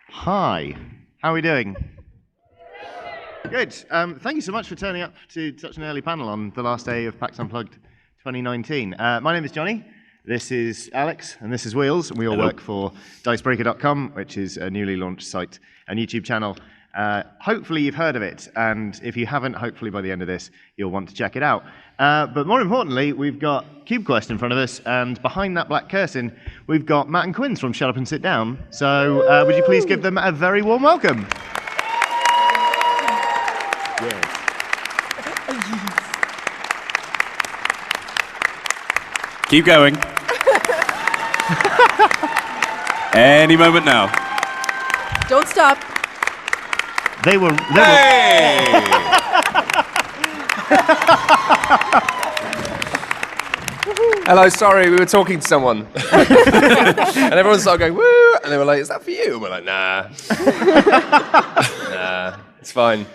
Hi, how are we doing? Good. Thank you so much for turning up to such an early panel on the last day of PAX Unplugged 2019. My name is Johnny, this is Alex, and this is Wheels. We all work for Dicebreaker.com, which is a newly launched site and YouTube channel. Hopefully you've heard of it, and if you haven't, hopefully by the end of this, you'll want to check it out. But more importantly, we've got CubeQuest in front of us, and behind that black curtain, we've got Matt and Quinns from Shut Up and Sit Down. So would you please give them a very warm welcome? Yes. Keep going. Any moment now. Don't stop. They were. Hello, sorry, we were talking to someone. And everyone started going, woo! And they were like, is that for you? And we're like, nah. Nah, it's fine.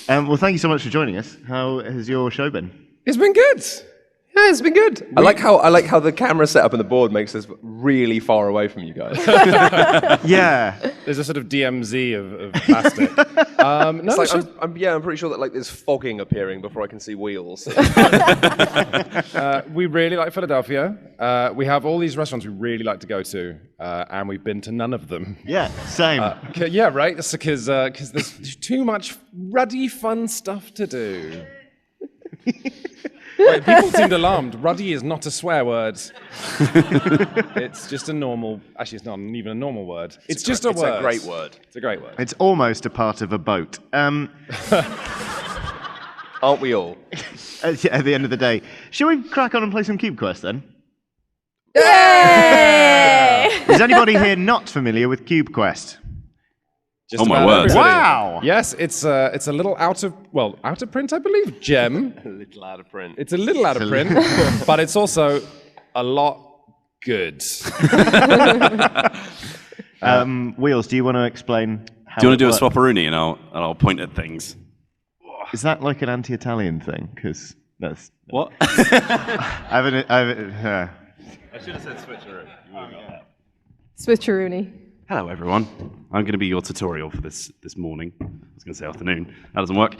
Well, thank you so much for joining us. How has your show been? It's been good. Yeah, it's been good. I like how the camera setup and the board makes us really far away from you guys. Yeah. There's a sort of DMZ of plastic. It's like, I'm pretty sure that like there's fogging appearing before I can see wheels. We really like Philadelphia. We have all these restaurants we really like to go to, and we've been to none of them. Yeah, same. Yeah, right? It's because there's too much ruddy, fun stuff to do. Wait, people seemed alarmed. Ruddy is not a swear word. It's just a normal... Actually, it's not even a normal word. It's just a word. It's a great word. It's a great word. It's almost a part of a boat. Aren't we all? At the end of the day. Shall we crack on and play some CubeQuest then? Yay! Is anybody here not familiar with CubeQuest? Just oh my word! Wow! Yes, it's a little out of print, I believe. Gem. A little out of print. It's a little out of print, but it's also a lot good. Wheels, do you want to explain how Do you want to do a works? swapperoonie and I'll point at things? Is that like an anti-Italian thing? Because that's... What? I should have said switcheroo. Switcheroony. Hello, everyone. I'm going to be your tutorial for this morning. I was going to say afternoon. That doesn't work.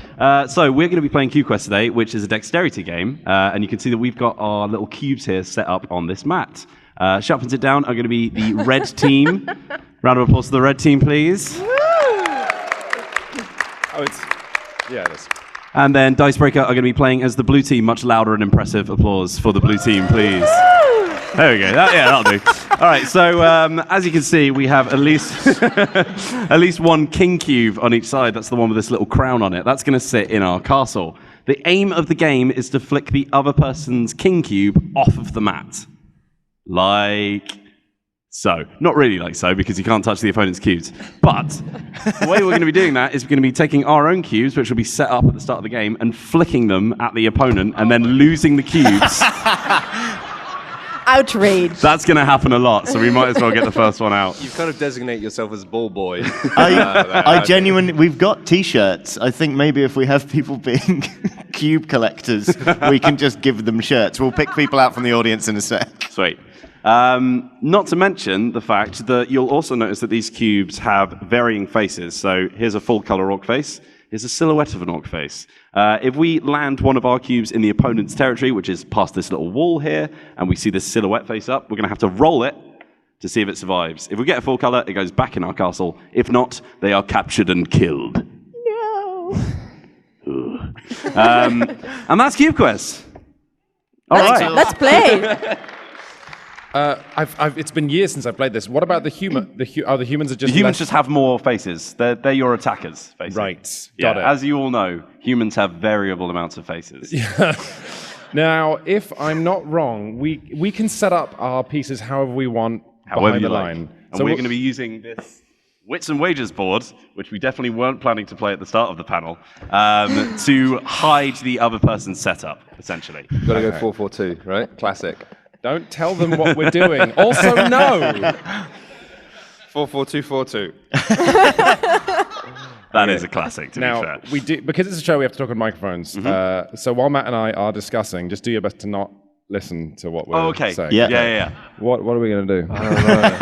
So we're going to be playing CubeQuest today, which is a dexterity game. And you can see that we've got our little cubes here set up on this mat. Shut Up and Sit Down are going to be the red team. Round of applause to the red team, please. Yeah, it is. And then Dicebreaker are going to be playing as the blue team. Much louder and impressive applause for the blue team, please. There we go. That'll do. All right. So as you can see, we have at least one king cube on each side. That's the one with this little crown on it. That's going to sit in our castle. The aim of the game is to flick the other person's king cube off of the mat, like so. Not really like so, because you can't touch the opponent's cubes. But the way we're going to be doing that is we're going to be taking our own cubes, which will be set up at the start of the game, and flicking them at the opponent, and then losing the cubes. Outrage. That's going to happen a lot, so we might as well get the first one out. You kind of designate yourself as ball boy. I genuinely... We've got T-shirts. I think maybe if we have people being cube collectors, we can just give them shirts. We'll pick people out from the audience in a sec. Sweet. Not to mention the fact that you'll also notice that these cubes have varying faces. So here's a full-color orc face. Here's a silhouette of an orc face. If we land one of our cubes in the opponent's territory, which is past this little wall here, and we see this silhouette face up, we're going to have to roll it to see if it survives. If we get a full color, it goes back in our castle. If not, they are captured and killed. No. And that's CubeQuest. All right. Let's play. It's been years since I played this. What about the human? The humans are just The humans just have more faces. They're your attackers, basically. Right. Yeah, Got it. as you all know, humans have variable amounts of faces. Now, if I'm not wrong, we can set up our pieces however we want However behind you the like. line. And we're going to be using this Wits and Wages board, which we definitely weren't planning to play at the start of the panel, to hide the other person's setup, essentially. Got to go 4-4-2, right? Classic. Don't tell them what we're doing. Also, no. 4-4-2-4-2. That is a classic, to be fair. Now, we do, because it's a show, we have to talk on microphones. So while Matt and I are discussing, just do your best to not listen to what we're saying. Yeah. What are we going to do? I don't know.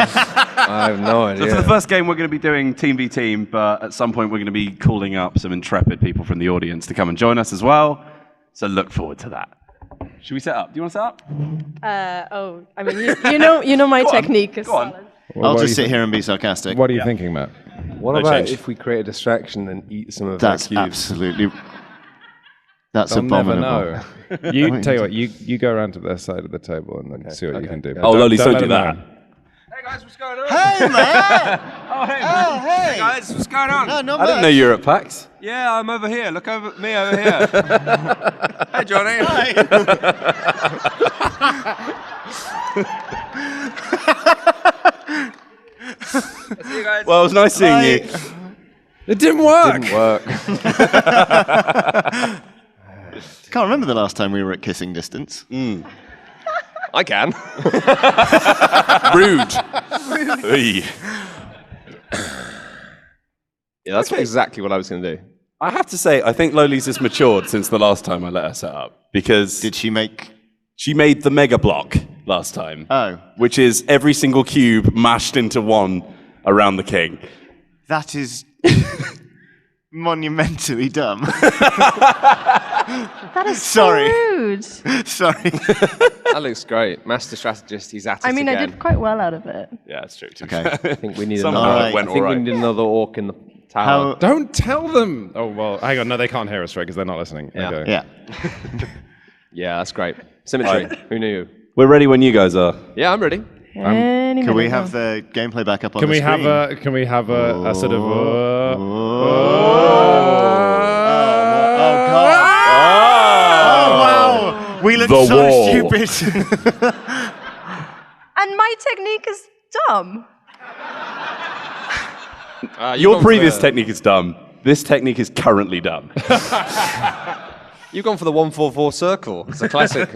I have no idea. So for the first game, we're going to be doing Team v Team, but at some point we're going to be calling up some intrepid people from the audience to come and join us as well. So look forward to that. Should we set up? Do you want to set up? I mean, you know my technique is Go on. solid. I'll just sit here and be sarcastic. What are you thinking, Matt? What No about change. if we create a distraction and eat some of That's their cubes? absolutely... That's They'll never abominable. know. You tell you what. You go around to their side of the table and then see what you can do. Oh, Loli, so let do them that. know. Hey guys, what's going on? Hey, man! Oh, hey. Oh, hey! Guys, what's going on? No, not I didn't know much. you were at PAX. Yeah, I'm over here. Look over me over here. Hey, Johnny. See you guys. Well, it was nice seeing you. It didn't work. Didn't work. Can't remember the last time we were at kissing distance. I can. Rude. Hey. Yeah, that's exactly what I was going to do. I have to say, I think Loli's has matured since the last time I let her set up. Because Did she make... she made the mega block last time. Oh. Which is every single cube mashed into one around the king. That is monumentally dumb. That is Sorry. so rude. Sorry. That looks great. Master strategist, he's at it I mean, again. I did quite well out of it. Yeah, that's true. Too. Okay. I think we need Somehow another. it went I think alright. we need another orc in the tower. How... Don't tell them. Oh well, hang on. No, they can't hear us, right? Because they're not listening. Yeah. Okay. Yeah. Yeah, that's great. Symmetry. Who knew? We're ready when you guys are. Yeah, I'm ready. Any Can we minute have now. the gameplay back up on Can the we screen? have a sort of? Oh, wow! We look The so wall. stupid. And my technique is dumb. Your previous technique is dumb. This technique is currently dumb. You've gone for the 1-4-4 circle. It's a classic.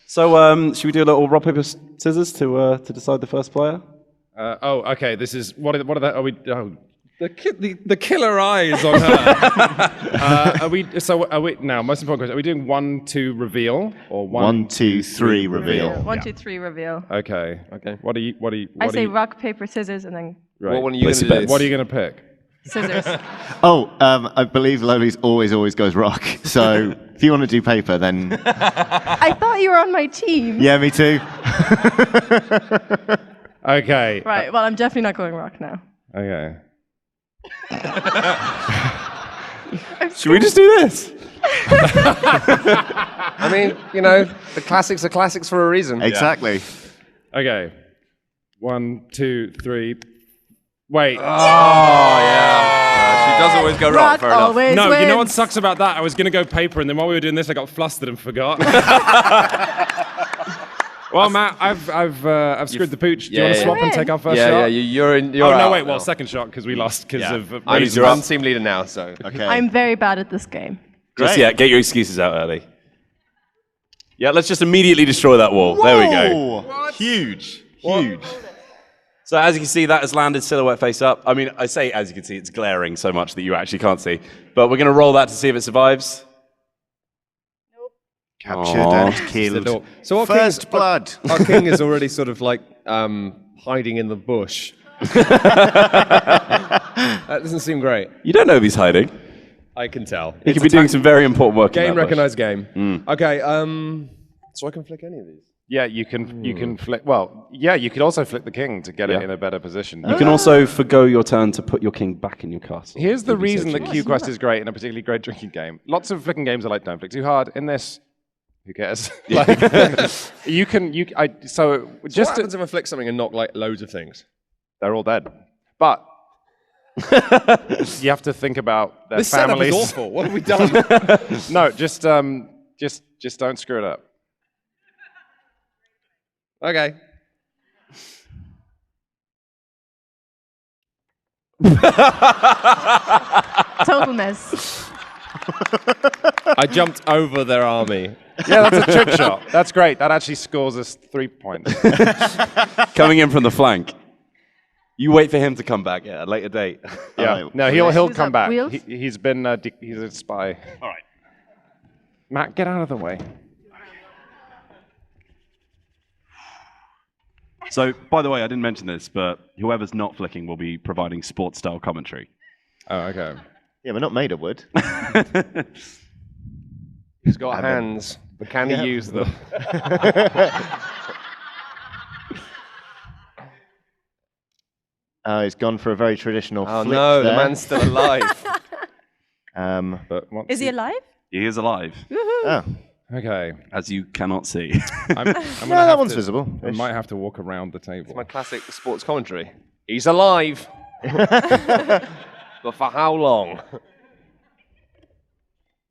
So, should we do a little rock, paper, scissors to decide the first player? Okay. This is what are the? Are we? Oh, the killer eyes on her. Are we? So are we now? Most important question: are we doing 1, 2 reveal or 1, 2, 3 reveal. 1, 2, 3 reveal. Okay. Okay. What are you? I say rock, paper, scissors, and then Right. What one are you going Place to your do? bets. What are you going to pick? scissors. Oh, I believe Loli's always goes rock. So if you want to do paper, then I thought you were on my team. yeah, me too. Okay. Right, well, I'm definitely not going rock now. Okay. Should we just do this? I mean, you know, the classics are classics for a reason. Exactly. Okay. 1, 2, 3. Wait. She does always go wrong. Rock Fair enough. always No, wins. you know what sucks about that? I was going to go paper, and then while we were doing this, I got flustered and forgot. Well, Matt, I've screwed the pooch. Do you want to yeah. swap and Win. take our first Yeah, shot? yeah, you're in. You're Oh, no, out wait. Well, now. second shot because we lost because Yeah. of... I'm team leader now, so. Okay. I'm very bad at this game. Just, Great. yeah, get your excuses out early. Yeah, let's just immediately destroy that wall. There we go. Whoa! Huge. Huge. So as you can see, that has landed silhouette face up. I mean, I say as you can see, it's glaring so much that you actually can't see. But we're going to roll that to see if it survives. Captured Aw. and killed. So our First king, blood. Our king is already sort of like hiding in the bush. That doesn't seem great. You don't know if he's hiding. I can tell. He could be doing some very important work in Game that bush. recognized game. Okay. So I can flick any of these. Yeah, you can flick... Well, yeah, you could also flick the king to get it Yeah. in a better position. You can also forgo your turn to put your king back in your castle. Here's the If you so reason that choose. Q Quest is great and a particularly great drinking game. Lots of flicking games are like, don't flick too hard. In this, who cares? Like, so What just happens if I flick something and knock like loads of things? they're all dead. But you have to think about their This families. setup is awful. What have we done? No, just don't screw it up. Okay. Total mess. I jumped over their army. Yeah, that's a trick shot. That's great. That actually scores us 3 points. Coming in from the flank. You wait for him to come back at a later date. Yeah. Alright. No, he'll Who's come up, back. Wheels? He's been he's a spy. All right. Matt, get out of the way. So, by the way, I didn't mention this, but whoever's not flicking will be providing sports-style commentary. Oh, okay. Yeah, we're not made of wood. He's got hands, but can he use them? He's gone for a very traditional Oh flick no, there. the man's still alive. But once Is he alive? He is alive, Oh. Okay. as you cannot see. I'm gonna No, have that one's to- visible. I might have to walk around the table. My classic sports commentary. He's alive. But for how long?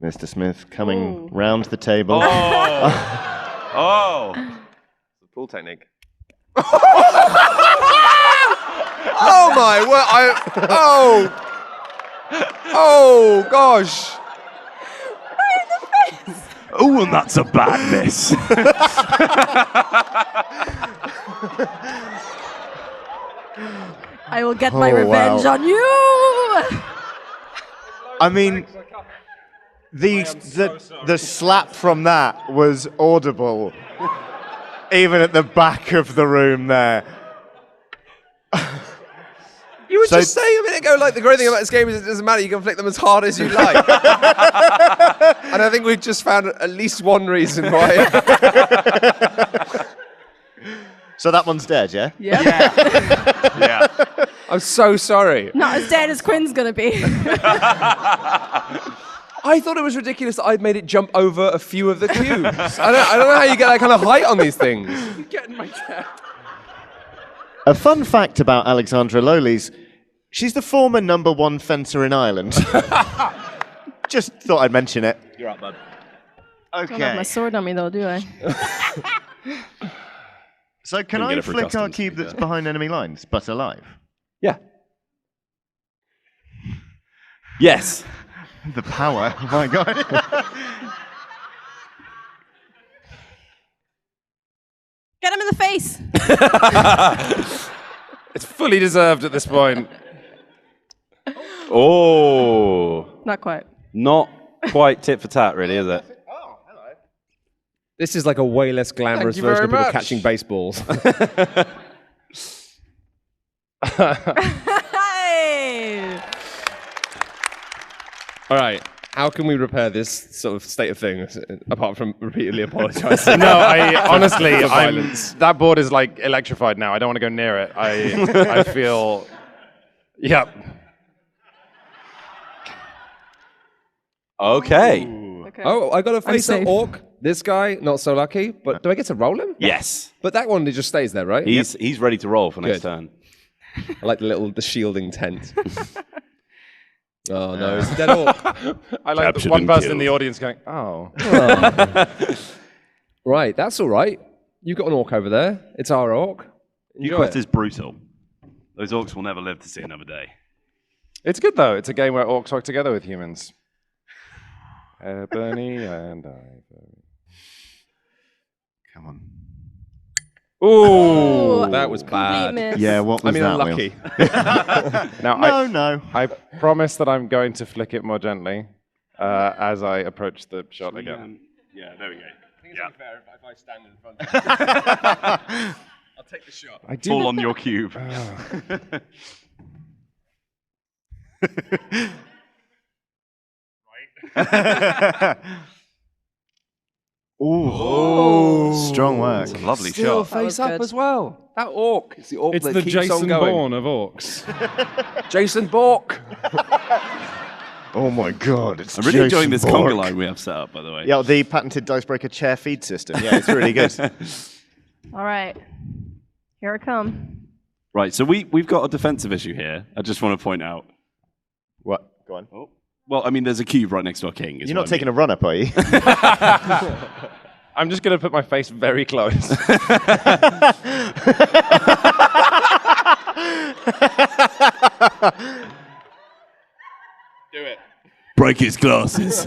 Mr. Smith coming round the table. Oh! The pool technique. Oh my word! Oh gosh! Oh, and that's a bad miss. I will get my Oh, revenge wow. on you! I mean, the slap from that was audible, even at the back of the room there. You were So- just saying a minute ago, like, the great thing about this game is it doesn't matter, you can flick them as hard as you like. And I think we've just found at least one reason why. So that one's dead, yeah? Yep. Yeah. I'm so sorry. Not as dead as Quinn's gonna be. I thought it was ridiculous that I'd made it jump over a few of the cubes. I don't know how you get that kind of height on these things. Get in my chair. A fun fact about Alexandra Lowley's, she's the former #1 fencer in Ireland. Just thought I'd mention it. You're up, bud. Don't have my sword on me though, do I? So can Couldn't get I it for flick our customs, cube to be that's fair. behind enemy lines, but alive? Yeah. Yes. The power, oh my god. Get him in the face! It's fully deserved at this point. Oh. Not quite. Not quite tit for tat, really, is it? This is like a way less glamorous you version of very people much. catching baseballs. Hey! All right. How can we repair this sort of state of things apart from repeatedly apologizing? No, I honestly, for violence? that board is like electrified now. I don't want to go near it. I feel, yep. Okay. Okay. Oh, I got to face an safe. orc. This guy, not so lucky. But do I get to roll him? Yes. But that one, he just stays there, right? He's ready to roll for next Good. turn. I like the shielding tent. Oh no, it's a dead orc. I like Captured one and person in killed. the audience going, oh. Right, that's all right. You've got an orc over there. It's our orc. Enjoy Quest it. is brutal. Those orcs will never live to see another day. It's good though. It's a game where orcs work together with humans. Bernie and I. Come on. Ooh, that was bad. Complete miss. Yeah, what was I mean, that, unlucky. Now, No. I promise that I'm going to flick it more gently as I approach the shot again. Yeah, there we go. Yeah. Fair if I stand in front of you. I'll take the shot. I do. Fall on your cube. Ooh. Strong work. It's a lovely Still shot. That was face up good. as well. That orc. It's the orc It's that the keeps Jason on going. Bourne of orcs. Jason Bork. Oh my god, it's I'm really enjoying this Jason conga Bourne. line we have set up, by the way. Yeah, the patented Dicebreaker chair feed system. Yeah, it's really good. All right. Here I come. Right, so we've got a defensive issue here. I just want to point out. What? Go on. Oh. Well, I mean, there's a cube right next to our king. You're not taking a run up, are you? I'm just going to put my face very close. Do it. Break his glasses.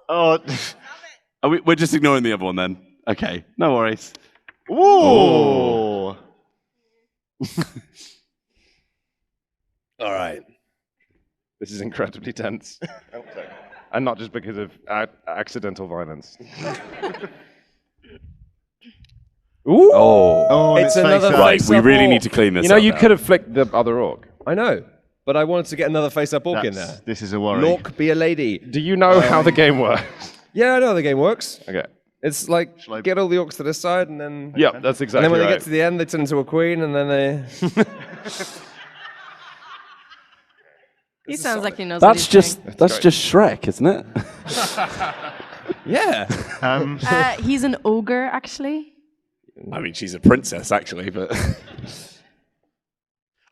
Oh. We're just ignoring the other one then. Okay, no worries. Ooh. All right. This is incredibly tense. And not just because of accidental violence. Ooh. Oh. and It's face another up. Right, we face-up really orc. need to clean this You know, up you now. could have flicked the other orc. I know, but I wanted to get another face-up orc in there. This is a worry. Lork, be a lady. Do you know how the game works? Yeah, I know how the game works. Okay. It's like, I- get all the orcs to this side, and then... Yep, that's And exactly then when they right. get to the end, they turn into a queen, and then they... He sounds like he knows what That's he's just doing. Shrek, isn't it? Yeah. He's an ogre, actually. I mean, she's a princess, actually, but...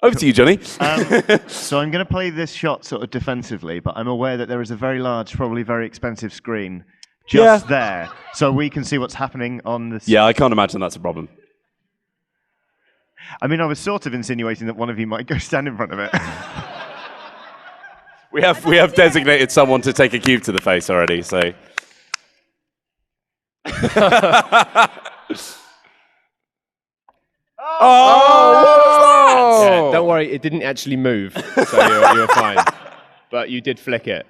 Over to you, Johnny. So I'm going to play this shot sort of defensively, but I'm aware that there is a very large, probably very expensive screen just there, so we can see what's happening on the... Yeah, I can't imagine that's a problem. I mean, I was sort of insinuating that one of you might go stand in front of it. We have designated someone to take a cube to the face already, so... Oh! Yeah, don't worry, it didn't actually move, so you were fine. But you did flick it.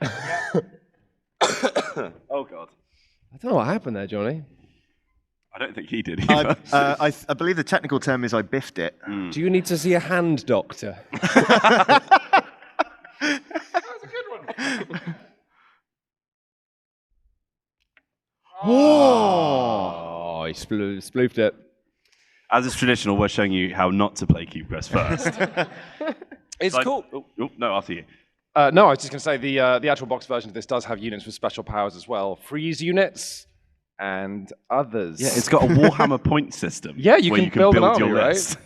Oh, God. I don't know what happened there, Johnny. I don't think he did either. I believe the technical term is I biffed it. Do you need to see a hand doctor? Oh, he sploofed it. As is traditional, we're showing you how not to play Cube Quest first. It's cool. Oh, no, after you. No, I was just going to say the actual box version of this does have units with special powers as well. Freeze units and others. Yeah, it's got a Warhammer point system. Yeah, you where can you can build build, an your army, right? list,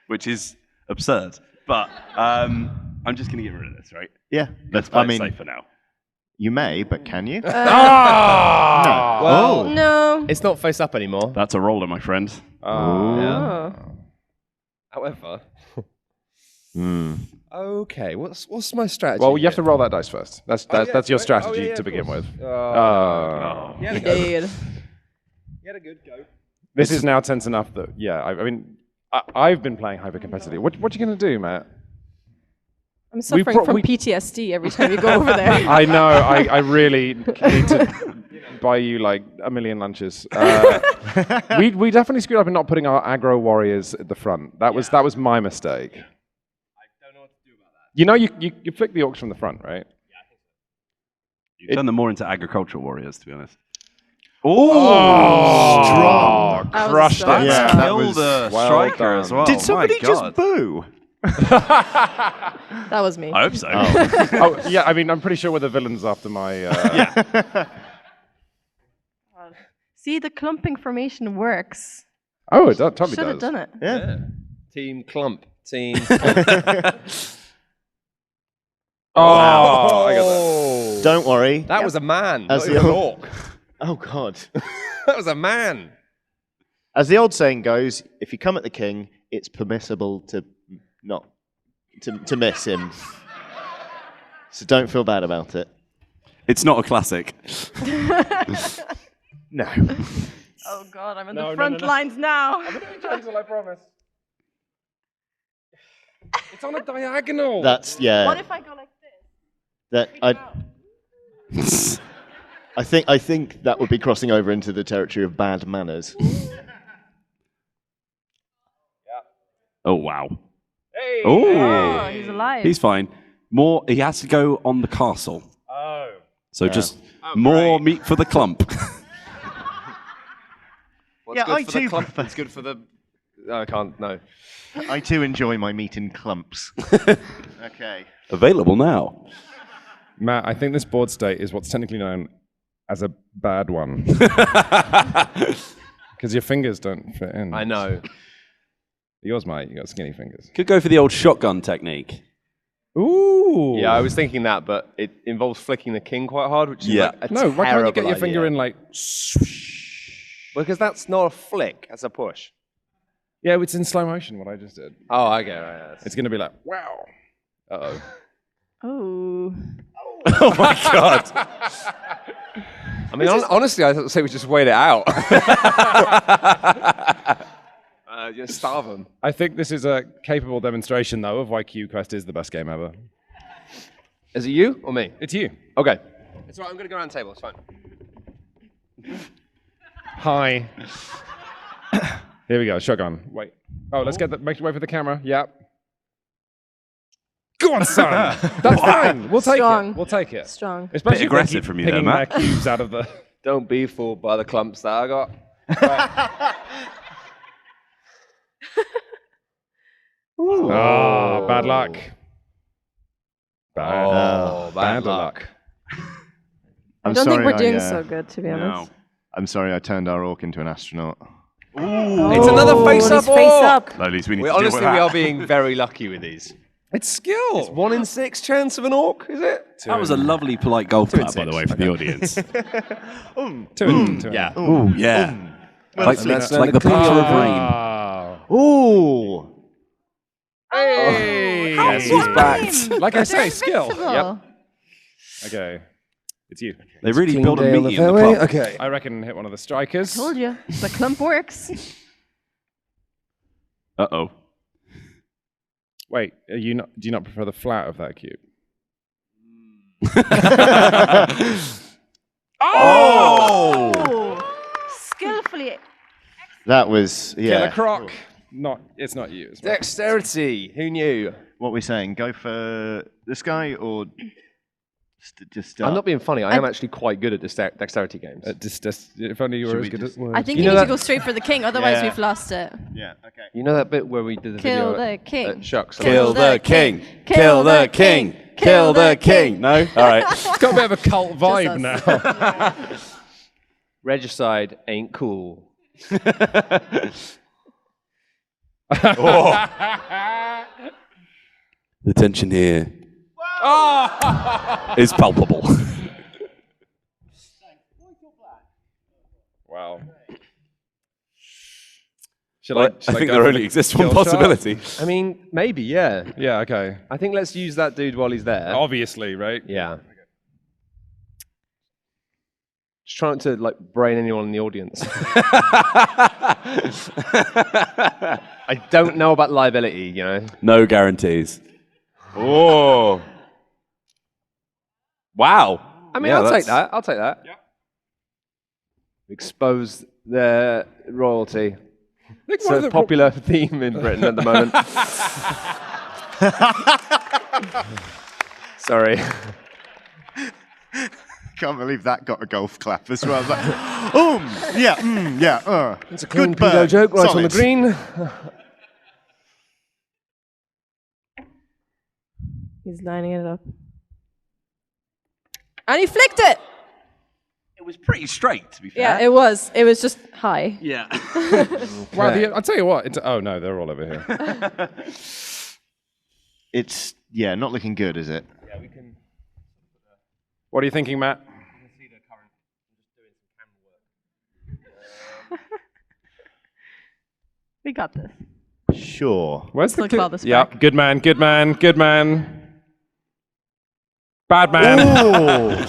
which is absurd. But I'm just going to get rid of this, right? Yeah, Let's play I mean, it safe for now. you may, but can you? Ah! Well, No. it's not face up anymore. That's a roller, my friend. Oh. However, Hmm. okay, what's my strategy? Well, you have to here? roll that dice first. That's yeah, that's your right. strategy Oh, yeah, to of begin course. with. Oh, Oh. He did. you had a good go. This is now tense enough that, yeah, I mean, I've been playing hyper competitive. What you going to do, Matt? I'm suffering from PTSD every time you go over there. I know. I really need to buy you like a million lunches. We definitely screwed up in not putting our aggro warriors at the front. That was my mistake. I don't know what to do about that. You know, you flick the orcs from the front, right? You turn them more into agricultural warriors, to be honest. Strong. That was Crushed strong. it. Yeah, that Killed was the well striker done. as well. Did My somebody just God. boo? That was me. I hope so. Oh, yeah. I mean, I'm pretty sure we're the villains after my. See, the clumping formation works. Oh, it totally Should have does. done it. Yeah. Team clump. Team. Oh, I got that. Don't worry. That was a man. As Not the even an old- orc. Oh, God. That was a man. As the old saying goes, if you come at the king, it's permissible to not to miss him. So don't feel bad about it. It's not a classic. No. Oh God, I'm on No, the no, front no. lines now. Gentle, I promise. It's on a diagonal. That's What if I go like this? that I think that would be crossing over into the territory of bad manners. Oh, wow. Hey. Oh, he's alive. He's fine. He has to go on the castle. Oh. So just more meat for the clump. What's Yeah, good I for the too clump? prefer- It's good for the. I can't. No. I too enjoy my meat in clumps. Okay. Available now. Matt, I think this board state is what's technically known as a bad one. Because your fingers don't fit in. I know. Yours might. You got skinny fingers. Could go for the old shotgun technique. Ooh. Yeah, I was thinking that, but it involves flicking the king quite hard, which is Yeah. like a No, why can't you get terrible your finger idea. in like? Because that's not a flick, that's a push. Yeah, it's in slow motion. What I just did. Oh, okay, right. It's gonna be like, wow. Uh oh. Oh. Oh my God. I mean, honestly, I thought say we just wait it out. Just starve them. I think this is a capable demonstration, though, of why Q-Quest is the best game ever. Is it you or me? It's you. Okay. It's all right, I'm going to go around the table, it's fine. Hi. Here we go. Shotgun. Wait. Oh, let's get the. Make wait for the camera. Yep. Go on, son. That's fine. We'll take Strong. it. We'll take it. Strong. Especially Bit if they aggressive keep from you there, picking Matt. their cubes out of the. Don't be fooled by the clumps that I got. Oh, bad luck. Bad luck. I don't think we're doing so good, to be No. honest. I'm sorry, I turned our orc into an astronaut. It's another Oh, face-up he's face orc. up. At least we need We to deal honestly, with we that. are being very lucky with these. It's skill. 1 in 6 chance of an orc, is it? That was a lovely, polite golf clap, by the way, for the audience. Two and Yeah. Ooh, yeah. Like, And that's like the then patter of rain. Oh. Ooh! Hey. How Yes, he's back. Like I say, They're skill. invincible. Okay. It's you. They really Clean build a day on meaty the in the fairway. club. Okay. I reckon hit one of the strikers. Told you. The clump works. Uh-oh. Wait, do you not prefer the flat of that cube? Oh! Skillfully. That was, Killer yeah. Croc. It's not you. It's me. Dexterity. Who knew? What are we saying? Go for this guy or just start? I'm not being funny. I am actually quite good at dexterity games. Just, if only you were Should as we good just- as. I think You you know need to that- go straight for the king, otherwise Yeah. we've lost it. Yeah, okay. You know that bit where we did the Kill video the king. at Shucks? Kill the king. Kill the king. Kill the king. No? All right. It's got a bit of a cult vibe us. now. Regicide ain't cool. The tension here is palpable. Wow. I think there only exists one possibility. I mean, maybe, yeah. Yeah, okay. I think let's use that dude while he's there. Obviously, right? Yeah. Just trying to like brain anyone in the audience. I don't know about liability, you know. No guarantees. Oh. Wow. I mean, Yeah, I'll that's- take that. I'll take that. Yeah. Expose their royalty. It's one of a the- popular theme in Britain at the moment. Sorry. Can't believe that got a golf clap as well. Like, yeah. It's a clean Good bird. pedo joke right on the Solid. green. He's lining it up. And he flicked it! It was pretty straight, to be fair. Yeah, it was. It was just high. Yeah. Wow, I'll tell you what. Oh, no, they're all over here. It's, yeah, not looking good, is it? What are you thinking, Matt? We got this. Sure. Where's Look at all this Yeah, back. good man, good man, good man. Bad man. Ooh.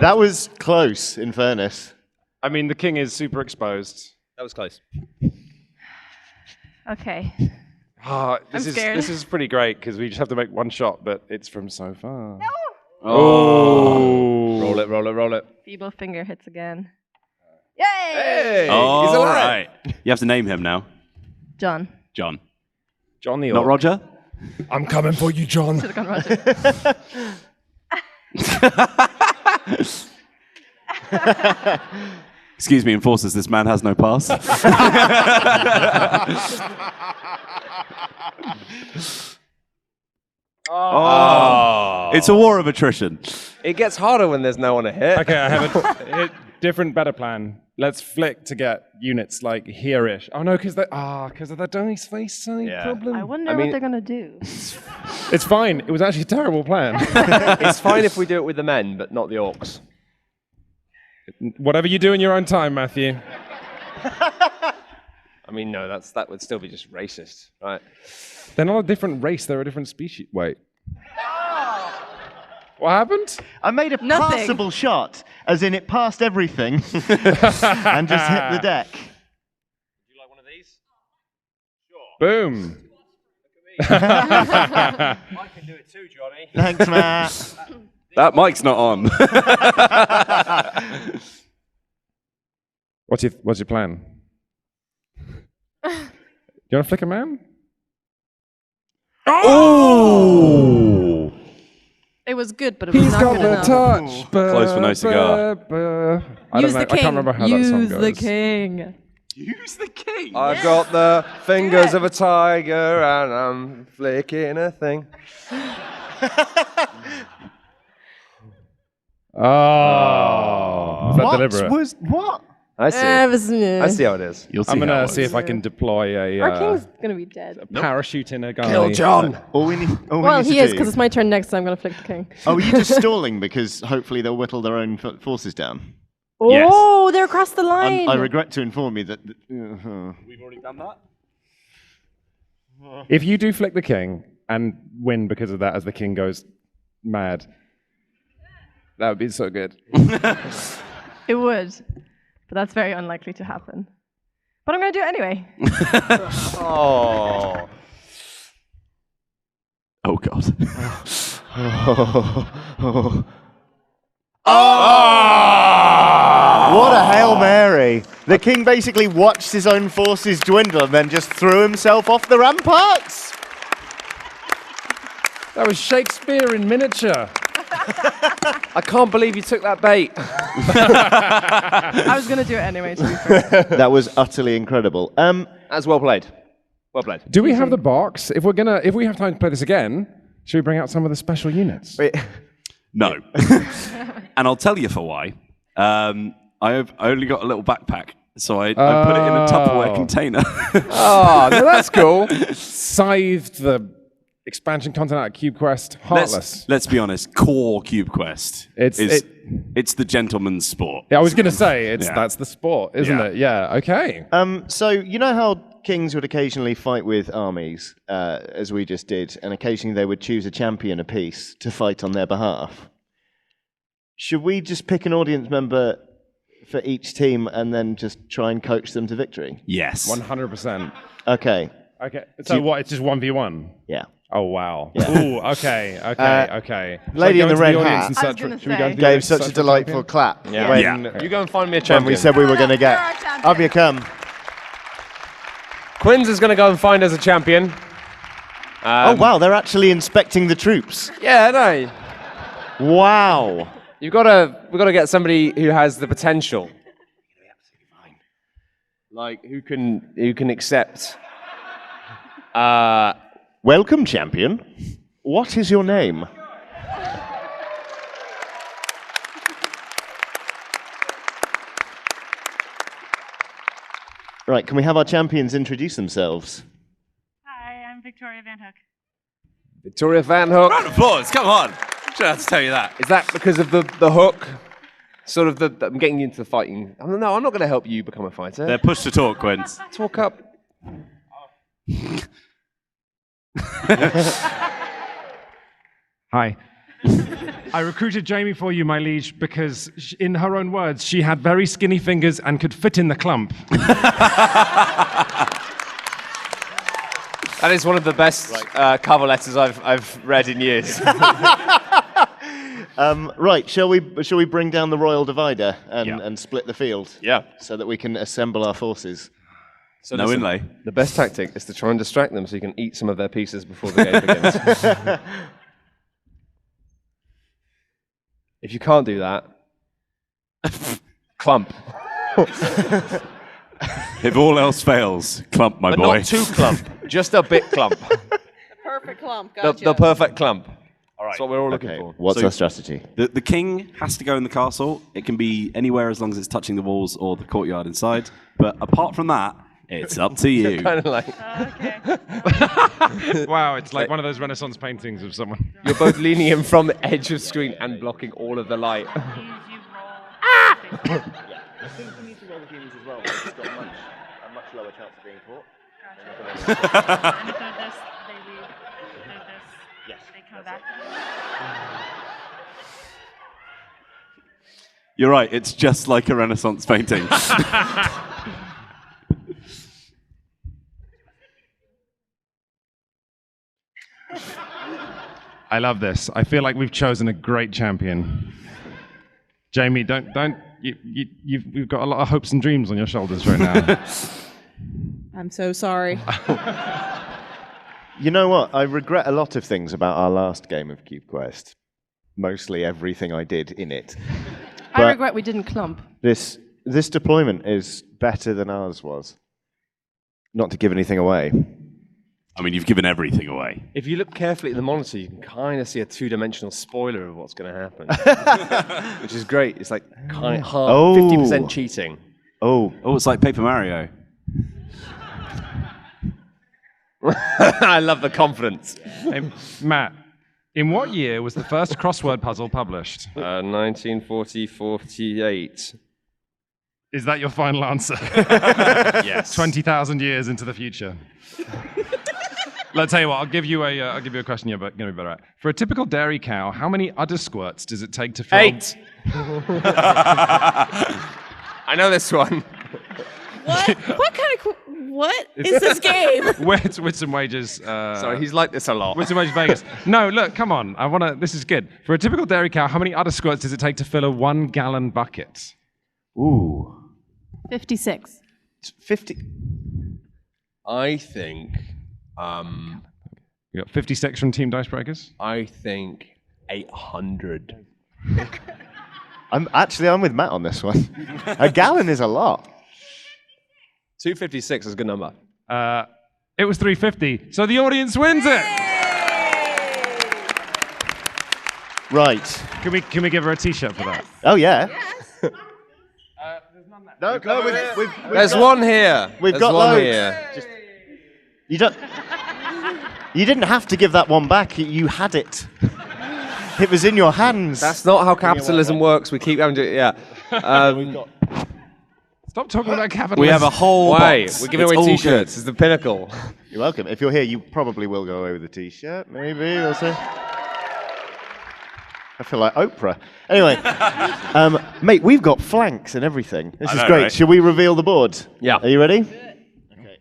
That was close, in fairness. I mean, the king is super exposed. That was close. Okay. Ah, this I'm is scared. this is pretty great because we just have to make one shot, but it's from so far. No. Oh. Roll it, roll it, roll it. Feeble finger hits again. Yay! Hey, All he's alive. right. You have to name him now. John. John. John the Not Orc. Roger? I'm coming for you, John. Should have gone Roger. Excuse me, enforcers, this man has no pass. Oh. It's a war of attrition. It gets harder when there's no one to hit. Okay, I have a different, better plan. Let's flick to get units like here-ish. Oh no, because of the dice face side problem. I wonder mean- what they're going to do. It's fine. It was actually a terrible plan. It's fine if we do it with the men, but not the orcs. Whatever you do in your own time, Matthew. I mean, no, that would still be just racist, right? They're not a different race. They're a different species. Wait. What happened? I made a Nothing. passable shot, as in it passed everything, and just hit the deck. Boom. I can do it too, Johnny. Thanks, Matt. That mic's not on. What's your plan? you want to flick a man? Oh! It was good, but it was He's not got good the enough. touch. Close for no cigar. I Use don't know. the king. I can't remember how that song Use goes. the king. Use the king. I've got the fingers of a tiger and I'm flicking a thing. Oh. Was that deliberate? What? I see. I see how it is. You'll see I'm how going it to see if I can deploy Our a king's gonna be dead. parachute in a guy. Kill John. All we need Well, to he is do- because it's my turn next, so I'm gonna flick the king. Oh, are you just stalling because hopefully they'll whittle their own forces down? Oh, they're across the line. I regret to inform you that. We've already done that. If you do flick the king and win because of that as the king goes mad, that would be so good. It would, but that's very unlikely to happen. But I'm gonna do it anyway. Oh. Oh, God. What a Hail Mary! The king basically watched his own forces dwindle and then just threw himself off the ramparts. That was Shakespeare in miniature. I can't believe you took that bait. I was gonna do it anyway. To be fair. That was utterly incredible. That's well played. Well played. Do we have the box? If we have time to play this again, should we bring out some of the special units? No. And I'll tell you for why. I've only got a little backpack, so I put it in a Tupperware container. Oh, no, that's cool. Scythed the expansion content out of Cube Quest. Heartless. Let's be honest. Core Cube Quest. It's the gentleman's sport. Yeah, I was going to say Yeah. that's the sport, isn't Yeah. it? Yeah. Okay. So you know how kings would occasionally fight with armies, as we just did, and occasionally they would choose a champion apiece to fight on their behalf. Should we just pick an audience member for each team and then just try and coach them to victory? Yes. 100%. Okay. Okay. So what? It's just 1v1. Yeah. Oh wow. Yeah. Ooh. Okay. Okay. Lady in the red hat. I was gonna say. Gave such a delightful clap Yeah. when, Yeah. You go and find me a when champion. we said we were going to get. You're our champion. Up you come. Quinn's is going to go and find us a champion. Oh wow, they're actually inspecting the troops. Yeah, no. Wow. We've got to get somebody who has the potential. Like who can accept. Welcome, champion. What is your name? Right, can we have our champions introduce themselves? Hi, I'm Victoria Van Hook. Victoria Van Hook. Round of applause. Come on. Shouldn't have to tell you that. Is that because of the hook? Sort of I'm getting you into the fighting. No, I'm not going to help you become a fighter. They're push to talk, Quince. Talk up. Hi. I recruited Jamie for you, my liege, because in her own words, she had very skinny fingers and could fit in the clump. That is one of the best cover letters I've read in years. Right, shall we bring down the royal divider and split the field? Yeah. So that we can assemble our forces. So No listen, inlay. The best tactic is to try and distract them so you can eat some of their pieces before the game begins. If you can't do that, clump. If all else fails, clump, my But boy. not too clump, just a bit clump. Perfect clump. The perfect clump. All right. That's what we're all looking Okay, for. what's So- our strategy? The king has to go in the castle. It can be anywhere as long as it's touching the walls or the courtyard inside. But apart from that, it's up to you. Kind of like Okay. Wow, it's like one of those Renaissance paintings of someone. you're both leaning in from the edge of screen and blocking all of the light. You roll. I think you need to roll the humans as well, because it's got a much lower chance of being caught. And if they're this, they leave. If they're this, Yes, they come back. You're right. It's just like a Renaissance painting. I love this. I feel like we've chosen a great champion. Jamie, you've got a lot of hopes and dreams on your shoulders right now. I'm so sorry. You know what? I regret a lot of things about our last game of Cube Quest. Mostly everything I did in it. I But regret we didn't clump. This deployment is better than ours was. Not to give anything away. I mean, you've given everything away. If you look carefully at the monitor, you can kind of see a two-dimensional spoiler of what's going to happen, which is great. It's like kind of 50% cheating. Oh, it's like Paper Mario. I love the confidence. Hey, Matt, in what year was the first crossword puzzle published? 1948. Is that your final answer? Yes. 20,000 years into the future. Let's tell you what. I'll give you a question you're going to be better at. For a typical dairy cow, how many udder squirts does it take to fill? 8. I know this one. What? What is this game? Wits and Wages. Sorry, he's like this a lot. Wits and Wages Vegas. No, look, come on. This is good. For a typical dairy cow, how many udder squirts does it take to fill a 1-gallon bucket? ooh. 56. 50. I think. You got 56 from Team Dicebreakers. I think 800. I'm with Matt on this one. A gallon is a lot. 256 is a good number. It was 350, so the audience wins it. Right. Can we give her a T-shirt for that? Oh yeah. There's none there. We've There's one here. We've There's got one loads. here. You don't. You didn't have to give that one back. You had it. It was in your hands. That's not how capitalism works. We keep having to. Yeah. Stop talking about capitalism. We have a whole Why? box. We're giving It's away all T-shirts. It's the pinnacle. You're welcome. If you're here, you probably will go away with a T-shirt. Maybe we'll see. I feel like Oprah. Anyway, mate, we've got flanks and everything. This I is know, great. right? Shall we reveal the board? Yeah. Are you ready? Okay.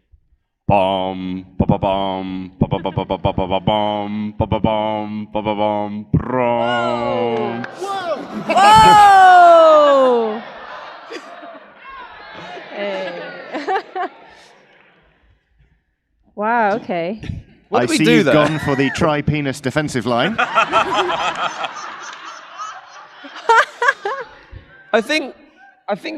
Bom, ba ba bom, ba ba ba ba ba ba ba ba bom, ba ba bom, ba ba bom, brom. Whoa! Hey. Wow, okay. What I did we see do you've there? gone for the tri-penis defensive line. I think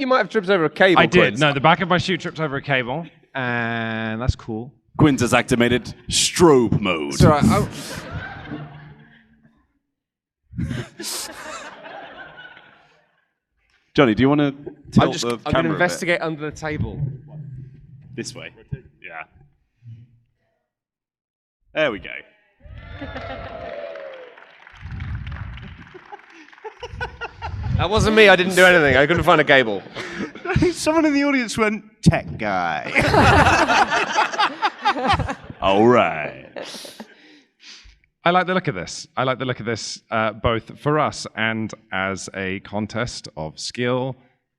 you might have tripped over a cable. I did. Quiz. No, the back of my shoe tripped over a cable, and that's cool. Quint has activated strobe mode. It's all right. Johnny, do you want to tilt the I'm going camera to a bit? investigate under the table. This way. Yeah. There we go. That wasn't me. I didn't do anything. I couldn't find a cable. Someone in the audience went, tech guy. All right. I like the look of this. I like the look of this both for us and as a contest of skill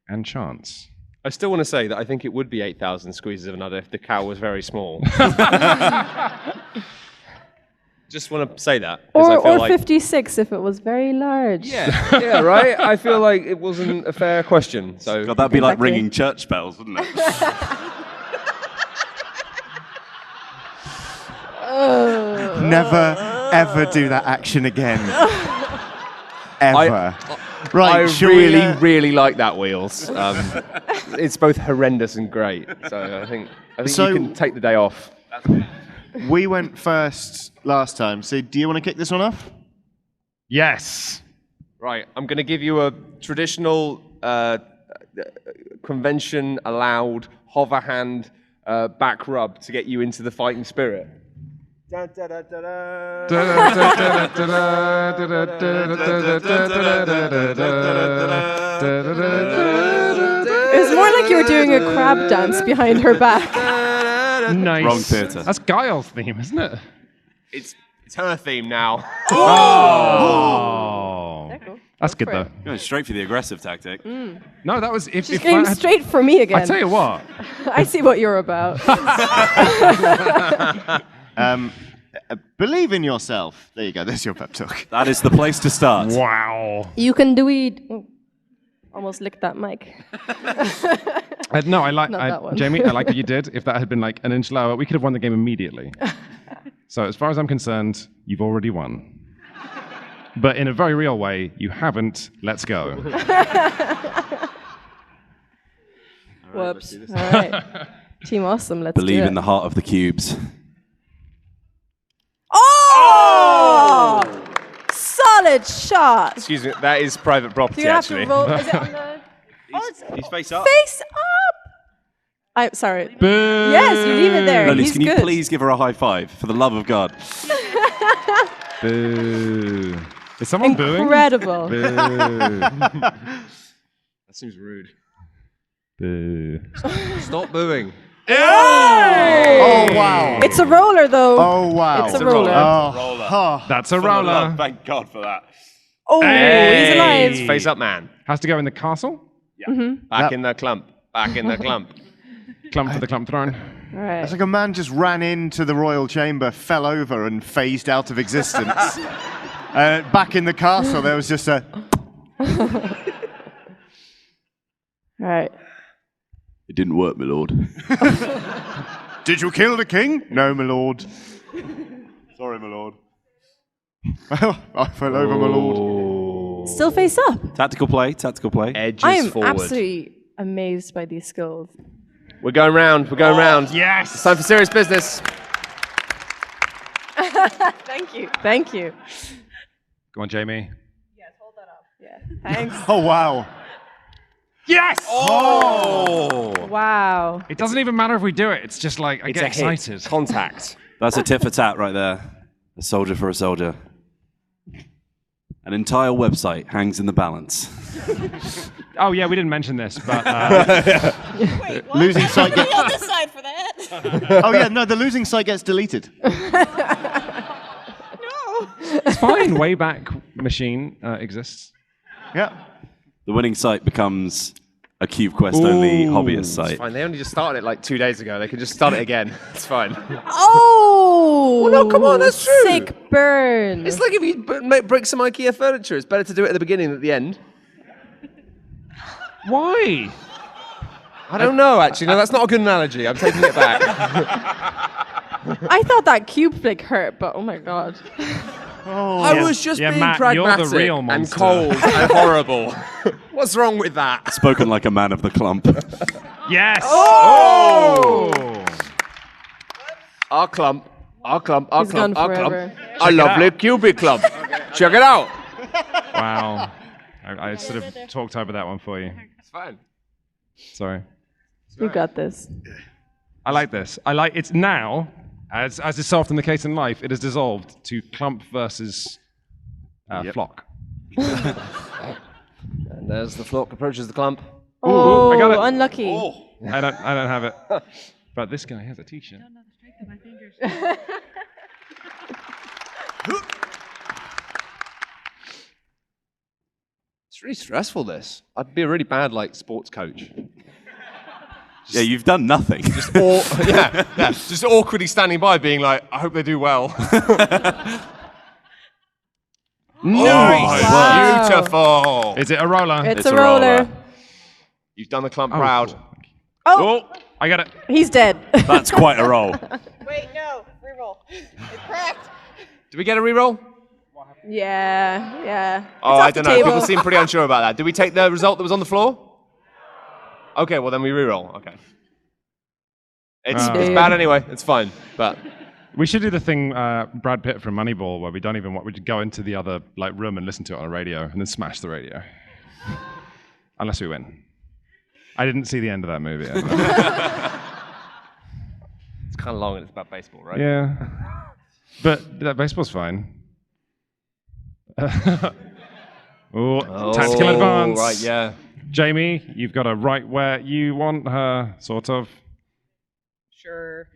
and chance. I still want to say that I think it would be 8,000 squeezes of an udder if the cow was very small. Just want to say that. 'cause I feel Or like, 56 if it was very large. yeah, right? I feel like it wasn't a fair question. So God, that'd be like Exactly. ringing church bells, wouldn't it? Never, ever do that action again. Ever. Right, I shall really, we, really like that wheels. It's both horrendous and great. So I think So- you can take the day off. we went first last time, so do you want to kick this one off? Yes. Right, I'm going to give you a traditional convention-allowed hover hand back rub to get you into the fighting spirit. It was more like you were doing a crab dance behind her back. Nice. Wrong theatre. That's Guile's theme, isn't it? It's her theme now. Oh. That's good, though. Going straight for the aggressive tactic. No, that was... She's going straight for me again. I tell you what. I see what you're about. Believe in yourself. There you go, there's your pep talk. That is the place to start. Wow. You can do it. Almost licked that mic. No, Not that one. Jamie, I like what you did. If that had been like an inch lower, we could have won the game immediately. So as far as I'm concerned, you've already won. But in a very real way, you haven't. Let's go. Whoops. All right. Team Awesome, let's Believe do it. in the heart of the cubes. Oh! Solid shot. Excuse me, that is private Do property, you have actually. to roll? Is it on the? Oh, it's He's face up. face up. I'm sorry. Boo! Yes, you leave it there. Lolis, He's can you good. please give her a high five, for the love of God? Boo. Is someone booing? Incredible. Boo. That seems rude. Boo. Stop booing. Oh, wow. It's a roller, though. Oh, wow. It's a roller. Oh, That's a roller. Thank God for that. Oh, he's alive. Face up, man. Has to go in the castle. Back in the clump. Back in the clump. Clump for the clump throne. All right. it's like a man just ran into the royal chamber, fell over, and phased out of existence. Back in the castle, there was just a... All right. It didn't work, my lord. Did you kill the king? No, my lord. Sorry, my lord. I fell over, my lord. Still face up. Tactical play, tactical play. Edges I am forward. absolutely amazed by these skills. We're going round. We're going round. Yes! It's time for serious business. Thank you. Thank you. Go on, Jamie. Yeah. Thanks. Oh, wow. Yes! Oh! Wow. It doesn't even matter if we do it. It's just like, I It's get a excited. hit. Contact. That's a tit for tat right there. A soldier for a soldier. An entire website hangs in the balance. Oh, yeah, we didn't mention this, but Wait, what? Losing side Be on this side for that. Oh, yeah, no, the losing side gets deleted. No. it's fine. Wayback Machine exists. Yeah. The winning site becomes a Cube Quest only hobbyist It's site. fine. They only just started it like 2 days ago. They can just start it again. It's fine. Oh! Well, no, come on, that's true. Sick burn. It's like if you break some IKEA furniture. It's better to do it at the beginning than at the end. Why? I don't know, actually. No, that's not a good analogy. I'm taking it back. I thought that cube flick hurt, but oh my god. I was just Yeah, being Matt, you're the pragmatic real and monster. cold and horrible. What's wrong with that? Spoken like a man of the clump. Yes! Oh! Our clump. Our clump. Our He's gone clump. Our clump. forever. A lovely cubic clump. Check it out. Wow. I sort of talked over that one for you. It's fine. Sorry. You got this. I like this. I like it's now, as is so often the case in life, it has dissolved to clump versus flock. And as the flock approaches the clump. Oh, I got it. unlucky. I don't have it. But this guy has a t-shirt. I don't know the strength of my fingers. It's really stressful, this. I'd be a really bad, sports coach. Yeah, you've done nothing. Just awkwardly standing by being like, I hope they do well. Nice! Wow. Beautiful. Is it a roller? It's a roller. You've done the clump proud. Oh, I got it. he's dead. That's quite a roll. Wait, no. Reroll. It cracked. Did we get a reroll? yeah. Oh, It's I off the don't know. table. People seem pretty unsure about that. Did we take the result that was on the floor? Okay, well then we reroll. Okay. It's bad anyway. It's fine. But We should do the thing Brad Pitt from Moneyball where we don't even we just go into the other room and listen to it on a radio and then smash the radio. Unless we win. I didn't see the end of that movie. it's kind of long and it's about baseball, right? Yeah. But that baseball's fine. Tactical advance. Right, yeah. Jamie, you've got her right where you want her, sort of. Sure.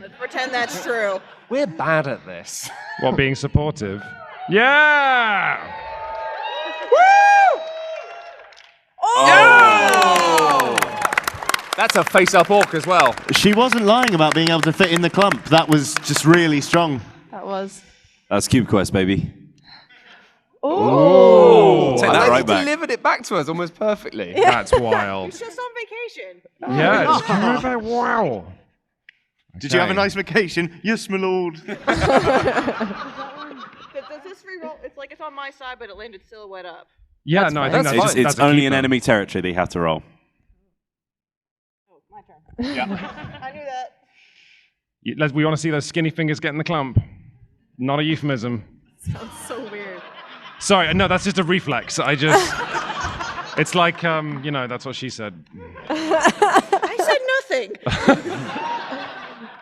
Let's pretend that's true. We're bad at this. What, being supportive? Yeah! Oh! That's a face-up orc as well. She wasn't lying about being able to fit in the clump. That was just really strong. That was. That's Cube Quest, baby. Oh. Take that right back. delivered it back to us almost perfectly. That's wild. He's just on vacation. Yeah, just come right back. Wow. Did you have a Okay. nice vacation? Yes, my lord. Does this reroll? It's like it's on my side, but it landed silhouette up. Yeah, That's no, I fine. think That's that's It's a only in keeper. enemy territory that you have to roll. Oh, my turn. I knew that. We want to see those skinny fingers get in the clump. Not a euphemism. Sounds so weird. Sorry, no, that's just a reflex. I just. It's like, that's what she said. I said nothing.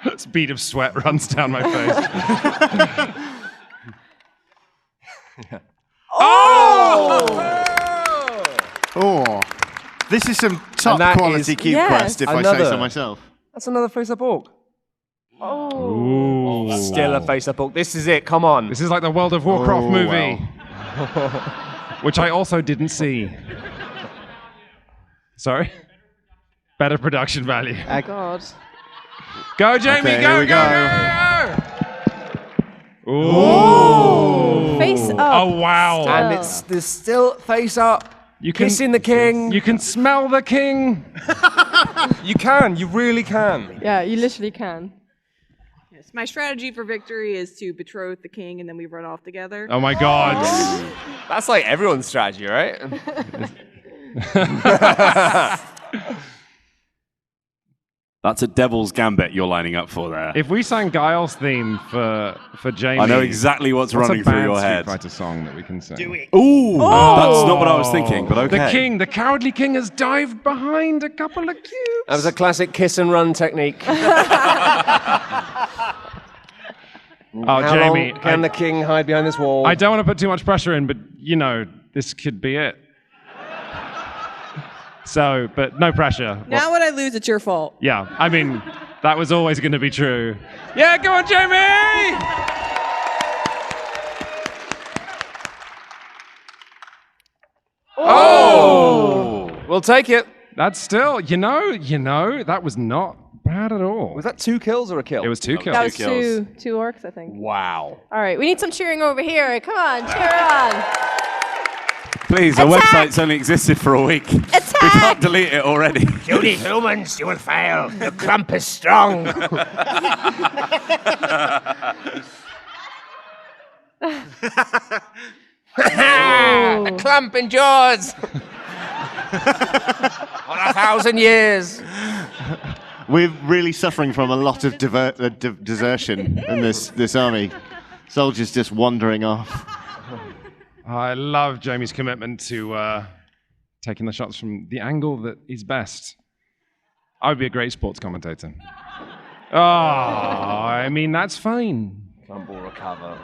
A bead of sweat runs down my face. Oh, this is some top that quality is- cube Yes. quest, if I say so Another. myself. That's another face-up orc. Ooh. Still a face-up orc. This is it. Come on. This is like the World of Warcraft Oh, movie. Which I also didn't see. Sorry? Better production value. God. Go, Jamie, Okay, go, here we go, go. Ooh. Face up. Oh, wow. And there's still face-up. You can- Kissing the king. You can smell the king. You can. You really can. Yeah, you literally can. Yes, my strategy for victory is to betroth the king, and then we run off together. Oh, my God. That's like everyone's strategy, right? That's a devil's gambit you're lining up for there. If we sang Guile's theme for Jamie. I know exactly what's running through your head. Street Fighter song that we can sing. Do it. Ooh, that's not what I was thinking, but okay. The king, the cowardly king, has dived behind a couple of cubes. That was a classic kiss and run technique. Oh, How Jamie, long can the king hide behind this wall? I don't want to put too much pressure in, but this could be it. So, but no pressure. Now when I lose, it's your fault. Yeah, I mean, that was always going to be true. Yeah, go on, Jamie! Oh! We'll take it. That's still, that was not bad at all. Was that 2 kills or a kill? It was 2 kills. That was kills. two orcs, I think. Wow. All right, we need some cheering over here. Come on, cheer on. Please, our website's only existed for a week. We can't delete it already. Judy, humans, you will fail. The clump is strong. A clump endures. For 1,000 years. We're really suffering from a lot of desertion in this army. Soldiers just wandering off. I love Jamie's commitment to taking the shots from the angle that is best. I would be a great sports commentator. Oh, I mean, that's fine. Clump will recover.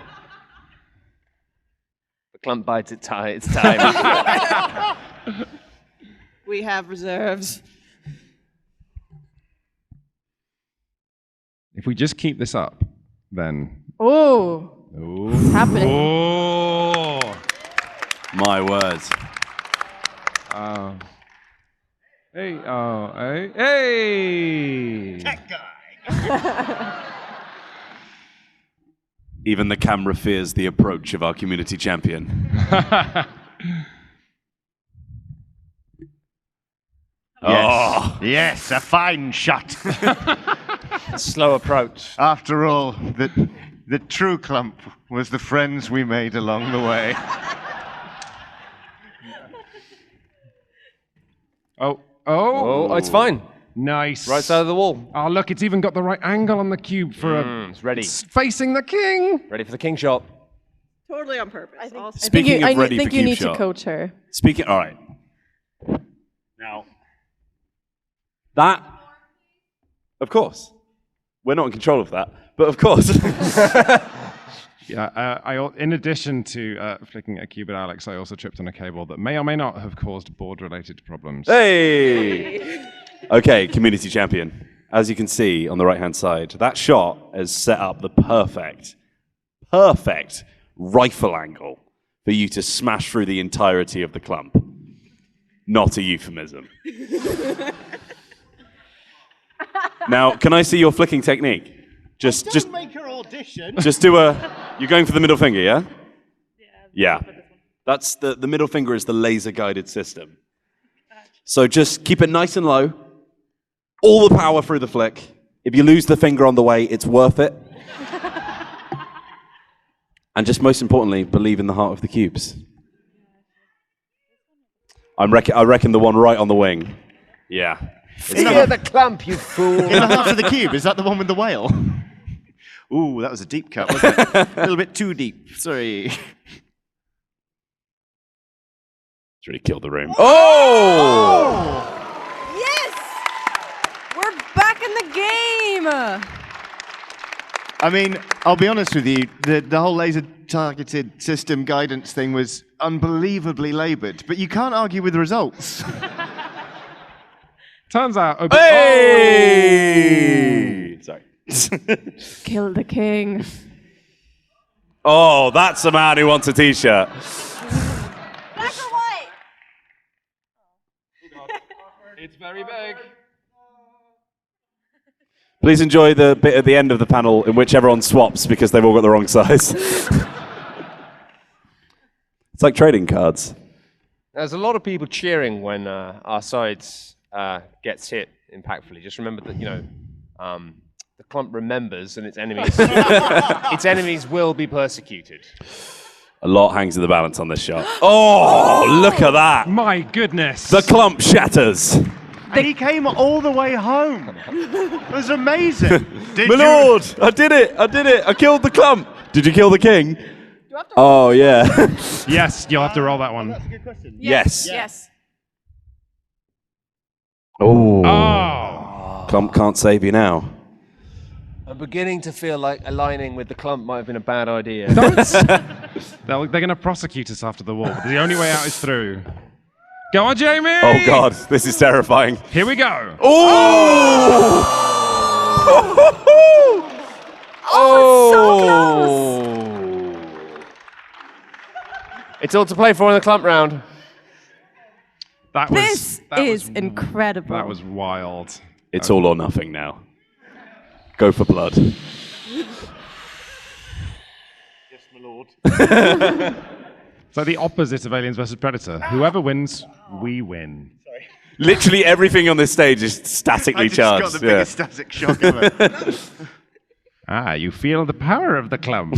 The clump bites its time. We have reserves. If we just keep this up, then... Oh, it's happening. Oh! My words. Hey, hey! Even the camera fears the approach of our community champion. Yes, yes, a fine shot. A slow approach. After all, the true clump was the friends we made along the way. Oh, it's fine. Nice. Right side of the wall. Oh, look, it's even got the right angle on the cube for It's ready. facing the king. Ready for the king shot. Totally on purpose. Also. Speaking of ready I think for you cube need shot. to coach her. All right. Now, that, of course, we're not in control of that, but of course. Yeah, in addition to flicking a cube at Alex, I also tripped on a cable that may or may not have caused board-related problems. Hey! Okay, community champion. As you can see on the right-hand side, that shot has set up the perfect rifle angle for you to smash through the entirety of the clump. Not a euphemism. Now, can I see your flicking technique? Just make her audition. just do a... You're going for the middle finger, yeah? Yeah. That's the middle finger is the laser-guided system. So just keep it nice and low. All the power through the flick. If you lose the finger on the way, it's worth it. And just most importantly, believe in the heart of the cubes. I reckon the one right on the wing. Yeah. Fear the clump, you fool. In the heart of the cube, is that the one with the whale? Ooh, that was a deep cut, wasn't it? A little bit too deep. Sorry. It's really killed the room. Oh! Yes! We're back in the game! I mean, I'll be honest with you, the whole laser-targeted system guidance thing was unbelievably laboured, but you can't argue with the results. Turns out... Hey! Sorry. Kill the king. Oh, that's a man who wants a t-shirt. Black or white? It's very big. Please enjoy the bit at the end of the panel in which everyone swaps because they've all got the wrong size. It's like trading cards. There's a lot of people cheering when our sides gets hit impactfully. Just remember that, the clump remembers and its enemies will be persecuted. A lot hangs in the balance on this shot. Oh, look at that. My goodness. The clump shatters. And he came all the way home. It was amazing. My lord, I did it. I killed the clump. Did you kill the king? Oh, yeah. Yes, you'll have to roll that one. That's a good question. Yes. Yes. Oh. Clump can't save you now. I'm beginning to feel like aligning with the clump might have been a bad idea. They're going to prosecute us after the war. But the only way out is through. Go on, Jamie! Oh, God, this is terrifying. Here we go. Oh! Oh, It's all to play for in the clump round. This is incredible. That was wild. It's all or nothing now. Go for blood. Yes, my lord. So the opposite of Aliens vs. Predator. Whoever wins, we win. Sorry. Literally everything on this stage is statically I just charged. got the biggest static shock ever. You feel the power of the clump.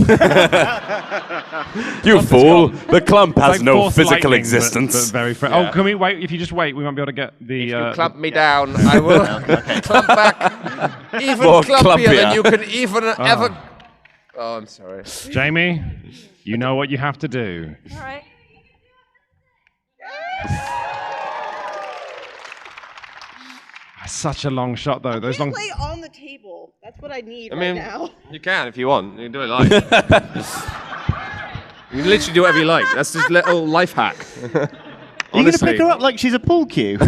You fool! The clump has Like no force physical lightning, existence. but very Oh, can we wait? If you just wait, we might be able to get the... If you clamp me down, I will clamp back even More clumpier clumpier. than you can even ever... Oh, I'm sorry. Jamie, you know what you have to do. All right. Such a long shot, though. Those long... Play on the table. That's what I need I mean, right now. you can if you want. You can do it live. You can literally do whatever you like. That's just a little life hack. Are you going to Honestly. pick her up like she's a pool cue?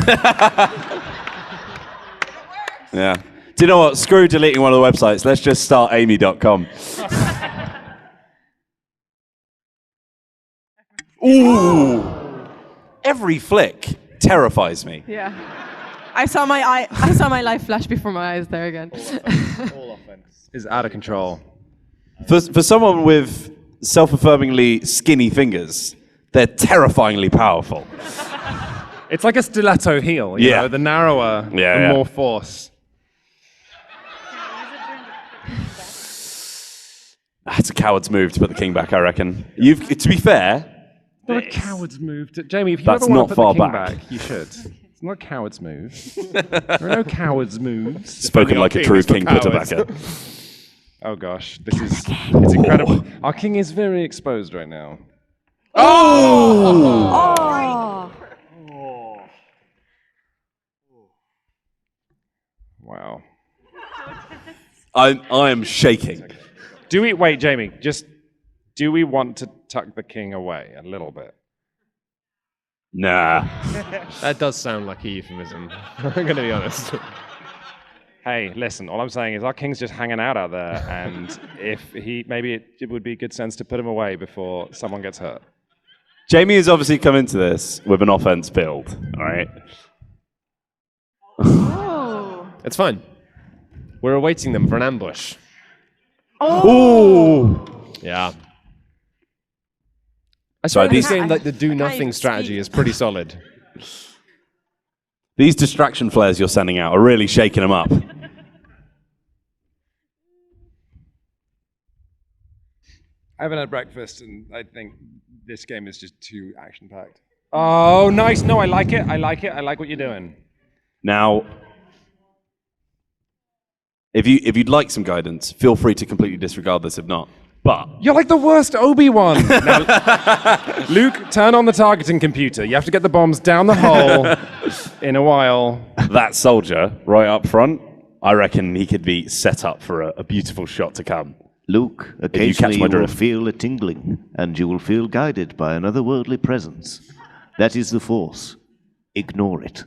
Yeah. Do you know what? Screw deleting one of the websites. Let's just start Amy.com. Ooh. Every flick terrifies me. Yeah. I saw my life flash before my eyes there again. All offense. Is out of control. For someone with self-affirmingly skinny fingers, they're terrifyingly powerful. It's like a stiletto heel, you know? The narrower, the more force. It's a coward's move to put the king back, I reckon. To be fair... Not a coward's move. Jamie, if you That's ever want not to put the far king back. back, you should. It's not a coward's move. There are no coward's moves. Spoken like a true king putterbacker. Oh gosh, it's incredible. Our king is very exposed right now. Oh! Wow. I am shaking. Wait, Jamie, do we want to tuck the king away a little bit? Nah. That does sound like a euphemism. I'm going to be honest. Hey, listen, all I'm saying is our king's just hanging out there, and maybe it would be good sense to put him away before someone gets hurt. Jamie has obviously come into this with an offense build, all right? Oh. It's fine. We're awaiting them for an ambush. Oh. Ooh. Yeah. I swear these- this game, like the do even nothing strategy speak. is pretty solid. These distraction flares you're sending out are really shaking them up. I haven't had breakfast, and I think this game is just too action-packed. Oh, nice. No, I like it. I like it. I like what you're doing. Now, if you'd like some guidance, feel free to completely disregard this if not. But You're like the worst Obi-Wan. Now, Luke, turn on the targeting computer. You have to get the bombs down the hole in a while. that soldier right up front, I reckon he could be set up for a beautiful shot to come. Luke, catch occasionally my you will drift. feel a tingling, and you will feel guided by an otherworldly presence. That is the Force. Ignore it.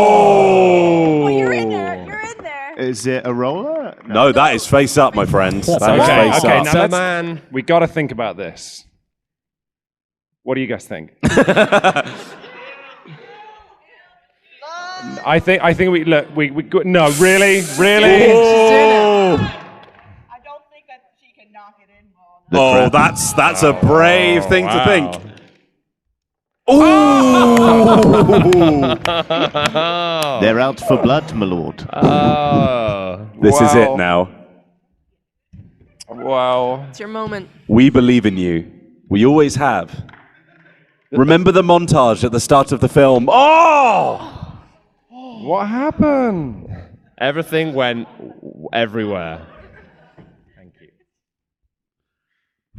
Oh, you're in there. You're in there. Is it a roller? No, that is face up, my friend. That is Okay, face okay, up. now So, let's- man. We got to think about this. What do you guys think? I think we look. We go, no, really. I don't think that she can knock it in well enough. Oh, that's a brave thing to think. They're out for blood, my lord. Oh. This is Wow. it now. Wow. It's your moment. We believe in you. We always have. Remember the montage at the start of the film? Oh! What happened? Everything went everywhere. Thank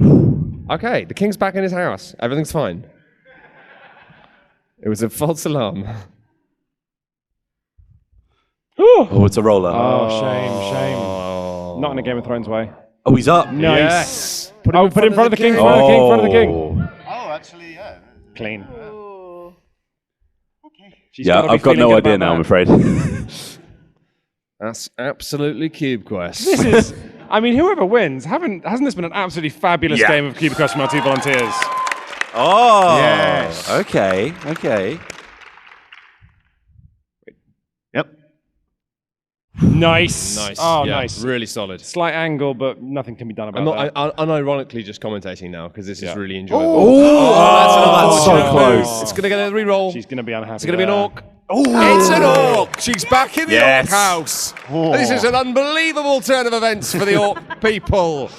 you. Okay, the king's back in his house. Everything's fine. It was a false alarm. Oh, it's a roller. Oh, shame. Not in a Game of Thrones way. Oh, he's up. Nice. Yes. Put it in front of the king. In front of the king. In front of the king. Oh, actually, yeah. Clean. Ooh. She's Yeah, gotta be I've got feeling no good idea about now, I'm that. afraid. That's absolutely Cube Quest. This is. I mean, whoever wins, hasn't this been an absolutely fabulous Yeah. game of Cube Quest from our 2 volunteers? Oh, Yes. Okay, okay. Yep. Nice. Nice. Oh, Yeah, nice. Really solid. Slight angle, but nothing can be done I'm about not that. unironically just commentating now because this Yeah. is really enjoyable. Oh, that's so unfortunate close. move. It's going to get a reroll. She's going to be unhappy. It's going to be an there. orc. It's an orc. She's back in the Yes. orc house. This is an unbelievable turn of events for the orc people.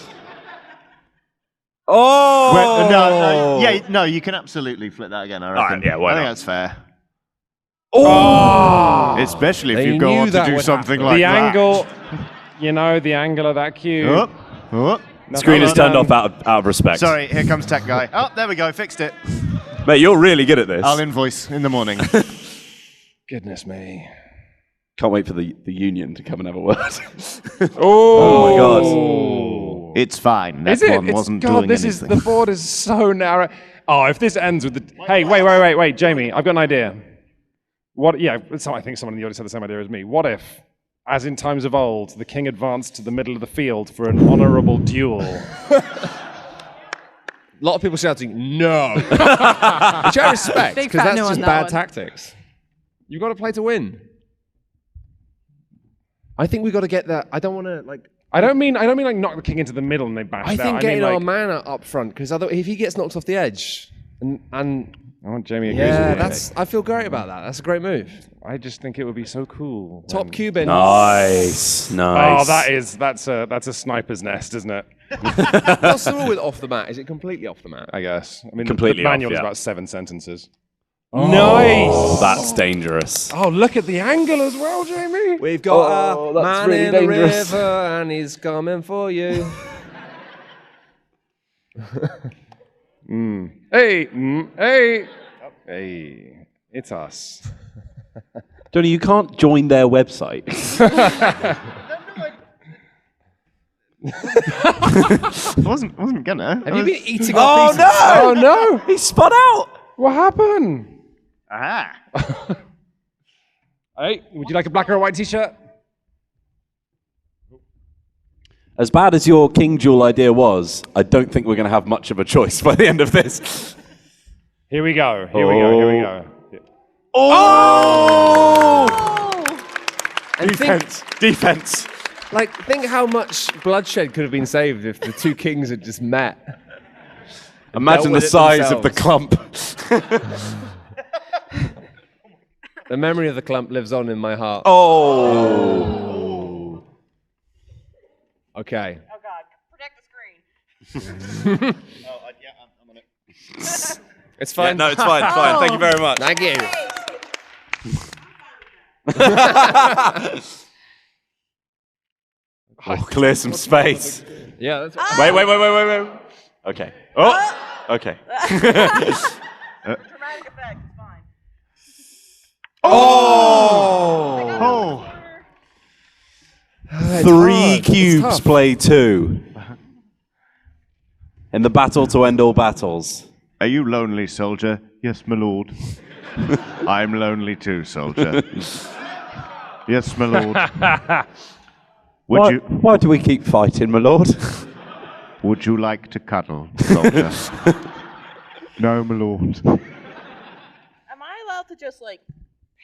Oh! Well, no, yeah, no, you can absolutely flip that again, I reckon. right, yeah, why I think not? that's fair. Oh! Especially if They you go knew on to that do would something happen. like The that. angle, the angle of that cube. Oh, oh. Screen is Nothing turned off done. out of respect. Sorry, here comes tech guy. Oh, there we go, fixed it. Mate, you're really good at this. I'll invoice in the morning. Goodness me. Can't wait for the union to come and have a word. Oh, my God. It's fine. That Is it? one It's, wasn't God, doing this anything. is the board is so narrow. Oh, if this ends with the hey, wait, Jamie, I've got an idea. What? Yeah, I think someone in the audience had the same idea as me. What if, as in times of old, the king advanced to the middle of the field for an honourable duel? A lot of people shouting, no. Which I respect, Big because fat that's no just on that bad one. tactics. You've got to play to win. I think we've got to get that. I don't want to, like... I don't mean like knock the king into the middle and they bash I it out. think I getting mean, our like, mana up front, because if he gets knocked off the edge, and I want Jamie agrees yeah, with me. I feel great about that. That's a great move. I just think it would be so cool. Top when- cube in. Nice. Oh, that's a sniper's nest, isn't it? What's the rule with off the mat? Is it completely off the mat? I guess. I mean, Completely the off, manual is yeah. about 7 sentences. Nice. That's dangerous. Oh, look at the angle as well, Jamie. We've got a that's man really in dangerous. the river, and he's coming for you. Hey, hey, hey, it's us. Johnny, you can't join their website. I wasn't gonna. Have you been eating up pieces? Oh no! He spun out. What happened? Aha. Hey, would you like a black or a white t-shirt? As bad as your King Jewel idea was, I don't think we're going to have much of a choice by the end of this. Here we go. Here we go. Oh! And Defense. Like, think how much bloodshed could have been saved if the two kings had just met. Imagine the size of the clump. The memory of the clump lives on in my heart. Oh. Okay. Oh God! Protect the screen. Yeah, I'm on it. It's fine. No, it's fine. It's fine. Thank you very much. Thank you. Clear some space. Yeah, that's Wait. Okay. Oh. Okay. Dramatic effect. It's fine. Oh! 3 cubes play 2. In the battle to end all battles. Are you lonely, soldier? Yes, my lord. I'm lonely too, soldier. Yes, my lord. Why do we keep fighting, my lord? Would you like to cuddle, soldier? No, my lord. Am I allowed to just like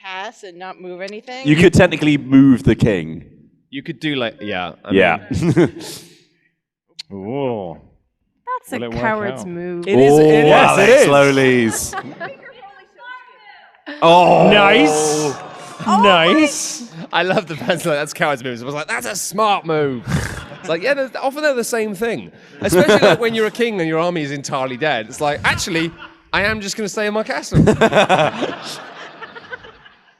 pass and not move anything? You could technically move the king. You could do like, yeah. I Yeah. Ooh. That's Will a it work coward's out? move. It is. It is. Alex it is. Slowly's. Oh. Nice. Nice. I love the fans like that's coward's moves. I was like, that's a smart move. It's like, yeah, often they're the same thing. Especially like when you're a king and your army is entirely dead. It's like, actually, I am just going to stay in my castle.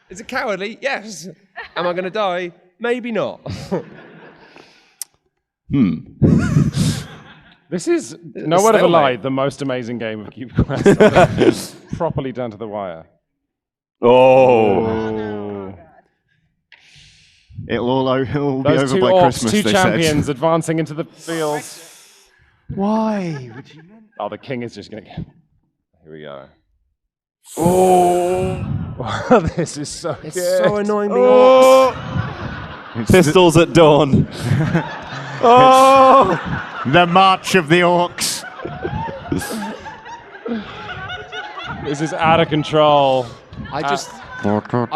Is it cowardly? Yes. Am I going to die? Maybe not. This is, no word of a lie, the most amazing game of Cube Quest. Properly done to the wire. Oh. It'll all be Those over two by orcs, Christmas, two they champions said. advancing into the field. Why? Oh, the king is just going to... Here we go. Oh. This is so good. So annoying me. Pistols at dawn. Oh. The March of the Orcs. This is out of control. I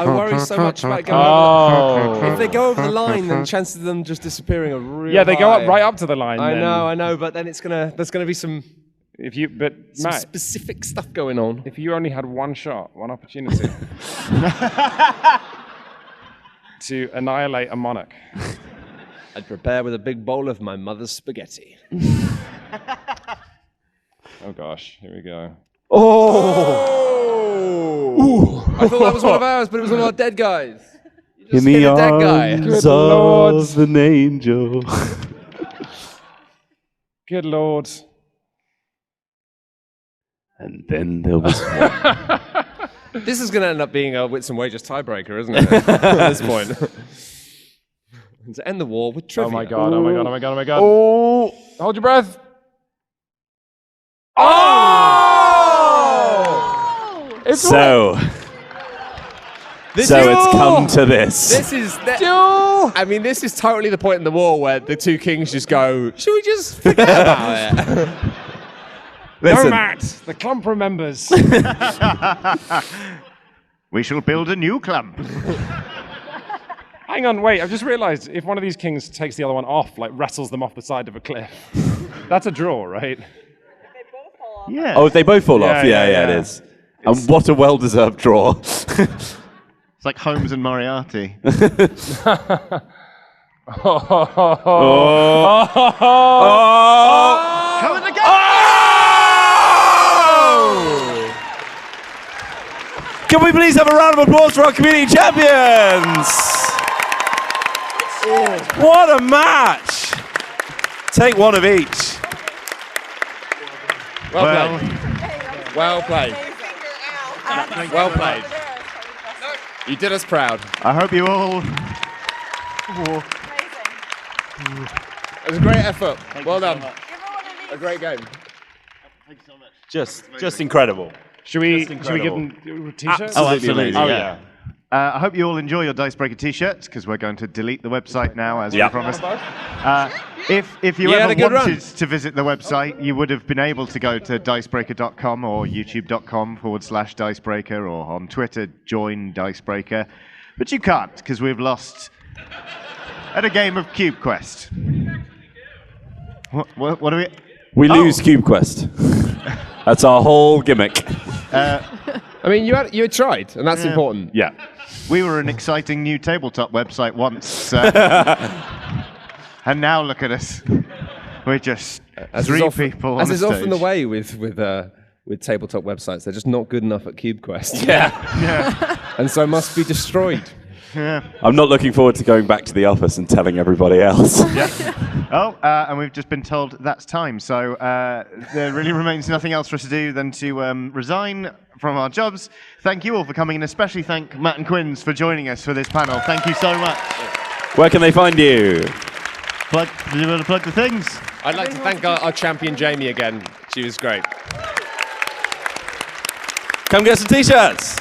worry so much about going over. If they go over the line, then chances of them just disappearing are really Yeah, they go high. up right up to the line. I then. know, but then there's gonna be some Matt, specific stuff going on. if you only had one shot, one opportunity to annihilate a monarch. I'd prepare with a big bowl of my mother's spaghetti. Oh gosh, here we go. I thought that was one of ours, but it was one of our dead guys. You just In the hit a dead guy. arms Lord. of an angel. Good lord. And then there was one. This is going to end up being a Wits and Wages tiebreaker, isn't it? At this point. And to end the war with trivia. Oh my god, oh my god, oh my god, oh my god. Oh. Hold your breath. It's So it's come to this. This is I mean, this is totally the point in the war where the two kings just go, should we just forget about it? No, Matt. The clump remembers. We shall build a new clump. Hang on, wait. I've just realized if one of these kings takes the other one off, like wrestles them off the side of a cliff, that's a draw, right? Yeah. Oh, if they both fall off, Yeah, it is. And what a well-deserved draw. It's like Holmes and Moriarty. Come in the game! Can we please have a round of applause for our community champions? What a match! Take one of each. Well played. Well played. Well played. You did us proud. I hope you all... It was a great effort. Well done. A great game. Just incredible. Should we give incredible. them t-shirts? Oh, absolutely. amazing, Yeah. I hope you all enjoy your Dicebreaker t-shirts, because we're going to delete the website now, as we promised. If you had a ever good wanted run. to visit the website, you would have been able to go to dicebreaker.com or youtube.com/Dicebreaker, or on Twitter, join Dicebreaker. But you can't, because we've lost at a game of Cube Quest. What do we? We lose Cube Quest. That's our whole gimmick. I mean, you had tried, and that's important. Yeah. We were an exciting new tabletop website once, so and now look at us. We're just three people on As a is often the stage. way with tabletop websites, they're just not good enough at Cube Quest. Yeah. And so must be destroyed. I'm not looking forward to going back to the office and telling everybody else. Oh, and we've just been told that's time, so there really remains nothing else for us to do than to resign from our jobs. Thank you all for coming, and especially thank Matt and Quinns for joining us for this panel. Thank you so much. Where can they find you? Did you want to plug the things? I'd like to thank our champion Jamie again. She was great. Come get some t-shirts.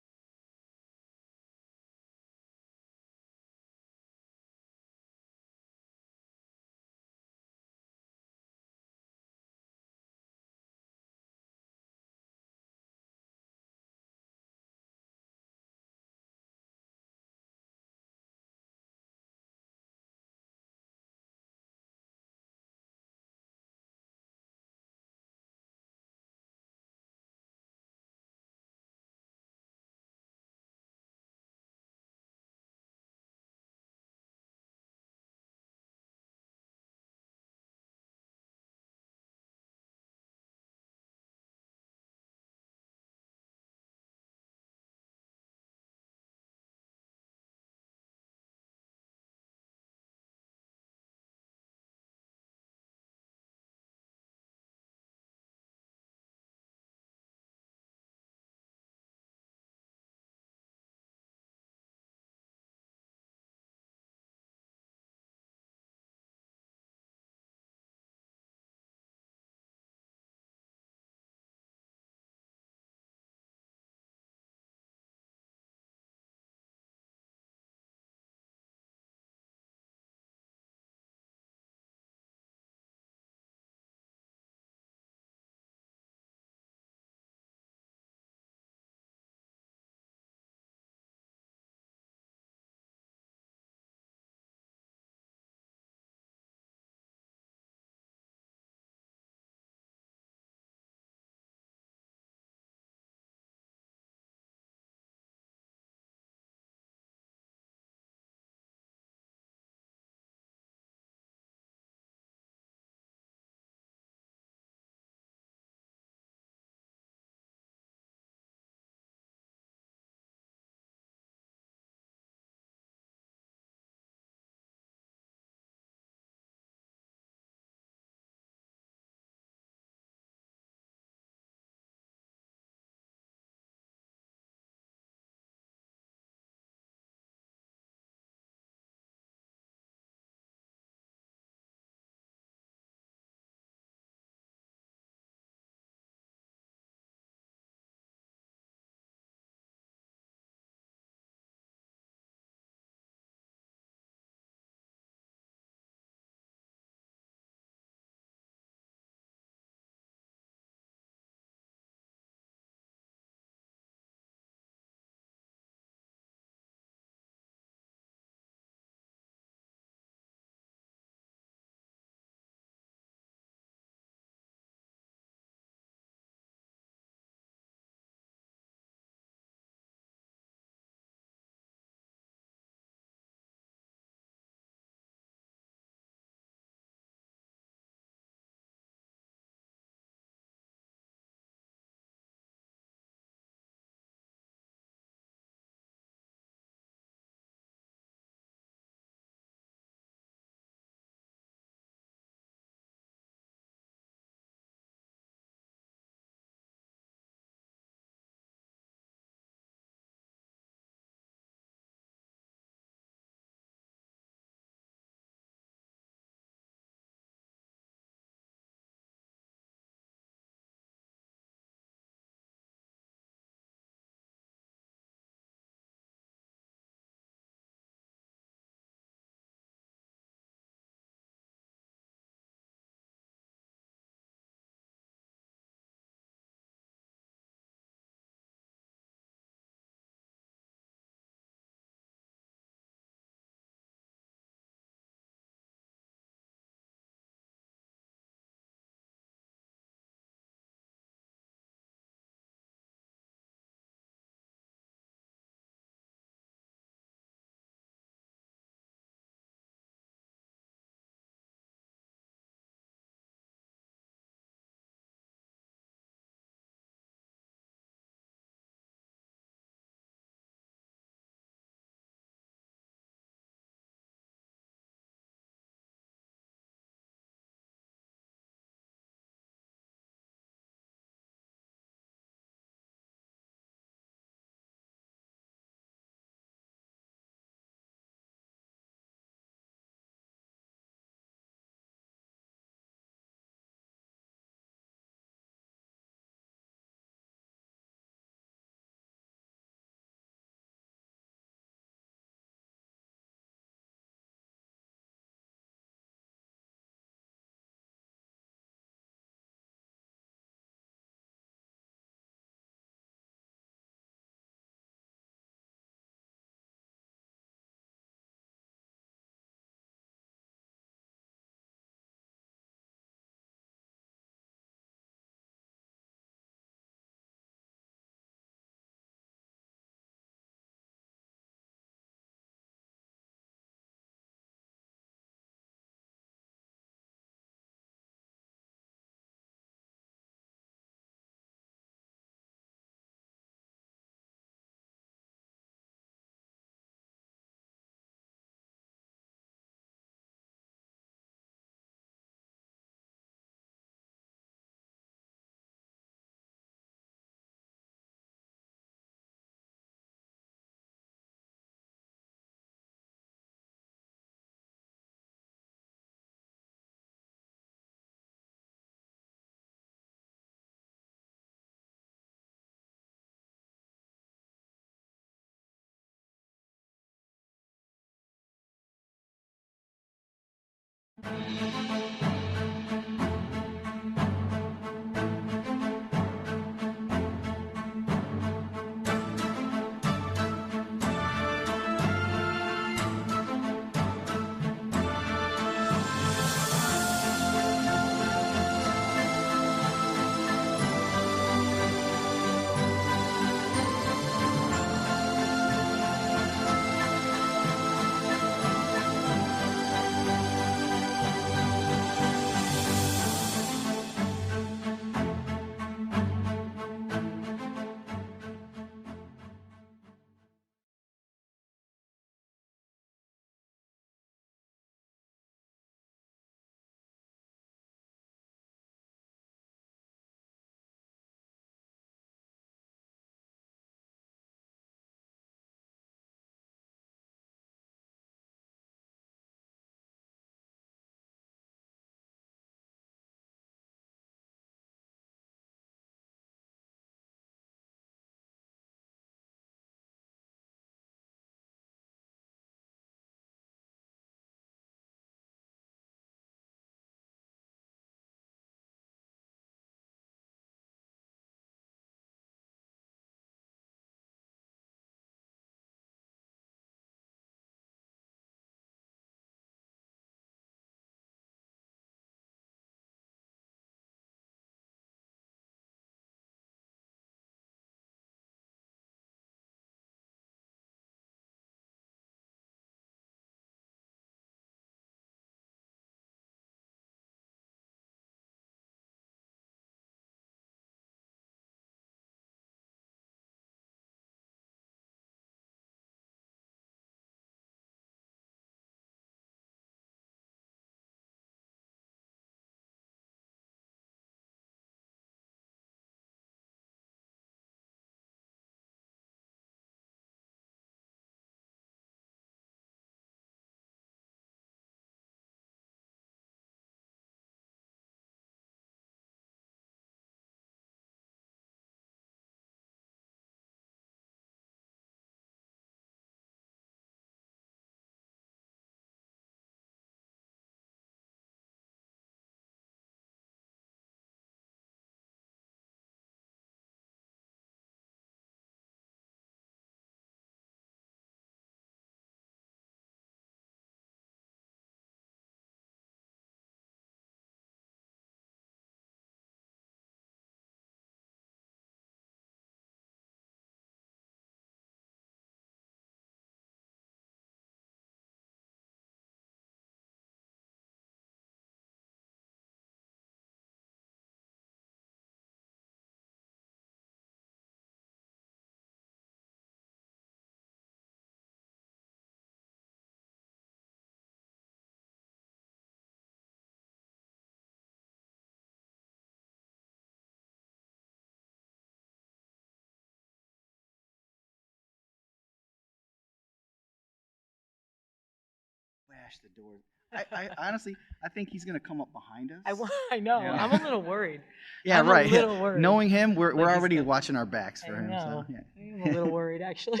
Bash the door. I honestly, I think he's gonna come up behind us. I know. Yeah. I'm a little worried. Yeah, I'm right. a little worried. Knowing him, we're Like he's already gonna- watching our backs for I him. know. So, yeah. I'm a little worried, actually.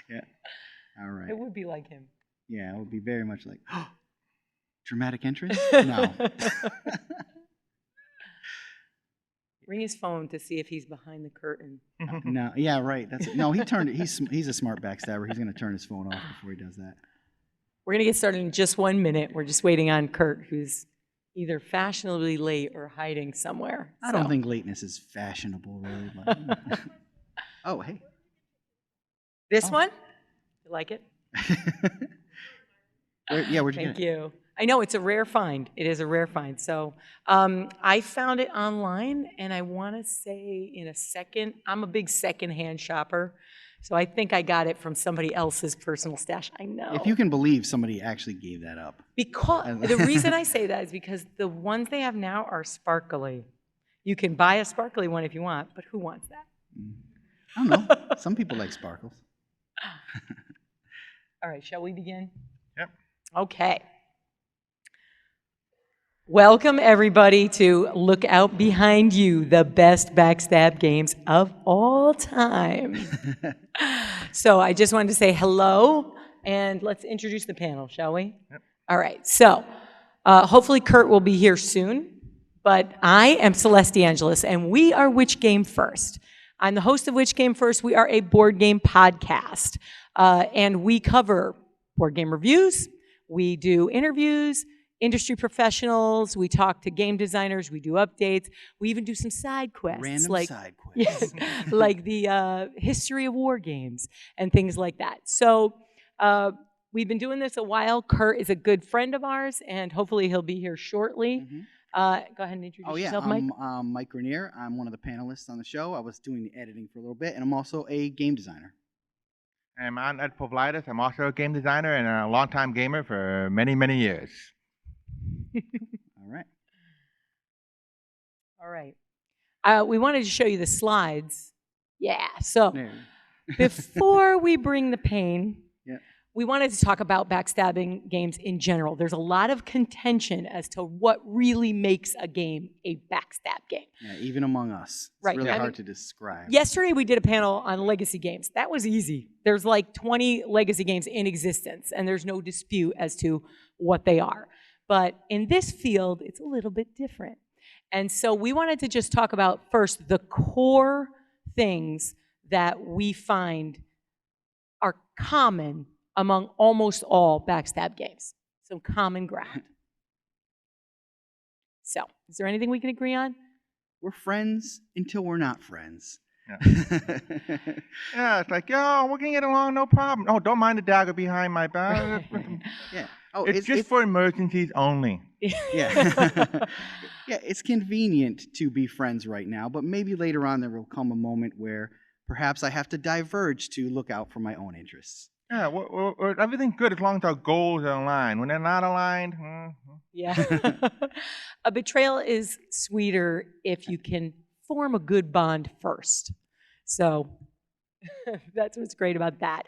Yeah. All right. It would be like him. Yeah, it would be very much like dramatic entrance. No. Ring his phone to see if he's behind the curtain. No. Yeah, right. That's it. No. He turned it. He's a smart backstabber. He's gonna turn his phone off before he does that. We're going to get started in just 1 minute. We're just waiting on Kurt, who's either fashionably late or hiding somewhere. I don't think lateness is fashionable, really. But oh, hey. This one? You like it? Where'd you Thank get it? you. I know it's a rare find. It is a rare find. So I found it online, and I want to say in a second, I'm a big secondhand shopper. So I think I got it from somebody else's personal stash. I know. If you can believe somebody actually gave that up. Because the reason I say that is because the ones they have now are sparkly. You can buy a sparkly one if you want, but who wants that? I don't know. Some people like sparkles. All right, shall we begin? Yep. Okay. Welcome, everybody, to Look Out Behind You, the best backstab games of all time. So I just wanted to say hello, and let's introduce the panel, shall we? Yep. All right, so hopefully Kurt will be here soon, but I am Celeste DeAngelis, and we are Which Game First. I'm the host of Which Game First. We are a board game podcast, and we cover board game reviews, we do interviews, industry professionals, we talk to game designers, we do updates, we even do some side quests. Random side quests. Yeah, like the history of war games and things like that. So we've been doing this a while. Kurt is a good friend of ours, and hopefully he'll be here shortly. Go ahead and introduce yourself, Mike. I'm Mike Grenier. I'm one of the panelists on the show. I was doing the editing for a little bit, and I'm also a game designer. I'm Ed Povlitis. I'm also a game designer and a longtime gamer for many, many years. All right. All right. We wanted to show you the slides. Yeah, so before we bring the pain, we wanted to talk about backstabbing games in general. There's a lot of contention as to what really makes a game a backstab game. Yeah, even among us. It's Right, really I hard mean, to describe. Yesterday we did a panel on legacy games. That was easy. There's like 20 legacy games in existence, and there's no dispute as to what they are. But in this field, it's a little bit different. And so we wanted to just talk about first the core things that we find are common among almost all backstab games. Some common ground. So, is there anything we can agree on? We're friends until we're not friends. Yeah, yeah, it's like, yo, we can get along, no problem. Oh, don't mind the dagger behind my back. Yeah. Oh, it's just for emergencies only. Yeah. Yeah, it's convenient to be friends right now, but maybe later on there will come a moment where perhaps I have to diverge to look out for my own interests. Yeah, everything's good as long as our goals are aligned. When they're not aligned, Yeah. A betrayal is sweeter if you can form a good bond first. So that's what's great about that.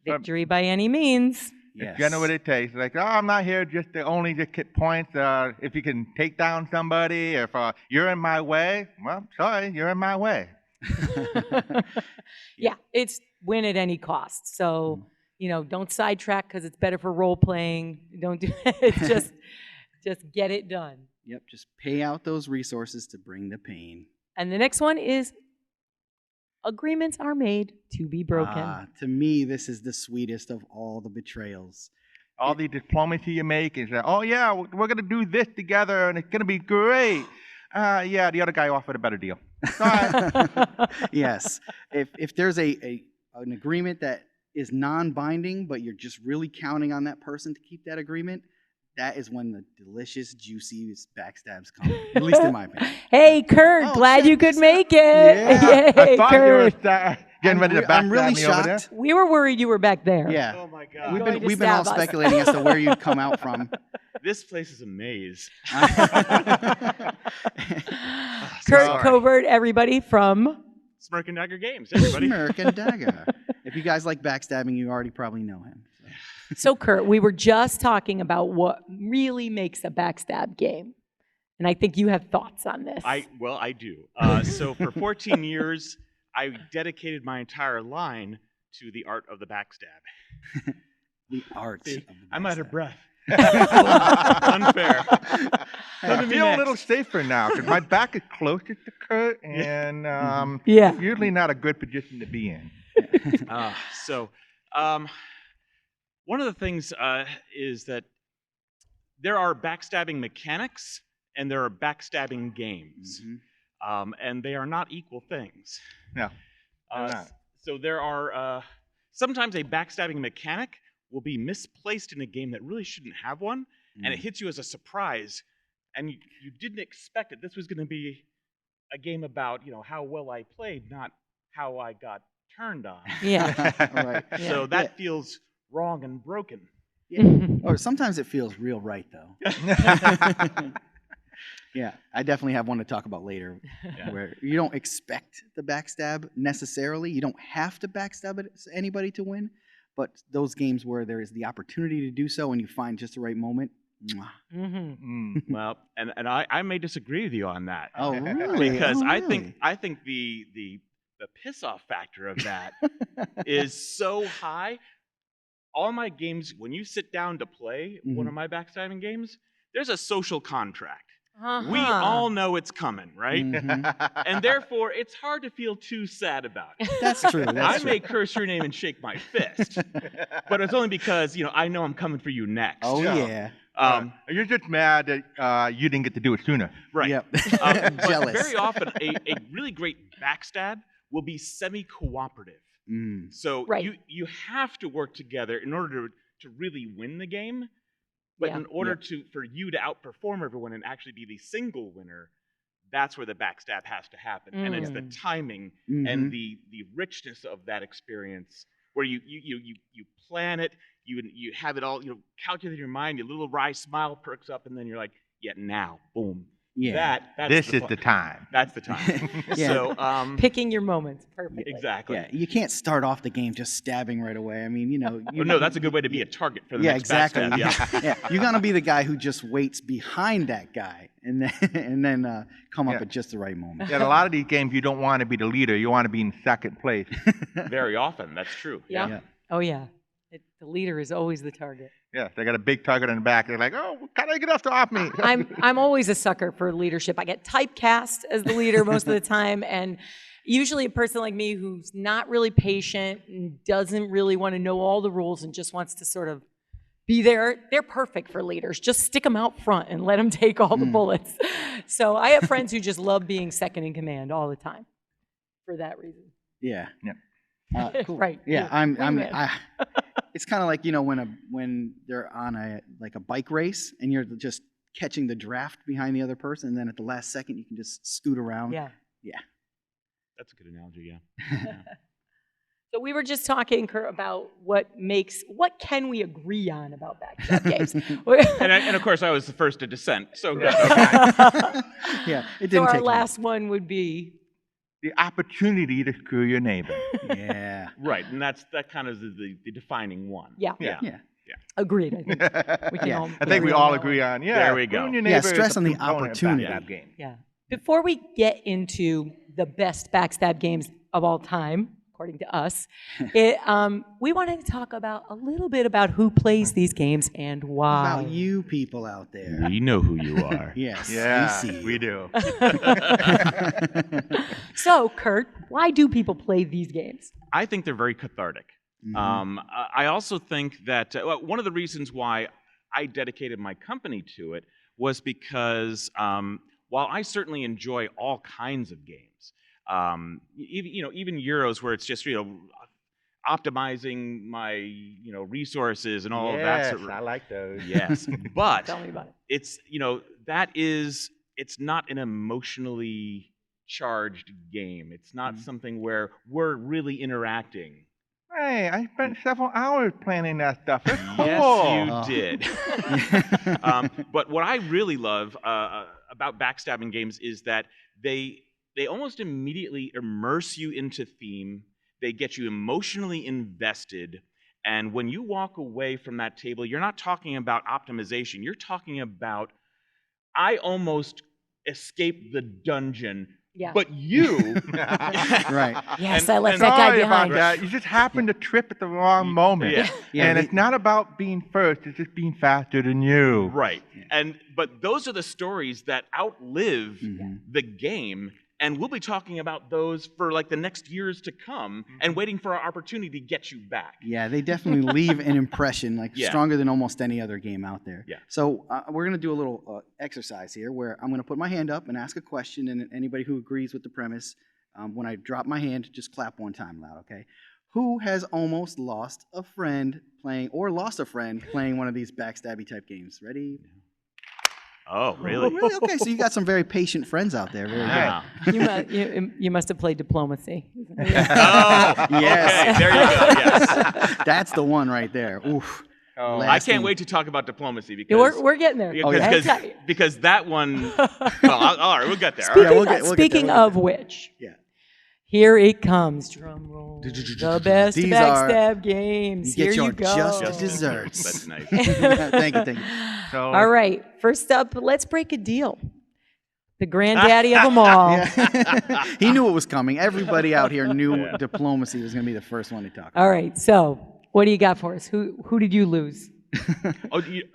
Victory by any means. It's generally what it takes. Like, oh, I'm not here just to only just get points. If you can take down somebody, if you're in my way, well, sorry, you're in my way. Yeah, it's win at any cost. So, don't sidetrack because it's better for role playing. Don't do it. Just get it done. Yep, just pay out those resources to bring the pain. And the next one is agreements are made to be broken. To me, this is the sweetest of all the betrayals. All the diplomacy you make is that, oh yeah, we're going to do this together and it's going to be great. Yeah, the other guy offered a better deal. Sorry. Yes. If there's an agreement that is non-binding, but you're just really counting on that person to keep that agreement, that is when the delicious, juicy backstabs come, at least in my opinion. Hey, Kurt, glad you could make it. Yeah. Yay, I thought Kurt. you were getting ready to backstab I'm really me over there. shocked. We were worried you were back there. Yeah. Oh my God. We've been all speculating as to where you'd come out from. This place is a maze. Kurt Covert, everybody from Smirk and Dagger Games, everybody. Smirk and Dagger. If you guys like backstabbing, you already probably know him. So, Kurt, we were just talking about what really makes a backstab game. And I think you have thoughts on this. I do. So for 14 years, I dedicated my entire line to the art of the backstab. The art. I'm out of breath. Unfair. I feel a little safer now because my back is closer to Kurt, and Yeah. it's usually not a good position to be in. One of the things is that there are backstabbing mechanics and there are backstabbing games, and they are not equal things. No, they're not. So there are sometimes a backstabbing mechanic will be misplaced in a game that really shouldn't have one, and it hits you as a surprise, and you didn't expect it. This was going to be a game about how well I played, not how I got turned on. Yeah. Right. So that feels wrong and broken. Yeah. Or sometimes it feels real right, though. Yeah, I definitely have one to talk about later, where you don't expect the backstab necessarily. You don't have to backstab anybody to win, but those games where there is the opportunity to do so and you find just the right moment. Well, and I may disagree with you on that. Oh, really? Because Oh, I really? think the piss off factor of that is so high. all my games, when you sit down to play one of my backstabbing games, there's a social contract. We all know it's coming, right? And therefore, it's hard to feel too sad about it. That's true. I may curse your name and shake my fist, but it's only because I know I'm coming for you next. Oh yeah. You're just mad that you didn't get to do it sooner. Right. Yep. But Jealous. very often, a really great backstab will be semi-cooperative. So you have to work together in order to really win the game. But in order for you to outperform everyone and actually be the single winner, that's where the backstab has to happen. And it's the timing and the richness of that experience where you plan it, you have it all calculated in your mind, your little wry smile perks up, and then you're like, yeah, now, boom. Yeah. This is the time. That's the time. So picking your moments perfectly. Exactly. Yeah, you can't start off the game just stabbing right away. I mean, no, that's a good way to be a target for the next backstab. Yeah, you're gonna be the guy who just waits behind that guy, and then come up at just the right moment. Yeah, in a lot of these games, you don't want to be the leader. You want to be in second place. Very often, that's true. Yeah. Oh yeah. The leader is always the target. Yeah, they got a big target in the back. They're like, oh, how do I get off me? I'm always a sucker for leadership. I get typecast as the leader most of the time, and usually a person like me who's not really patient and doesn't really want to know all the rules and just wants to sort of be there. They're perfect for leaders. Just stick them out front and let them take all the bullets. So I have friends who just love being second in command all the time for that reason. Yeah. Cool. Right. Yeah. It's kind of like when they're on a bike race and you're just catching the draft behind the other person, and then at the last second you can just scoot around. Yeah. That's a good analogy. Yeah. So we were just talking, Kurt, about what can we agree on about backstab games? and of course, I was the first to dissent. So good. Yeah. It didn't so our take last one would be the opportunity to screw your neighbor. Yeah. Right, and that kind of is the defining one. Yeah. Agreed. I think we can all. I think we all agree on. Yeah. There we go. Screwing your neighbor stress is a on the component of opportunity. backstab game. Yeah. Before we get into the best backstab games of all time, according to us, we wanted to talk a little bit about who plays these games and why. About you people out there. We know who you are. Yes. Yeah, we see. we do. So, Kurt, why do people play these games? I think they're very cathartic. I also think that one of the reasons why I dedicated my company to it was because while I certainly enjoy all kinds of games, even Euros where it's just optimizing my resources and all of that sort of. I like those. Yes, but Tell me about it. It's not an emotionally charged game. It's not something where we're really interacting. Hey, I spent several hours planning that stuff. It's cool. Yes, you did. But what I really love about backstabbing games is that they almost immediately immerse you into theme. They get you emotionally invested. And when you walk away from that table, you're not talking about optimization. You're talking about, I almost escaped the dungeon. Yeah. But you, Right? Yes, I left that guy Sorry behind. about that. You just happened to trip at the wrong moment. Yeah, And it's not about being first. It's just being faster than you. right? But those are the stories that outlive the game, and we'll be talking about those for like the next years to come, and waiting for our opportunity to get you back. Yeah, they definitely leave an impression stronger than almost any other game out there. Yeah. So we're going to do a little exercise here where I'm going to put my hand up and ask a question, and anybody who agrees with the premise, when I drop my hand, just clap one time loud, okay? Who has almost lost a friend playing one of these backstabby type games? Ready? Oh, really? Oh, really? Okay, so you got some very patient friends out there. Very good. You must have played diplomacy. Oh, yes. Okay, there you go. Yes. That's the one right there. Oof. I can't wait to talk about diplomacy because we're getting there. Because that one. Well, all right, we'll get there. Speaking of which, here it comes. Drum roll. The best These backstab games. You get Here your you go. just desserts. That's nice. Thank you. So, All right. First up, let's break a deal. The granddaddy of them all. He knew it was coming. Everybody out here knew diplomacy was going to be the first one to talk about. All right. So What do you got for us? Who did you lose?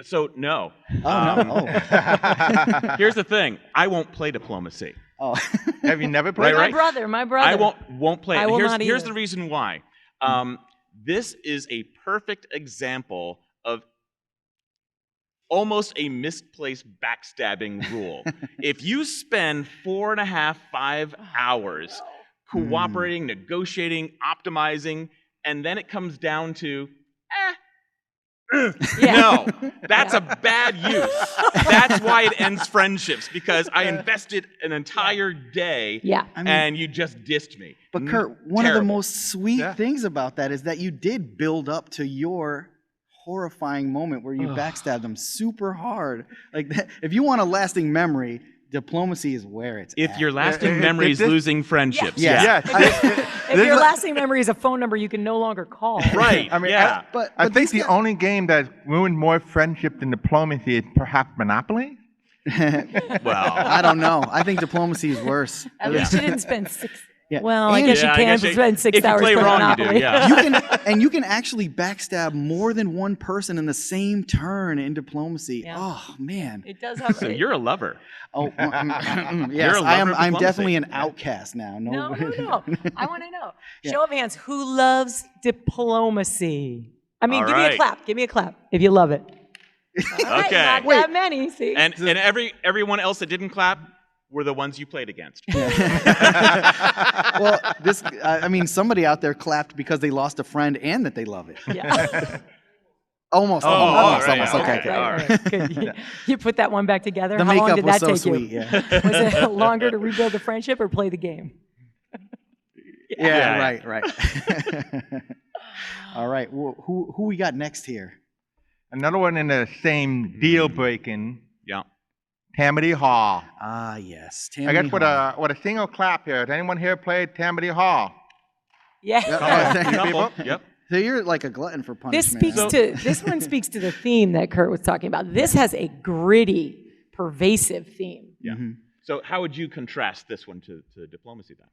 So no. Oh, no. Oh. Here's the thing. I won't play diplomacy. Oh. Have you never played? My brother. I won't play it. I will Here's not here's either. the reason why. This is a perfect example of almost a misplaced backstabbing rule. If you spend 4.5, 5 hours cooperating, negotiating, optimizing, and then it comes down to, no, that's a bad use. That's why it ends friendships, because I invested an entire day and you just dissed me. But Kurt, one of the Terrible. most sweet things about that is that you did build up to your horrifying moment where you backstabbed them super hard. Like that, if you want a lasting memory, diplomacy is where it's If at. your lasting memory is losing friendships, Yes. If your lasting memory is a phone number you can no longer call. Right. I mean, yeah. I think the only game that's ruined more friendship than diplomacy is perhaps Monopoly. Well, I don't know. I think diplomacy is worse. At least you didn't spend 6. Yeah. Well, I And- guess you can spend 6 hours play playing wrong, you do, Monopoly. yeah. You can actually backstab more than one person in the same turn in diplomacy. Yeah. Oh man. It does have. So you're a lover. Oh yes, You're a I am. lover of I'm diplomacy. definitely an outcast now. No. I want to know. Yeah. Show of hands. Who loves diplomacy? I mean, All give me a right. clap. Give me a clap if you love it. All right, Okay. not that many. See. And everyone else that didn't clap were the ones you played against. Well, this. I mean, somebody out there clapped because they lost a friend and that they love it. Yeah. Almost. Oh, almost. right, Almost. yeah, Okay. okay, Okay. all right. Good. You put that one back together. The How long makeup did was that so take sweet. you? Yeah. Was it longer to rebuild the friendship or play the game? Yeah. Right. All right. Who we got next here? Another one in the same deal breaking. Yeah. Tammany Hall. Ah, yes. I guess with a single clap here. Has anyone here played Tammany Hall? Yeah. Yep. So you're like a glutton for punishment. This one speaks to the theme that Kurt was talking about. This has a gritty, pervasive theme. Yeah. So how would you contrast this one to diplomacy then?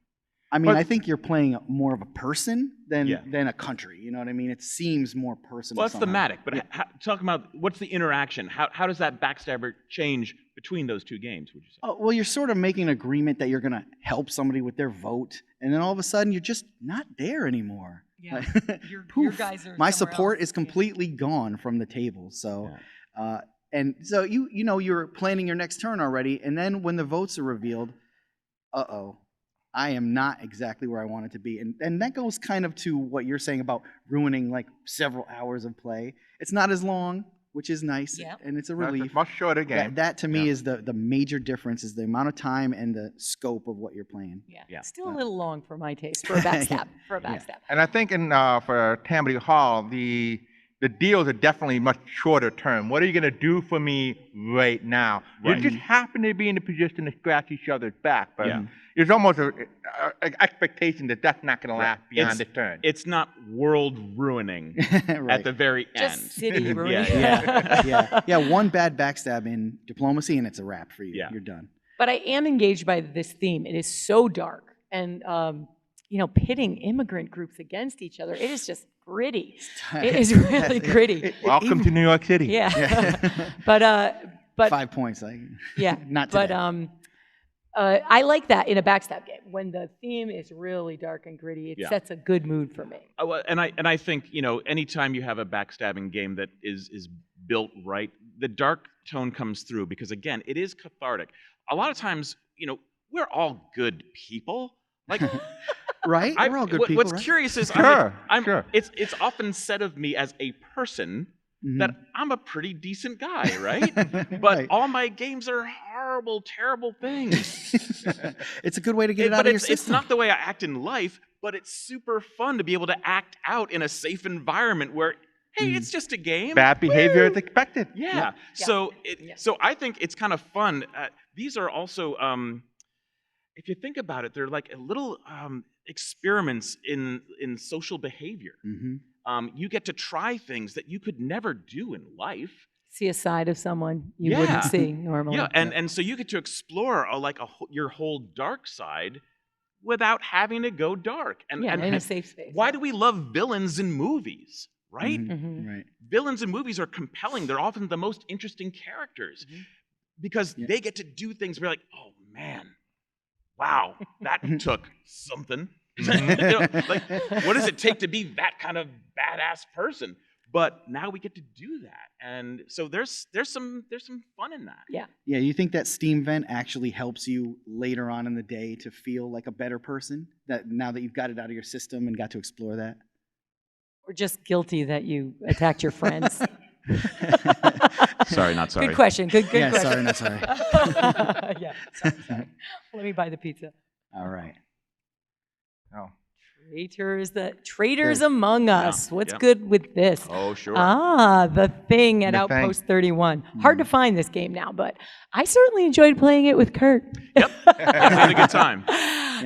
I mean, I think you're playing more of a person than Yeah. a country. You know what I mean? It seems more personal. Well, that's somehow. thematic, but talking about what's the interaction? How does that backstabber change between those two games, would you say? Oh, well, you're sort of making an agreement that you're going to help somebody with their vote, and then all of a sudden you're just not there anymore. Yeah. Your Poof, guys are my somewhere support else. is completely gone from the table. So, and so you know you're planning your next turn already, and then when the votes are revealed, I am not exactly where I wanted to be. And that goes kind of to what you're saying about ruining like several hours of play. It's not as long, which is nice, and it's a relief. It's a much shorter game. That to me is the major difference, is the amount of time and the scope of what you're playing. Yeah. Still a little long for my taste for a backstab. And I think for Tammany Hall, the deals are definitely much shorter term. What are you going to do for me right now? Right. You just happen to be in a position to scratch each other's back, but there's almost an expectation that that's not going to last beyond this turn. It's not world ruining at the very end. Just city ruining. Yeah, one bad backstab in diplomacy and it's a wrap for you. Yeah. You're done. But I am engaged by this theme. It is so dark, and pitting immigrant groups against each other. It is just gritty. It is really gritty. Welcome to New York City. Yeah. but 5 points. yeah. Not today. But I like that in a backstab game when the theme is really dark and gritty. It sets a good mood for me. And I think anytime you have a backstabbing game that is built right, the dark tone comes through because again, it is cathartic. A lot of times, we're all good people. Like, right? We're all good people. What's right? curious is Sure. it's often said of me as a person that I'm a pretty decent guy, right? But all my games are horrible, terrible things. It's a good way to get it out But of your it's system. not the way I act in life, but it's super fun to be able to act out in a safe environment where, hey, it's just a game. Bad behavior is expected. Yeah. So I think it's kind of fun. These are also, if you think about it, they're like little experiments in social behavior. You get to try things that you could never do in life. See a side of someone you wouldn't see normally. Yeah, and so you get to explore your whole dark side without having to go dark. And in a safe space. Why do we love villains in movies? right? Right. Villains in movies are compelling. They're often the most interesting characters because they get to do things where you're like, oh man, wow, that took something. You know, like, what does it take to be that kind of badass person? But now we get to do that, and so there's some fun in that. Yeah. Yeah, you think that steam vent actually helps you later on in the day to feel like a better person? That now that you've got it out of your system and got to explore that? Or just guilty that you attacked your friends? Sorry, not sorry. Good question. Good Yeah, question. sorry, not sorry. Yeah, sorry. Let me buy the pizza. All right. Oh. Traitors among us. What's good with this? Oh, sure. The Thing at The Thing. Outpost 31. Hard to find this game now, but I certainly enjoyed playing it with Kurt. Yep, had a good time.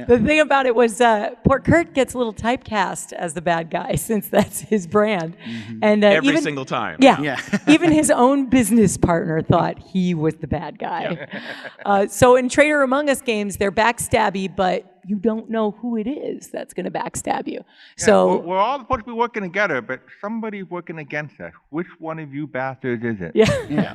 The thing about it was poor Kurt gets a little typecast as the bad guy since that's his brand. And Every single time. Yeah. Even his own business partner thought he was the bad guy. So in Traitor Among Us games, they're backstabby, but you don't know who it is that's going to backstab you. So we're all supposed to be working together, but somebody's working against us. Which one of you bastards is it? Yeah.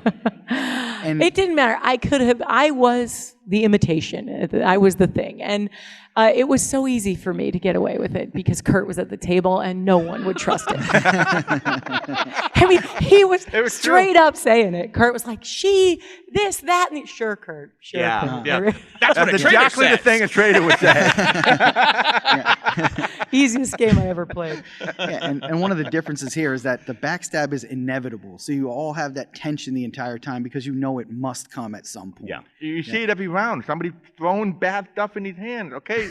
And it didn't matter. I was the imitation. I was the Thing. And it was so easy for me to get away with it because Kurt was at the table and no one would trust it. I mean, he was straight up saying it. Kurt was like, she, this, that, and sure, Kurt. Sure, Kurt. Yeah. That's what a traitor exactly the says. thing a traitor would say. Easiest game I ever played. Yeah, and one of the differences here is that the backstab is inevitable. So you all have that tension the entire time because you know it must come at some point. Yeah. You see it every round. Somebody throwing bad stuff in his hands. Okay.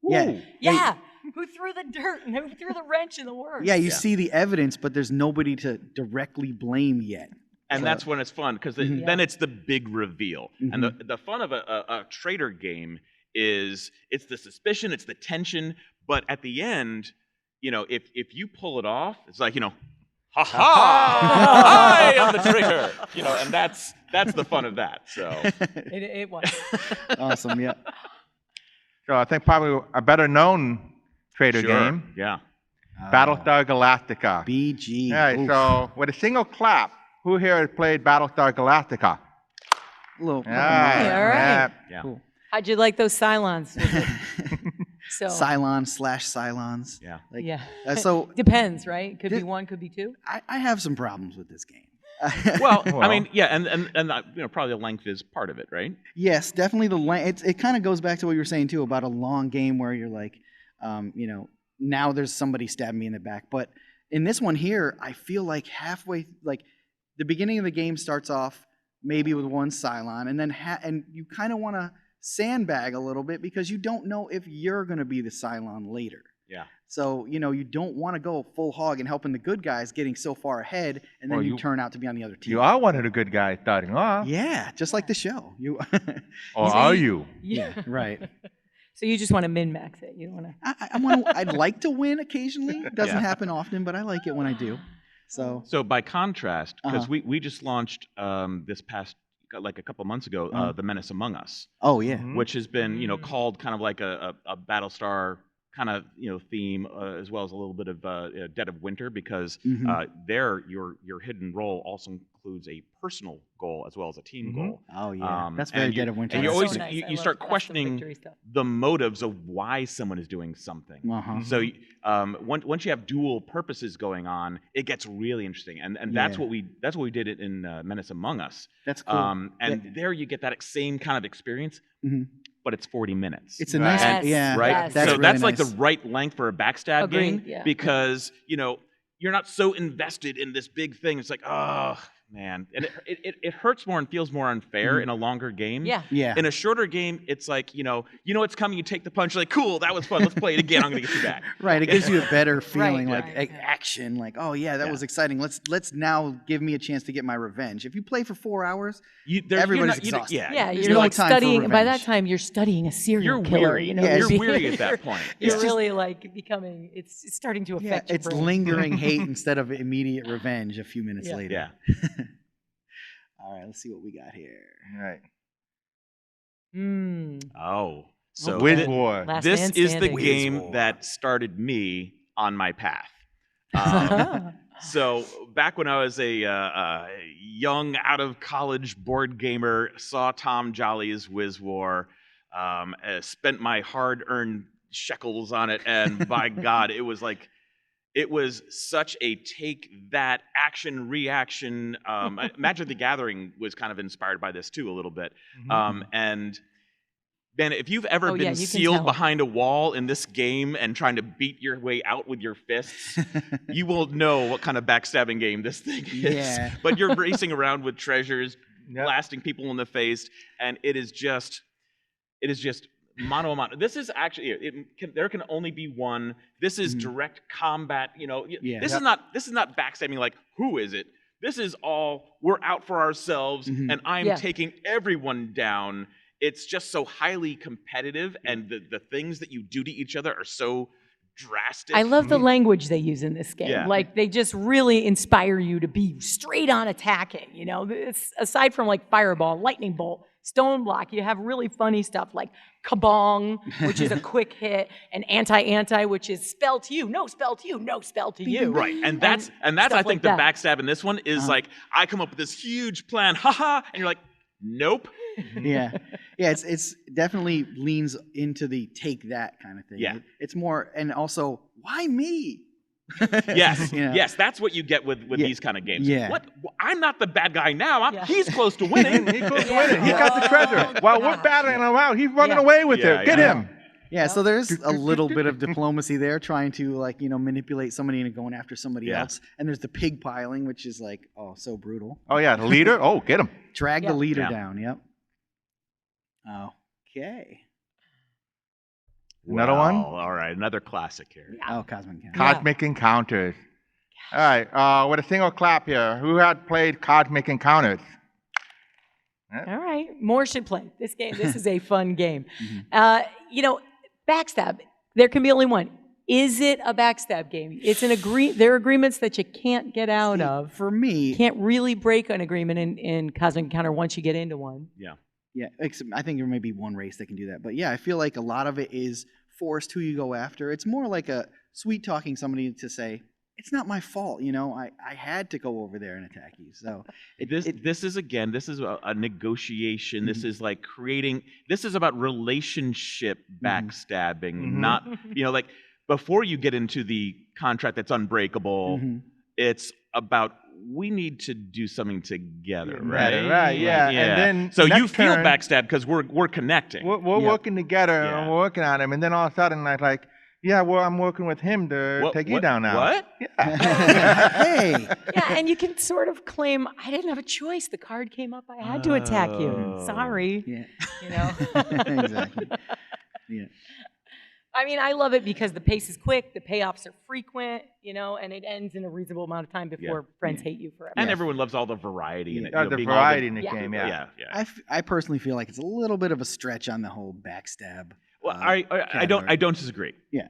Yeah. Yeah. Who threw the dirt and who threw the wrench in the works? Yeah, you see the evidence, but there's nobody to directly blame yet. And that's when it's fun, because then it's the big reveal. And the fun of a traitor game is it's the suspicion, it's the tension, but at the end, you know, if you pull it off, it's like, you know, ha ha, I am the traitor. You know, and that's the fun of that. So it was. Awesome, yeah. So I think probably a better known traitor game. Yeah. Battlestar Galactica. BG. All right, so with a single clap, who here has played Battlestar Galactica? Little. All right. Yeah. Cool. How'd you like those Cylons? So Cylons/Cylons. Yeah. Like, yeah. So Depends, right? Could be one, could be two. I have some problems with this game. Well, I mean, yeah, and you know, probably the length is part of it, right? Yes, definitely the length. It kind of goes back to what you were saying too about a long game where you're like, you know, now there's somebody stabbing me in the back. But in this one here, I feel like halfway, like the beginning of the game starts off maybe with one Cylon, and then and you kind of want to sandbag a little bit because you don't know if you're going to be the Cylon later. Yeah. So, you know, you don't want to go full hog and helping the good guys getting so far ahead, and then you turn out to be on the other team. You are one of the good guys starting off. Yeah, just like the show. You or are you? Yeah, right. So you just want to min-max it. You don't want to. I want to. I'd like to win occasionally. It doesn't happen often, but I like it when I do. So by contrast, because we just launched this past, like a couple months ago, The Menace Among Us. Oh yeah. Which has been, you know, called kind of like a Battlestar kind of, you know, theme, as well as a little bit of Dead of Winter, because there your hidden role also includes a personal goal as well as a team goal. Oh yeah, that's very Dead of Winter. And you That's always so nice. you start questioning the motives of why someone is doing something. So once you have dual purposes going on, it gets really interesting, and that's what we did it in Menace Among Us. That's cool. And there you get that same kind of experience. But it's 40 minutes. It's a nice, Yes. yeah. Right? Yes. That's so really that's like nice. the right length for a backstab Agreed, game yeah. because, you know, you're not so invested in this big thing. It's like, oh, man. And it hurts more and feels more unfair in a longer game. Yeah. Yeah. In a shorter game, it's like, you know it's coming, you take the punch, you're like, cool, that was fun, let's play it again, I'm going to get you back. Right, it gives you a better feeling, Right, like right. action, like, oh yeah, that was exciting. Let's now give me a chance to get my revenge. If you play for 4 hours, everybody's exhausted. Yeah, There's you're no like time for studying. By that revenge. time, you're studying a serial You're killer. weary. You know, Yeah, you're weary at that point. You're It's really like becoming. It's starting to Yeah, affect your it's brain. lingering hate instead of immediate revenge a few minutes later. Yeah. All right, let's see what we got here. All right. Oh. So Wiz War. Last this Man is the Standing. game War. that started me on my path. So back when I was a young, out of college board gamer, saw Tom Jolly's Wiz War, spent my hard-earned shekels on it, and by God, it was such a take that action reaction. Magic the Gathering was kind of inspired by this too a little bit, and. Ben, if you've ever been sealed behind a wall in this game and trying to beat your way out with your fists, you will know what kind of backstabbing game this thing is. Yeah. But you're racing around with treasures, blasting people in the face, and it is just mano a mano. This is actually there can only be one. This is direct combat. This is not backstabbing like who is it? This is all we're out for ourselves, and I'm taking everyone down. It's just so highly competitive, and the things that you do to each other are so drastic. I love the language they use in this game. Yeah. Like, they just really inspire you to be straight on attacking, It's, aside from, like, Fireball, Lightning Bolt, Stone Block, you have really funny stuff like Kabong, which is a quick hit, and Anti-Anti, which is spell to you, no spell to you, no spell to you. Right, and that's I think the backstab in this one is like, I come up with this huge plan, haha, and you're like, nope. Yeah, it's definitely leans into the take that kind of thing. Yeah. It's more, and also, why me? Yes, that's what you get with these kind of games. Yeah. What? I'm not the bad guy now. He's close to winning. He's close to winning. He got the treasure. While we're battling him out, he's running away with it. Get him. Yeah, so there's a little bit of diplomacy there, trying to manipulate somebody into going after somebody else. And there's the pig piling, which is like, oh, so brutal. Oh yeah, the leader. Oh, get him. Drag the leader down. Yep. Okay. Another one? All right, another classic here. Oh, Cosmic Encounters. Cosmic Encounters. All right, with a single clap here. Who had played Cosmic Encounters? All right, more should play this game. This is a fun game. Backstab. There can be only one. Is it a backstab game? It's there are agreements that you can't get out of. For me, you can't really break an agreement in Cosmic Encounter once you get into one. Yeah. Yeah, I think there may be one race that can do that. But yeah, I feel like a lot of it is forced who you go after. It's more like a sweet talking somebody to say, it's not my fault, I had to go over there and attack you. So this is a negotiation. This is like this is about relationship backstabbing, not, like before you get into the contract that's unbreakable, it's about we need to do something together, right? Right, yeah. And then so you next feel turn, backstabbed because we're connecting. We're working together and we're working on him, and then all of a sudden I'm like, I'm working with him to take you down now. What? Yeah. Hey. Yeah, and you can sort of claim, I didn't have a choice. The card came up. I had to attack you. Sorry. Yeah. Exactly. Yeah. I mean, I love it because the pace is quick, the payoffs are frequent, and it ends in a reasonable amount of time before friends hate you forever. And everyone loves all the variety in it. The variety in the game, I personally feel like it's a little bit of a stretch on the whole backstab. Well, I don't disagree. Yeah.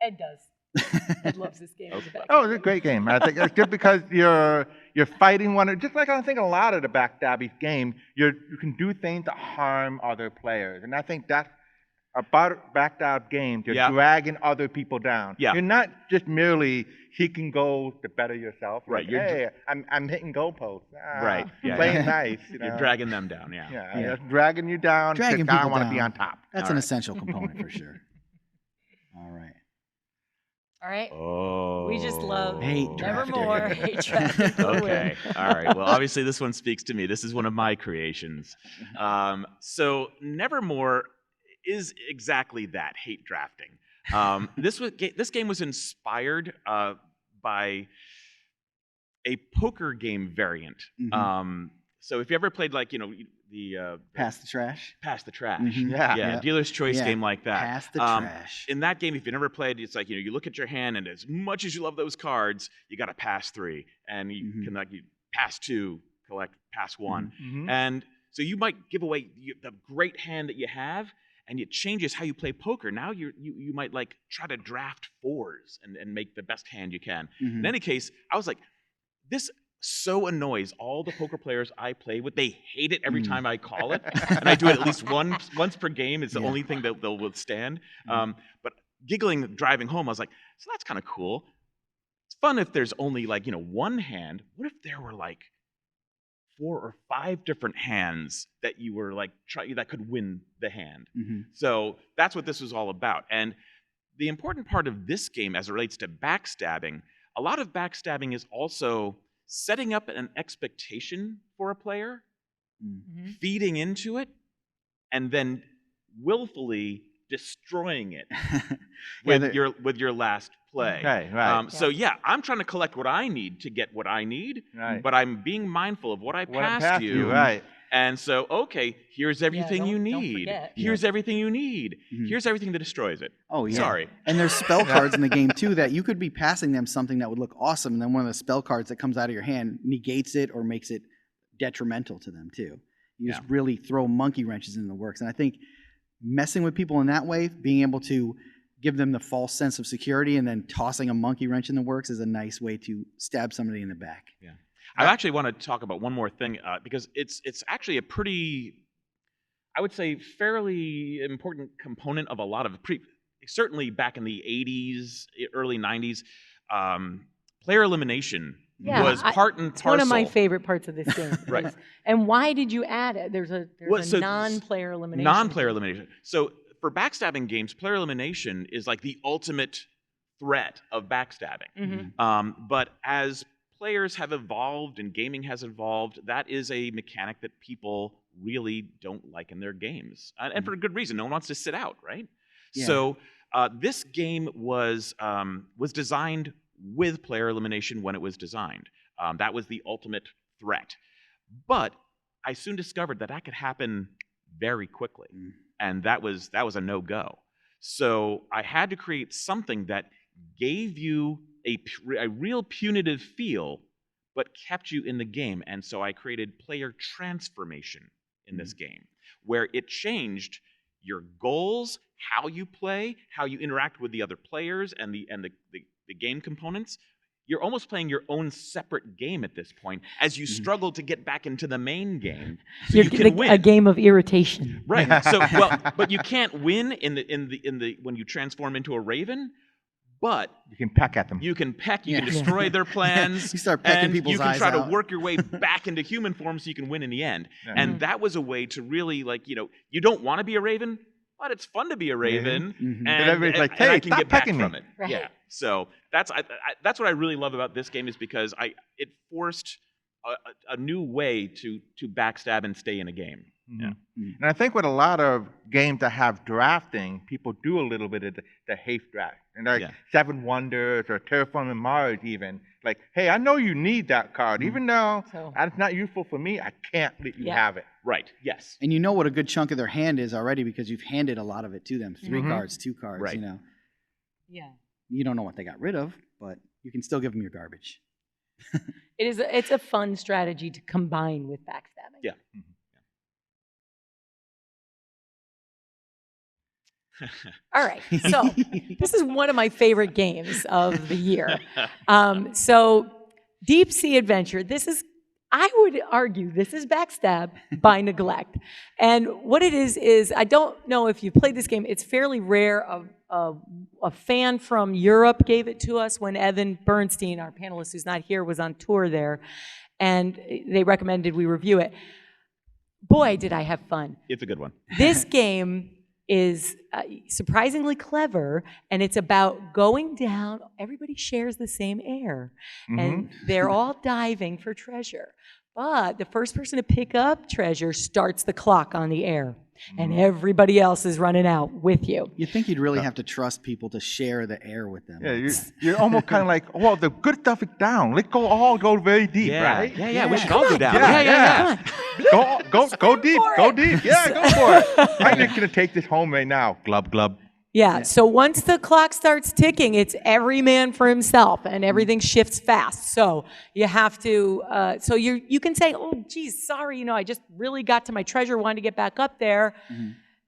Ed does. Ed loves this game. It's a great game. I think it's just because you're fighting one. Just like I think a lot of the backstabby game, you can do things to harm other players, and I think that's about backstab games. You're dragging other people down. Yeah. You're not just merely seeking goals to better yourself. Right. Like, hey, I'm hitting goalposts. Right. Yeah. Playing nice. You're dragging them down. Yeah. Just dragging you down. Dragging because I people want to down. be on top. That's an essential component for sure. All right. All right. Oh. We just love hate drafting. Nevermore. Hate drafting. Okay. All right. Well, obviously this one speaks to me. This is one of my creations. So Nevermore is exactly that, hate drafting. This game was inspired by a poker game variant. So if you ever played the Pass the Trash. Pass the Trash. Yeah. Dealer's choice game like that. Pass the Trash. In that game, if you never played, it's like you look at your hand, and as much as you love those cards, you got to pass 3, and you can you pass 2, collect pass 1, and so you might give away the great hand that you have, and it changes how you play poker. Now you might try to draft 4s and make the best hand you can. In any case, I was like, this so annoys all the poker players I play with. They hate it every time I call it, and I do it at least once per game. It's the only thing that they'll withstand. But giggling, driving home, I was like, so that's kind of cool. fun if there's only like, one hand. What if there were like 4 or 5 different hands that you were like that could win the hand? So that's what this was all about. And the important part of this game as it relates to backstabbing, a lot of backstabbing is also setting up an expectation for a player, feeding into it, and then willfully destroying it with your last play. Okay, right. So I'm trying to collect what I need to get what I need, but I'm being mindful of what I passed you. Right. And so, okay, here's everything you need. Here's everything you need. Here's everything that destroys it. Oh, yeah. Sorry. And there's spell cards in the game, too, that you could be passing them something that would look awesome, and then one of the spell cards that comes out of your hand negates it or makes it detrimental to them, too. You just really throw monkey wrenches in the works. And I think messing with people in that way, being able to give them the false sense of security and then tossing a monkey wrench in the works is a nice way to stab somebody in the back. Yeah. I actually want to talk about one more thing because it's actually a pretty, I would say, fairly important component of a lot of certainly back in the 80s, early 90s, player elimination was part and parcel. It's one of my favorite parts of this game. Right. And why did you add it? There's a non-player elimination. Non-player elimination. So for backstabbing games, player elimination is like the ultimate threat of backstabbing. But as players have evolved and gaming has evolved, that is a mechanic that people really don't like in their games. And for a good reason. No one wants to sit out, right? Yeah. So this game was designed with player elimination when it was designed. That was the ultimate threat. But I soon discovered that could happen very quickly. And that was a no-go. So I had to create something that gave you a real punitive feel, but kept you in the game. And so I created player transformation in this game, where it changed your goals, how you play, how you interact with the other players, and the game components. You're almost playing your own separate game at this point as you struggle to get back into the main game. So you can win. A game of irritation. Right. So but you can't win in the when you transform into a raven. But you can peck at them. You can peck. You can destroy their plans. You start pecking people's eyes out. You can try to work your way back into human form so you can win in the end. And that was a way to really, you don't want to be a raven, but it's fun to be a raven. And everybody's like, hey, I can stop get back pecking from me. it. Right. Yeah. So that's what I really love about this game, is because it forced a new way to backstab and stay in a game. Yeah. And I think with a lot of games that have drafting, people do a little bit of the haste draft. And like Seven Wonders or Terraforming Mars even. Like, hey, I know you need that card. Even though it's not useful for me, I can't let you have it. Right, yes. And you know what a good chunk of their hand is already because you've handed a lot of it to them. 3 cards, 2 cards, right. Yeah. You don't know what they got rid of, but you can still give them your garbage. It's a fun strategy to combine with backstabbing. Yeah. All right, so this is one of my favorite games of the year. So Deep Sea Adventure, I would argue this is backstab by neglect. And what it is I don't know if you played this game, it's fairly rare. A fan from Europe gave it to us when Evan Bernstein, our panelist who's not here, was on tour there. And they recommended we review it. Boy, did I have fun. It's a good one. This game is surprisingly clever, and it's about going down. Everybody shares the same air, and they're all diving for treasure. But the first person to pick up treasure starts the clock on the air, and everybody else is running out with you. You'd think you'd really have to trust people to share the air with them. Yeah, you're almost kind of like, well, the good stuff is down. Let's all go very deep, right? Yeah, we should all go down. Yeah. Go deep, go deep. Yeah, go for it. I'm just going to take this home right now. Glub, glub. Yeah, so once the clock starts ticking, it's every man for himself, and everything shifts fast. So you have to, you can say, oh, geez, sorry, I just really got to my treasure, wanted to get back up there.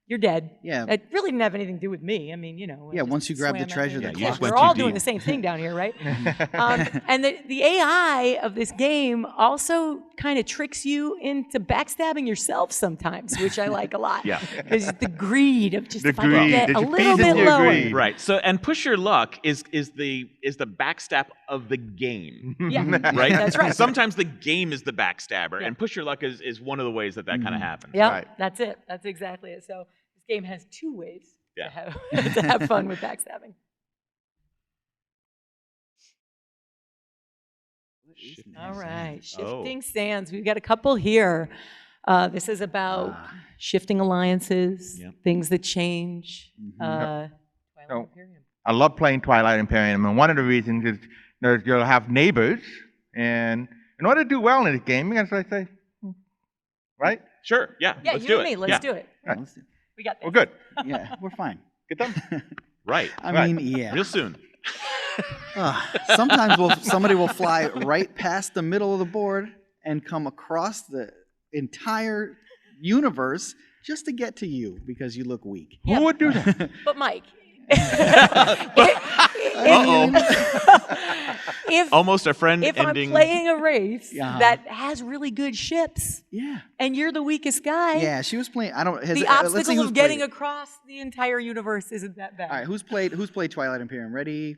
you're dead. Yeah. It really didn't have anything to do with me. I mean, you know. I Yeah, just once you grab the swam treasure, out the there. clock We're went all too doing deep. the same thing down here, right? And the AI of this game also kind of tricks you into backstabbing yourself sometimes, which I like a lot. Yeah. Because the greed of just The if I can greed. get Did a you little feed bit into your lower. greed? Right. So, and push your luck is the backstab of the game. Yeah. Right. That's right. Sometimes the game is the backstabber, and push your luck is one of the ways that kind of happens. Yeah, Right. that's it. That's exactly it. So this game has two ways Yeah. to have fun with backstabbing. All right, shifting sands. We've got a couple here. This is about shifting alliances, things that change. Twilight So, Imperium. I love playing Twilight Imperium, and one of the reasons is that you'll have neighbors, and in order to do well in this game, you gotta say, right? Sure. Yeah. Yeah, let's you do and it. me. Let's Yeah. do it. Right. We got this. Well, good. Yeah, we're fine. Get them. Right. I mean, yeah. Real soon. Sometimes somebody will fly right past the middle of the board and come across the entire universe just to get to you because you look weak. Who would do that? But Mike, Almost a friend if ending. I'm playing a race Yeah. that has really good ships, Yeah. and you're the weakest guy, Yeah, she was playing. I don't. the let's see obstacle who's of getting played. across the entire universe isn't that bad. All right, who's played Twilight Imperium? Ready?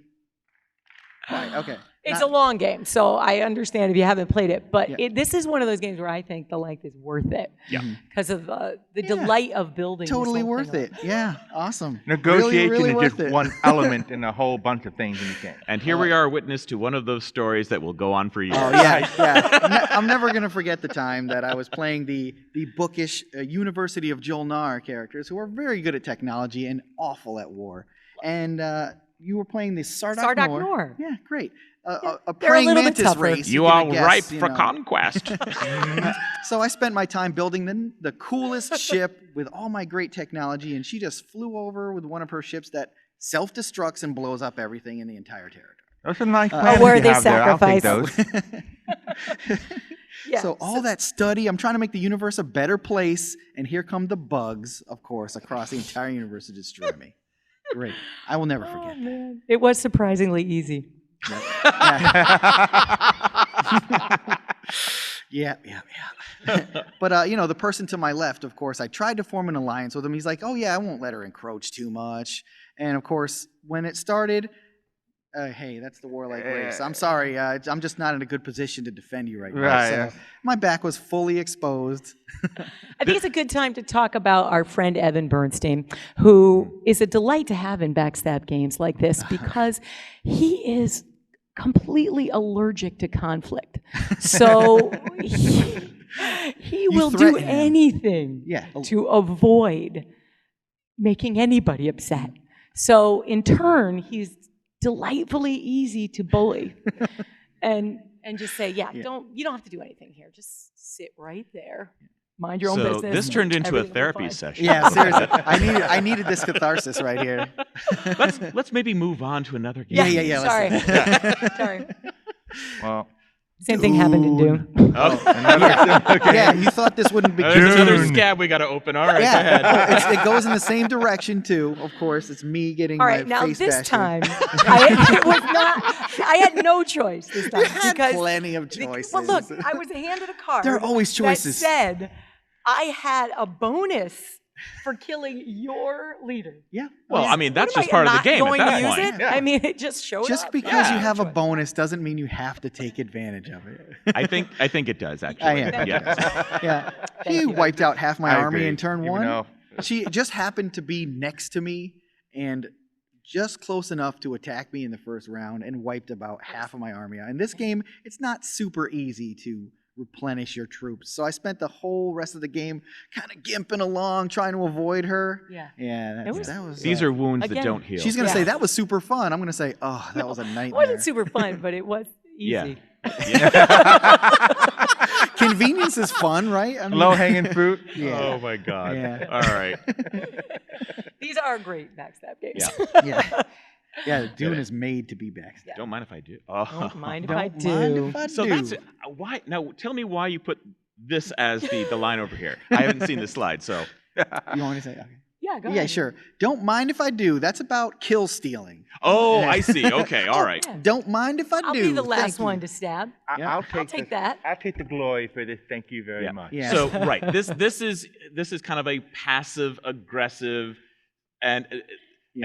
Right, okay. It's a long game, so I understand if you haven't played it. But Yeah. this is one of those games where I think the length is worth it. Yeah. Because of the delight of building. this Totally whole worth thing it. Yeah, awesome. Negotiation really is worth just it. one element in a whole bunch of things in the game. And here we are, witness to one of those stories that will go on for years. Oh yeah, yeah. I'm never gonna forget the time that I was playing the bookish University of Jolnar characters who are very good at technology and awful at war. And you were playing the Sardak Nor. Yeah, great. A they're a praying little bit mantis tougher. race. You can are guess, ripe you for know. conquest. So I spent my time building the coolest ship with all my great technology, and she just flew over with one of her ships that self-destructs and blows up everything in the entire territory. Those are nice plans worthy you have there. I'll take sacrifice. those. Yeah. So all that study, I'm trying to make the universe a better place, and here come the bugs, of course, across the entire universe to destroy me. Great. I will never forget. Oh, man. It was surprisingly easy. Yeah. But you know, the person to my left, of course, I tried to form an alliance with him. He's like, "Oh yeah, I won't let her encroach too much." And of course, when it started, hey, that's the warlike race. I'm sorry, I'm just not in a good position to defend you right now. Right. So my back was fully exposed. I think it's a good time to talk about our friend Evan Bernstein, who is a delight to have in backstab games like this because he is completely allergic to conflict. So he will do threaten him. anything to avoid making anybody upset. So in turn, he's delightfully easy to bully and just say, you don't have to do anything here. Just sit right there. Mind your own So business. this turned into a Everything will be therapy fine. session. Yeah, seriously. I needed this catharsis right here. Let's maybe move on to another game. Yeah. Sorry. let's- Sorry. Well, Same thing happened in Doom. Oh, Yeah, you thought this wouldn't be There's another Dune. scab we got to open. All right, go Yeah, ahead. it goes in the same direction too. Of course, it's me getting All right, my now face this bashed time, in. I had no choice this time. You had because plenty of choices. Well, look, I was handed a card. There are always choices. That said, I had a bonus for killing your leader. Yeah. Well, I mean, that's What, am just I part of the not game at going that to use point. it? Yeah. I mean, it just showed Just up. because you Yeah. have a bonus doesn't mean you have to take advantage of it. I think it does actually. I am. Yeah. He wiped out half my I army agree, in turn even one. though- She just happened to be next to me and just close enough to attack me in the first round and wiped about half of my army out. In this game, it's not super easy to replenish your troops. So I spent the whole rest of the game kind of gimping along, trying to avoid her. Yeah. That was These are wounds that Again, don't heal. She's going to say, that was super fun. I'm going to say, oh, that was a It nightmare. wasn't super fun, but it was easy. Convenience is fun, right? I mean, low-hanging fruit. Yeah. Oh my God. Yeah. All right. These are great backstab games. Yeah, Dune is made to be backstab. Don't mind if I do. Oh. Don't mind if Don't I mind do. if I So do. that's why. Now, tell me why you put this as the line over here. I haven't seen the slide, so. You want me to say? Okay. Yeah, go Yeah, ahead. sure. Don't mind if I do. That's about kill stealing. Oh, I see. Okay, all right. Don't mind if I I'll do. be the Thank last you. one to stab. I'll I'll take this- that. I'll take the glory for this. Thank you very much. Yeah. So right, this is kind of a passive aggressive, and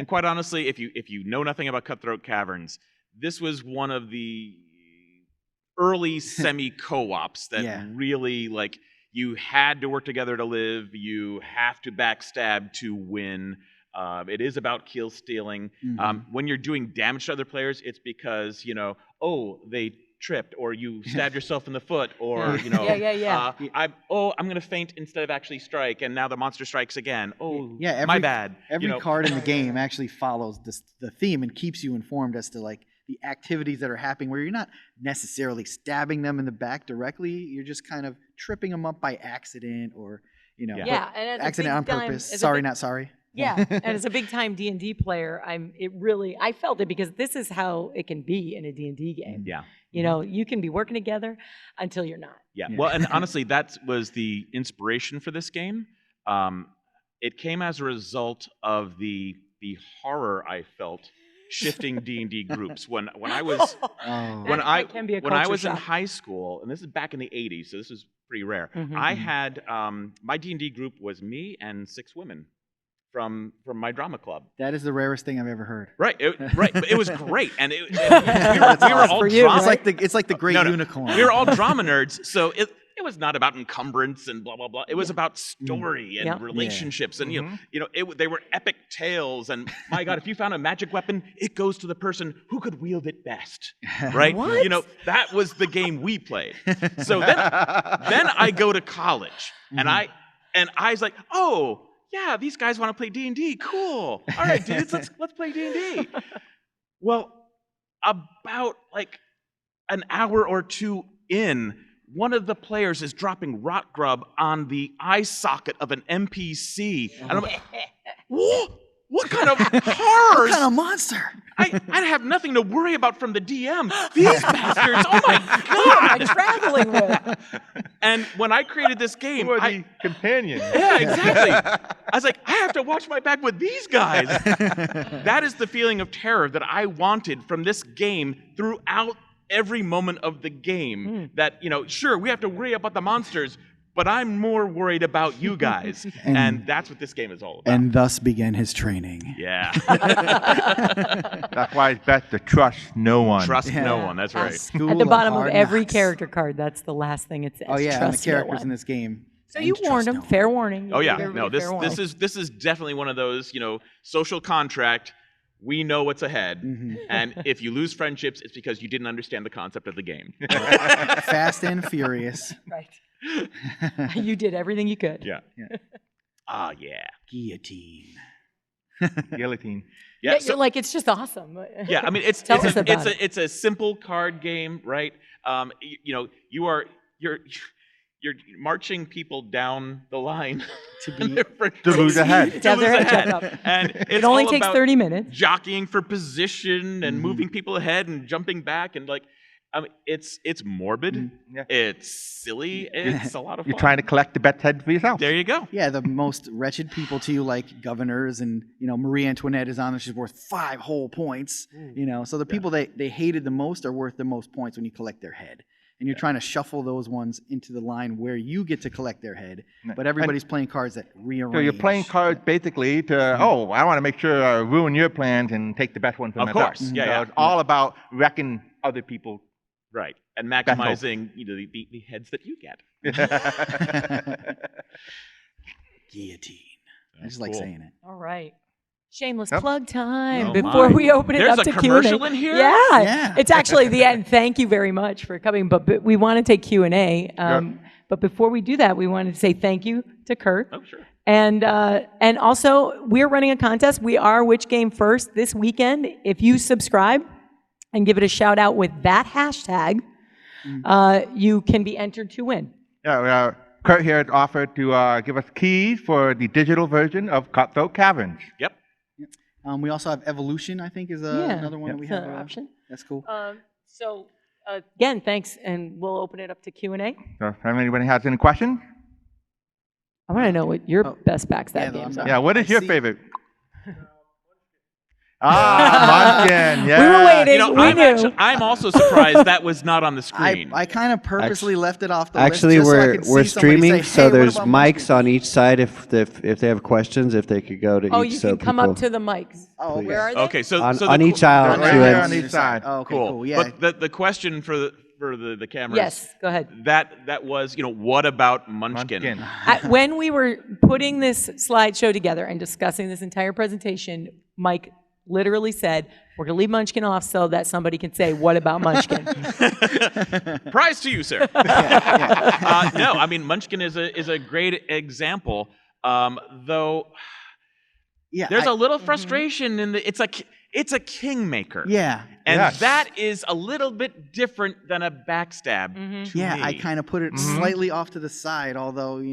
quite honestly, if you know nothing about Cutthroat Caverns, this was one of the early semi co-ops that really like you had to work together to live. You have to backstab to win. It is about kill stealing. When you're doing damage to other players, it's because they tripped, or you stabbed yourself in the foot, or I'm going to feint instead of actually strike, and now the monster strikes again. Oh, my bad. Every card in the game actually follows the theme and keeps you informed as to like the activities that are happening, where you're not necessarily stabbing them in the back directly. You're just kind of tripping them up by accident, or and as accident a on big time- purpose. as a Sorry, big- not sorry. Yeah, and as a big time D&D player, I felt it because this is how it can be in a D&D game. Yeah. You can be working together until you're not. Yeah. Well, and honestly, that was the inspiration for this game. It came as a result of the horror I felt shifting D&D groups when I was when I was in high school, and this is back in the 80s, so this is pretty rare. I had my D&D group was me and 6 women from my drama club. That is the rarest thing I've ever heard. Right, but it was great, and we were all drama. It's like the Great Unicorn. We were all drama nerds, so it was not about encumbrance and blah blah blah. It was about story and relationships, and they were epic tales. And my God, if you found a magic weapon, it goes to the person who could wield it best, right? What? That was the game we played. So then I go to college, and I was like, oh. Yeah, these guys want to play D&D. Cool. All right, dudes, let's play D&D. Well, about like an hour or two in, one of the players is dropping rot grub on the eye socket of an NPC, and I'm like, what kind of horrors? What kind of monster? I have nothing to worry about from the DM. These bastards! Oh my God! I'm traveling with. And when I created this game, Who are the companions? Yeah, exactly. I was like, I have to watch my back with these guys. That is the feeling of terror that I wanted from this game throughout every moment of the game. That, sure, we have to worry about the monsters, but I'm more worried about you guys. And that's what this game is all about. And thus began his training. Yeah. That's why it's best to trust no one. Trust no one, that's right. At the bottom of every character card, that's the last thing it says. Oh yeah, and the Trust no characters one. in this game. So you warned them, fair warning. Oh You yeah, gave no, everybody fair this warning. is definitely one of those, social contract. We know what's ahead, and if you lose friendships, it's because you didn't understand the concept of the game. Fast and Furious. Right. You did everything you could. Yeah. Yeah. Guillotine. Guillotine. Yeah, you're like, it's just awesome. Yeah, I mean, Tell us about it. it's a simple card game, right? You're marching people down the line to lose ahead. To have their head chopped up. And It only takes 30 minutes. Jockeying for position and moving people ahead and jumping back, and it's morbid. It's silly. It's a lot of fun. You're trying to collect the best heads for yourself. There you go. Yeah, the most wretched people to you, like governors, and Marie Antoinette is on there. She's worth 5 whole points. So the people they hated the most are worth the most points when you collect their head. And you're trying to shuffle those ones into the line where you get to collect their head, but everybody's playing cards that rearrange. So you're playing cards basically to, I want to make sure I ruin your plans and take the best one for Of myself. course, So yeah. it's all about wrecking other people. Right, and maximizing the heads that you get. Guillotine. I just like saying it. All right. Shameless Yep. plug time Oh before my. we open it There's up a to Q&A. commercial in here? Yeah. It's actually the end. Thank you very much for coming, but we want to take Q&A. But before we do that, we wanted to say thank you to Kurt. Oh, sure. And also, we're running a contest. We are Which Game First this weekend. If you subscribe and give it a shout out with that hashtag, you can be entered to win. Yeah, Kurt here has offered to give us keys for the digital version of Cutthroat Caverns. Yep. We also have Evolution, I think, is another one that we That's have. another option. That's cool. So again, thanks, and we'll open it up to Q&A. So if anybody has any questions? I want to know what your best backstab yeah, games are. Yeah, what is I your see- favorite? Munchkin, yeah. We were waiting. You know, we knew. I'm also surprised that was not on the screen. I kind of purposely left it off the Actually, list just so I we're could we're see somebody streaming, say, so "Hey, what there's about mics on each side. If they have questions, if they could go to Oh, each, you so can come people up to the mics. Oh, okay. Where are they? Okay, so on, so on the each aisle, Right two here ends. on each side. Oh, okay, cool. cool. Yeah. But the question for the cameras. Yes, go ahead. That was, what about Munchkin? When we were putting this slideshow together and discussing this entire presentation, Mike literally said, we're going to leave Munchkin off so that somebody can say, what about Munchkin? Prize to you, sir. No, I mean, Munchkin is a great example, though Yeah, there's a little frustration in the, it's a kingmaker. Yeah. And Yes. that is a little bit different than a backstab to Yeah, me. I kind of put it slightly off to the side, although,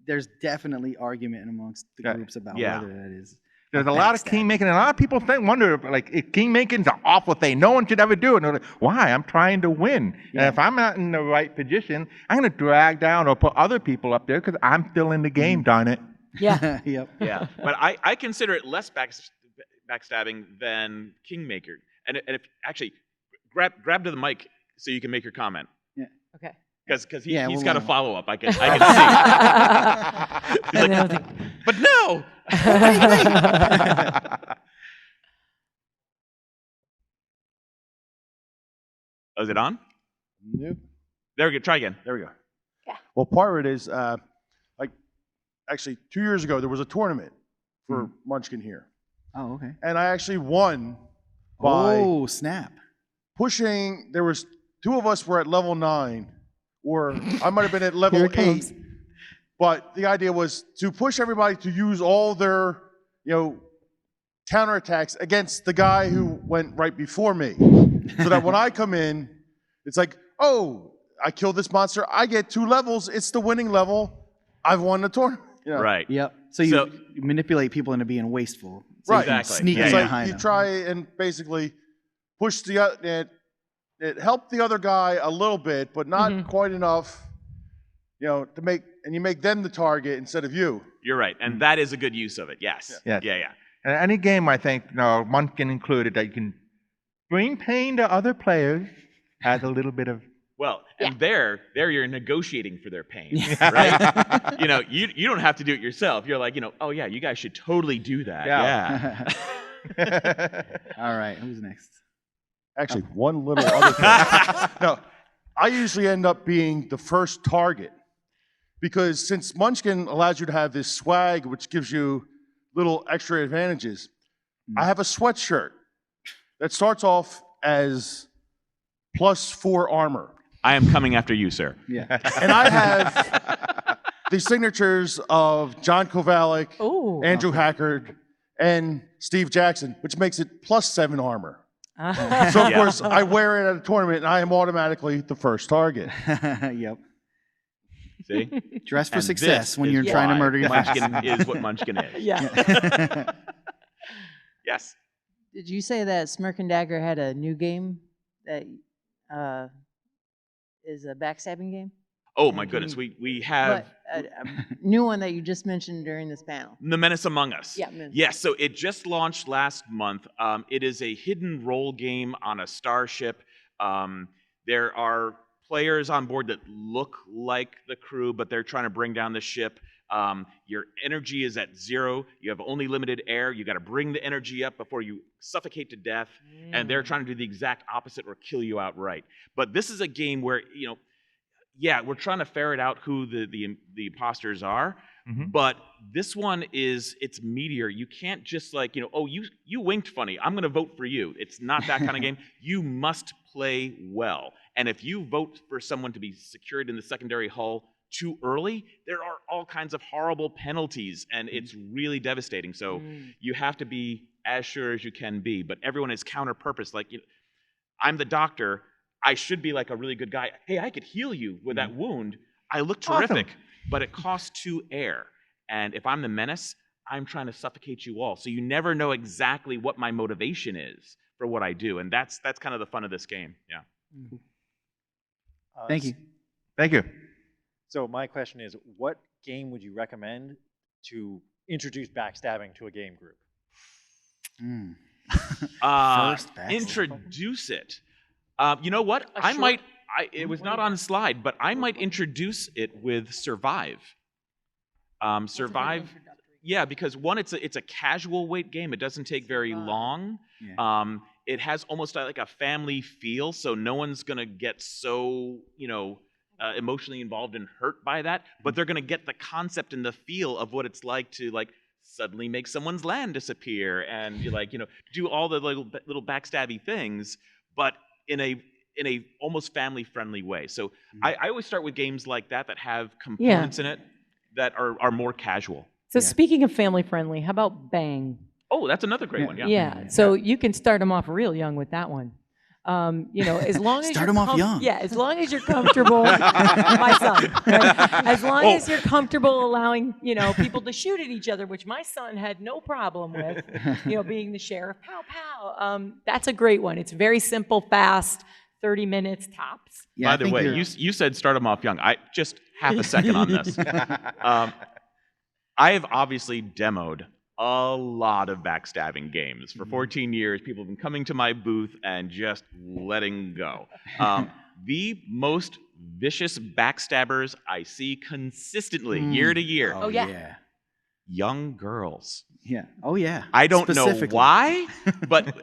there's definitely argument amongst the Yeah. groups about Yeah. whether that is. There's a lot of king making, and a lot of people wonder, like, if king making's an awful thing. No one should ever do it. And they're like, why? I'm trying to win. And if I'm not in the right position, I'm going to drag down or put other people up there because I'm still in the game, darn it. Yeah. Yep. Yeah, but I consider it less backstabbing than kingmaker. And if actually grab to the mic so you can make your comment. Yeah. Okay. Because Yeah, he's we'll got a let him. follow up. I can see. He's And like, then but no. Oh, is it on? Nope. There we go. Try again. There we go. Yeah. Well, part of it is, like, actually 2 years ago, there was a tournament for Munchkin here. Oh, okay. And I actually won by Oh, snap. pushing, there was 2 of us were at level 9, or I might have been at level Here it 8. comes. But the idea was to push everybody to use all their, counterattacks against the guy who went right before me. So that when I come in, it's like, oh, I killed this monster. I get 2 levels. It's the winning level. I've won the tournament. Right. Yep. So you manipulate people into being wasteful. So Right. you can Exactly. sneak Yeah, in It's like behind you them. try and basically push it helped the other guy a little bit, but not quite enough, to you make them the target instead of you. You're right, and that is a good use of it. Yes. Yes. Yeah. And any game, I think, Munchkin included, that you can bring pain to other players has a little bit of. Well, and there you're negotiating for their pain, right? You don't have to do it yourself. You're like, oh yeah, you guys should totally do that. Yeah. All right. Who's next? Actually, one little other thing. No, I usually end up being the first target because since Munchkin allows you to have this swag, which gives you little extra advantages, I have a sweatshirt that starts off as +4 armor. I am coming after you, sir. Yeah. And I have the signatures of John Kovalik, Andrew Hackard, and Steve Jackson, which makes it +7 armor. So, of course, I wear it at a tournament, and I am automatically the first target. Yep. See? Dress for And success this when is you're trying to why murder your Munchkin boss. is what Munchkin is. Yeah. Yes. Did you say that Smirk and Dagger had a new game that is a backstabbing game? Oh my goodness, we have A new one that you just mentioned during this panel. The Menace Among Us. Yeah, Menace. Yes, so it just launched last month. It is a hidden role game on a starship. There are players on board that look like the crew, but they're trying to bring down the ship. Your energy is at 0. You have only limited air. You got to bring the energy up before you suffocate to death. And they're trying to do the exact opposite or kill you outright. But this is a game where, yeah, we're trying to ferret out who the imposters are. But this one it's Meteor. You can't just you winked funny, I'm going to vote for you. It's not that kind of game. You must play well. And if you vote for someone to be secured in the secondary hull too early, there are all kinds of horrible penalties, and it's really devastating. So you have to be as sure as you can be. But everyone is counter-purpose. Like, I'm the doctor. I should be like a really good guy. Hey, I could heal you with that wound. I look terrific, but it costs 2 air. And if I'm the menace, I'm trying to suffocate you all. So you never know exactly what my motivation is for what I do. And that's kind of the fun of this game. Yeah. Thank you. Thank you. So my question is, what game would you recommend to introduce backstabbing to a game group? First backstabbing. Introduce it. You know what? It was not on the slide, but I might introduce it with Survive. Survive. Yeah, because one, it's a casual weight game. It doesn't take very long. Yeah. It has almost like a family feel, so no one's gonna get so emotionally involved and hurt by that. But they're gonna get the concept and the feel of what it's like to suddenly make someone's land disappear and do all the little backstabby things, but in a almost family friendly way. So I always start with games like that have components in it that are more casual. So speaking of family friendly, how about Bang? Oh, that's another great one. Yeah. So you can start them off real young with that one. As long as Start 'em off young. Yeah, as long as you're comfortable. My son. Right? As long as you're comfortable allowing people to shoot at each other, which my son had no problem with. Being the sheriff, pow pow. That's a great one. It's very simple, fast, 30 minutes tops. Yeah, By the way, you said start them off young. I just half a second on this. I have obviously demoed a lot of backstabbing games. For 14 years, people have been coming to my booth and just letting go. The most vicious backstabbers I see consistently, year to year. Oh, yeah. Young girls. Yeah. Oh, yeah. I don't know why, but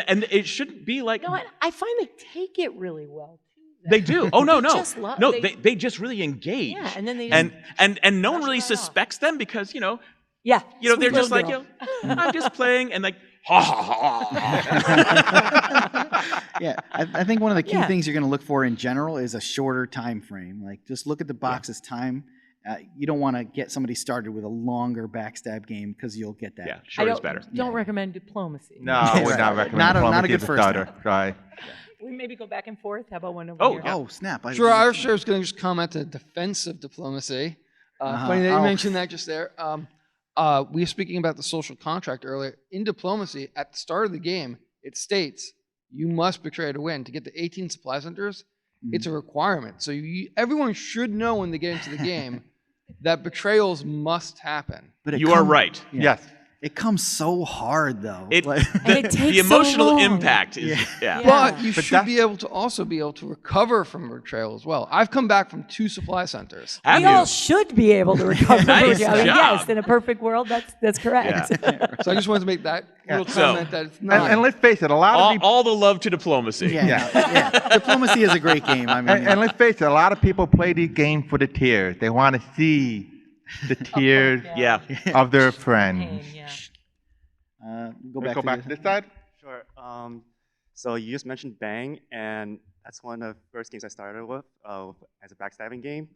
and it shouldn't be like. You know what? I find they take it really well. They do. Oh no, They no, just love- no. they- They just really engage. Yeah, and then they just and no one really suspects them because Yeah. they're sweet just little like girl. I'm just playing and ha ha ha. Yeah, I think one of the key Yeah. things you're going to look for in general is a shorter time frame. Like, just look at the box's time. You don't want to get somebody started with a longer backstab game because you'll get that. Yeah, I short is better. Don't recommend diplomacy. No, we're not recommending Not a diplomacy good as a first starter. step. Right. We maybe go back and forth. How about one over Oh, here? Oh, snap. Sure, I was just going to just comment the defense of diplomacy. Funny that you mentioned that just there. We were speaking about the social contract earlier. In diplomacy, at the start of the game, it states you must betray to win. To get the 18 supply centers, it's a requirement. So everyone should know when they get into the game that betrayals must happen. But You are right. Yeah. It comes so hard, though. It, Like- And it takes the emotional so long. impact is But you But should be able to also be able to recover from betrayal as well. I've come back from 2 supply centers. We all should be able to recover. Nice from it. job. Yes, in a perfect world, that's correct. So I just wanted to make that little So- comment that it's not. And let's face it, a lot of people. all the love to diplomacy. yeah. Diplomacy is a great game. I mean, And let's face it, a lot of people play these games for the tears. They want to see the tears Yeah. of their friends. Yeah. go Let's back go to back to this side. Sure. So you just mentioned Bang, and that's one of the first games I started with as a backstabbing game.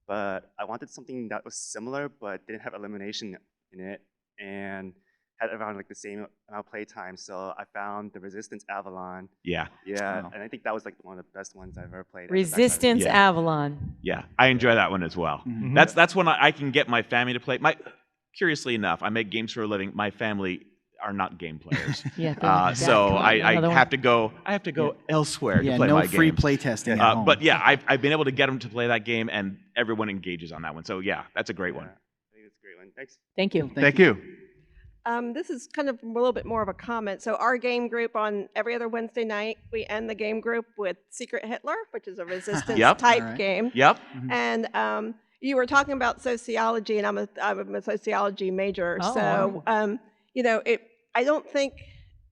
But I wanted something that was similar, but didn't have elimination in it, and had around like the same amount of play time. So I found the Resistance Avalon. Yeah. Yeah, Oh. and I think that was like one of the best ones I've ever played. as a Resistance Yeah. Avalon. Yeah, I enjoy that one as well. Mhm. That's when I can get my family to play. Curiously enough, I make games for a living. My family are not game players. Yeah, they're- so come on, I another one. have to go. I have to go elsewhere yeah, to play no my free games. play testing at home. But yeah, I've been able to get them to play that game, and everyone engages on that one. So yeah, that's a great one. I think it's a great one. Thanks. Thank you. Thank you. This is kind of a little bit more of a comment. So our game group on every other Wednesday night, we end the game group with Secret Hitler, which is a resistance Yep. type All right. game. Yep. And you were talking about sociology, and I'm a sociology major. Oh, So I don't think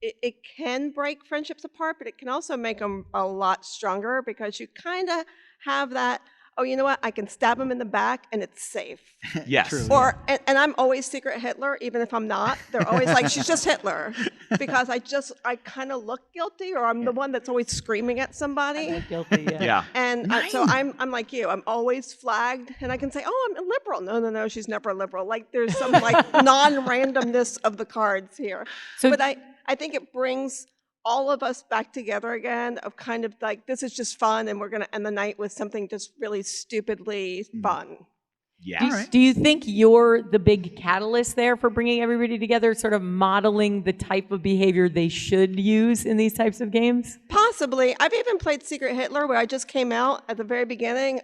it can break friendships apart, but it can also make them a lot stronger because you kind of have that. Oh, you know what? I can stab him in the back, and it's safe. Yes. True. Or and I'm always Secret Hitler, even if I'm not. They're always like, she's just Hitler, because I kind of look guilty, or I'm the one that's always screaming at somebody. Guilty. Yeah. Yeah. And so I'm like you. I'm always flagged, and I can say, oh, I'm a liberal. No, she's never a liberal. Like there's some like non-randomness of the cards here. So- but I think it brings all of us back together again, of kind of like, this is just fun, and we're gonna end the night with something just really stupidly fun. Yes. Do you think you're the big catalyst there for bringing everybody together, sort of modeling the type of behavior they should use in these types of games? Possibly. I've even played Secret Hitler where I just came out at the very beginning.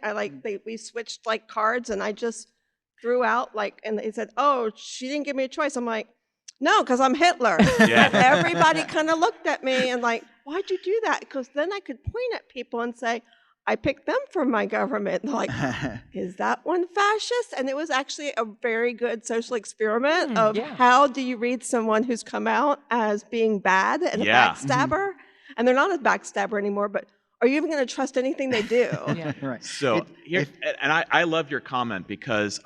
We switched like cards and I just threw out and they said, "Oh, she didn't give me a choice." I'm like, "No, because I'm Hitler." Yeah. And everybody kind of looked at me and like, "Why'd you do that?" Because then I could point at people and say, "I picked them for my government." They're like, "Is that one fascist?" And it was actually a very good social experiment of how do you read someone who's come out as being bad and a backstabber, and they're not a backstabber anymore, but are you even going to trust anything they do? Right. So I love your comment because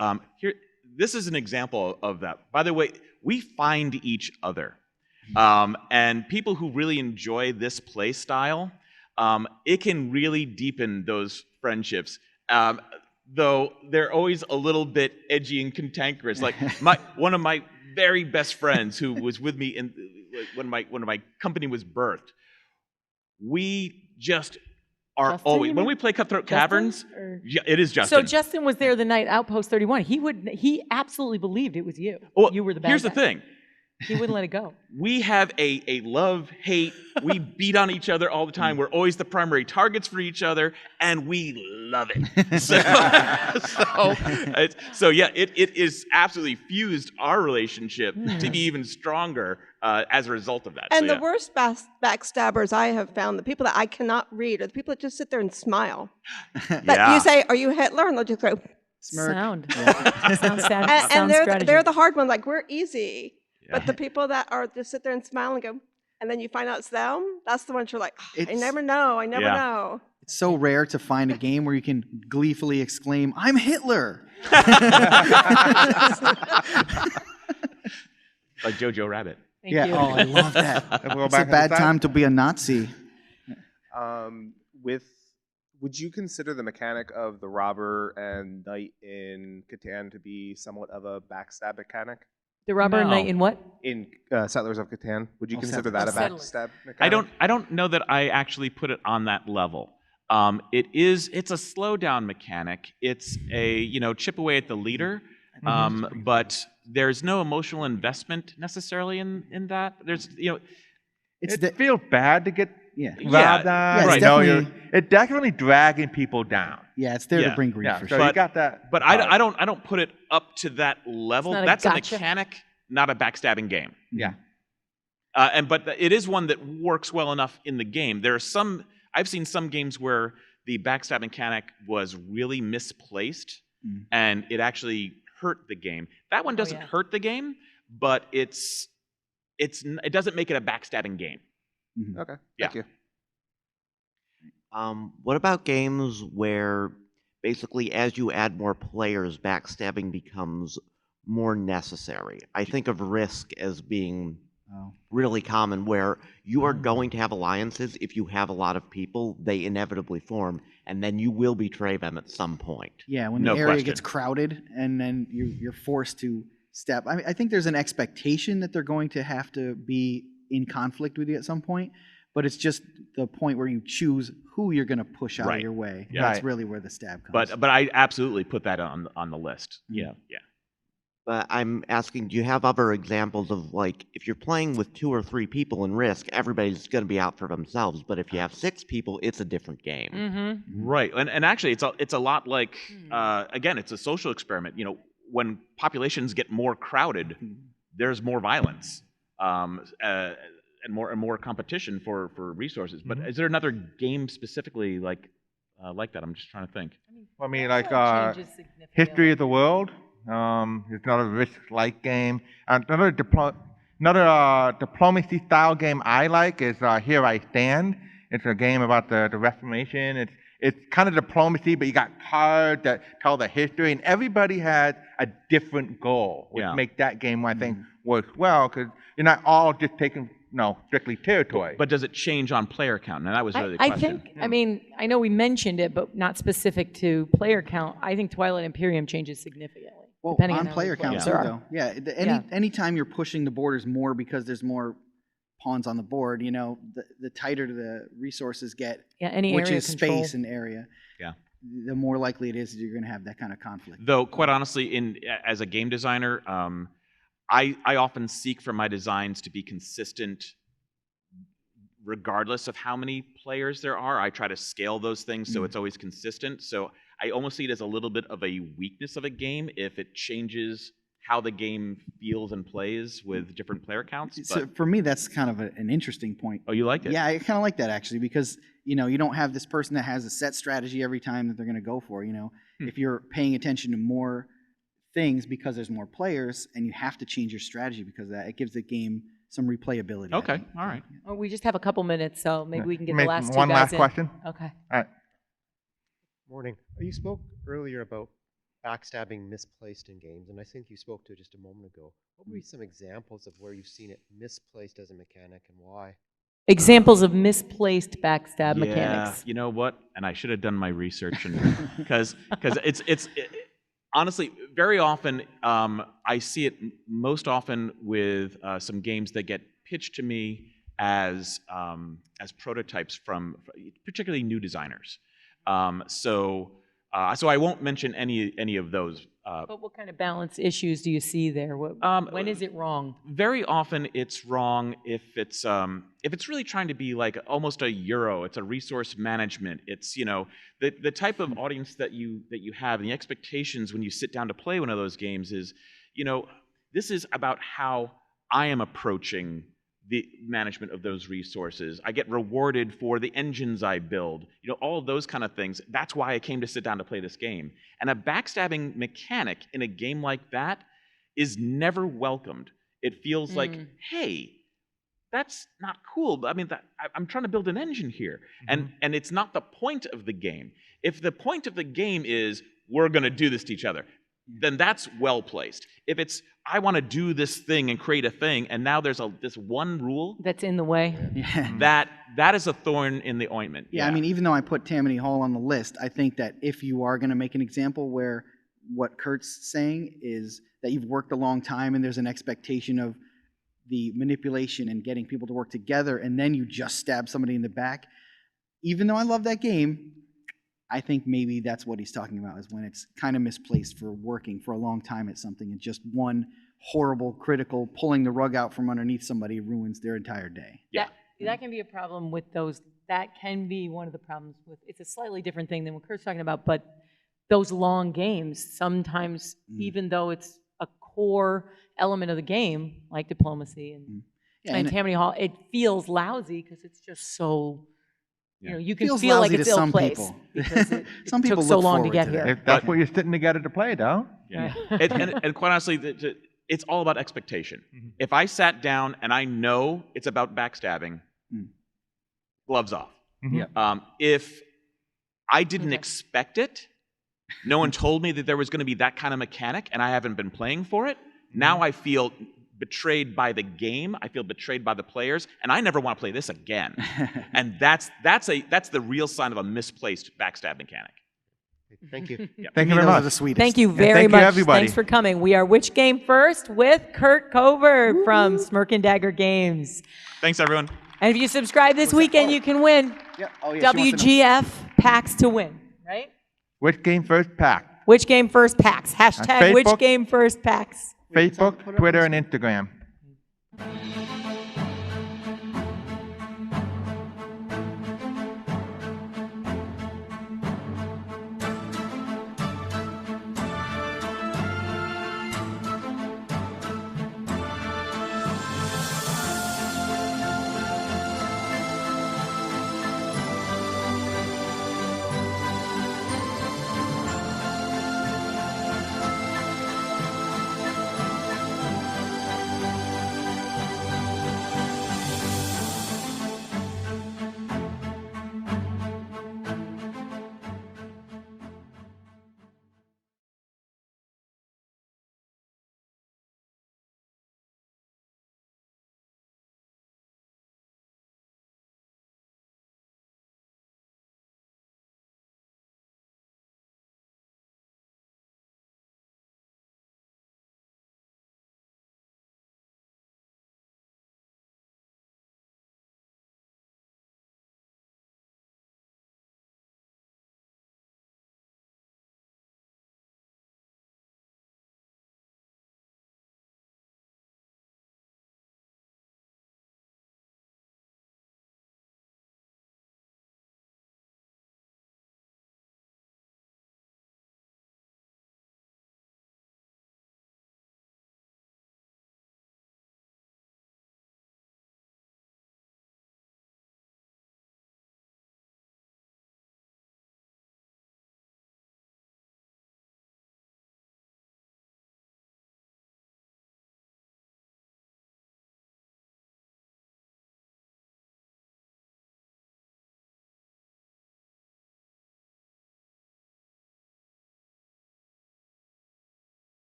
this is an example of that. By the way, we find each other, and people who really enjoy this play style, it can really deepen those friendships. Though they're always a little bit edgy and cantankerous. Like one of my very best friends who was with me when my company was birthed. We just are Justin, always you when mean? we play Cutthroat Justin, Caverns. or- Yeah, it is Justin. So Justin was there the night Outpost 31. He absolutely believed it was you. Well, You were the bad here's guy. the thing. He wouldn't let it go. We have a love-hate. We beat on each other all the time. We're always the primary targets for each other, and we love it. So yeah, it is absolutely fused our relationship to be even stronger as a result of that. And So, the worst backstabbers I have found, the people that I cannot read, are the people that just sit there and smile. That you say, "Are you Hitler?" And they'll just go, Smirk. Sound. Sound sad. and sound they're strategy. they're the hard ones. Like, we're easy. But the people that are just sit there and smile and go, and then you find out it's them, that's the ones you're like, "Oh, I It's- never know. I never know. It's so rare to find a game where you can gleefully exclaim, "I'm Hitler." like Jojo Rabbit. Yeah. Oh, I love that. It's a bad time to be a Nazi. Would you consider the mechanic of the robber and knight in Catan to be somewhat of a backstab mechanic? The robber and knight in what? In Settlers of Catan, would you consider that a backstab mechanic? I don't know that I actually put it on that level. It's a slowdown mechanic. It's a chip away at the leader, but there's no emotional investment necessarily in that. There's It feels bad to get robbed on. Yeah, Right. It's definitely dragging people down. Yeah, it's there to bring grief for so sure. you got that. But I don't put it up to that level. It's not a That's gotcha. a mechanic, not a backstabbing game. Yeah. But it is one that works well enough in the game. I've seen some games where the backstab mechanic was really misplaced and it actually hurt the game. That one doesn't hurt the game, but it doesn't make it a backstabbing game. Okay. Yeah. Thank you. What about games where basically as you add more players, backstabbing becomes more necessary? I think of Risk as being really common, where you are going to have alliances. If you have a lot of people, they inevitably form, and then you will betray them at some point. Yeah, when the area gets crowded and then you're forced to step. I think there's an expectation that they're going to have to be in conflict with you at some point, but it's just the point where you choose who you're going to push out of your way. Yeah. That's really where the stab comes. But I absolutely put that on the list. Yeah. But I'm asking, do you have other examples of, like, if you're playing with 2 or 3 people in Risk, everybody's going to be out for themselves, but if you have 6 people, it's a different game. Right, and actually, it's a lot like again, it's a social experiment. When populations get more crowded, there's more violence and more competition for resources. But is there another game specifically like that? I'm just trying to think. I mean, like History of the World. It's another Risk-like game. Another diplomacy-style game I like is Here I Stand. It's a game about the Reformation. It's kind of diplomacy, but you got cards that tell the history, and everybody has a different goal, which make that game, I think, works well, because you're not all just taking strictly territory. But does it change on player count? And that was really the I question. think, I know we mentioned it, but not specific to player count. I think Twilight Imperium changes significantly. Well, depending on how player many count players too, there are. though. Yeah, anytime you're pushing the borders more because there's more pawns on the board, the tighter the resources get, Yeah, any which area is control. space and area. Yeah. the more likely it is that you're going to have that kind of conflict. Though, quite honestly, as a game designer, I often seek for my designs to be consistent regardless of how many players there are. I try to scale those things so it's always consistent. So I almost see it as a little bit of a weakness of a game if it changes how the game feels and plays with different player counts. So for me, that's kind of an interesting point. Oh, you like it? Yeah, I kind of like that actually, because you don't have this person that has a set strategy every time that they're going to go for. If you're paying attention to more things because there's more players, and you have to change your strategy because of that, it gives the game some replayability. Okay, all right. Oh, we just have a couple minutes, so maybe we can get the Make last two one guys last in. question? Okay. All right. Morning. You spoke earlier about backstabbing misplaced in games, and I think you spoke to it just a moment ago. What would be some examples of where you've seen it misplaced as a mechanic and why? Examples of misplaced backstab mechanics. You know what? And I should have done my research, because it's honestly very often I see it most often with some games that get pitched to me as prototypes from particularly new designers. So I won't mention any of those. But what kind of balance issues do you see there? When is it wrong? Very often it's wrong if it's really trying to be like almost a Euro. It's a resource management. It's the type of audience that you have, and the expectations when you sit down to play one of those games is, this is about how I am approaching the management of those resources. I get rewarded for the engines I build, all of those kind of things. That's why I came to sit down to play this game. And a backstabbing mechanic in a game like that is never welcomed. It feels like, hey, that's not cool. I mean, I'm trying to build an engine here. And it's not the point of the game. If the point of the game is, we're gonna do this to each other, then that's well placed. If it's, I want to do this thing and create a thing, and now there's this one rule that's in the way, that is a thorn in the ointment. Yeah, I mean, even though I put Tammany Hall on the list, I think that if you are going to make an example where what Kurt's saying is that you've worked a long time and there's an expectation of the manipulation and getting people to work together, and then you just stab somebody in the back, even though I love that game, I think maybe that's what he's talking about, is when it's kind of misplaced for working for a long time at something, and just one horrible, critical, pulling the rug out from underneath somebody ruins their entire day. Yeah. That can be a problem with those. That can be one of the problems with, it's a slightly different thing than what Kurt's talking about, but those long games, sometimes, even though it's a core element of the game, like diplomacy and Tammany Hall, it feels lousy because it's just so... you can feel like it's ill-placed because it took so long to get here. If that's what you're sitting together to play, though. Yeah. and quite honestly, it's all about expectation. If I sat down and I know it's about backstabbing, gloves off. If I didn't expect it, no one told me that there was going to be that kind of mechanic, and I haven't been playing for it, now I feel betrayed by the game, I feel betrayed by the players, and I never want to play this again. And that's the real sign of a misplaced backstab mechanic. Thank you. Thank you very much. Thank you very much. Thanks for coming. We are Which Game First with Kurt Covert from Smirk and Dagger Games. Thanks, everyone. And if you subscribe this weekend, you can win WGF PAX to win, right? Which Game First PAX? Which Game First PAX? Hashtag Which Game First PAX. Facebook, Twitter, and Instagram.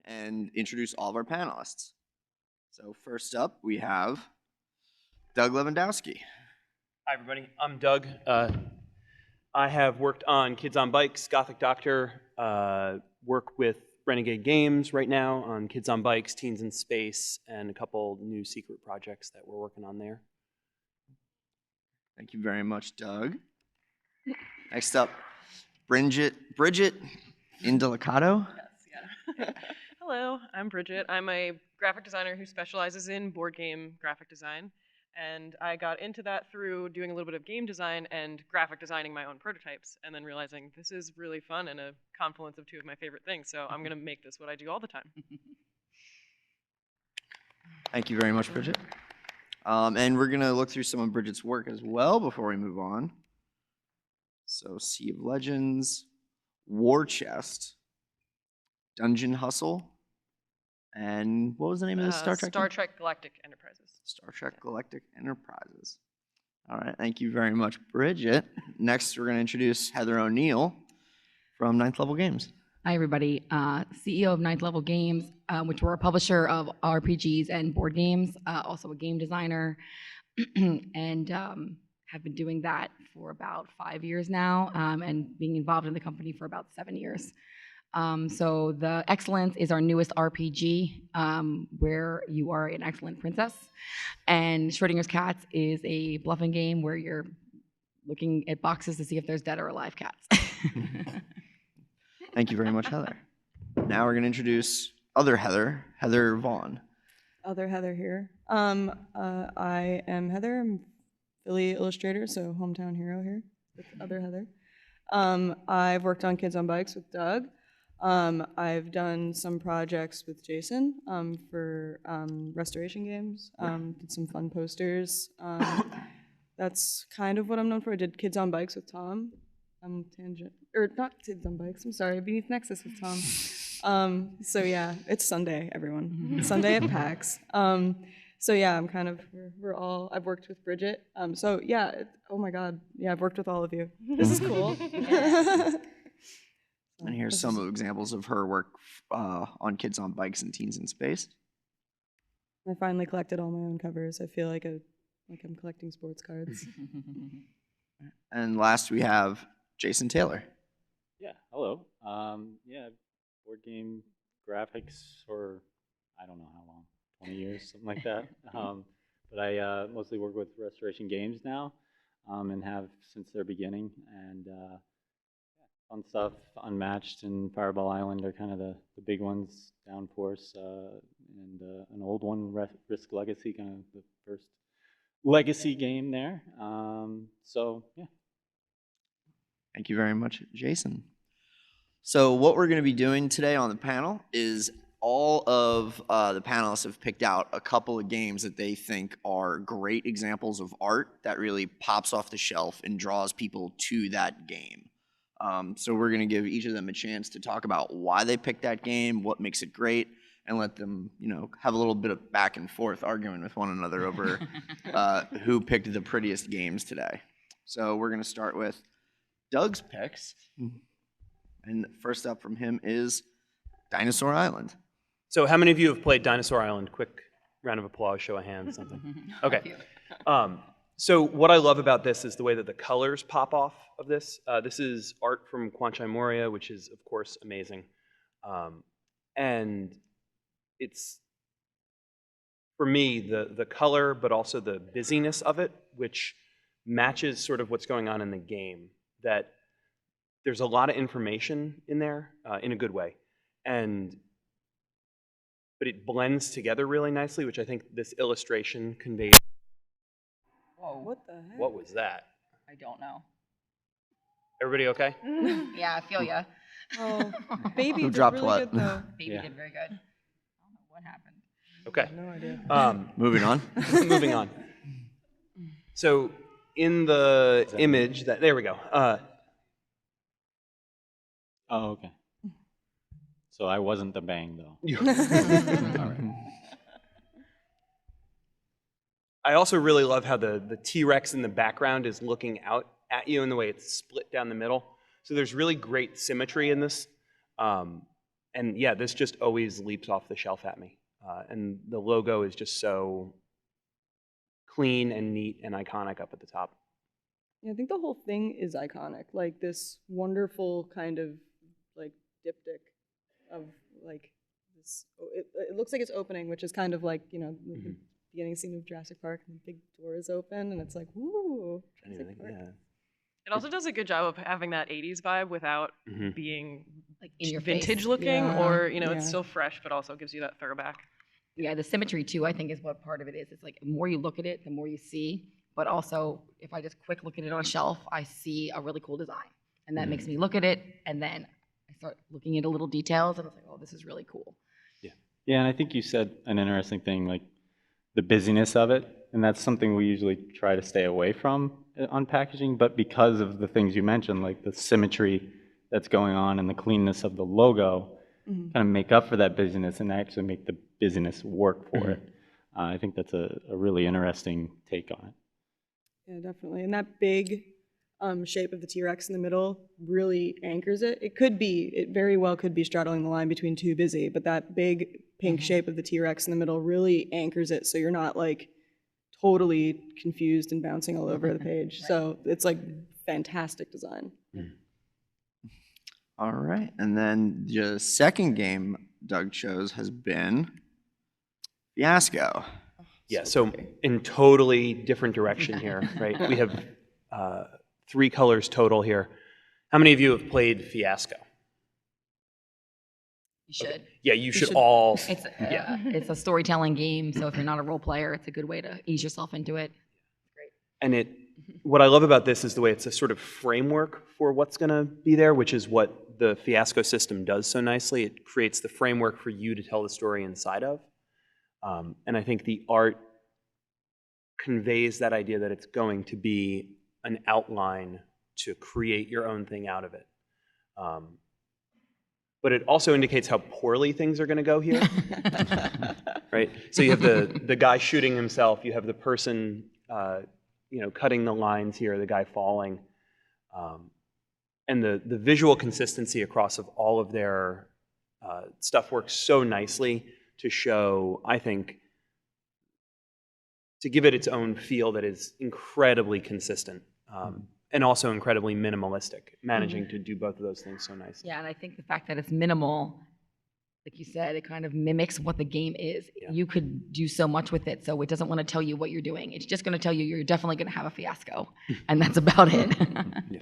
and introduce all of our panelists. So first up, we have Doug Lewandowski. Hi, everybody. I'm Doug. I have worked on Kids on Bikes, Gothic Doctor, work with Renegade Games right now on Kids on Bikes, Teens in Space, and a couple new secret projects that we're working on there. Thank you very much, Doug. Next up, Bridget Indelicato. Hello, I'm Bridget. I'm a graphic designer who specializes in board game graphic design. And I got into that through doing a little bit of game design and graphic designing my own prototypes, and then realizing this is really fun and a confluence of two of my favorite things, so I'm going to make this what I do all the time. Thank you very much, Bridget. And we're going to look through some of Bridget's work as well before we move on. So, Sea of Legends, War Chest, Dungeon Hustle, and what was the name of this Star Trek? Star Trek Galactic Enterprises. Star Trek Galactic Enterprises. All right, thank you very much, Bridget. Next, we're going to introduce Heather O'Neill from Ninth Level Games. Hi, everybody. CEO of Ninth Level Games, which we're a publisher of RPGs and board games, also a game designer. and have been doing that for about 5 years now, and being involved in the company for about 7 years. So the Excellence is our newest RPG, where you are an excellent princess, and Schrodinger's Cats is a bluffing game where you're looking at boxes to see if there's dead or alive cats. Thank you very much, Heather. Now we're going to introduce other Heather, Heather Vaughn. Other Heather here. I am Heather. I'm Philly illustrator, so hometown hero here with other Heather. I've worked on Kids on Bikes with Doug. I've done some projects with Jason for restoration games. Did some fun posters. That's kind of what I'm known for. I did Kids on Bikes with Tom. Not Kids on Bikes. I'm sorry, Beneath Nexus with Tom. So yeah, it's Sunday, everyone. It's Sunday at PAX. So yeah, I'm kind of, I've worked with Bridget. So yeah, oh my God, yeah, I've worked with all of you. This is cool. And here's some of examples of her work on Kids on Bikes and Teens in Space. I finally collected all my own covers. I feel like I'm collecting sports cards. And last we have Jason Taylor. Yeah, hello. Yeah, board game graphics for, I don't know how long, 20 years, something like that. But I mostly work with Restoration Games now, and have since their beginning. And fun stuff, Unmatched and Fireball Island are kind of the big ones, Downforce, and an old one, Risk Legacy, kind of the first legacy game there. So, yeah. Thank you very much, Jason. So what we're going to be doing today on the panel is all of the panelists have picked out a couple of games that they think are great examples of art that really pops off the shelf and draws people to that game. So we're going to give each of them a chance to talk about why they picked that game, what makes it great, and let them, have a little bit of back and forth arguing with one another over who picked the prettiest games today. So we're going to start with Doug's picks. And first up from him is Dinosaur Island. So how many of you have played Dinosaur Island? Quick round of applause, show of hands, something. Okay. So what I love about this is the way that the colors pop off of this. This is art from Kwanchai Moria, which is, of course, amazing. And it's, for me, the color, but also the busyness of it, which matches sort of what's going on in the game. That there's a lot of information in there, in a good way. But it blends together really nicely, which I think this illustration conveys. Whoa, what the heck? What was that? I don't know. Everybody okay? Yeah, I feel ya. Oh, Baby Who did dropped really what? good, though. Baby did very good. I don't know what happened. Okay. No idea. Moving on. Moving on. So in the image that, there we go. Oh, okay. So I wasn't the bang, though. All right. I also really love how the T-Rex in the background is looking out at you and the way it's split down the middle. So there's really great symmetry in this. And yeah, this just always leaps off the shelf at me. And the logo is just so clean and neat and iconic up at the top. Yeah, I think the whole thing is iconic. Like this wonderful kind of like diptych of like this. It looks like it's opening, which is kind of like the beginning scene of Jurassic Park, and the big door is open, and it's like woo. Jurassic Park. It also does a good job of having that 80s vibe without being like in your vintage face. looking, Yeah. or it's still fresh, but also gives you that throwback. Yeah, the symmetry too, I think, is what part of it is. It's like the more you look at it, the more you see. But also, if I just quick look at it on a shelf, I see a really cool design. And that makes me look at it, and then I start looking at the little details, and it's like, oh, this is really cool. Yeah, and I think you said an interesting thing, like the busyness of it, and that's something we usually try to stay away from on packaging, but because of the things you mentioned, like the symmetry that's going on and the cleanness of the logo, kind of make up for that busyness and actually make the busyness work for it. I think that's a really interesting take on it. Yeah, definitely. And that big shape of the T-Rex in the middle really anchors it. It very well could be straddling the line between too busy, but that big pink shape of the T-Rex in the middle really anchors it, so you're not like totally confused and bouncing all over the page. So it's like fantastic design. All right, and then the second game Doug chose has been Fiasco. Yeah, so in totally different direction here, right? We have 3 colors total here. How many of you have played Fiasco? You should. Yeah, you should all. It's a storytelling game, so if you're not a role player, it's a good way to ease yourself into it. And what I love about this is the way it's a sort of framework for what's going to be there, which is what the Fiasco system does so nicely. It creates the framework for you to tell the story inside of. And I think the art conveys that idea that it's going to be an outline to create your own thing out of it. But it also indicates how poorly things are going to go here, right? So you have the guy shooting himself, you have the person, cutting the lines here, the guy falling, and the visual consistency across of all of their stuff works so nicely to show, I think, to give it its own feel that is incredibly consistent. And also incredibly minimalistic, managing to do both of those things so nicely. Yeah, and I think the fact that it's minimal, like you said, it kind of mimics what the game is. Yeah. You could do so much with it, so it doesn't want to tell you what you're doing. It's just going to tell you you're definitely going to have a fiasco, and that's about it. Yeah.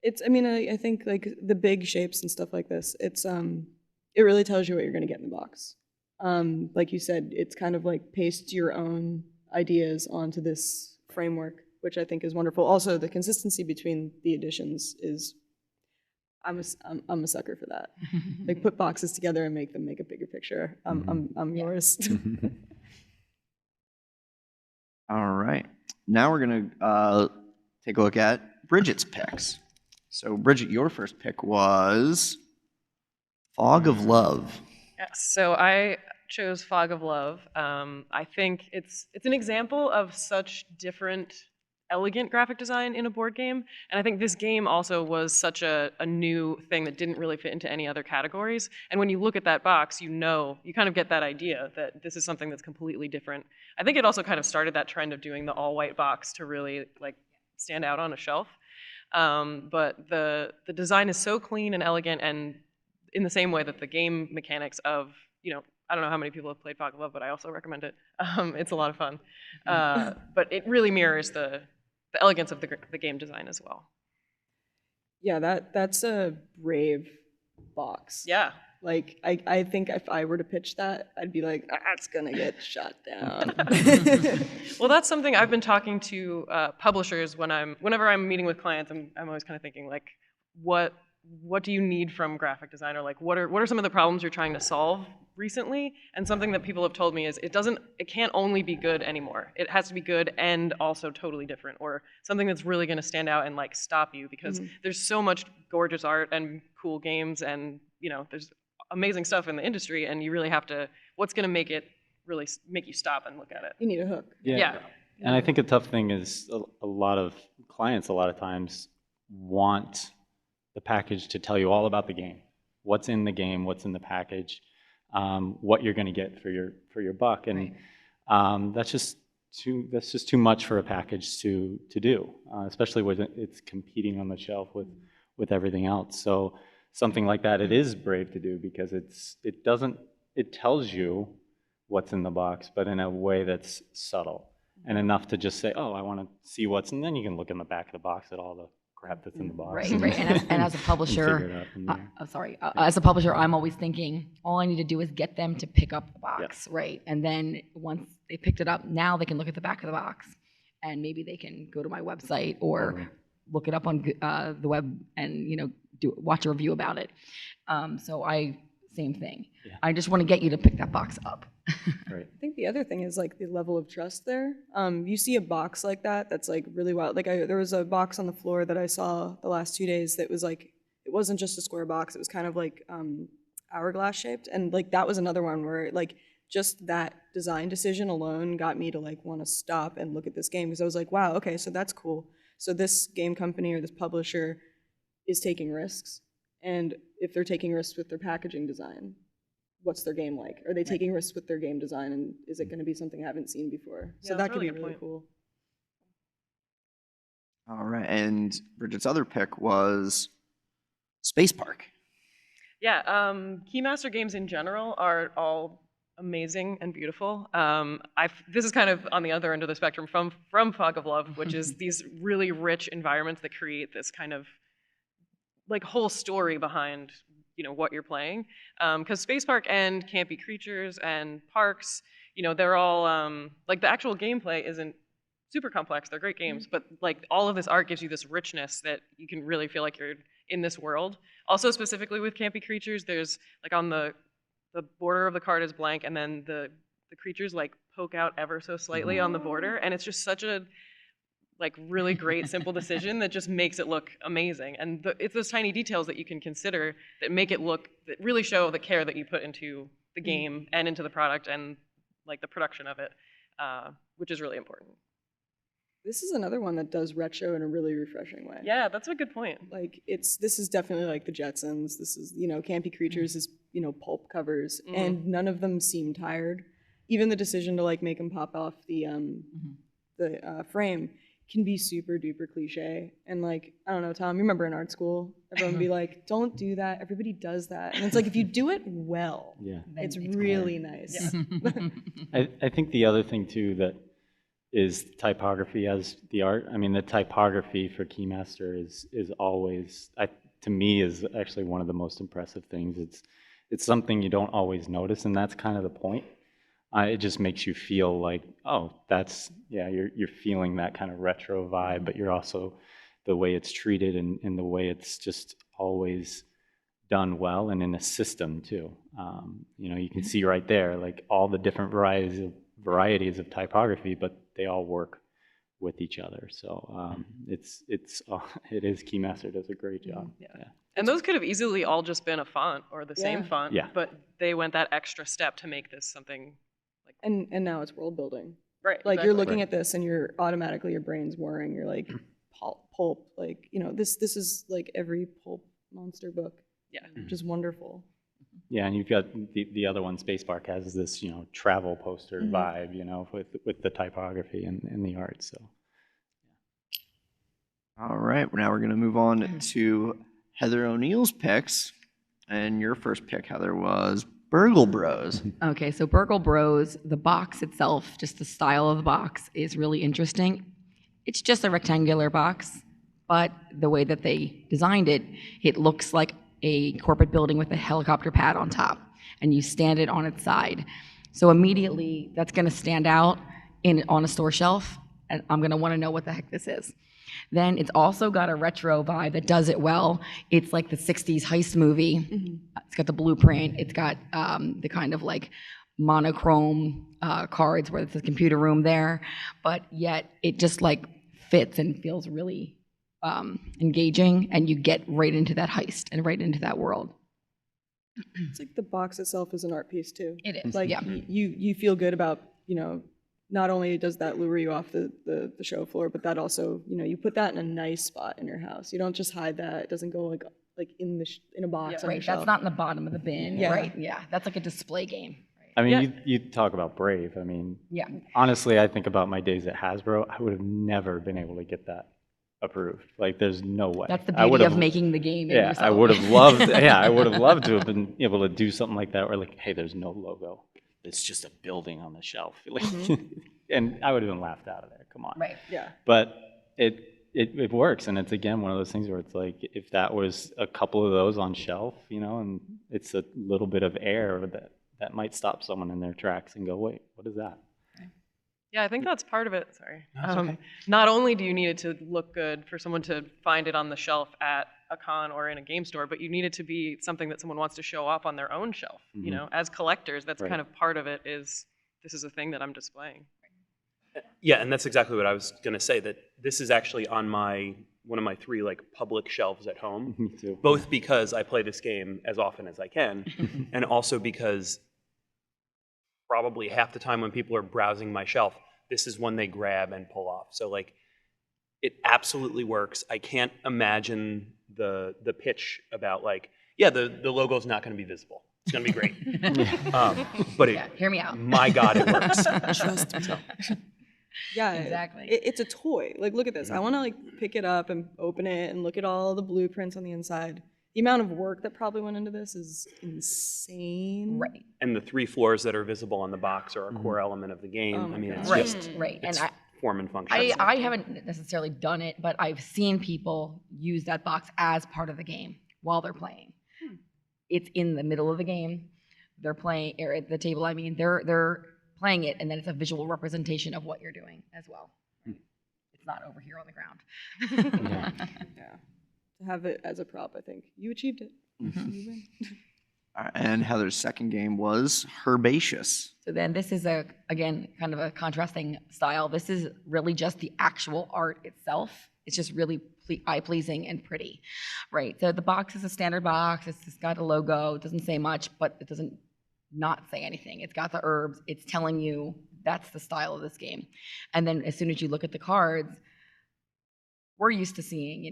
I think like the big shapes and stuff like this, it really tells you what you're going to get in the box. Like you said, it's kind of like paste your own ideas onto this framework, which I think is wonderful. Also, the consistency between the editions is, I'm a sucker for that. Like put boxes together and make them make a bigger picture. I'm yours. All right, now we're gonna take a look at Bridget's picks. So Bridget, your first pick was Fog of Love. Yes, so I chose Fog of Love. I think it's an example of such different elegant graphic design in a board game, and I think this game also was such a new thing that didn't really fit into any other categories. And when you look at that box, you kind of get that idea that this is something that's completely different. I think it also kind of started that trend of doing the all-white box to really like stand out on a shelf. But the design is so clean and elegant, and in the same way that the game mechanics of, I don't know how many people have played Fog of Love, but I also recommend it. It's a lot of fun. But it really mirrors the elegance of the game design as well. Yeah, that's a brave box. Yeah. Like, I think if I were to pitch that, I'd be like, it's gonna get shut down. Well, that's something I've been talking to publishers whenever I'm meeting with clients. I'm always kind of thinking like, what do you need from graphic design, or like what are some of the problems you're trying to solve recently? And something that people have told me is it can't only be good anymore. It has to be good and also totally different, or something that's really going to stand out and like stop you, because there's so much gorgeous art and cool games, and there's amazing stuff in the industry, and you really have to, what's going to make it really make you stop and look at it? You need a hook. Yeah. And I think a tough thing is a lot of clients a lot of times want the package to tell you all about the game, what's in the game, what's in the package, what you're going to get for your buck, and that's just too much for a package to do, especially when it's competing on the shelf with everything else. So something like that, it is brave to do, because it tells you what's in the box, but in a way that's subtle and enough to just say, oh, I want to see what's, and then you can look in the back of the box at all the crap that's in the box. Right. And as a publisher, as a publisher, I'm always thinking, all I need to do is get them to pick up the box, right? And then once they picked it up, now they can look at the back of the box, and maybe they can go to my website or look it up on the web and watch a review about it. Same thing. Yeah. I just want to get you to pick that box up. Right. I think the other thing is like the level of trust there. You see a box like that's like really wild. Like there was a box on the floor that I saw the last 2 days that was like, it wasn't just a square box. It was kind of like hourglass shaped. And like that was another one where like just that design decision alone got me to like want to stop and look at this game, because I was like, wow, okay, so that's cool. So this game company or this publisher is taking risks. And if they're taking risks with their packaging design, what's their game like? Are they taking risks with their game design, and is it going to be something I haven't seen before? So Yeah, that that's could really be good really point. cool. All right, and Bridget's other pick was Space Park. Yeah, Keymaster games in general are all amazing and beautiful. This is kind of on the other end of the spectrum from Fog of Love, which is these really rich environments that create this kind of like whole story behind what you're playing. Because Space Park and Campy Creatures and Parks, they're all like the actual gameplay isn't super complex. They're great games, but like all of this art gives you this richness that you can really feel like you're in this world. Also, specifically with Campy Creatures, there's like on the border of the card is blank, and then the creatures like poke out ever so slightly on the border, and it's just such a like really great simple decision that just makes it look amazing. And it's those tiny details that you can consider that make it look, that really show the care that you put into the game and into the product and like the production of it, which is really important. This is another one that does retro in a really refreshing way. Yeah, that's a good point. Like this is definitely like the Jetsons. This is, Campy Creatures is, pulp covers, Mhm. and none of them seem tired. Even the decision to like make them pop off the frame can be super duper cliche. And like, I don't know, Tom, you remember in art school, everyone would be like, don't do that. Everybody does that. And it's like, if you do it well, Yeah. it's really nice. I think the other thing too that is typography as the art. I mean, the typography for Keymaster is always, to me, is actually one of the most impressive things. It's something you don't always notice, and that's kind of the point. It just makes you feel like, oh, you're feeling that kind of retro vibe, but you're also, the way it's treated and the way it's just always done well, and in a system too. You can see right there, like all the different varieties of typography, but they all work with each other. So it is Keymaster does a great job. Yeah. And those could have easily all just been a font or the same Yeah. font, Yeah. but they went that extra step to make this something like And now it's world building. right. Like you're exactly. looking at this and you're automatically, your brain's whirring. You're like, pulp, like, this is like every pulp monster book. Yeah. Which is wonderful. Yeah, and you've got the other one, Space Park, has this travel poster Mhm. vibe, with the typography and the art. So All right, now we're going to move on to Heather O'Neill's picks. And your first pick, Heather, was Burgle Bros. Okay, so Burgle Bros, the box itself, just the style of the box is really interesting. It's just a rectangular box, but the way that they designed it, it looks like a corporate building with a helicopter pad on top, and you stand it on its side. So immediately, that's going to stand out on a store shelf, and I'm going to want to know what the heck this is. Then it's also got a retro vibe that does it well. It's like the 60s heist movie. It's got the blueprint. It's got the kind of like monochrome cards where it's a computer room there, but yet it just like fits and feels really engaging, and you get right into that heist and right into that world. It's like the box itself is an art piece too. It is, Like yeah. you feel good about, not only does that lure you off the show floor, but that also, you put that in a nice spot in your house. You don't just hide that. It doesn't go like in a box. on your Right, shelf. that's not in the bottom of the bin, Yeah. right? Yeah, that's like a display game. I mean, Yeah. you talk about brave. I mean, Yeah. honestly, I think about my days at Hasbro. I would have never been able to get that approved. Like, there's no way. That's the I would beauty of have- making the game in Yeah, I yourself. would have loved. Yeah, I would have loved to have been able to do something like that, where like, hey, there's no logo. It's just a building on the shelf. Like, and I would have been laughed out of there. Come on. Right. Yeah. But it works, and it's again one of those things where it's like, if that was a couple of those on shelf, and it's a little bit of air that might stop someone in their tracks and go, wait, what is that? Yeah, I think that's part of it. Sorry. That's okay. Not only do you need it to look good for someone to find it on the shelf at a con or in a game store, but you need it to be something that someone wants to show off on their own shelf. Mhm. As collectors, that's Right. kind of part of it. Is this is a thing that I'm displaying. Yeah, and that's exactly what I was going to say, that this is actually on one of my 3 like public shelves at home. Me too. Both because I play this game as often as I can, and also because probably half the time when people are browsing my shelf, this is one they grab and pull off. So like, it absolutely works. I can't imagine the pitch about like, yeah, the logo's not going to be visible. It's gonna be great. But it, Yeah, hear me out. my God, it works. Trust me. Yeah, Exactly. It's a toy. Like, look at this. I want to like pick it up and open it and look at all the blueprints on the inside. The amount of work that probably went into this is insane. Right. And the 3 floors that are visible on the box are a core element of the game. Oh my I mean, God. it's Right, just right. And it's I- form and function. I haven't necessarily done it, but I've seen people use that box as part of the game while they're playing. It's in the middle of the game. They're playing, or at the table, I mean, they're playing it, and then it's a visual representation of what you're doing as well. It's not over here on the ground. Yeah. To have it as a prop, I think you achieved it. You win. And Heather's second game was Herbaceous. So then this is again, kind of a contrasting style. This is really just the actual art itself. It's just really eye-pleasing and pretty, right? So the box is a standard box. It's just got a logo. It doesn't say much, but it doesn't not say anything. It's got the herbs. It's telling you that's the style of this game. And then as soon as you look at the cards, we're used to seeing,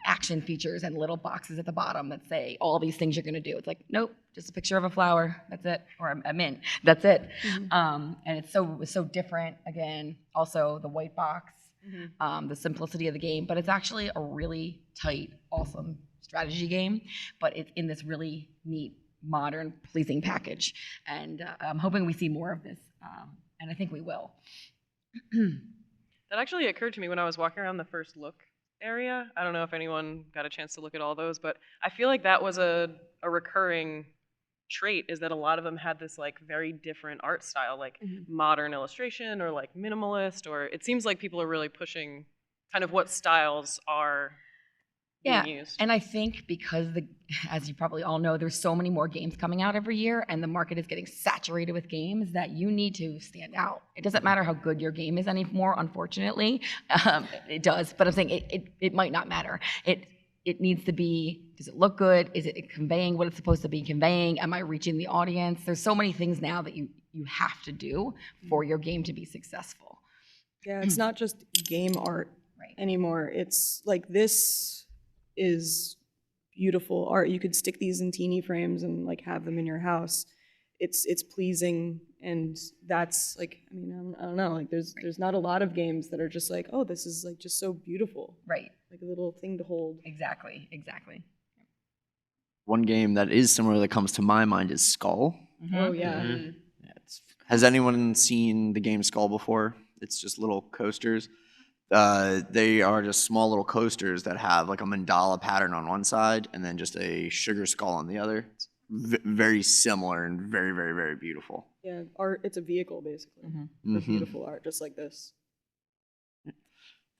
action features and little boxes at the bottom that say all these things you're going to do. It's like, nope, just a picture of a flower. That's it. Or a mint. That's it. And it was so different. Again, also the white box, the simplicity of the game, but it's actually a really tight, awesome strategy game, but it's in this really neat, modern, pleasing package. And I'm hoping we see more of this, and I think we will. That actually occurred to me when I was walking around the first look area. I don't know if anyone got a chance to look at all those, but I feel like that was a recurring trait, is that a lot of them had this like very different art style, like modern illustration or like minimalist, or it seems like people are really pushing kind of what styles are being used. And I think because as you probably all know, there's so many more games coming out every year, and the market is getting saturated with games, that you need to stand out. It doesn't matter how good your game is anymore, unfortunately. It does, but I'm saying it might not matter. It needs to be, does it look good? Is it conveying what it's supposed to be conveying? Am I reaching the audience? There's so many things now that you have to do for your game to be successful. Yeah, it's not just game art anymore. It's like, this is beautiful art. You could stick these in teeny frames and like have them in your house. It's pleasing, and that's like, I mean, I don't know, like there's not a lot of games that are just like, oh, this is like just so beautiful. Right. Like a little thing to hold. Exactly. One game that is similar that comes to my mind is Skull. Oh yeah. Has anyone seen the game Skull before? It's just little coasters. They are just small little coasters that have like a mandala pattern on one side and then just a sugar skull on the other. It's very similar and very, very, very beautiful. Yeah, art, it's a vehicle basically for beautiful art, just like this.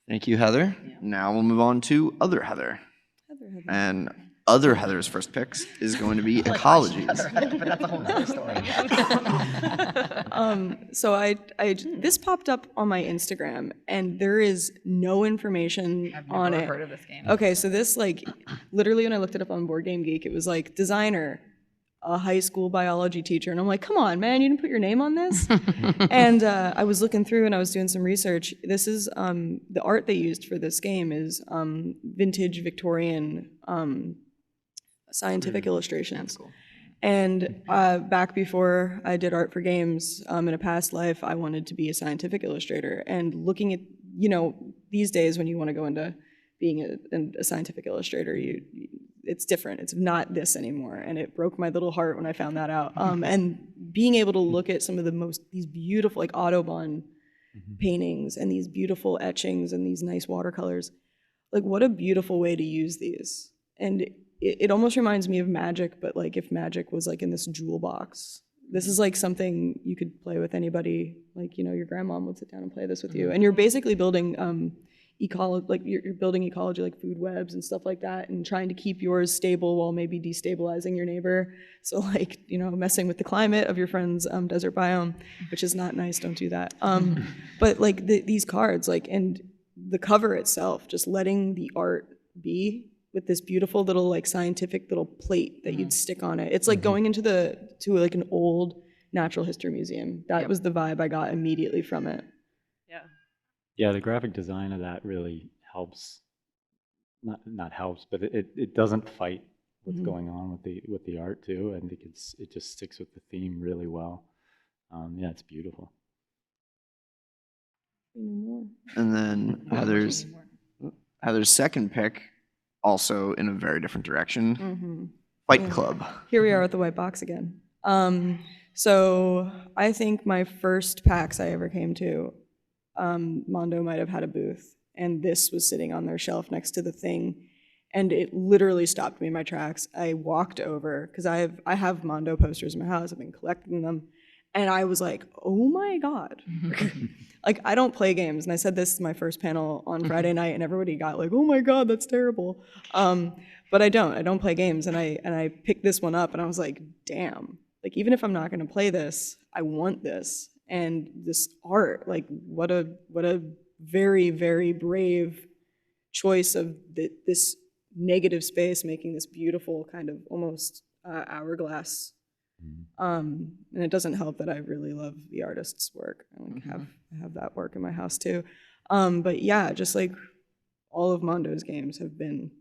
Thank you, Heather. Now we'll move on to Other Heather. And Other Heather's first picks is going to be Ecologies. But that's a whole other story. So this popped up on my Instagram, and there is no information on it. I've never heard of this game. Okay, so this, like, literally when I looked it up on Board Game Geek, it was like designer, a high school biology teacher, and I'm like, come on, man, you didn't put your name on this? And I was looking through and I was doing some research. This is the art they used for this game is vintage Victorian scientific illustrations. Cool. And back before I did art for games, in a past life, I wanted to be a scientific illustrator. And looking at, these days when you want to go into being a scientific illustrator, it's different. It's not this anymore. And it broke my little heart when I found that out. And being able to look at some of these beautiful, like Audubon paintings and these beautiful etchings and these nice watercolors, like what a beautiful way to use these. And it almost reminds me of magic, but like if magic was like in this jewel box. This is like something you could play with anybody, like, your grandma would sit down and play this with you. And you're basically building ecology, like you're building ecology, like food webs and stuff like that, and trying to keep yours stable while maybe destabilizing your neighbor. So like, messing with the climate of your friend's desert biome, which is not nice, don't do that. But like these cards, like, and the cover itself, just letting the art be with this beautiful little like scientific little plate that you'd stick on it. It's like going into to like an old natural history museum. That was the vibe I got immediately from it. Yeah, the graphic design of that really helps. Not helps, but it doesn't fight what's Mhm. going on with the art too. I think it just sticks with the theme really well. Yeah, it's beautiful. And then Heather's second pick, also in a very different direction, Mhm. Fight Yeah. Club. Here we are at the white box again. So I think my first PAX I ever came to, Mondo might have had a booth, and this was sitting on their shelf next to the thing, and it literally stopped me in my tracks. I walked over because I have Mondo posters in my house. I've been collecting them, and I was like, oh my god. Like, I don't play games, and I said this to my first panel on Friday night, and everybody got like, oh my god, that's terrible. But I don't play games, and I picked this one up, and I was like, damn. Like, even if I'm not gonna play this, I want this. And this art, like, what a very, very brave choice of this negative space making this beautiful kind of almost hourglass. And it doesn't help that I really love the artist's work. I have that work in my house too. But yeah, just like all of Mondo's games have been,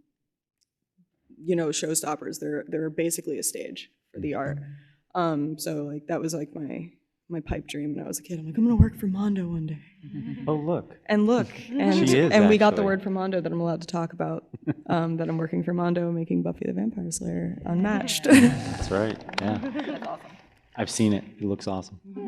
showstoppers. They're basically a stage for the art. So like that was like my pipe dream when I was a kid. I'm like, I'm gonna work for Mondo one day. Oh, look. And look, and She is, and we got the actually. word from Mondo that I'm allowed to talk about. That I'm working for Mondo, making Buffy the Vampire Slayer Unmatched. That's right. Yeah. That's awesome. I've seen it. It looks awesome. I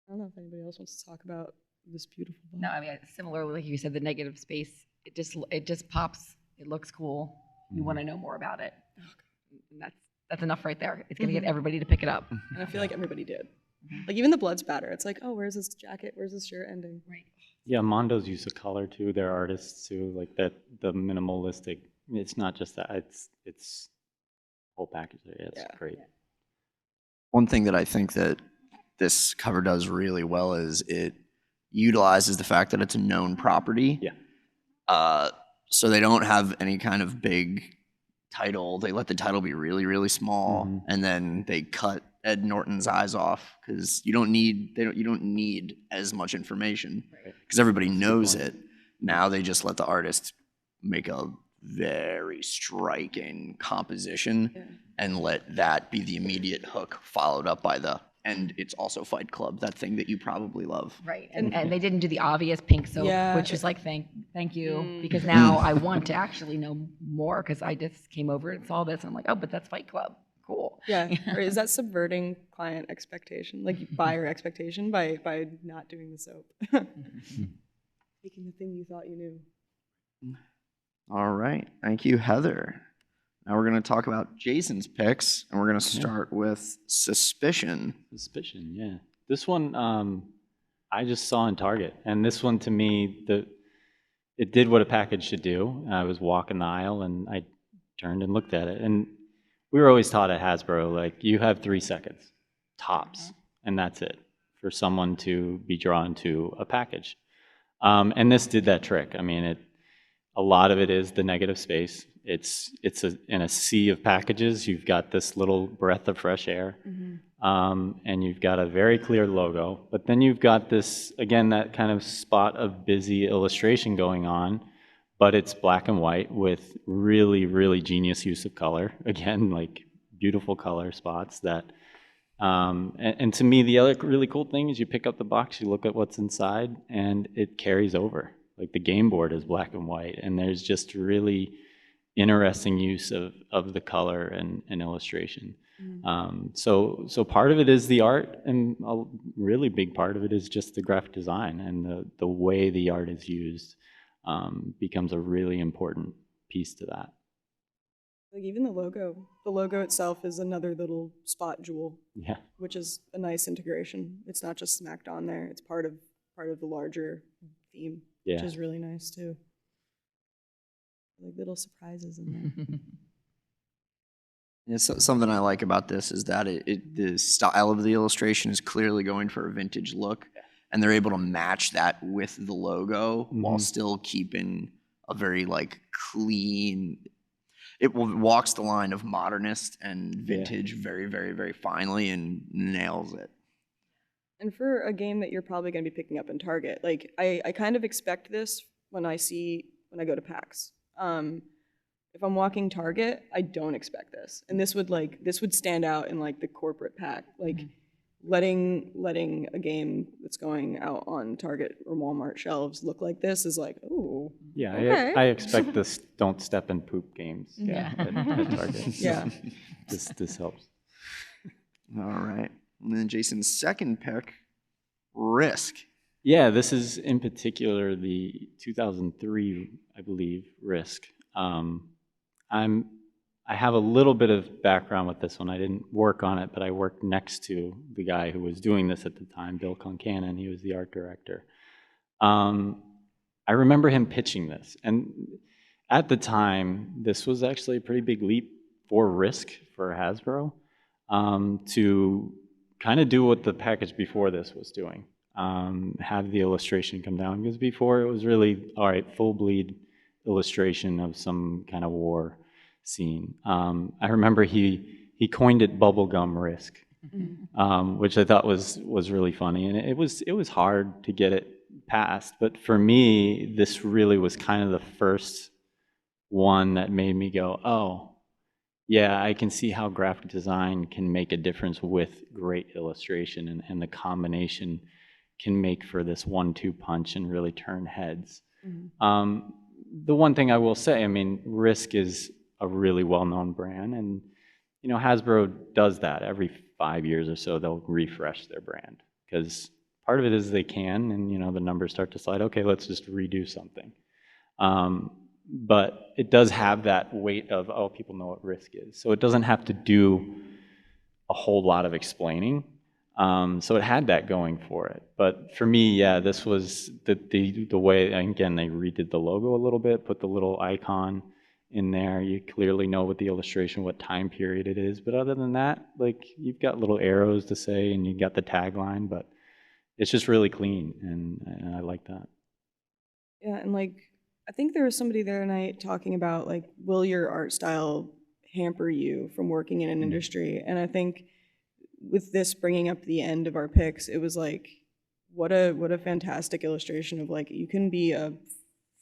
don't know if anybody else wants to talk about this beautiful book. No, I mean, similarly, like you said, the negative space, it just pops. It looks cool. You want to know more about it. And that's enough right there. It's going to get everybody to pick it up. And I feel like everybody did. Like even the blood spatter. It's like, oh, where's this jacket? Where's this shirt ending? Right. Yeah, Mondo's use of color too. They're artists too. Like that, the minimalistic. It's not just that. It's whole package. Yeah, it's great. One thing that I think that this cover does really well is it utilizes the fact that it's a known property. Yeah. So they don't have any kind of big title. They let the title be really, really small, and then they cut Ed Norton's eyes off because you don't need as much information because everybody knows it. Now they just let the artist make a very striking composition and let that be the immediate hook, followed up by and it's also Fight Club, that thing that you probably love. Right. And they didn't do the obvious pink soap, Yeah. which was like, thank you, because now I want to actually know more because I just came over and saw this. And I'm like, oh, but that's Fight Club. Cool. Yeah. Or is that subverting client expectation, like buyer expectation by not doing the soap? Taking the thing you thought you knew. All right. Thank you, Heather. Now we're going to talk about Jason's picks, and we're going to start with Suspicion. Suspicion, yeah. This one I just saw in Target, and this one to me, it did what a package should do. I was walking the aisle, and I turned and looked at it, and we were always taught at Hasbro, like, you have 3 seconds, tops, and that's it, for someone to be drawn to a package. And this did that trick. I mean, a lot of it is the negative space. It's in a sea of packages. You've got this little breath of fresh air, and you've got a very clear logo. But then you've got this, again, that kind of spot of busy illustration going on, but it's black and white with really, really genius use of color. Again, like beautiful color spots that, and to me, the other really cool thing is you pick up the box, you look at what's inside, and it carries over. Like the game board is black and white, and there's just really interesting use of the color and illustration. So part of it is the art, and a really big part of it is just the graphic design, and the way the art is used becomes a really important piece to that. Like even the logo itself is another little spot jewel. Yeah. Which is a nice integration. It's not just smacked on there. It's part of the larger theme, Yeah. which is really nice too. Like little surprises in there. Yeah, so something I like about this is that the style of the illustration is clearly going for a vintage look, and they're able to match that with the logo while still keeping a very like clean. It walks the line of modernist and vintage very, very, very finely and nails it. And for a game that you're probably going to be picking up in Target, like I kind of expect this when I go to PAX. If I'm walking Target, I don't expect this. And this would stand out in like the corporate pack. Like letting a game that's going out on Target or Walmart shelves look like this is like, oh, Yeah, okay. I expect this don't step in poop games. Yeah. At Target. Yeah. This helps. All right. And then Jason's second pick, Risk. Yeah, this is in particular the 2003, I believe, Risk. I have a little bit of background with this one. I didn't work on it, but I worked next to the guy who was doing this at the time, Bill Concannon. He was the art director. I remember him pitching this, and at the time, this was actually a pretty big leap for Risk for Hasbro to kind of do what the package before this was doing. Have the illustration come down, because before it was really, all right, full bleed illustration of some kind of war scene. I remember he coined it bubblegum Risk, which I thought was really funny, and it was hard to get it past, but for me, this really was kind of the first one that made me go, oh, yeah, I can see how graphic design can make a difference with great illustration, and the combination can make for this 1-2 punch and really turn heads. The one thing I will say, I mean, Risk is a really well-known brand, and you know, Hasbro does that every 5 years or so. They'll refresh their brand because part of it is they can, and you know, the numbers start to slide. Okay, let's just redo something. But it does have that weight of, oh, people know what Risk is, so it doesn't have to do a whole lot of explaining. So it had that going for it. But for me, yeah, this was the way, again, they redid the logo a little bit, put the little icon in there. You clearly know what the illustration, what time period it is. But other than that, like, you've got little arrows to say, and you got the tagline, but it's just really clean, and I like that. Yeah, and like, I think there was somebody the other night talking about like, will your art style hamper you from working in an industry? And I think with this bringing up the end of our picks, it was like, what a fantastic illustration of like, you can be a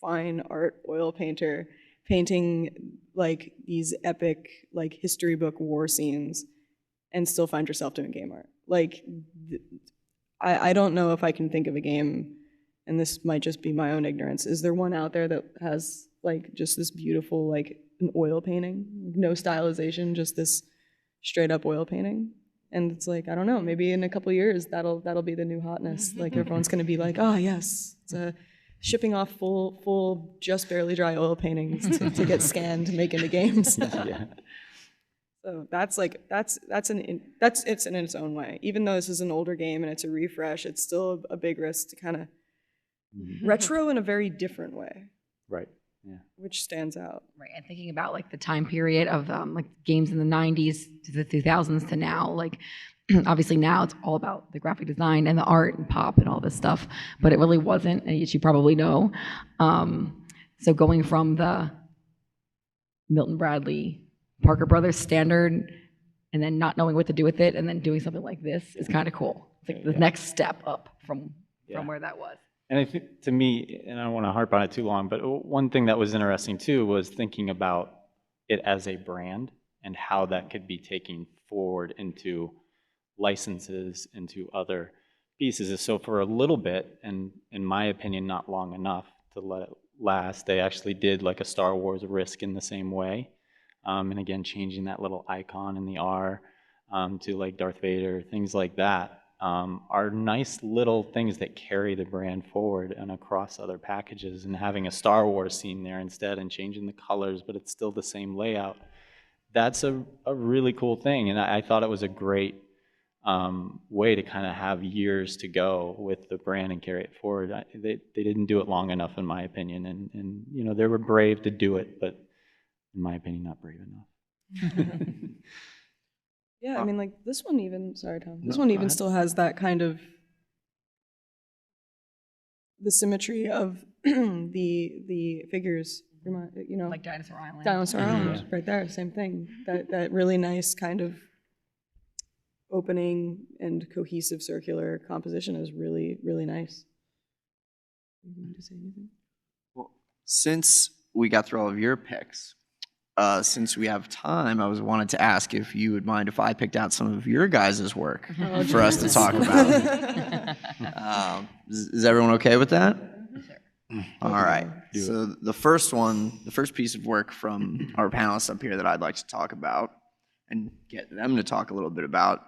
fine art oil painter painting like these epic like history book war scenes and still find yourself doing game art. Like, I don't know if I can think of a game, and this might just be my own ignorance. Is there one out there that has like just this beautiful like an oil painting, no stylization, just this straight up oil painting? And it's like, I don't know, maybe in a couple of years that'll be the new hotness. Like, everyone's gonna be like, oh yes, it's shipping off full just barely dry oil paintings to get scanned to make into games. Yeah. So that's it's in its own way. Even though this is an older game and it's a refresh, it's still a big risk to kind of retro in a very different way. Right. Yeah. Which stands out. Right, and thinking about like the time period of like games in the 90s to the 2000s to now, like obviously now it's all about the graphic design and the art and pop and all this stuff, but it really wasn't, as you probably know. So going from the Milton Bradley, Parker Brothers standard, and then not knowing what to do with it, and then doing something like this is kind of cool. It's like the next step up from where that was. And I think, to me, and I don't want to harp on it too long, but one thing that was interesting too was thinking about it as a brand and how that could be taken forward into licenses, into other pieces. So for a little bit, and in my opinion, not long enough to let it last, they actually did like a Star Wars Risk in the same way. And again, changing that little icon in the R to like Darth Vader, things like that. Are nice little things that carry the brand forward and across other packages, and having a Star Wars scene there instead and changing the colors, but it's still the same layout. That's a really cool thing, and I thought it was a great way to kind of have years to go with the brand and carry it forward. They didn't do it long enough, in my opinion, and you know, they were brave to do it, but in my opinion, not brave enough. Yeah, I mean, like, this one even, sorry, Tom, this one even still has that kind of, the symmetry of the figures, you know. Like Dinosaur Island. Dinosaur Island, right there, same thing. That really nice kind of opening and cohesive circular composition is really, really nice. You want to say anything? Well, since we got through all of your picks, since we have time, I wanted to ask if you would mind if I picked out some of your guys' work for us to talk about. Is everyone okay with that? All right. So the first piece of work from our panelists up here that I'd like to talk about and get them to talk a little bit about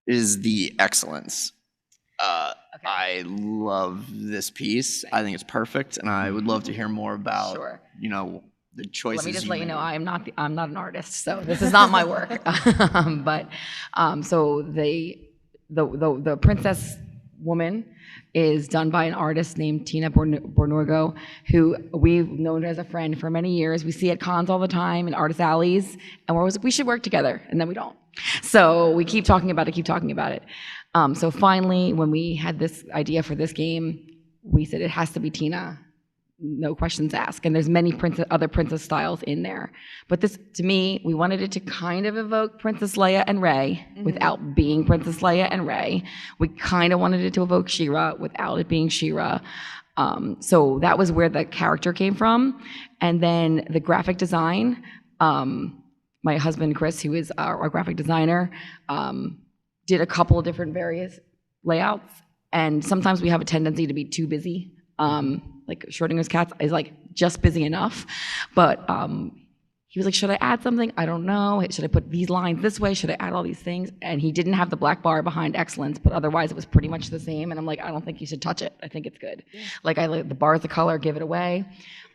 is the excellence. I love this piece. I think it's perfect, and I would love to hear more about, the choices. Let me just let you know, made. I'm not an artist, so this is not my work. But so the princess woman is done by an artist named Tina Bornorgo, who we've known her as a friend for many years. We see at cons all the time in artist alleys, and we're always like, we should work together, and then we don't. So we keep talking about it. So finally, when we had this idea for this game, we said it has to be Tina, no questions asked. And there's many other princess styles in there. But this, to me, we wanted it to kind of evoke Princess Leia and Rey without being Princess Leia and Rey. We kind of wanted it to evoke She-Ra without it being She-Ra. So that was where the character came from. And then the graphic design, my husband, Chris, who is our graphic designer, did a couple of different various layouts. And sometimes we have a tendency to be too busy. Like Schrodinger's cat is like just busy enough, but he was like, should I add something? I don't know. Should I put these lines this way? Should I add all these things? And he didn't have the black bar behind excellence, but otherwise it was pretty much the same. And I'm like, I don't think you should touch it. I think it's good. Yeah. Like I like the bar is the color, give it away.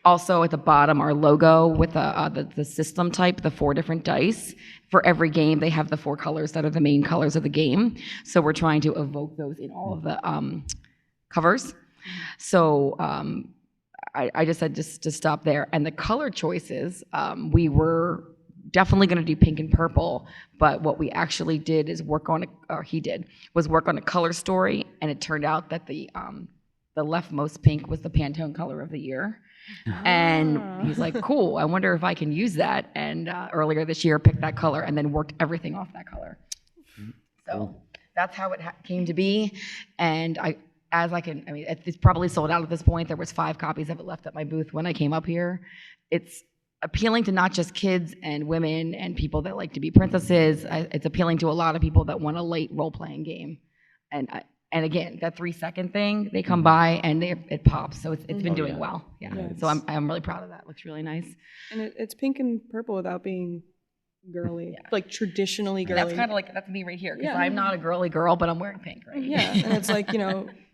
Also at the bottom, our logo with the system type, the 4 different dice. For every game, they have the 4 colors that are the main colors of the game. So we're trying to evoke those in all of the covers. So I just said just to stop there. And the color choices, we were definitely going to do pink and purple, but what we actually did is work on a color story, and it turned out that the leftmost pink was the Pantone color of the year. And he's like, cool, I wonder if I can use that. And earlier this year, picked that color and then worked everything off that color. So that's how it came to be. And it's probably sold out at this point. There was 5 copies of it left at my booth when I came up here. It's appealing to not just kids and women and people that like to be princesses. It's appealing to a lot of people that want a late role-playing game. And again, that 3-second thing, they come by and it pops. So it's been doing well. Yeah. So I'm really proud of that. Looks really nice. And it's pink and purple without being girly, like traditionally girly. That's kind of like, that's me right here, because I'm not a girly girl, but I'm wearing pink, right? Yeah, and it's like,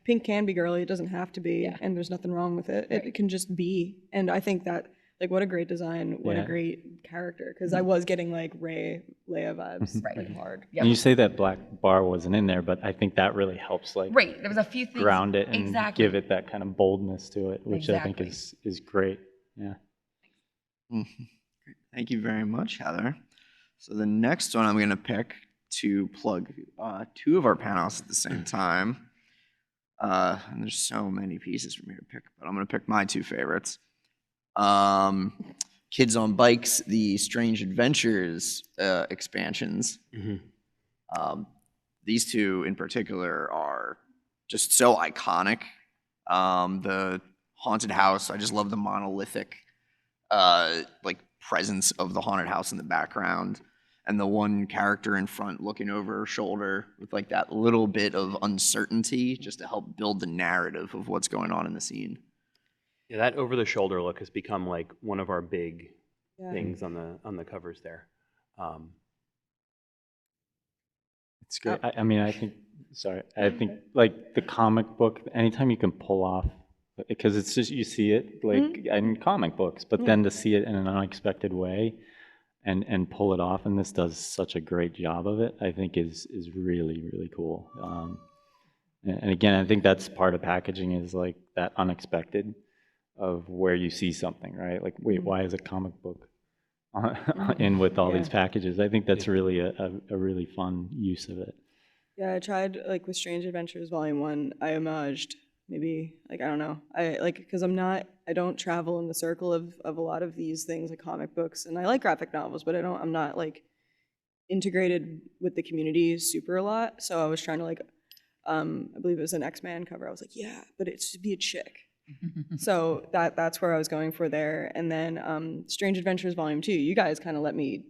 pink can be girly, it doesn't have to be, and there's nothing wrong with it. It can just be, and I think that, like, what a great design, what a great character, because I was getting, like, Leia vibes, like, hard. And you say that black bar wasn't in there, but I think that really helps, like, right, there was a few things, ground it and give it that kind of boldness to it, which I think is great, yeah. Thank you very much, Heather. So the next one I'm going to pick to plug 2 of our panels at the same time. And there's so many pieces from here to pick, but I'm going to pick my 2 favorites. Kids on Bikes, the Strange Adventures expansions. These 2 in particular are just so iconic. The haunted house, I just love the monolithic presence of the haunted house in the background. And the one character in front looking over her shoulder with like that little bit of uncertainty just to help build the narrative of what's going on in the scene. Yeah, that over-the-shoulder look has become like one of our big things on the covers there. It's great. I think like the comic book, anytime you can pull off, because it's just, you see it like in comic books, but then to see it in an unexpected way and pull it off, and this does such a great job of it, I think is really, really cool. And again, I think that's part of packaging, is like that unexpected of where you see something, right? Like, wait, why is a comic book in with all these packages? I think that's really a really fun use of it. Yeah, I tried, like, with Strange Adventures Volume 1, I homaged maybe, like, I don't know, because I don't travel in the circle of a lot of these things, like comic books, and I like graphic novels, but I'm not, like, integrated with the community super a lot, so I was trying to, like, I believe it was an X-Man cover, I was like, yeah, but it should be a chick. So that's where I was going for there. And then Strange Adventures Volume 2, you guys kind of let me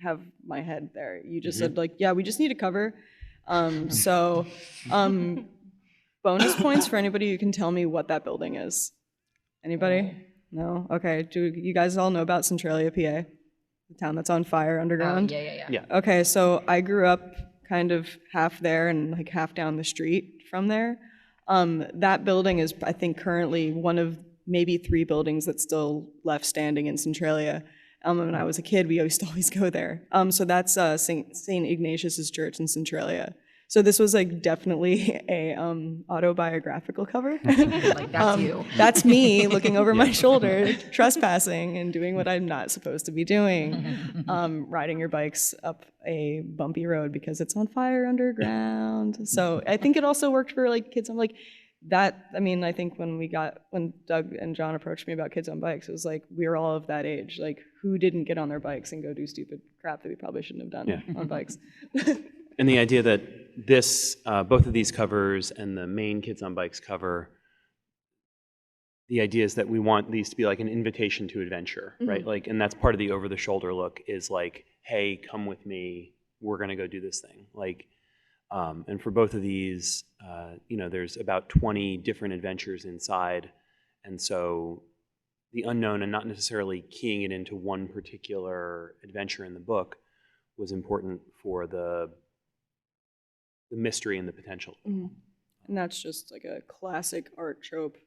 have my head there. You just said like, yeah, we just need a cover. So bonus points for anybody who can tell me what that building is. Anybody? No? Okay. Do you guys all know about Centralia, PA? The town that's on fire underground? Yeah. Okay, so I grew up kind of half there and like half down the street from there. That building is, I think, currently one of maybe 3 buildings that's still left standing in Centralia. When I was a kid, we used to always go there. So that's Saint Ignatius's Church in Centralia. So this was like definitely a autobiographical cover. Like that's you. That's me looking over my shoulder, trespassing and doing what I'm not supposed to be doing. Riding your bikes up a bumpy road because it's on fire underground. So I think it also worked for like kids. I'm like that. I mean, I think when Doug and John approached me about Kids on Bikes, it was like we were all of that age. Like who didn't get on their bikes and go do stupid crap that we probably shouldn't have done on bikes? And the idea that this, both of these covers and the main Kids on Bikes cover, the idea is that we want these to be like an invitation to adventure, right? Like, and that's part of the over-the-shoulder look is like, hey, come with me, we're gonna go do this thing. Like, and for both of these, you know, there's about 20 different adventures inside, and so the unknown and not necessarily keying it into one particular adventure in the book was important for the mystery and the potential. And that's just like a classic art trope.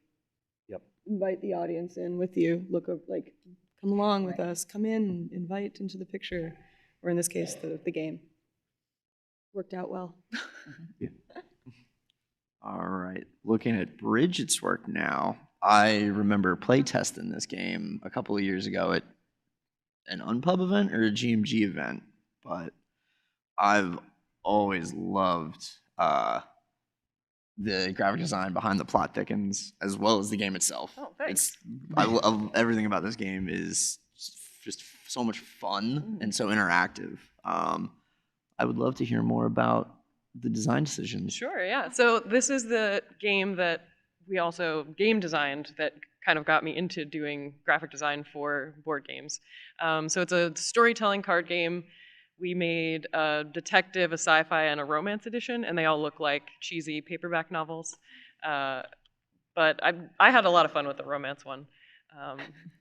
Yep. Invite the audience in with you. Look up, like, come along with us. Come in, invite into the picture, or in this case, the game. Worked out well. All right, looking at Bridget's work now. I remember playtesting this game a couple of years ago at an Unpub event or a GMG event, but I've always loved the graphic design behind the plot thickens as well as the game itself. Oh, thanks. I love everything about this game is just so much fun and so interactive. I would love to hear more about the design decisions. Sure, yeah. So this is the game that we also game designed that kind of got me into doing graphic design for board games. So it's a storytelling card game. We made a detective, a sci-fi, and a romance edition, and they all look like cheesy paperback novels. But I had a lot of fun with the romance one.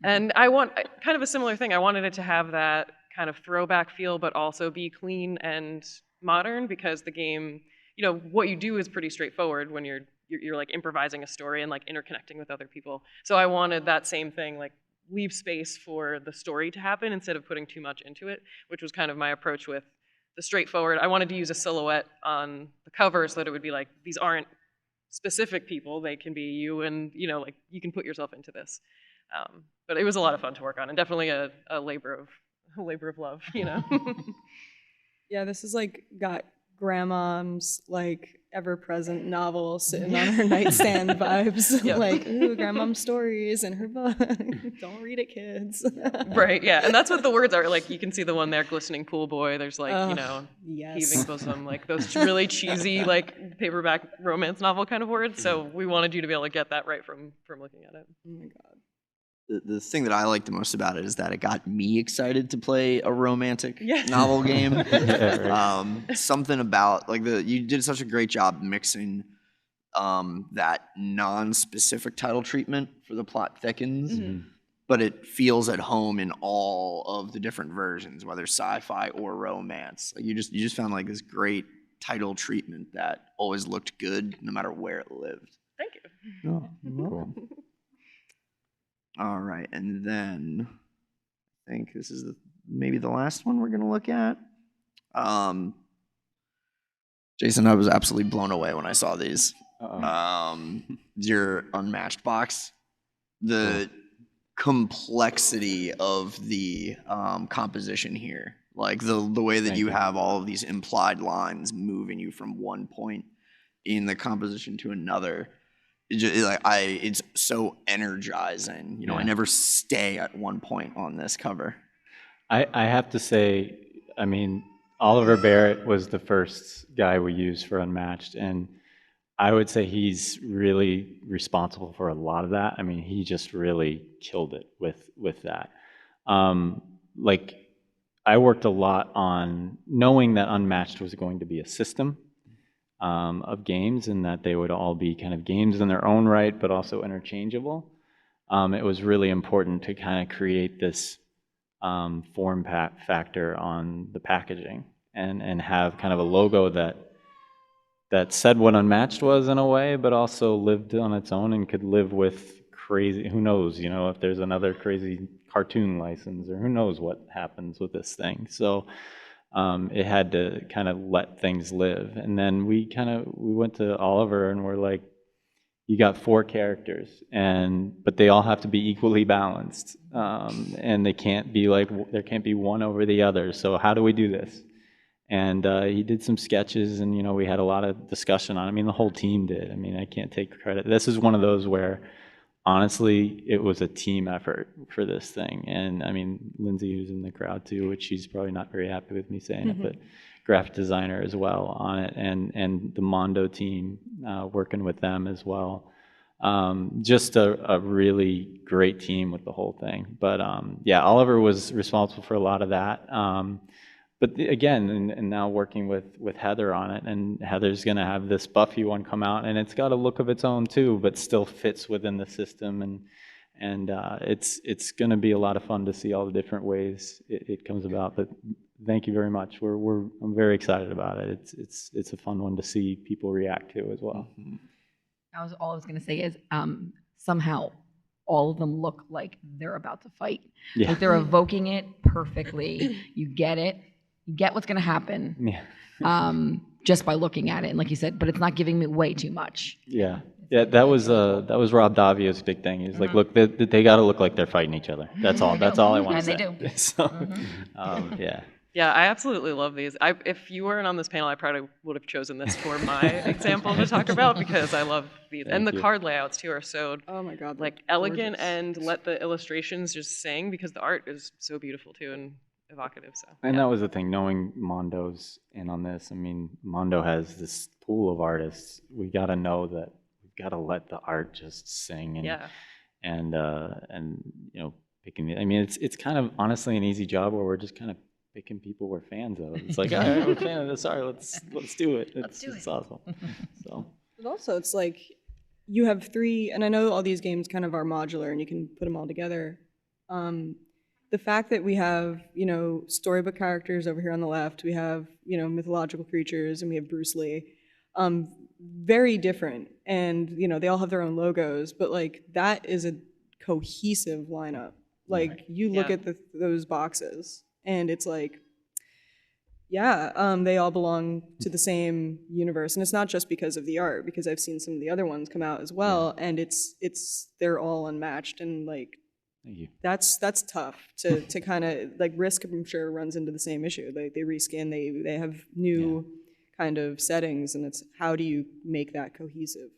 And I want kind of a similar thing. I wanted it to have that kind of throwback feel, but also be clean and modern, because the game, you know, what you do is pretty straightforward when you're like improvising a story and like interconnecting with other people. So I wanted that same thing, like leave space for the story to happen instead of putting too much into it, which was kind of my approach with the straightforward. I wanted to use a silhouette on the cover so that it would be like, these aren't specific people, they can be you, and you know, like you can put yourself into this. But it was a lot of fun to work on, and definitely a labor of love, you know. Yeah, this is like got grandmom's like ever-present novel sitting on her nightstand vibes. Yep. Like, ooh, grandmom's stories in her book. Don't read it, kids. Right, yeah, and that's what the words are. Like, you can see the one there, glistening pool boy. There's like, you know, yes. heaving bosom, like those really cheesy, like paperback romance novel kind of words. So we wanted you to be able to get that right from looking at it. Oh my God. The thing that I like the most about it is that it got me excited to play a romantic Yes. novel game. Yeah, right. Something about like you did such a great job mixing that non-specific title treatment for the plot thickens, but it feels at home in all of the different versions, whether sci-fi or romance. Like you just found like this great title treatment that always looked good no matter where it lived. Thank you. Oh, you're welcome. All right, and then I think this is maybe the last one we're gonna look at. Jason, I was absolutely blown away when I saw these. Your unmatched box, the complexity of the composition here, like the way that you have all of these implied lines moving you from one point in the composition to another. It's so energizing. You know, I never stay at one point on this cover. I have to say, I mean, Oliver Barrett was the first guy we used for Unmatched, and I would say he's really responsible for a lot of that. I mean, he just really killed it with that. Like, I worked a lot on knowing that Unmatched was going to be a system of games, and that they would all be kind of games in their own right, but also interchangeable. It was really important to kind of create this form factor on the packaging, and have kind of a logo that said what Unmatched was in a way, but also lived on its own and could live with crazy, who knows, you know, if there's another crazy cartoon license, or who knows what happens with this thing. So it had to kind of let things live. And then we went to Oliver and we're like, you got 4 characters, but they all have to be equally balanced. And they can't be like, there can't be one over the other. So how do we do this? And he did some sketches, and, you know, we had a lot of discussion on it. I mean, the whole team did. I mean, I can't take credit. This is one of those where, honestly, it was a team effort for this thing. And, I mean, Lindsay, who's in the crowd too, which she's probably not very happy with me saying it, but graphic designer as well on it, and the Mondo team, working with them as well. Just a really great team with the whole thing. But yeah, Oliver was responsible for a lot of that. But again, and now working with Heather on it, and Heather's going to have this Buffy one come out, and it's got a look of its own too, but still fits within the system, and it's going to be a lot of fun to see all the different ways it comes about. But thank you very much. I'm very excited about it. It's a fun one to see people react to as well. All I was going to say is somehow all of them look like they're about to fight. Yeah. Like they're evoking it perfectly. You get it. You get what's going to happen. Yeah. Just by looking at it, and like you said, but it's not giving me way too much. Yeah. Yeah, that was Rob Davio's big thing. He's like, look, they got to look like they're fighting each other. That's all. That's all I want to say. And they do. So, yeah. Yeah, I absolutely love these. If you weren't on this panel, I probably would have chosen this for my example to talk about, because I love these. And the card layouts too are so, oh my God, like elegant, and let the illustrations just sing, because the art is so beautiful too and evocative. So. And that was the thing, knowing Mondo's in on this. I mean, Mondo has this pool of artists. We got to know that we've got to let the art just sing, and you know, picking. I mean, it's kind of honestly an easy job where we're just kind of picking people we're fans of. It's like, all right, we're a fan of this art. Let's do it. It's awesome. So. But also, it's like you have 3, and I know all these games kind of are modular, and you can put them all together. The fact that we have, you know, storybook characters over here on the left, we have, you know, mythological creatures, and we have Bruce Lee, very different, and, you know, they all have their own logos, but like that is a cohesive lineup. Like you look at those boxes, and it's like, yeah, they all belong to the same universe, and it's not just because of the art, because I've seen some of the other ones come out as well, and they're all unmatched, and like. Thank you. That's tough to kind of like Risk. I'm sure runs into the same issue. They reskin. They have new kind of settings, and it's how do you make that cohesive?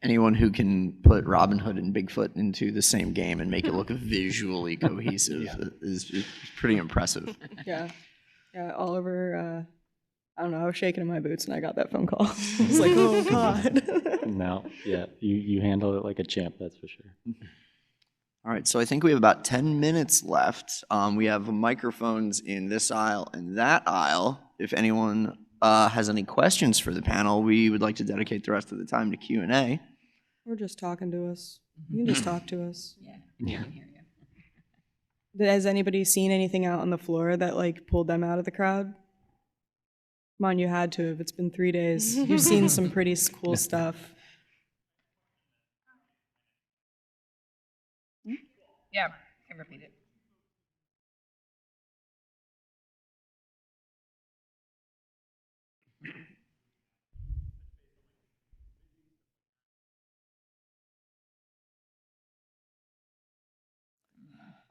Anyone who can put Robin Hood and Bigfoot into the same game and make it look visually cohesive is pretty impressive. Yeah, Oliver. I don't know. I was shaking in my boots, and I got that phone call. I was like, oh God. No, yeah, you handled it like a champ, that's for sure. All right, so I think we have about 10 minutes left. We have microphones in this aisle and that aisle. If anyone has any questions for the panel, we would like to dedicate the rest of the time to Q&A. Or just talking to us. You can just talk to us. Yeah, we can hear you. Has anybody seen anything out on the floor that like pulled them out of the crowd? Come on, you had to have. It's been 3 days. You've seen some pretty cool stuff. Yeah, I can repeat it.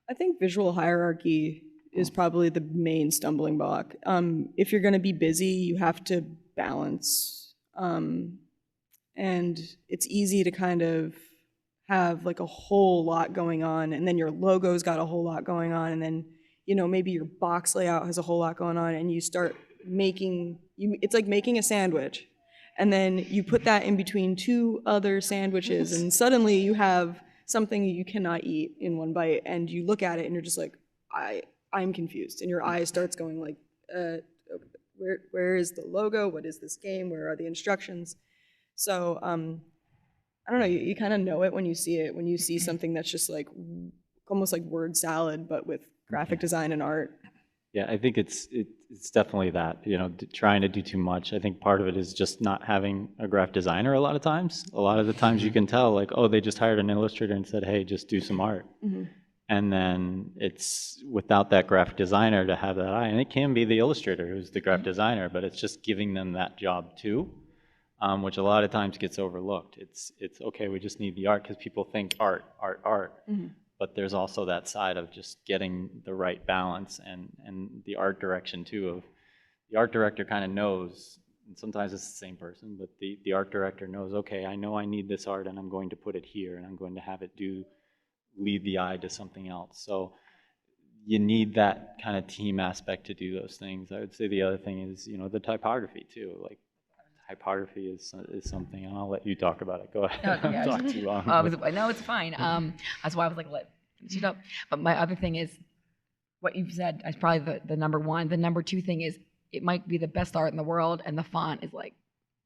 I think visual hierarchy is probably the main stumbling block. If you're going to be busy, you have to balance. And it's easy to kind of have like a whole lot going on, and then your logo's got a whole lot going on, and then, you know, maybe your box layout has a whole lot going on, and you start making it's like making a sandwich, and then you put that in between two other sandwiches, and suddenly you have something you cannot eat in one bite, and you look at it and you're just like, I'm confused, and your eye starts going like, where is the logo? What is this game? Where are the instructions? So I don't know, you kind of know it when you see it, when you see something that's just like almost like word salad, but with graphic design and art. Yeah, I think it's definitely that, trying to do too much. I think part of it is just not having a graphic designer a lot of times. A lot of the times you can tell, like, oh, they just hired an illustrator and said, hey, just do some art. Mhm. And then it's without that graphic designer to have that eye. And it can be the illustrator who's the graphic designer, but it's just giving them that job too, which a lot of times gets overlooked. It's okay, we just need the art because people think art. Mhm. But there's also that side of just getting the right balance and the art direction too of the art director kind of knows, and sometimes it's the same person, but the art director knows, okay, I know I need this art and I'm going to put it here and I'm going to have it lead the eye to something else. So you need that kind of team aspect to do those things. I would say the other thing is, the typography too. Like typography is something, and I'll let you talk about it. Go ahead. No, yeah. I've talked too long. No, it's fine. That's why I was like, let it up. But my other thing is, what you've said is probably the number one. The number two thing is, it might be the best art in the world, and the font is like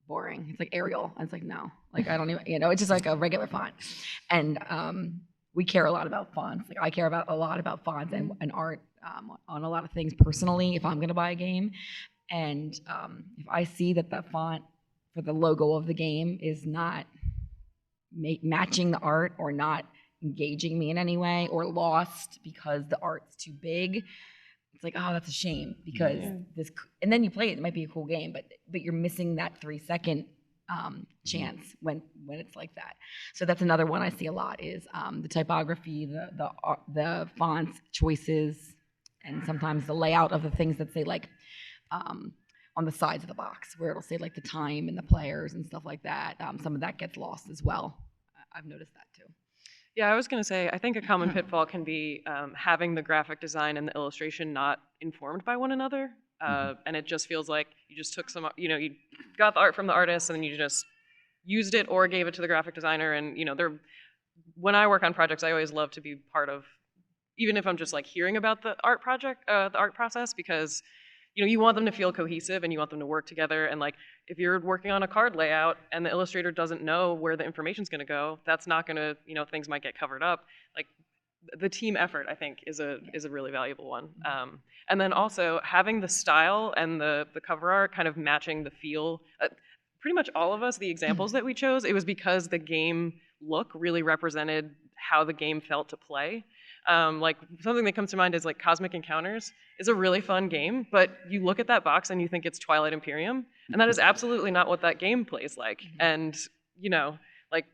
boring. It's like Arial. And it's like, no, like I don't even, it's just like a regular font. And we care a lot about fonts. Like I care a lot about fonts and art on a lot of things personally if I'm going to buy a game. And if I see that the font for the logo of the game is not matching the art or not engaging me in any way or lost because the art's too big, it's like, oh, that's a shame because and then you play it, it might be a cool game, but you're missing that 3-second chance when it's like that. So that's another one I see a lot is the typography, the fonts choices, and sometimes the layout of the things that say like on the sides of the box where it'll say like the time and the players and stuff like that. Some of that gets lost as well. I've noticed that too. Yeah, I was going to say, I think a common pitfall can be having the graphic design and the illustration not informed by one another. And it just feels like you just took you got the art from the artist and then you just used it or gave it to the graphic designer. And, when I work on projects, I always love to be part of, even if I'm just like hearing about the art project, the art process, because you want them to feel cohesive and you want them to work together. And like, if you're working on a card layout and the illustrator doesn't know where the information's going to go, that's not going to, things might get covered up. Like the team effort, I think, is a really valuable one. And then also having the style and the cover art kind of matching the feel. Pretty much all of us, the examples that we chose, it was because the game look really represented how the game felt to play. Like something that comes to mind is like Cosmic Encounters is a really fun game, but you look at that box and you think it's Twilight Imperium, and that is absolutely not what that game plays like. And like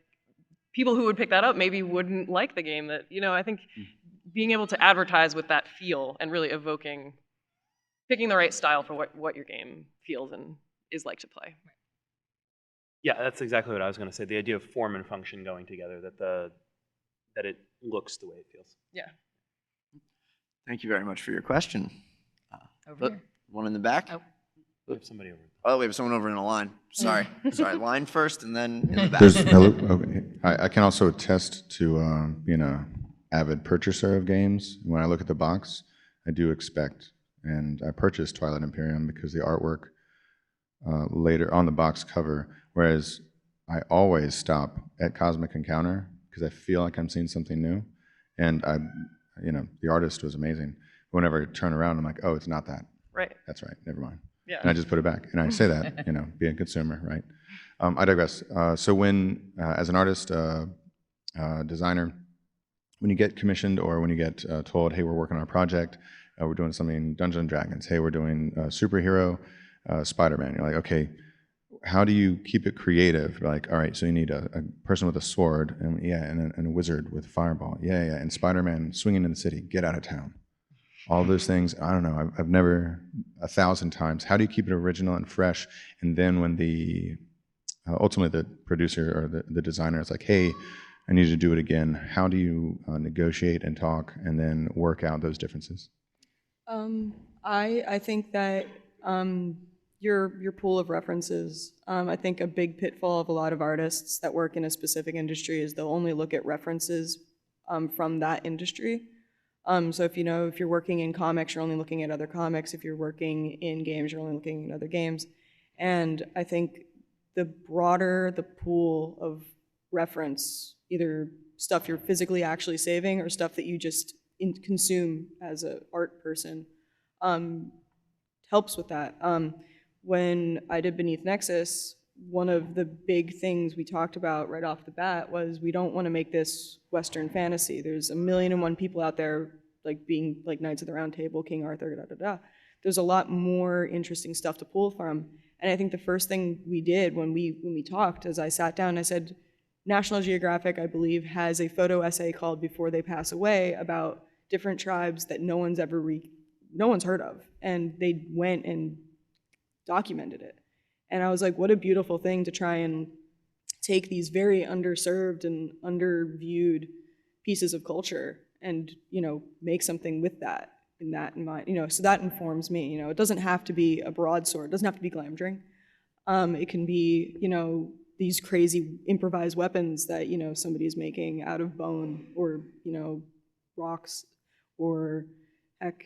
people who would pick that up maybe wouldn't like the game. That I think being able to advertise with that feel and really picking the right style for what your game feels and is like to play. Yeah, that's exactly what I was going to say. The idea of form and function going together, that it looks the way it feels. Yeah. Thank you very much for your question. Over here. One in the back. Oh. We have somebody over. Oh, we have someone over in the line. Sorry. Line first and then in the back. Okay. I can also attest to being an avid purchaser of games. When I look at the box, I do expect, and I purchased Twilight Imperium because the artwork later on the box cover, whereas I always stop at Cosmic Encounter because I feel like I'm seeing something new, and the artist was amazing. Whenever I turn around, I'm like, oh, it's not that. Right. That's right. Never mind. Yeah. And I just put it back. And I say that, being a consumer, right? I digress. So when, as an artist, designer, when you get commissioned or when you get told, hey, we're working on a project, we're doing something Dungeons and Dragons, hey, we're doing superhero, Spider-Man. You're like, okay, how do you keep it creative? Like, all right, so you need a person with a sword, and a wizard with a fireball. And Spider-Man swinging in the city, get out of town. All those things, I don't know, I've never, 1,000 times. How do you keep it original and fresh? And then when ultimately the producer or the designer is like, hey, I need you to do it again, how do you negotiate and talk and then work out those differences? I think that your pool of references. I think a big pitfall of a lot of artists that work in a specific industry is they'll only look at references from that industry. So if you're working in comics, you're only looking at other comics. If you're working in games, you're only looking at other games. And I think the broader the pool of reference, either stuff you're physically actually saving or stuff that you just consume as an art person, helps with that. When I did Beneath Nexus, one of the big things we talked about right off the bat was we don't want to make this Western fantasy. There's 1,000,001 people out there like being like Knights of the Round Table, King Arthur, da da da. There's a lot more interesting stuff to pull from. And I think the first thing we did when we talked, as I sat down, I said, National Geographic, I believe, has a photo essay called Before They Pass Away about different tribes that no one's heard of. And they went and documented it. And I was like, what a beautiful thing to try and take these very underserved and underviewed pieces of culture and, make something with that in mind. So that informs me. It doesn't have to be a broadsword. It doesn't have to be Glamdring. It can be, these crazy improvised weapons that, somebody's making out of bone or, rocks or heck,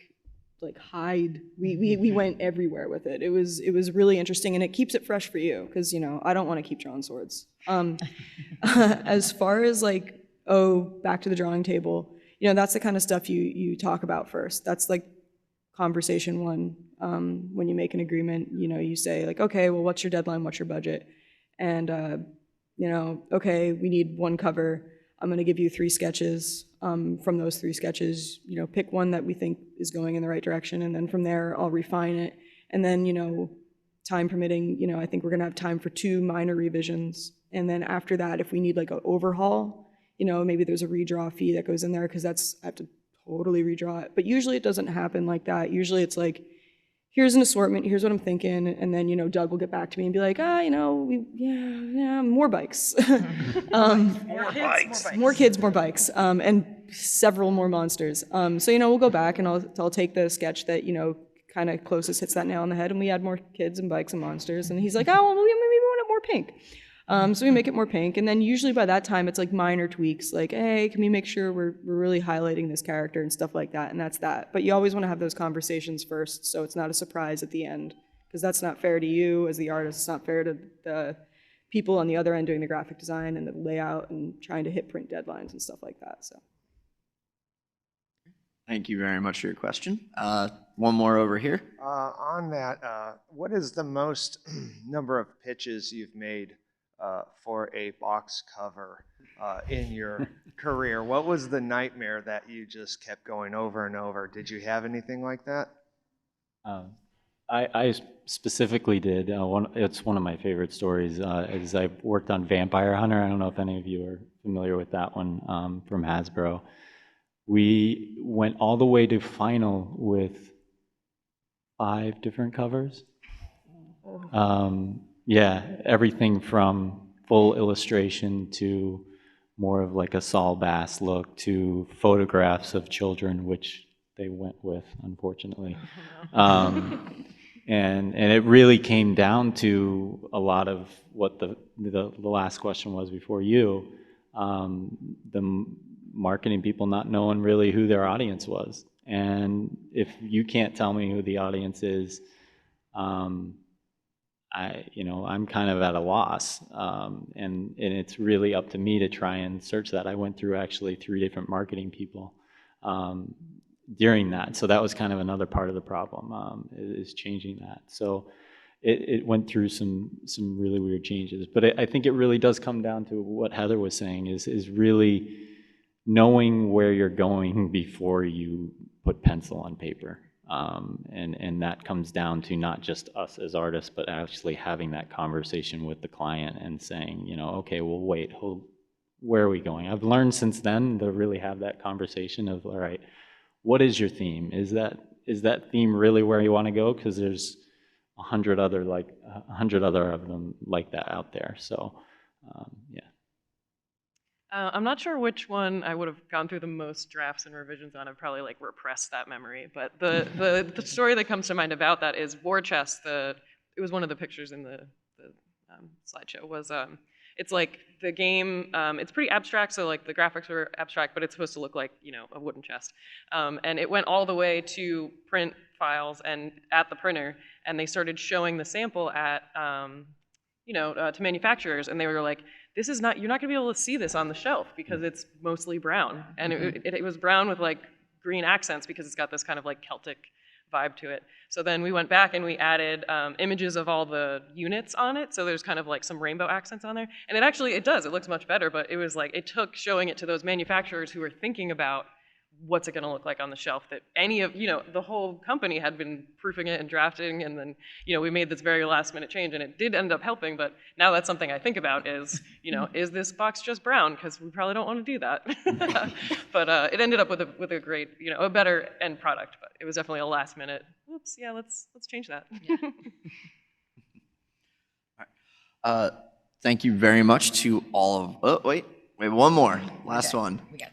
like hide. We went everywhere with it. It was really interesting, and it keeps it fresh for you because I don't want to keep drawing swords. As far as like back to the drawing table, that's the kind of stuff you talk about first. That's like conversation one. When you make an agreement, you say like, okay, well, what's your deadline? What's your budget? And okay, we need one cover. I'm going to give you 3 sketches. From those 3 sketches, pick one that we think is going in the right direction, and then from there, I'll refine it. And then, time permitting, I think we're going to have time for 2 minor revisions. And then after that, if we need like an overhaul, maybe there's a redraw fee that goes in there because I have to totally redraw it. But usually it doesn't happen like that. Usually it's like, here's an assortment, here's what I'm thinking, and then, Doug will get back to me and be like, more bikes. More kids, more bikes, and several more monsters. So, we'll go back and I'll take the sketch that, kind of closest hits that nail on the head, and we add more kids and bikes and monsters, and he's like, oh, well, maybe we want it more pink. So we make it more pink, and then usually by that time it's like minor tweaks, like, hey, can we make sure we're really highlighting this character and stuff like that, and that's that. But you always want to have those conversations first, so it's not a surprise at the end, because that's not fair to you as the artist. It's not fair to the people on the other end doing the graphic design and the layout and trying to hit print deadlines and stuff like that. So. Thank you very much for your question. One more over here. On that, what is the most number of pitches you've made for a box cover in your career? What was the nightmare that you just kept going over and over? Did you have anything like that? I specifically did. It's one of my favorite stories. Is I worked on Vampire Hunter. I don't know if any of you are familiar with that one from Hasbro. We went all the way to final with 5 different covers. Yeah, everything from full illustration to more of like a Saul Bass look to photographs of children, which they went with, unfortunately. And it really came down to a lot of what the last question was before you, the marketing people not knowing really who their audience was. And if you can't tell me who the audience is, I'm kind of at a loss, and it's really up to me to try and search that. I went through actually 3 different marketing people during that, so that was kind of another part of the problem, is changing that. So it went through some really weird changes, but I think it really does come down to what Heather was saying, is really knowing where you're going before you put pencil on paper. And that comes down to not just us as artists, but actually having that conversation with the client and saying, okay, well, wait, where are we going? I've learned since then to really have that conversation of, all right, what is your theme? Is that theme really where you want to go? Because there's 100 other of them like that out there. So, yeah. I'm not sure which one I would have gone through the most drafts and revisions on. I've probably like repressed that memory. But the story that comes to mind about that is War Chest, the it was one of the pictures in the slideshow was it's like the game, it's pretty abstract, so like the graphics were abstract, but it's supposed to look like, you know, a wooden chest. And it went all the way to print files and at the printer, and they started showing the sample at, you know, to manufacturers, and they were like, this is not, you're not gonna be able to see this on the shelf because it's mostly brown. And it was brown with like green accents because it's got this kind of like Celtic vibe to it. So then we went back and we added images of all the units on it. So there's kind of like some rainbow accents on there. And it actually, it looks much better, but it was like, it took showing it to those manufacturers who were thinking about what's it gonna look like on the shelf, that any of, you know, the whole company had been proofing it and drafting, and then, you know, we made this very last minute change, and it did end up helping, but now that's something I think about is, you know, is this box just brown? Because we probably don't want to do that. But it ended up with a great, you know, a better end product, but it was definitely a last minute, whoops, yeah, let's change that. Thank you very much to all of, oh, wait, one more, last one. We got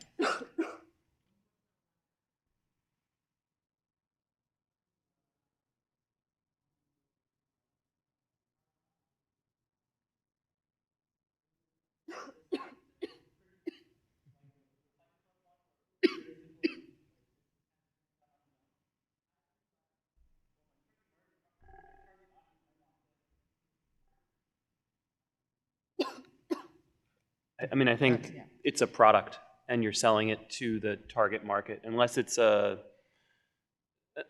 I mean, I think it's a product and you're selling it to the target market. Unless it's a,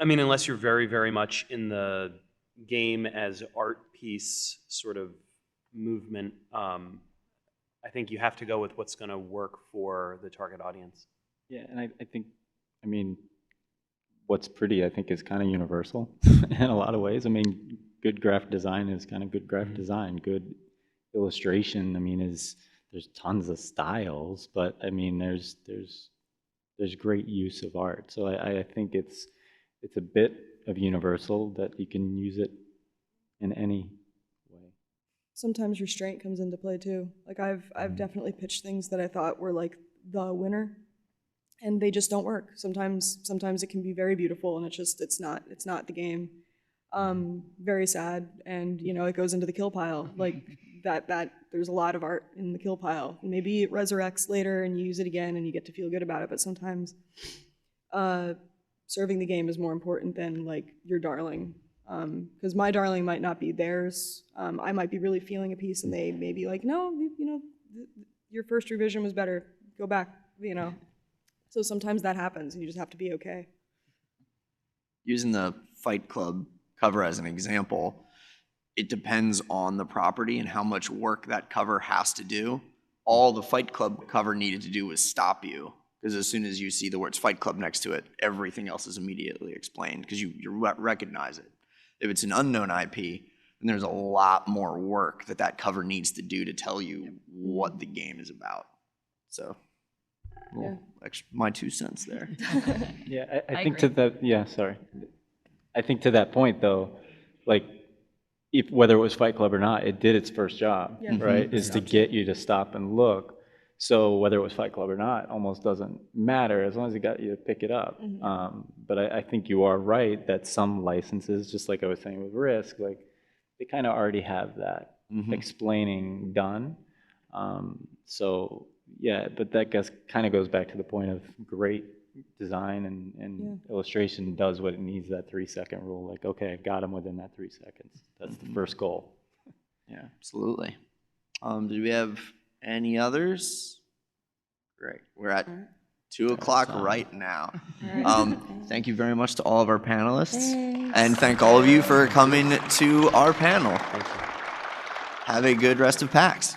I mean, unless you're very, very much in the game as art piece sort of movement, I think you have to go with what's going to work for the target audience. Yeah, and I think, I mean, what's pretty, I think, is kind of universal in a lot of ways. I mean, good graphic design is kind of good graphic design. Good illustration, I mean, there's tons of styles, but I mean, there's great use of art. So I think it's a bit of universal that you can use it in any way. Sometimes restraint comes into play too. Like I've definitely pitched things that I thought were like the winner, and they just don't work. Sometimes it can be very beautiful, and it's not the game. Very sad, and you know, it goes into the kill pile. Like that there's a lot of art in the kill pile. Maybe it resurrects later and you use it again and you get to feel good about it, but sometimes serving the game is more important than like your darling. Because my darling might not be theirs. I might be really feeling a piece and they may be like, no, you know, your first revision was better. Go back, you know. So sometimes that happens and you just have to be okay. Using the Fight Club cover as an example, it depends on the property and how much work that cover has to do. All the Fight Club cover needed to do was stop you, because as soon as you see the words Fight Club next to it, everything else is immediately explained, because you recognize it. If it's an unknown IP, then there's a lot more work that cover needs to do to tell you what the game is about. So, well, my 2 cents there. Yeah, I think to that, yeah, sorry. I think to that point though, like, if whether it was Fight Club or not, it did its first job, right? Is to get you to stop and look. So whether it was Fight Club or not almost doesn't matter as long as it got you to pick it up. But I think you are right that some licenses, just like I was saying with Risk, like they kind of already have that explaining done. So yeah, but that kind of goes back to the point of great design and illustration does what it needs, that 3-second rule. Like, okay, I've got them within that 3 seconds. That's the first goal. Yeah, absolutely. Do we have any others? Great. We're at 2 o'clock right now. Thank you very much to all of our panelists. And thank all of you for coming to our panel. Have a good rest of PAX.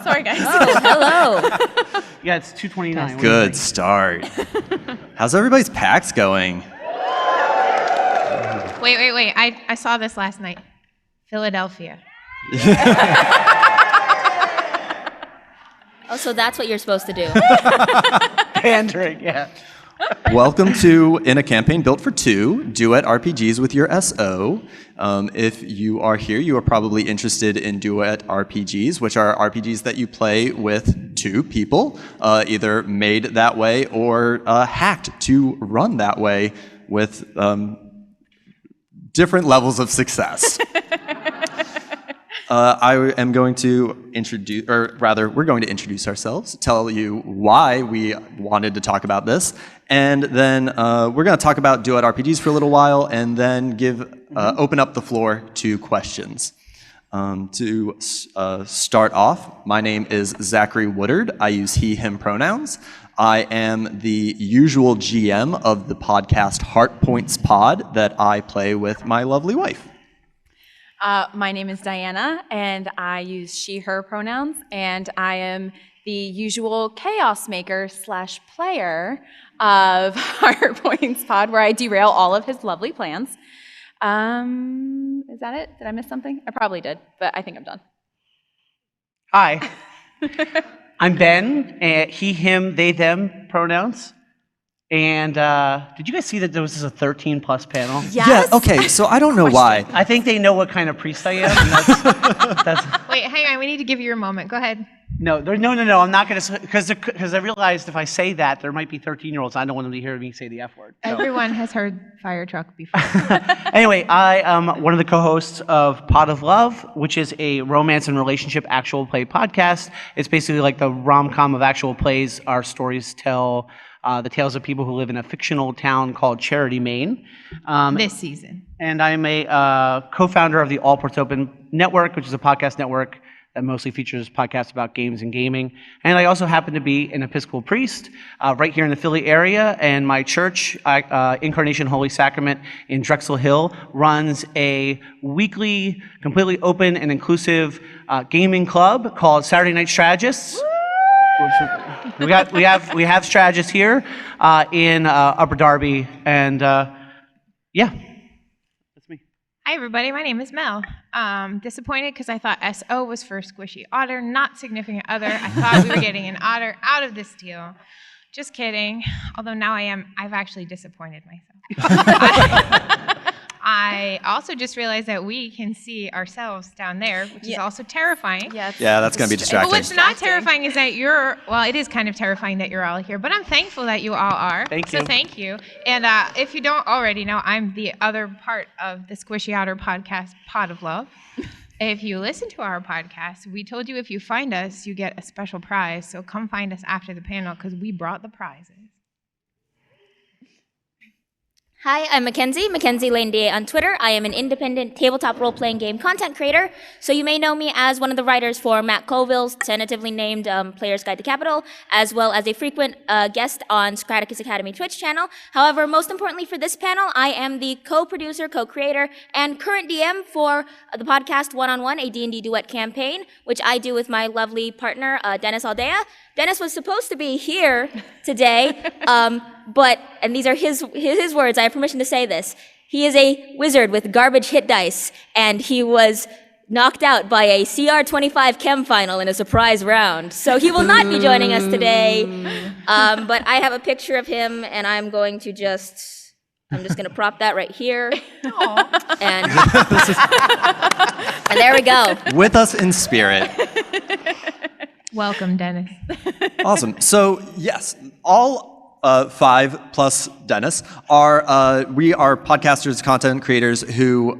Sorry, guys. Oh, hello. Yeah, it's 2:29. Good start. How's everybody's PAX going? Wait. I saw this last night. Philadelphia. Oh, so that's what you're supposed to do. Pandering, yeah. Welcome to In a Campaign Built for Two, Duet RPGs with your SO. If you are here, you are probably interested in Duet RPGs, which are RPGs that you play with two people, either made that way or hacked to run that way with different levels of success. I am going to introduce, or rather, we're going to introduce ourselves, tell you why we wanted to talk about this, and then we're going to talk about Duet RPGs for a little while, and then open up the floor to questions. To start off, my name is Zachary Woodard. I use he, him pronouns. I am the usual GM of the podcast Heart Points Pod that I play with my lovely wife. My name is Diana, and I use she, her pronouns, and I am the usual chaos maker / player of Heart Points Pod, where I derail all of his lovely plans. Is that it? Did I miss something? I probably did, but I think I'm done. Hi. I'm Ben, he, him, they, them pronouns. And did you guys see that there was a 13+ panel? Yeah, okay, so I don't know why. I think they know what kind of priest I am. And that's Wait, hang on. We need to give you your moment. Go ahead. no, I'm not going to, because I realized if I say that, there might be 13-year-olds. I don't want them to hear me say the F word. So. Everyone has heard fire truck before. Anyway, I am one of the co-hosts of Pot of Love, which is a romance and relationship actual play podcast. It's basically like the rom-com of actual plays. Our stories tell the tales of people who live in a fictional town called Charity, Maine. This season. And I'm a co-founder of the All Ports Open Network, which is a podcast network that mostly features podcasts about games and gaming. And I also happen to be an Episcopal priest right here in the Philly area, and my church, Incarnation Holy Sacrament in Drexel Hill, runs a weekly, completely open and inclusive gaming club called Saturday Night Strategists. We have strategists here in Upper Darby, and yeah. Hi, everybody. My name is Mel. Disappointed because I thought SO was for Squishy Otter, not Significant Other. I thought we were getting an otter out of this deal. Just kidding. Although now I've actually disappointed myself. I also just realized that we can see ourselves down there, which is also terrifying. Yeah, that's going to be distracting. But what's not terrifying is that it is kind of terrifying that you're all here, but I'm thankful that you all are. Thank you. So thank you. And if you don't already know, I'm the other part of the Squishy Otter podcast, Pot of Love. If you listen to our podcast, we told you if you find us, you get a special prize. So come find us after the panel because we brought the prizes. Hi, I'm Mackenzie Lane DA on Twitter. I am an independent tabletop role-playing game content creator, so you may know me as one of the writers for Matt Colville's tentatively named Player's Guide to Capital, as well as a frequent guest on Scraticus Academy Twitch channel. However, most importantly for this panel, I am the co-producer, co-creator, and current DM for the podcast One-on-One, a D&D duet campaign, which I do with my lovely partner, Dennis Aldea. Dennis was supposed to be here today, but, and these are his words, I have permission to say this, he is a wizard with garbage hit dice, and he was knocked out by a CR25 Chem final in a surprise round. So he will not be joining us today, but I have a picture of him, and I'm going to I'm just going to prop that right here. And, and there we go. With us in spirit. Welcome, Dennis. Awesome. So yes, all 5 plus Dennis are we are podcasters, content creators who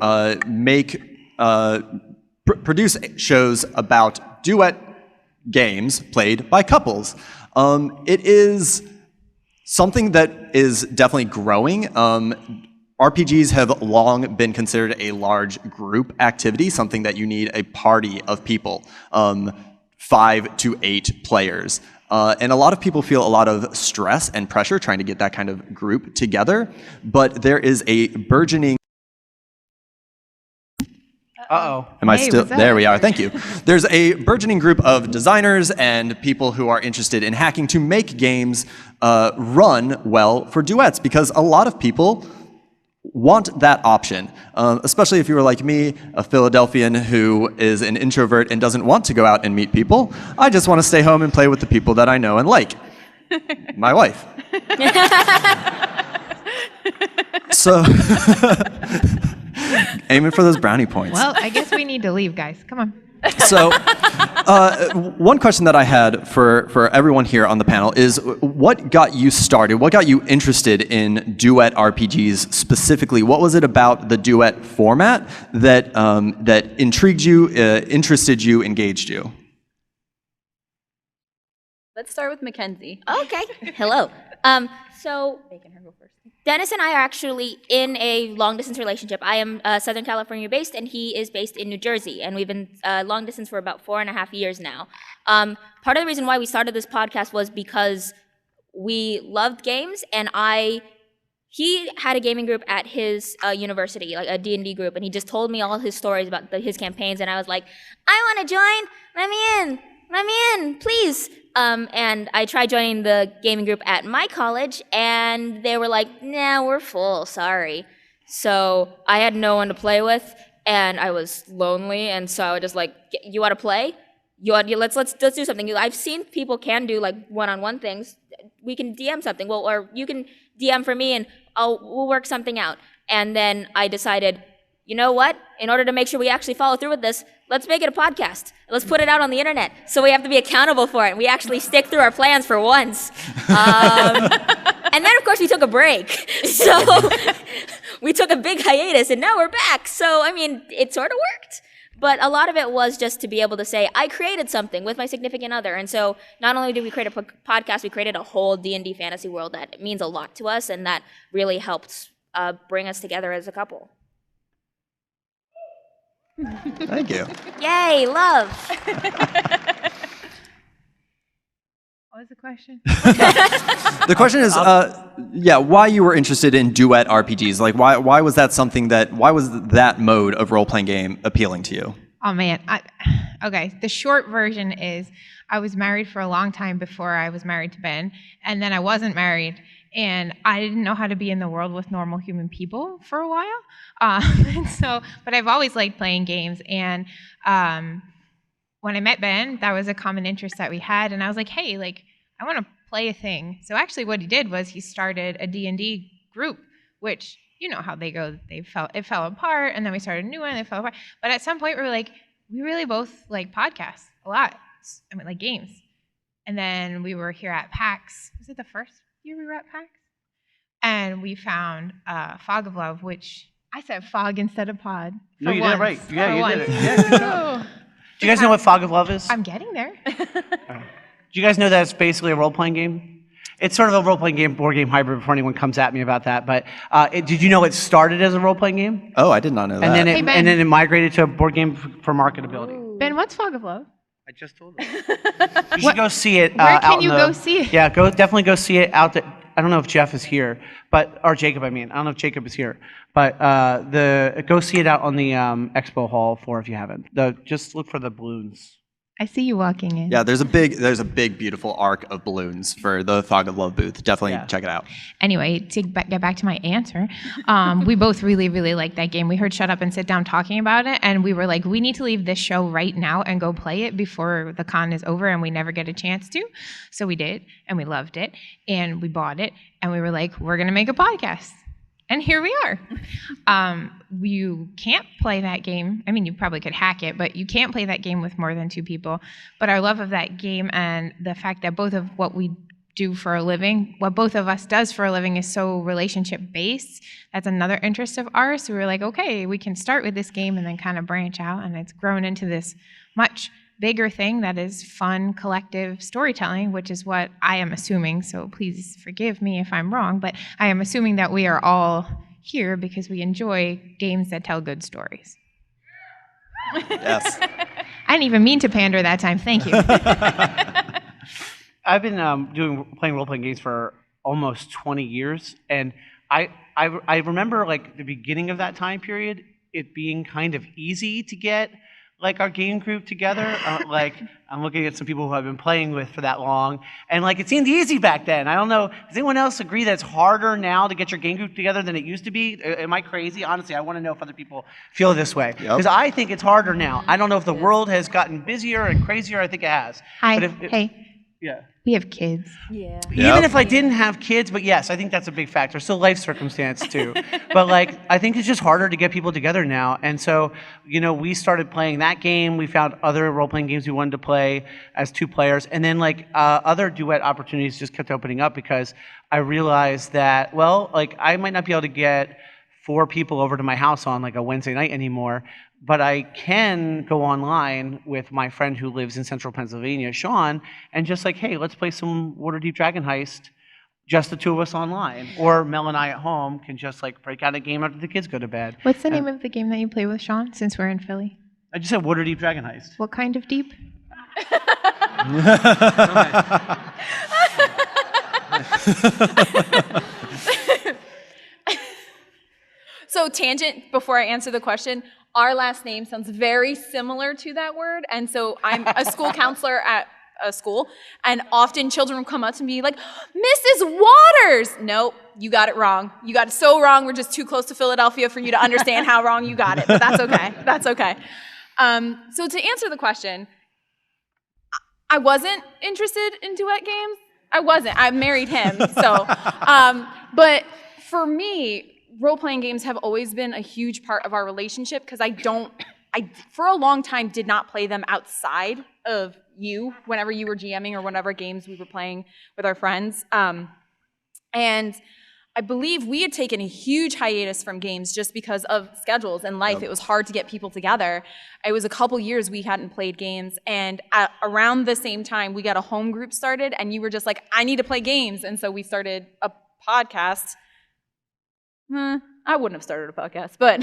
produce shows about duet games played by couples. It is something that is definitely growing. RPGs have long been considered a large group activity, something that you need a party of people. 5 to 8 players. And a lot of people feel a lot of stress and pressure trying to get that kind of group together, but there is a burgeoning... Uh-oh. Am I still... There we are, thank you. There's a burgeoning group of designers and people who are interested in hacking to make games run well for duets, because a lot of people want that option, especially if you were like me, a Philadelphian who is an introvert and doesn't want to go out and meet people. I just want to stay home and play with the people that I know and like. My wife. So, aiming for those brownie points. Well, I guess we need to leave, guys. Come on. So, one question that I had for everyone here on the panel is, what got you started? What got you interested in duet RPGs specifically? What was it about the duet format that that intrigued you, interested you, engaged you? Let's start with Mackenzie. Okay. Hello. So Dennis and I are actually in a long-distance relationship. I am Southern California based, and he is based in New Jersey, and we've been long distance for about 4.5 years now. Part of the reason why we started this podcast was because we loved games, and he had a gaming group at his university, like a D&D group, and he just told me all his stories about his campaigns, and I was like, I want to join. Let me in, please. And I tried joining the gaming group at my college, and they were like, nah, we're full, sorry. So I had no one to play with, and I was lonely, and so I was just like, you want to play? Let's do something. I've seen people can do like one-on-one things. We can DM something, or you can DM for me and we'll work something out. And then I decided, you know what? In order to make sure we actually follow through with this, let's make it a podcast. Let's put it out on the internet. So we have to be accountable for it. We actually stick through our plans for once. And then, of course, we took a break. So we took a big hiatus, and now we're back. So, I mean, it sort of worked. But a lot of it was just to be able to say, I created something with my significant other. And so not only did we create a podcast, we created a whole D&D fantasy world that means a lot to us, and that really helped bring us together as a couple. Thank you. Yay, love. What was the question? The question is, why you were interested in duet RPGs? Like, why was that something why was that mode of role-playing game appealing to you? Oh man, okay. The short version is I was married for a long time before I was married to Ben, and then I wasn't married, and I didn't know how to be in the world with normal human people for a while. But I've always liked playing games, and when I met Ben, that was a common interest that we had, and I was like, hey, like, I want to play a thing. So actually what he did was he started a D&D group, which, you know how they go. It fell apart, and then we started a new one, and it fell apart. But at some point, we were like, we really both like podcasts a lot. I mean, like games. And then we were here at PAX. Was it the first year we were at PAX? And we found Fog of Love, which I said fog instead of pod. No, you did it right. Yeah, you did it. Yeah, good job. Do you guys know what Fog of Love is? I'm getting there. Do you guys know that it's basically a role-playing game? It's sort of a role-playing game, board game hybrid before anyone comes at me about that. But did you know it started as a role-playing game? Oh, I did not know that. And then it migrated to a board game for marketability. Ben, what's Fog of Love? I just told you. You should go see it. Where can you go see it? Yeah, definitely go see it out there. I don't know if Jeff is here, or Jacob, I mean. I don't know if Jacob is here. But go see it out on the expo hall floor if you haven't. Just look for the balloons. I see you walking in. Yeah, there's a big beautiful arc of balloons for the Fog of Love booth. Definitely check it out. Anyway, to get back to my answer, we both really, really liked that game. We heard Shut Up and Sit Down talking about it, and we were like, we need to leave this show right now and go play it before the con is over and we never get a chance to. So we did, and we loved it, and we bought it, and we were like, we're going to make a podcast. And here we are. You can't play that game. I mean, you probably could hack it, but you can't play that game with more than 2 people. But our love of that game and the fact that both of what we do for a living, what both of us does for a living is so relationship-based. That's another interest of ours. So we were like, okay, we can start with this game and then kind of branch out. And it's grown into this much bigger thing that is fun, collective storytelling, which is what I am assuming. So please forgive me if I'm wrong, but I am assuming that we are all here because we enjoy games that tell good stories. Yes. I didn't even mean to pander that time. Thank you. I've been playing role-playing games for almost 20 years, and I remember like the beginning of that time period, it being kind of easy to get like our game group together. Like I'm looking at some people who I've been playing with for that long, and like it seemed easy back then. I don't know, does anyone else agree that it's harder now to get your game group together than it used to be? Am I crazy? Honestly, I want to know if other people feel this way, because I think it's harder now. I don't know if the world has gotten busier and crazier. I think it has. Hi. But Hey. Yeah. We have kids. Yeah. Even if I didn't have kids, but yes, I think that's a big factor. So life circumstance too. But like, I think it's just harder to get people together now. And so, we started playing that game. We found other role-playing games we wanted to play as 2 players. And then like other duet opportunities just kept opening up because I realized that, well, like I might not be able to get 4 people over to my house on like a Wednesday night anymore. But I can go online with my friend who lives in central Pennsylvania, Sean, and just like, hey, let's play some Waterdeep Dragon Heist, just the 2 of us online. Or Mel and I at home can just like break out a game after the kids go to bed. What's the name of the game that you play with Sean, since we're in Philly? I just said Waterdeep Dragon Heist. What kind of deep? So tangent, before I answer the question, our last name sounds very similar to that word. And so I'm a school counselor at a school, and often children will come up to me like, Mrs. Waters! Nope, you got it wrong. You got it so wrong, we're just too close to Philadelphia for you to understand how wrong you got it, but that's okay, that's okay. So to answer the question, I wasn't interested in duet games. I wasn't. I married him. So But for me, role-playing games have always been a huge part of our relationship because I for a long time did not play them outside of you whenever you were GMing or whatever games we were playing with our friends. And I believe we had taken a huge hiatus from games just because of schedules and life. It was hard to get people together. It was a couple years we hadn't played games, and around the same time, we got a home group started, and you were just like, I need to play games, and so we started a podcast. I wouldn't have started a podcast, but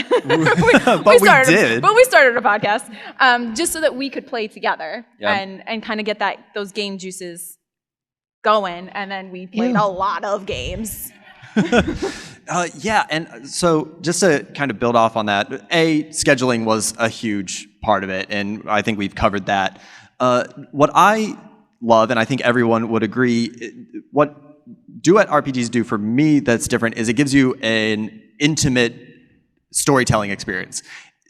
we started a podcast just so that we could play together and kind of get those game juices going, and then we played a lot of games. Yeah, and so just to kind of build off on that, scheduling was a huge part of it, and I think we've covered that. What I love, and I think everyone would agree, what duet RPGs do for me that's different is it gives you an intimate storytelling experience.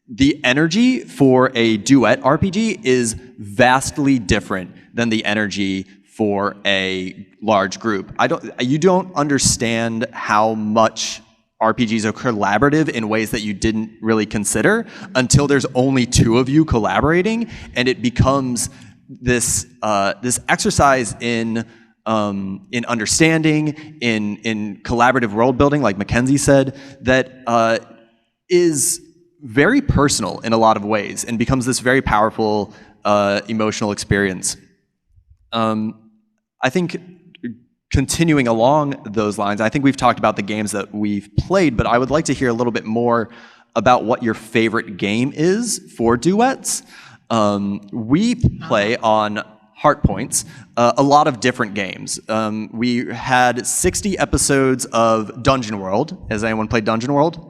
The energy for a duet RPG is vastly different than the energy for a large group. You don't understand how much RPGs are collaborative in ways that you didn't really consider until there's only two of you collaborating, and it becomes this exercise in understanding, in collaborative world building, like Mackenzie said, that is very personal in a lot of ways and becomes this very powerful emotional experience. I think continuing along those lines, I think we've talked about the games that we've played, but I would like to hear a little bit more about what your favorite game is for duets. We play on Heart Points a lot of different games. We had 60 episodes of Dungeon World. Has anyone played Dungeon World?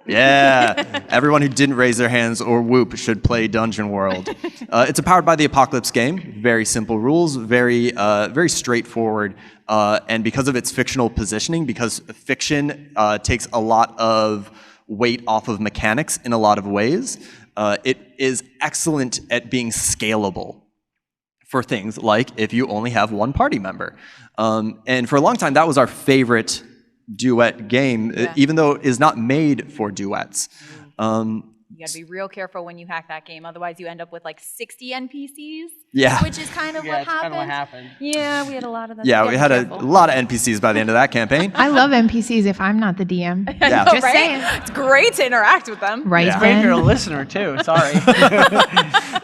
Yeah, everyone who didn't raise their hands or whoop should play Dungeon World. It's a Powered by the Apocalypse game. Very simple rules, very straightforward. And because of its fictional positioning, because fiction takes a lot of weight off of mechanics in a lot of ways, it is excellent at being scalable for things like if you only have one party member. And for a long time, that was our favorite duet game, even though it is not made for duets. You gotta be real careful when you hack that game, otherwise you end up with like 60 NPCs. Yeah. Which is kind of what happened. Yeah, we had a lot of them. Yeah, we had a lot of NPCs by the end of that campaign. I love NPCs if I'm not the DM. Yeah. Just Just saying. It's great to interact with them. Right. It's great if you're a listener too. Sorry.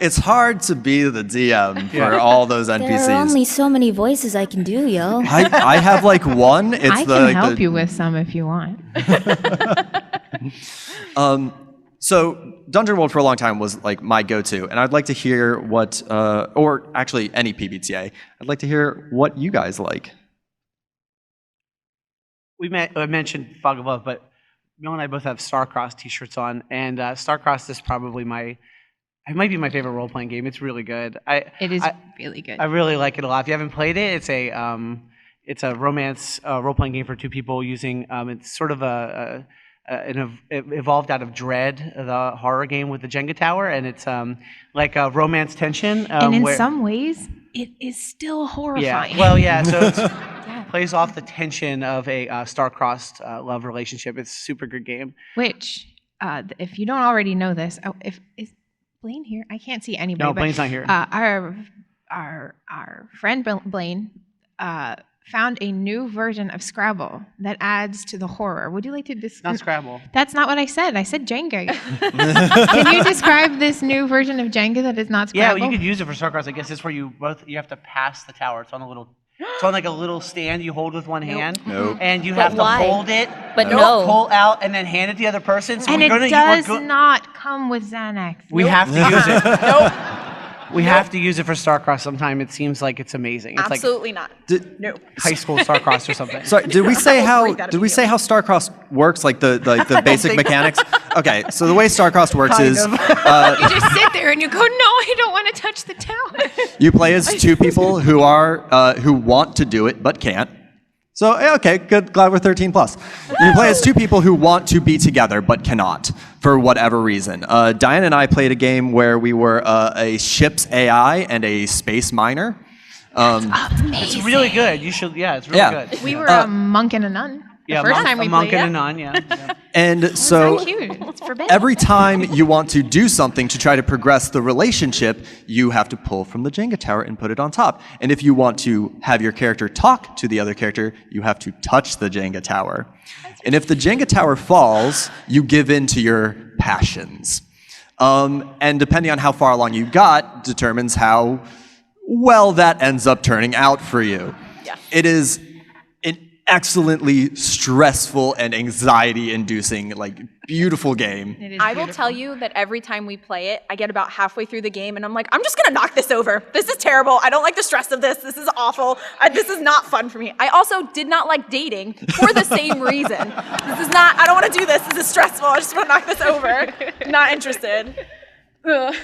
It's hard to be the DM for all those NPCs. There are only so many voices I can do, yo. I have like one. It's I can help you with some if you want. So Dungeon World for a long time was like my go-to, and I'd like to hear what, or actually any PBTA, I'd like to hear what you guys like. I mentioned Fog of Love, but Mel and I both have Starcross t-shirts on, and Starcross is probably it might be my favorite role-playing game. It's really good. It is really good. I really like it a lot. If you haven't played it, it's a romance role-playing game for two people using, it's sort of it evolved out of Dread, the horror game with the Jenga tower, and it's like a romance tension. And in some ways, it is still horrifying. Yeah, well, yeah, so it plays off the tension of a star-crossed love relationship. It's a super good game. Which, if you don't already know this, is Blaine here? I can't see anybody. No, Blaine's not here. Our friend Blaine found a new version of Scrabble that adds to the horror. Would you like to describe? Not Scrabble. That's not what I said. I said Jenga. Can you describe this new version of Jenga that is not Scrabble? Yeah, well, you could use it for Starcross. I guess it's where you have to pass the tower. It's on like a little stand you hold with one hand. Nope. And you have to hold it. But no. Pull out and then hand it to the other person. So And it does not come with Xanax. We have to use it. Nope. We have to use it for Starcross sometime. It seems like it's amazing. It's Absolutely not. No. High school Starcross or something. Sorry, did we say how Starcross works, like the basic mechanics? Okay, so the way Starcross works is You just sit there and you go, no, I don't want to touch the tower. you play as two people who want to do it but can't. So, okay, good, glad we're 13 plus. You play as two people who want to be together but cannot for whatever reason. Diane and I played a game where we were a ship's AI and a space miner. It's really good. You should, it's really good. We were a monk and a nun. Yeah, first monk- time we a monk played, and a yeah. nun, yeah. And so so cute. It's forbidden. every time you want to do something to try to progress the relationship, you have to pull from the Jenga tower and put it on top. And if you want to have your character talk to the other character, you have to touch the Jenga tower. And if the Jenga tower falls, you give in to your passions. And depending on how far along you got determines how well that ends up turning out for you. Yeah. It is an excellently stressful and anxiety-inducing, like, beautiful game. I will tell you that every time we play it, I get about halfway through the game and I'm like, I'm just gonna knock this over. This is terrible. I don't like the stress of this. This is awful. This is not fun for me. I also did not like dating for the same reason. This is not, I don't wanna do this. This is stressful. I just wanna knock this over. Not interested. Ugh.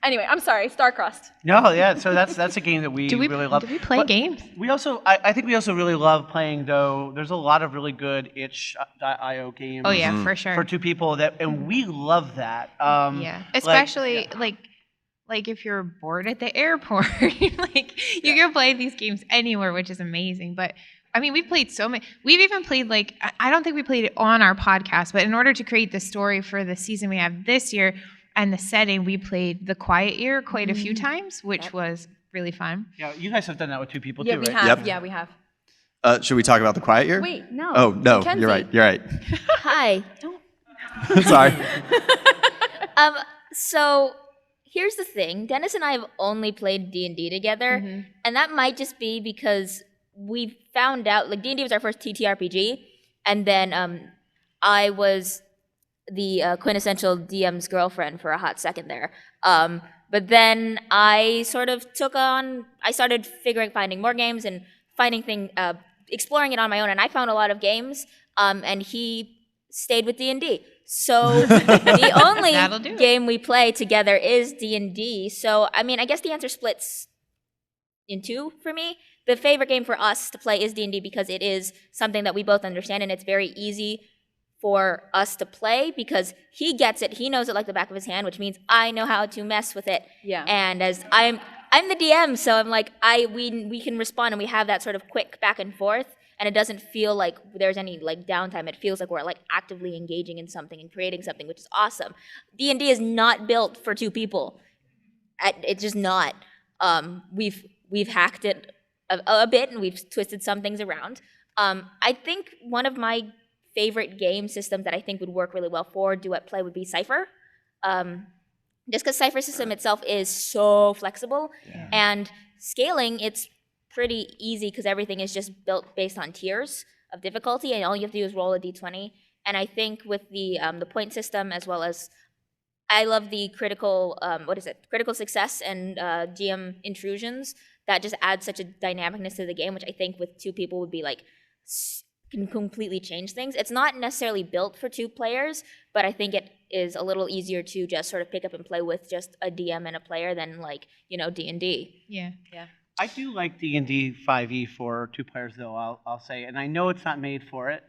Anyway, I'm sorry, Star-Crossed. No, yeah. So that's a game that we really love. Do we play But games? We also, I think we also really love playing though. There's a lot of really good itch.io games. Oh, yeah, for sure. For two people and we love that. Yeah, especially like if you're bored at the airport, like you can play these games anywhere, which is amazing. But I mean, we've played so many. We've even played I don't think we played it on our podcast, but in order to create the story for the season we have this year and the setting, we played The Quiet Year quite a few times, which was really fun. Yeah, you guys have done that with two people Yeah, too, we right? have. Yep. Yeah, we have. Should we talk about The Quiet Year? Wait, no. Oh, no, Mackenzie. you're right. You're right. Hi. Sorry. So here's the thing. Dennis and I have only played D&D together, and that might just be because we found out, like, D&D was our first TTRPG, and then I was the quintessential DM's girlfriend for a hot second there. But then I sort of I started finding more games and exploring it on my own, and I found a lot of games, and he stayed with D&D. So the only game we play together is D&D. So, I mean, I guess the answer splits in two for me. The favorite game for us to play is D&D because it is something that we both understand, and it's very easy for us to play because he gets it, he knows it like the back of his hand, which means I know how to mess with it. Yeah. And as I'm the DM, so I'm like we can respond and we have that sort of quick back and forth, and it doesn't feel like there's any like downtime. It feels like we're like actively engaging in something and creating something, which is awesome. D&D is not built for two people. It's just not. We've hacked it a bit and we've twisted some things around. I think one of my favorite game systems that I think would work really well for duet play would be Cypher. Just because Cypher system itself is so flexible and scaling, it's pretty easy because everything is just built based on tiers of difficulty, and all you have to do is roll a d20. And I think with the point system, as well as I love the critical success and GM intrusions that just add such a dynamicness to the game, which I think with two people would be like can completely change things. It's not necessarily built for two players, but I think it is a little easier to just sort of pick up and play with just a DM and a player than like, D&D. Yeah. I do like D&D 5e for two players though, I'll say, and I know it's not made for it,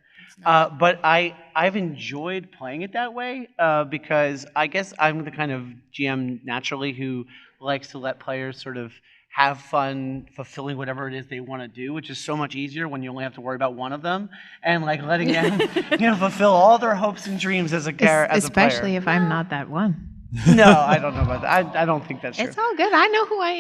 but I've enjoyed playing it that way because I guess I'm the kind of GM naturally who likes to let players sort of have fun fulfilling whatever it is they want to do, which is so much easier when you only have to worry about one of them, and like letting them fulfill all their hopes and dreams as a character, as a player. Especially if I'm not that one. No, I don't know about that. I don't think that's true. It's all good. I know who I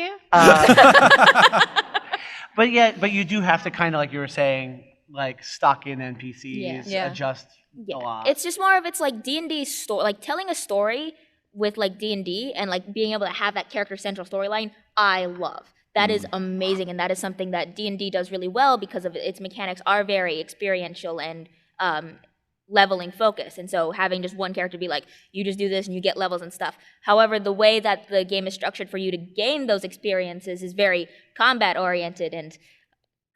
am. But you do have to kind of, like you were saying, like stock in NPCs, adjust a lot. It's just more of it's like D&D story, like telling a story with like D&D and like being able to have that character central storyline. I love that is amazing, and that is something that D&D does really well because of its mechanics are very experiential and leveling focus. And so having just one character be like, you just do this and you get levels and stuff. However, the way that the game is structured for you to gain those experiences is very combat oriented, and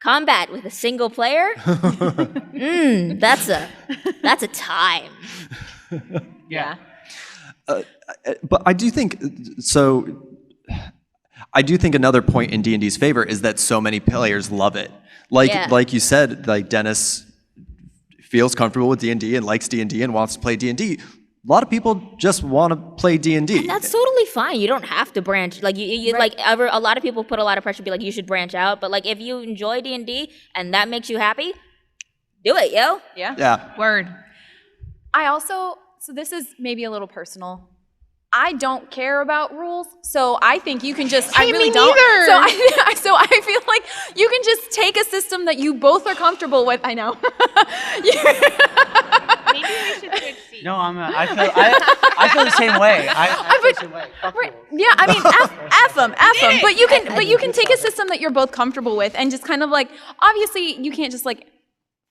combat with a single player, that's a time. Yeah. But I do think so. I do think another point in D&D's favor is that so many players love it. Like you said, like Dennis feels comfortable with D&D and likes D&D and wants to play D&D. A lot of people just want to play D&D. And that's totally fine. You don't have to branch. Like a lot of people put a lot of pressure to be like, you should branch out. But like if you enjoy D&D and that makes you happy, Do it, yo. Yeah? Yeah. Word. I also, so this is maybe a little personal. I don't care about rules, so I think you can just, I Hey, really me don't. neither. So I feel like you can just take a system that you both are comfortable with. I know. Maybe we should switch seats. No, I feel the same way. I feel the same way. Fuck rules. Yeah, I mean, F them. But you can take a system that you're both comfortable with and just kind of like, obviously you can't just like,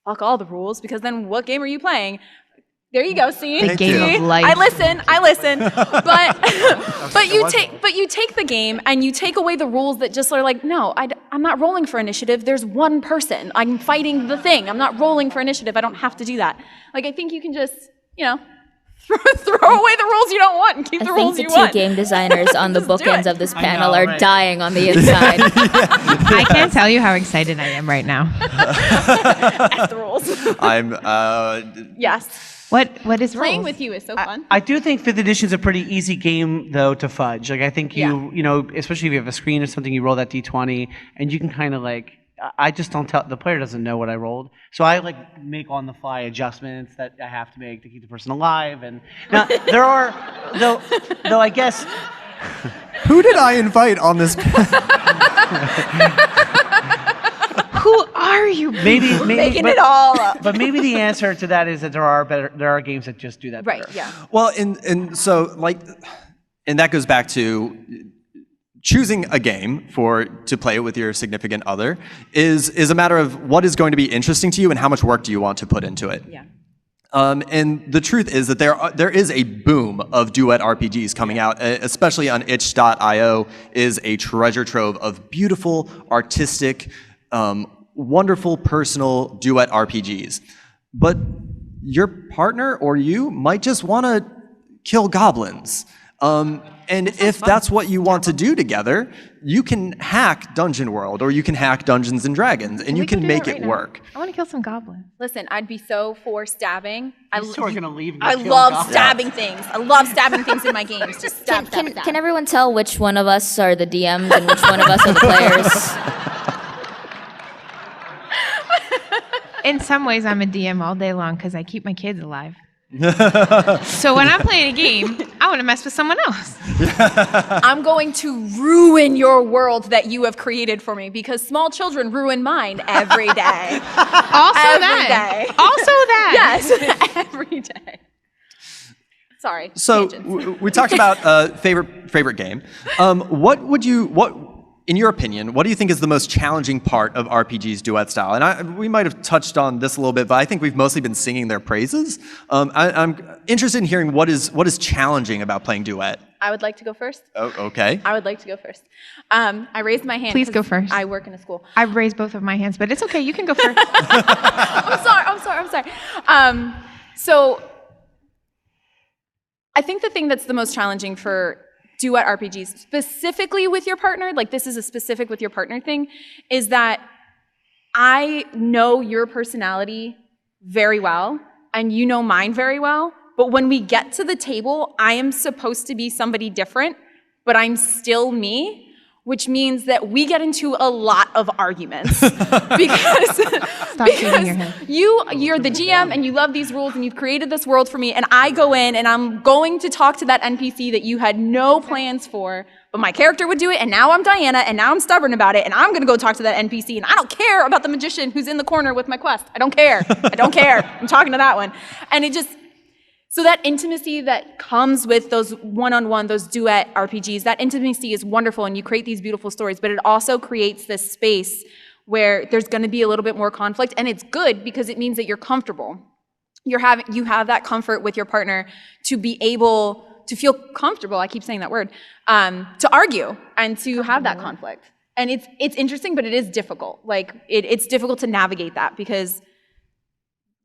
fuck all the rules, because then what game are you playing? There you go. See, The game of life. I listen. But you take the game and you take away the rules that just are like, no, I'm not rolling for initiative. There's one person. I'm fighting the thing. I'm not rolling for initiative. I don't have to do that. Like, I think you can just, you know, throw away the rules you don't want and keep the rules you I think the want. two game designers on the bookends of this panel are right? dying on the inside. I can't tell you how excited I am right now. F the rules. I'm Yes. What is Playing rules? with you is so fun. I do think 5th edition is a pretty easy game, though, to fudge. Like, I think you know, especially if you have a screen or something, you roll that d20, and you can kind of like, I just don't tell, the player doesn't know what I rolled. So I like make on the fly adjustments that I have to make to keep the person alive. And now there are, though I guess. Who did I invite on this? Who are you? Maybe Making but, it all up. But maybe the answer to that is that there are games that just do that better. Right, yeah. Well, and so like, and that goes back to choosing a game to play with your significant other is a matter of what is going to be interesting to you and how much work do you want to put into it. Yeah. And the truth is that there is a boom of duet RPGs coming out, especially on itch.io is a treasure trove of beautiful, artistic, wonderful, personal duet RPGs. But your partner or you might just want to kill goblins. And if that's what you want to do together, you can hack Dungeon World or you can hack Dungeons and Dragons and you can make it work. I want to kill some goblins. Listen, I'd be so for stabbing. These two are gonna leave and I kill love goblins. stabbing things. I love stabbing things in my games. Just stab, stab, stab. Can everyone tell which one of us are the DMs and which one of us are the players? In some ways, I'm a DM all day long because I keep my kids alive. So when I'm playing a game, I want to mess with someone else. I'm going to ruin your world that you have created for me because small children ruin mine every day. Also that. Yes, every day. Sorry. So we talked about favorite game. In your opinion, what do you think is the most challenging part of RPG's duet style? And we might have touched on this a little bit, but I think we've mostly been singing their praises. I'm interested in hearing what is challenging about playing duet. I would like to go first. Oh, okay. I would like to go first. I raised my hand. Please go 'cause first. I work in a school. I've raised both of my hands, but it's okay. You can go first. I'm sorry. So I think the thing that's the most challenging for duet RPGs, specifically with your partner, like this is a specific with your partner thing, is that I know your personality very well and you know mine very well, but when we get to the table, I am supposed to be somebody different, but I'm still me, which means that we get into a lot of arguments because you're the GM and you love these rules and you've created this world for me, and I go in and I'm going to talk to that NPC that you had no plans for, but my character would do it, and now I'm Diana and now I'm stubborn about it, and I'm gonna go talk to that NPC, and I don't care about the magician who's in the corner with my quest. I don't care. I'm talking to that one. And it just, so that intimacy that comes with those one-on-one, those duet RPGs, that intimacy is wonderful and you create these beautiful stories, but it also creates this space where there's gonna be a little bit more conflict, and it's good because it means that you're comfortable. You have that comfort with your partner to be able to feel comfortable, I keep saying that word, to argue and to have that conflict. And it's interesting, but it is difficult. Like, it's difficult to navigate that because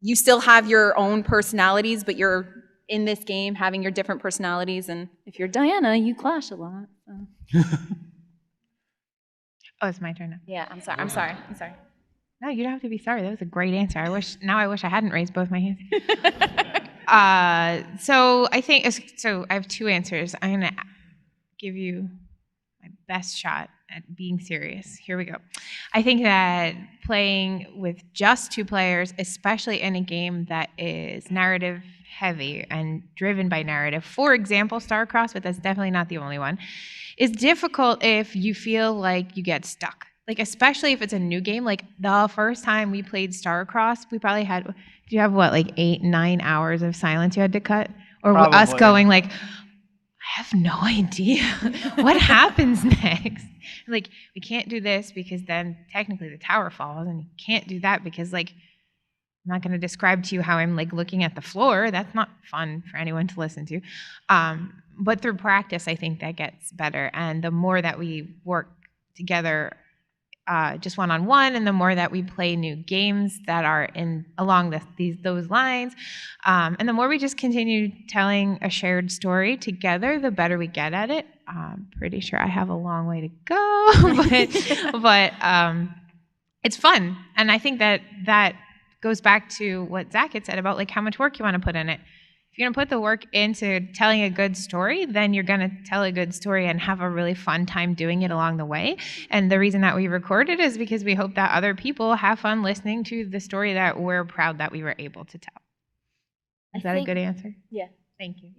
you still have your own personalities, but you're in this game having your different personalities. And if you're Diana, you clash a lot. So. Oh, it's my turn now. Yeah, I'm sorry. No, you don't have to be sorry. That was a great answer. I wish I hadn't raised both my hands. So I have two answers. I'm gonna give you my best shot at being serious. Here we go. I think that playing with just 2 players, especially in a game that is narrative heavy and driven by narrative, for example, Starcross, but that's definitely not the only one, is difficult if you feel like you get stuck. Like, especially if it's a new game. Like, the first time we played Starcross, we probably had, did you have what, like 8-9 hours of silence you had to cut? Or us Probably. going like, I have no idea what happens next. Like, we can't do this because then technically the tower falls, and you can't do that because, like, I'm not going to describe to you how I'm, like, looking at the floor. That's not fun for anyone to listen to. But through practice, I think that gets better. And the more that we work together just one-on-one, and the more that we play new games that are in along those lines, and the more we just continue telling a shared story together, the better we get at it. I'm pretty sure I have a long way to go, but it's fun. And I think that goes back to what Zach had said about, like, how much work you want to put in it. If you're going to put the work into telling a good story, then you're going to tell a good story and have a really fun time doing it along the way. And the reason that we record it is because we hope that other people have fun listening to the story that we're proud that we were able to tell. Is that a good answer? Yeah. Thank you.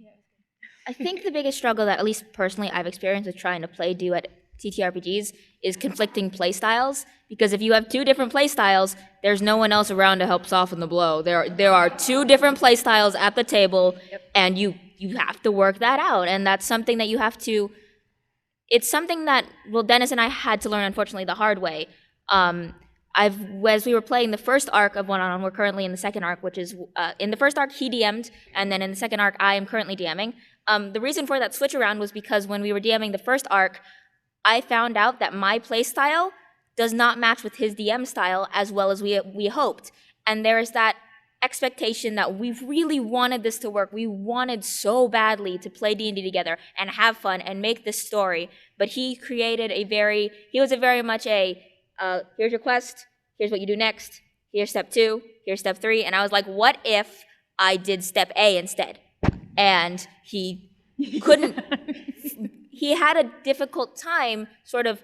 I think the biggest struggle that, at least personally, I've experienced with trying to play duet TTRPGs is conflicting play styles. Because if you have 2 different play styles, there's no one else around to help soften the blow. There are 2 different play styles at the table, and you have to work that out. And that's something that you have to. It's something that, well, Dennis and I had to learn, unfortunately, the hard way. As we were playing the first arc of One-on-One, we're currently in the second arc, which is in the first arc he DM'd, and then in the second arc I am currently DMing. The reason for that switch around was because when we were DMing the first arc, I found out that my play style does not match with his DM style as well as we hoped. And there is that expectation that we really wanted this to work. We wanted so badly to play D&D together and have fun and make this story. But he created he was very much a, here's your quest, here's what you do next, here's step 2, here's step 3. And I was like, what if I did step A instead? And he couldn't, he had a difficult time sort of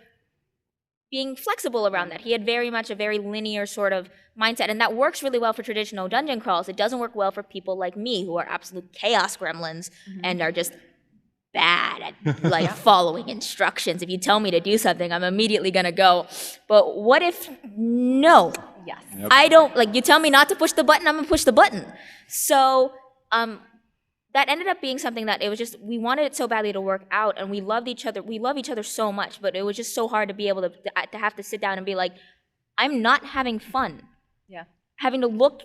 being flexible around that. He had very much a very linear sort of mindset, and that works really well for traditional dungeon crawls. It doesn't work well for people like me who are absolute chaos gremlins and are just bad at like following instructions. If you tell me to do something, I'm immediately gonna go. But what if no? Yes. Yep. I don't, like, you tell me not to push the button, I'm gonna push the button. So that ended up being something that it was just, we wanted it so badly to work out, and we loved each other. We love each other so much, but it was just so hard to be able to have to sit down and be like, I'm not having fun. Yeah. Having to look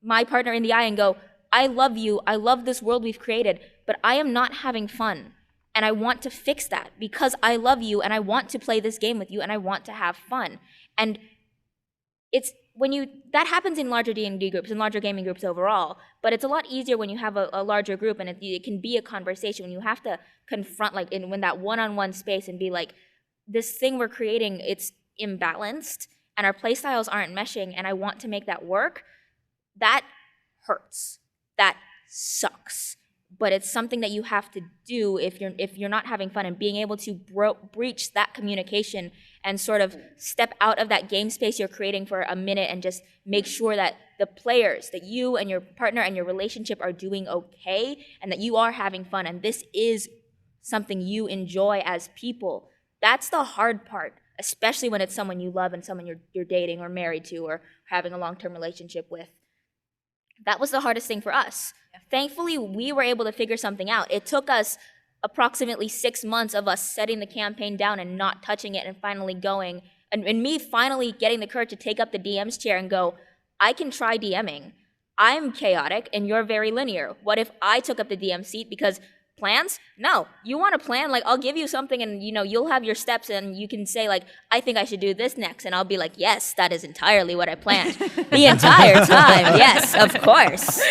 my partner in the eye and go, I love you, I love this world we've created, but I am not having fun. And I want to fix that because I love you and I want to play this game with you and I want to have fun. And it's that happens in larger D&D groups and larger gaming groups overall, but it's a lot easier when you have a larger group and it can be a conversation when you have to confront, like, when that one-on-one space and be like, this thing we're creating, it's imbalanced and our play styles aren't meshing and I want to make that work. That hurts. That sucks. But it's something that you have to do if you're not having fun, and being able to breach that communication and sort of step out of that game space you're creating for a minute and just make sure that the players, that you and your partner and your relationship are doing okay and that you are having fun and this is something you enjoy as people. That's the hard part, especially when it's someone you love and someone you're dating or married to or having a long-term relationship with. That was the hardest thing for us. Thankfully, we were able to figure something out. It took us approximately 6 months of us setting the campaign down and not touching it and finally going, and me finally getting the courage to take up the DM's chair and go, I can try DMing. I'm chaotic and you're very linear. What if I took up the DM seat? Because plans? No. You want a plan? Like, I'll give you something and, you'll have your steps and you can say, like, I think I should do this next. And I'll be like, yes, that is entirely what I planned. The entire time. Yes, of course.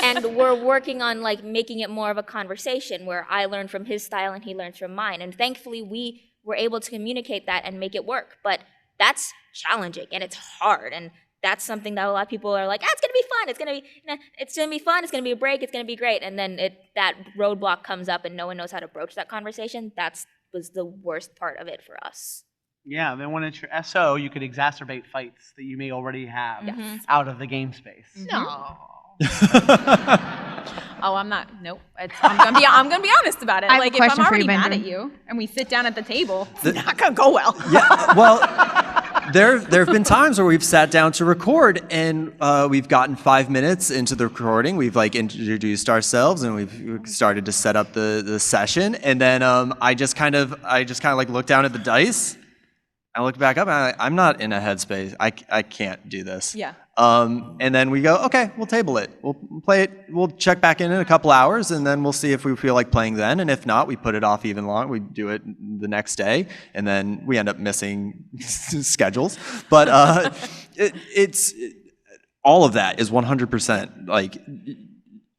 And we're working on, like, making it more of a conversation where I learn from his style and he learns from mine. And thankfully, we were able to communicate that and make it work. But that's challenging and it's hard. And that's something that a lot of people are like, it's going to be fun. It's going to be fun. It's going to be a break. It's going to be great. And then that roadblock comes up and no one knows how to broach that conversation. That's was the worst part of it for us. Yeah, then when it's your SO, you could exacerbate fights that you may already have Yes. out of the game space. No. Oh, I'm not. Nope. I'm gonna be honest about it. I have a Like, if I'm question for you, already mad at Benjamin. you and we sit down at the table, it's not gonna go well. Well, there have been times where we've sat down to record and we've gotten 5 minutes into the recording. We've like introduced ourselves and we've started to set up the session. And then I just kind of like look down at the dice. I look back up and I'm not in a headspace. I can't do this. Yeah. And then we go, okay, we'll table it. We'll play it. We'll check back in a couple hours, and then we'll see if we feel like playing then. And if not, we put it off even longer. We do it the next day, and then we end up missing schedules. But it's all of that is 100%. Like,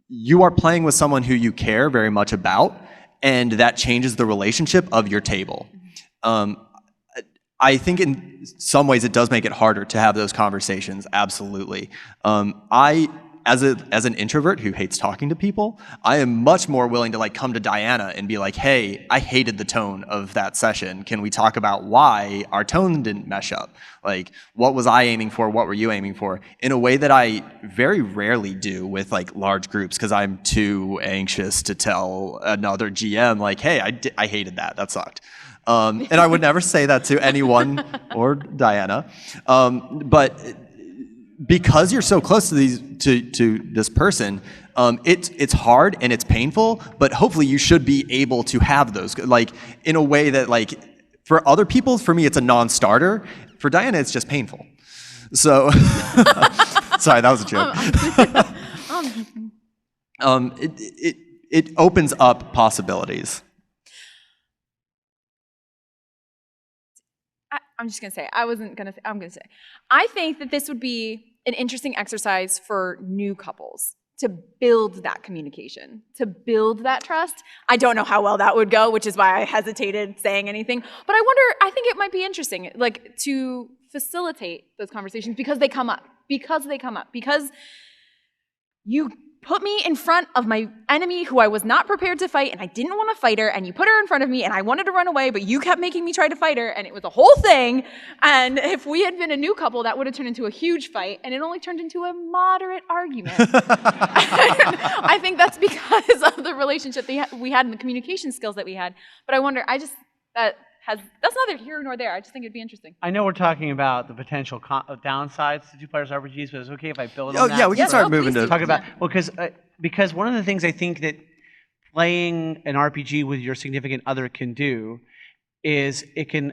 you are playing with someone who you care very much about, and that changes the relationship of your table. I think in some ways it does make it harder to have those conversations, absolutely. As an introvert who hates talking to people, I am much more willing to like come to Diana and be like, hey, I hated the tone of that session. Can we talk about why our tone didn't mesh up? Like, what was I aiming for? What were you aiming for? In a way that I very rarely do with like large groups, because I'm too anxious to tell another GM like, hey, I hated that. That sucked. And I would never say that to anyone or Diana. But because you're so close to this person, it's hard and it's painful, but hopefully you should be able to have those, like, in a way that, like, for other people, for me, it's a non-starter. For Diana, it's just painful. So, sorry, that was a joke. It opens up possibilities. I'm just gonna say, I'm gonna say, I think that this would be an interesting exercise for new couples to build that communication, to build that trust. I don't know how well that would go, which is why I hesitated saying anything. But I think it might be interesting, like, to facilitate those conversations because they come up, because you put me in front of my enemy who I was not prepared to fight, and I didn't want to fight her, and you put her in front of me, and I wanted to run away, but you kept making me try to fight her, and it was a whole thing. And if we had been a new couple, that would have turned into a huge fight, and it only turned into a moderate argument. I think that's because of the relationship we had and the communication skills that we had. But I wonder, that's neither here nor there. I just think it'd be interesting. I know we're talking about the potential downsides to two-players RPGs, but it's okay if I build on that. Oh yeah, we can start moving to talk about because one of the things I think that playing an RPG with your significant other can do is you can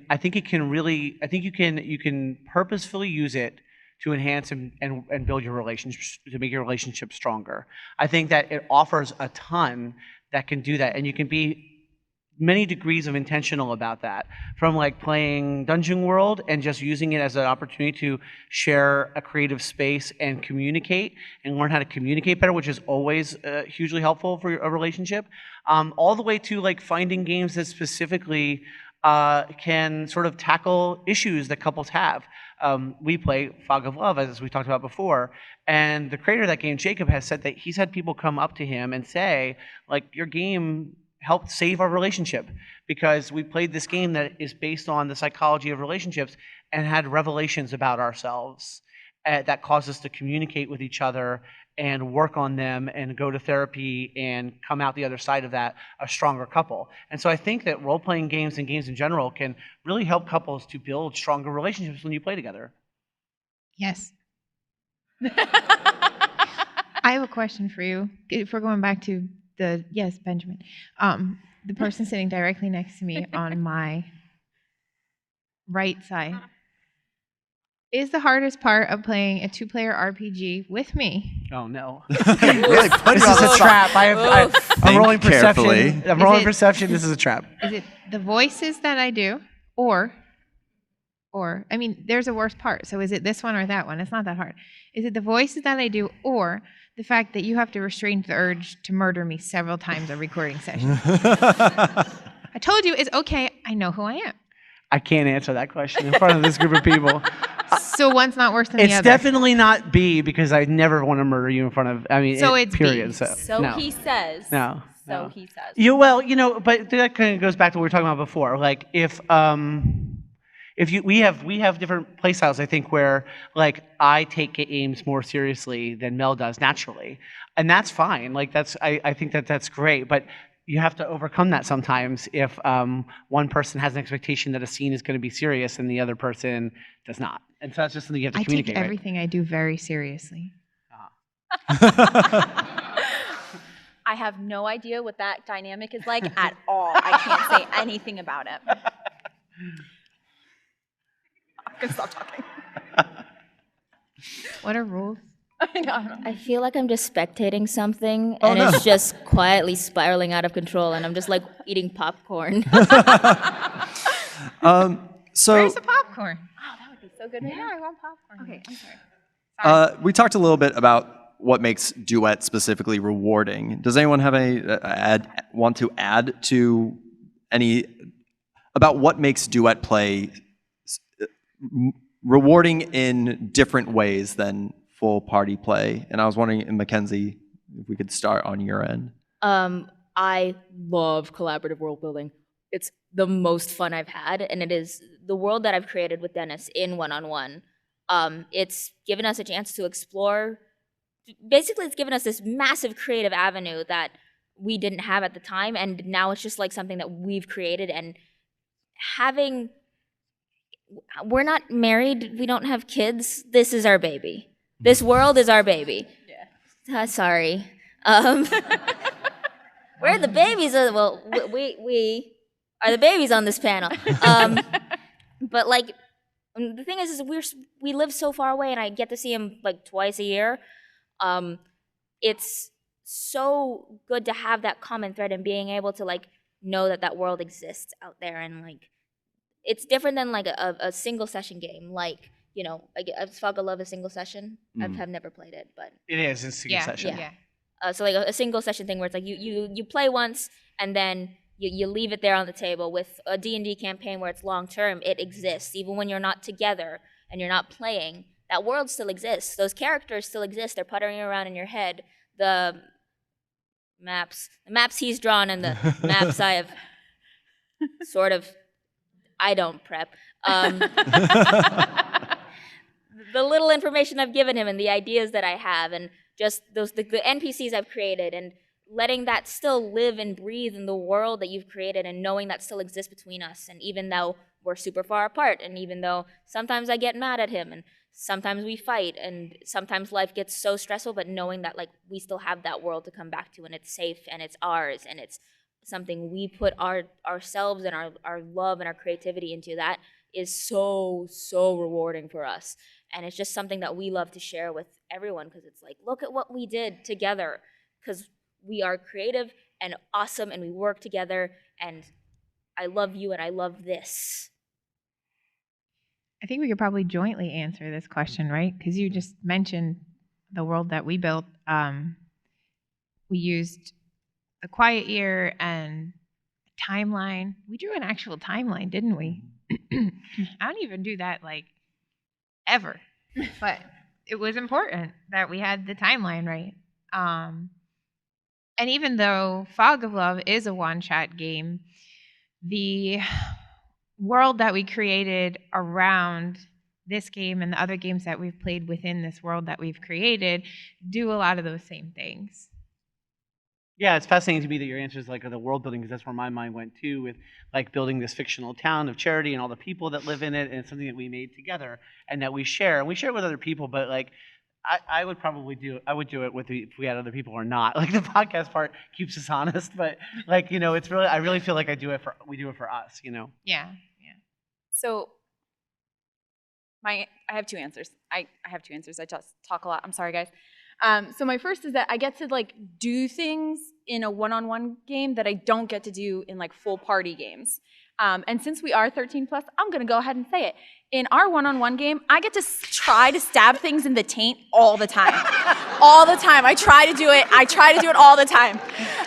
purposefully use it to enhance and build your relationship, to make your relationship stronger. I think that it offers a ton that can do that, and you can be many degrees of intentional about that, from like playing Dungeon World and just using it as an opportunity to share a creative space and communicate and learn how to communicate better, which is always hugely helpful for a relationship, all the way to like finding games that specifically can sort of tackle issues that couples have. We play Fog of Love, as we talked about before, and the creator of that game, Jacob, has said that he's had people come up to him and say, like, your game helped save our relationship because we played this game that is based on the psychology of relationships and had revelations about ourselves that caused us to communicate with each other and work on them and go to therapy and come out the other side of that a stronger couple. And so I think that role-playing games and games in general can really help couples to build stronger relationships when you play together. Yes. I have a question for you. If we're going back to Benjamin. The person sitting directly next to me on my right side is the hardest part of playing a two-player RPG with me. Oh no! Really put this you is on a trap. I'm rolling carefully. perception. I'm rolling perception. This is a trap. Is it the voices that I do, or I mean, there's a worse part. So is it this one or that one? It's not that hard. Is it the voices that I do, or the fact that you have to restrain the urge to murder me several times a recording session? I told you it's okay. I know who I am. I can't answer that question in front of this group of people. So one's not worse than the other. It's definitely not B because I never want to murder you in front of. I mean, so it's period. B. So no. He says. No. So Oh. he says. But that kind of goes back to what we were talking about before. Like if we have different play styles, I think, where like I take games more seriously than Mel does naturally, and that's fine. Like I think that's great, but you have to overcome that sometimes if one person has an expectation that a scene is going to be serious and the other person does not, and so that's just something you have to I communicate. take everything I do very seriously. I have no idea what that dynamic is like at all. I can't say anything about it. I'm gonna stop talking. What are rules? I know. I feel like I'm just spectating something, Oh, and no. it's just quietly spiraling out of control, and I'm just like eating popcorn. So Where's the popcorn? Oh, that would be so good. Yeah, I want popcorn. Okay, I'm sorry. we talked a little bit about what makes duet specifically rewarding. Does anyone have any want to add to any about what makes duet play rewarding in different ways than full party play? And I was wondering, Mackenzie, if we could start on your end. I love collaborative world building. It's the most fun I've had, and it is the world that I've created with Dennis in one-on-one. It's given us a chance to explore. Basically, it's given us this massive creative avenue that we didn't have at the time, and now it's just like something that we've created. And we're not married, we don't have kids. This is our baby. This world is our baby. Yeah. Sorry. We're the babies of, well, we are the babies on this panel. But like, the thing is we live so far away, and I get to see him like twice a year. It's so good to have that common thread and being able to like know that world exists out there, and like it's different than like a single session game. Like, you know, I fucking love a single session. I've never played it, but It is in single session. yeah. So like a single session thing where it's like you play once and then you leave it there on the table. With a D&D campaign where it's long term, it exists even when you're not together and you're not playing. That world still exists. Those characters still exist. They're puttering around in your head. The maps he's drawn and the maps I have sort of, I don't prep. The little information I've given him and the ideas that I have, and just the NPCs I've created, and letting that still live and breathe in the world that you've created, and knowing that still exists between us. And even though we're super far apart, and even though sometimes I get mad at him, and sometimes we fight, and sometimes life gets so stressful, but knowing that like we still have that world to come back to, and it's safe, and it's ours, and it's something we put ourselves and our love and our creativity into, that is so rewarding for us. And it's just something that we love to share with everyone, because it's like, look at what we did together, because we are creative and awesome, and we work together, and I love you and I love this. I think we could probably jointly answer this question, right? Because you just mentioned the world that we built. We used the quiet year and a timeline. We drew an actual timeline, didn't we? I don't even do that like ever, but it was important that we had the timeline right. And even though Fog of Love is a one-shot game, the world that we created around this game and the other games that we've played within this world that we've created do a lot of those same things. Yeah, it's fascinating to me that your answer is like the world building, because that's where my mind went too, with like building this fictional town of Charity and all the people that live in it, and it's something that we made together and that we share. And we share it with other people, but like I would probably do it. I would do it if we had other people or not. Like the podcast part keeps us honest, but like, you know, it's really, I really feel like we do it for us, you know? Yeah. So I have two answers. I have two answers. I just talk a lot. I'm sorry, guys. So my first is that I get to like do things in a one-on-one game that I don't get to do in like full party games. And since we are 13 plus, I'm gonna go ahead and say it. In our one-on-one game, I get to try to stab things in the taint all the time. All the time. I try to do it. I try to do it all the time.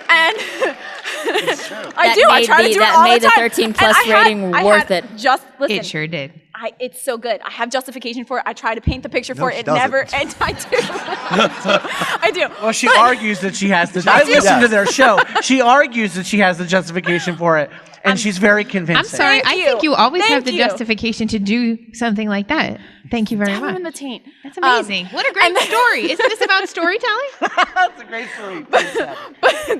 And I try to do it all the time. That made the 13 plus rating worth it. Just listen. It sure did. it's so good. I have justification for it. I try to paint the picture for it. she It doesn't. never. And I do. I do. Well, she But- argues that she has the. I listened to their show. She argues that she has the justification for it, and she's very convincing. I'm sorry. I think you always have Thank the you. justification to do something like that. Thank you very Stab him much. in the taint. That's amazing. What a great story. Isn't this about storytelling? That's a great story.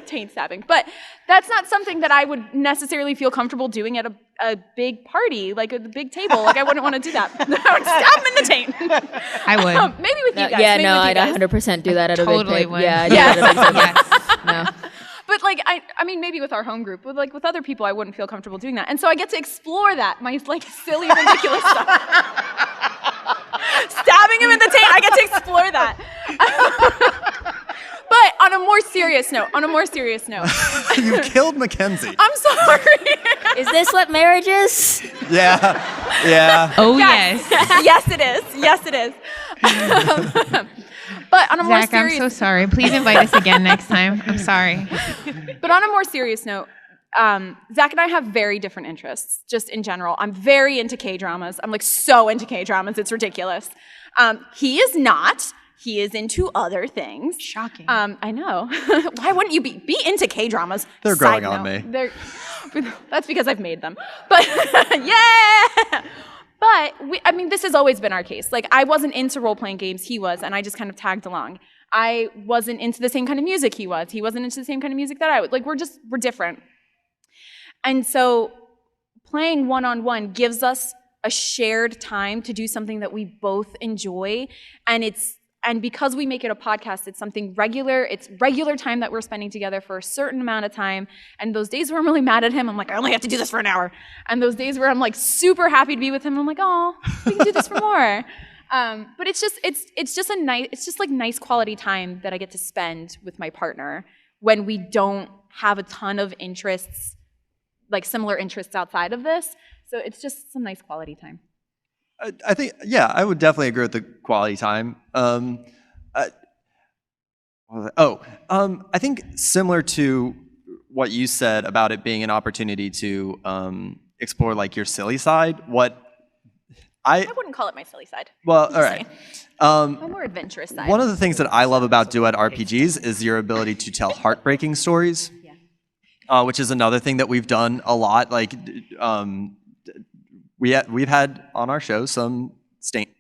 Taint stabbing. But that's not something that I would necessarily feel comfortable doing at a big party, like at the big table. Like I wouldn't want to do that. I would stab him in the taint. I would. Maybe with you guys. Yeah, maybe no, with you I'd guys. 100% do that at a big Totally table. would. Yeah, I'd do that at a big table. No. But like I mean maybe with our home group, with other people I wouldn't feel comfortable doing that. And so I get to explore that, my like silly, ridiculous stuff. Stabbing him in the taint, I get to explore that. But on a more serious note, You killed Mackenzie. I'm sorry. Is this what marriage is? Yeah. Oh, yes. Yes, it is. Yes, it is. But on a more Zach, serious I'm so sorry. Please invite us again next time. I'm sorry. But on a more serious note, Zach and I have very different interests, just in general. I'm very into K-dramas. I'm like so into K-dramas, it's ridiculous. He is not. He is into other things. Shocking. I know. Why wouldn't you be into K-dramas? They're Side growing on note, me. That's because I've made them. But yeah! But, I mean, this has always been our case. Like, I wasn't into role-playing games, he was, and I just kind of tagged along. I wasn't into the same kind of music he was. He wasn't into the same kind of music that I was. Like, we're different. And so playing one-on-one gives us a shared time to do something that we both enjoy, and because we make it a podcast, it's something regular. It's regular time that we're spending together for a certain amount of time. And those days where I'm really mad at him, I'm like, I only have to do this for an hour. And those days where I'm like super happy to be with him, I'm like, oh, we can do this for more. But it's just like nice quality time that I get to spend with my partner when we don't have a ton of interests, like similar interests outside of this. So it's just some nice quality time. I think, yeah, I would definitely agree with the quality time. I think similar to what you said about it being an opportunity to explore like your silly side, I wouldn't call it my silly side. Well, Just all right. saying. My more adventurous side. One of the things that I love about duet RPGs is your ability to tell heartbreaking stories, which is another thing that we've done a lot. Like, we've had on our show some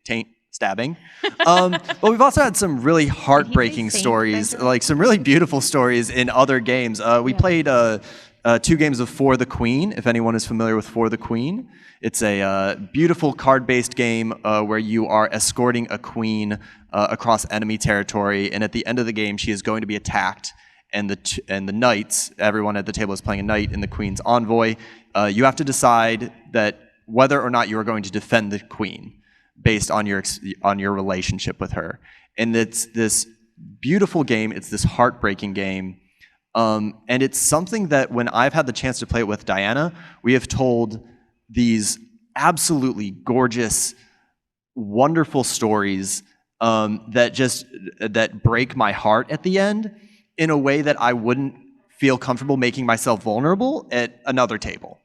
taint stabbing, but we've also had some really heartbreaking stories, like some really beautiful stories in other games. We played 2 games of For the Queen, if anyone is familiar with For the Queen. It's a beautiful card-based game where you are escorting a queen across enemy territory, and at the end of the game, she is going to be attacked, and the knights, everyone at the table is playing a knight in the queen's envoy. You have to decide that whether or not you are going to defend the queen based on your relationship with her. And it's this beautiful game. It's this heartbreaking game. And it's something that when I've had the chance to play it with Diana, we have told these absolutely gorgeous, wonderful stories that break my heart at the end in a way that I wouldn't feel comfortable making myself vulnerable at another table.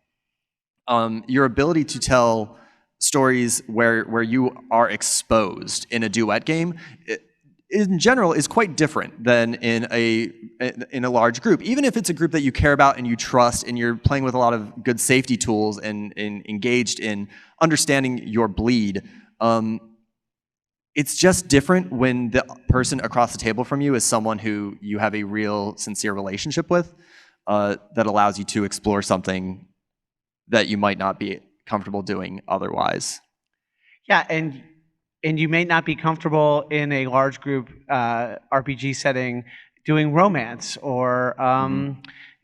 Your ability to tell stories where you are exposed in a duet game, in general, is quite different than in a large group. Even if it's a group that you care about and you trust, and you're playing with a lot of good safety tools and engaged in understanding your bleed, it's just different when the person across the table from you is someone who you have a real, sincere relationship with, that allows you to explore something that you might not be comfortable doing otherwise. Yeah, and you may not be comfortable in a large group RPG setting doing romance or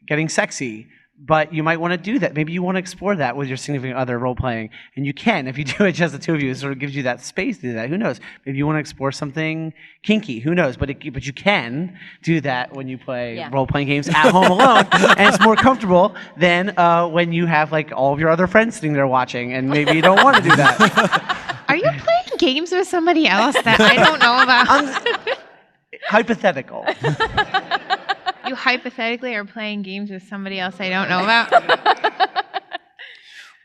getting sexy, but you might want to do that. Maybe you want to explore that with your significant other role-playing, and you can. If you do it just the two of you, it sort of gives you that space to do that. Who knows? Maybe you want to explore something kinky. Who knows? But you can do that when you play role-playing games at home alone, and it's more comfortable than when you have like all of your other friends sitting there watching, and maybe you don't want to do that. Are you playing games with somebody else that I don't know about? Hypothetical. You hypothetically are playing games with somebody else I don't know about?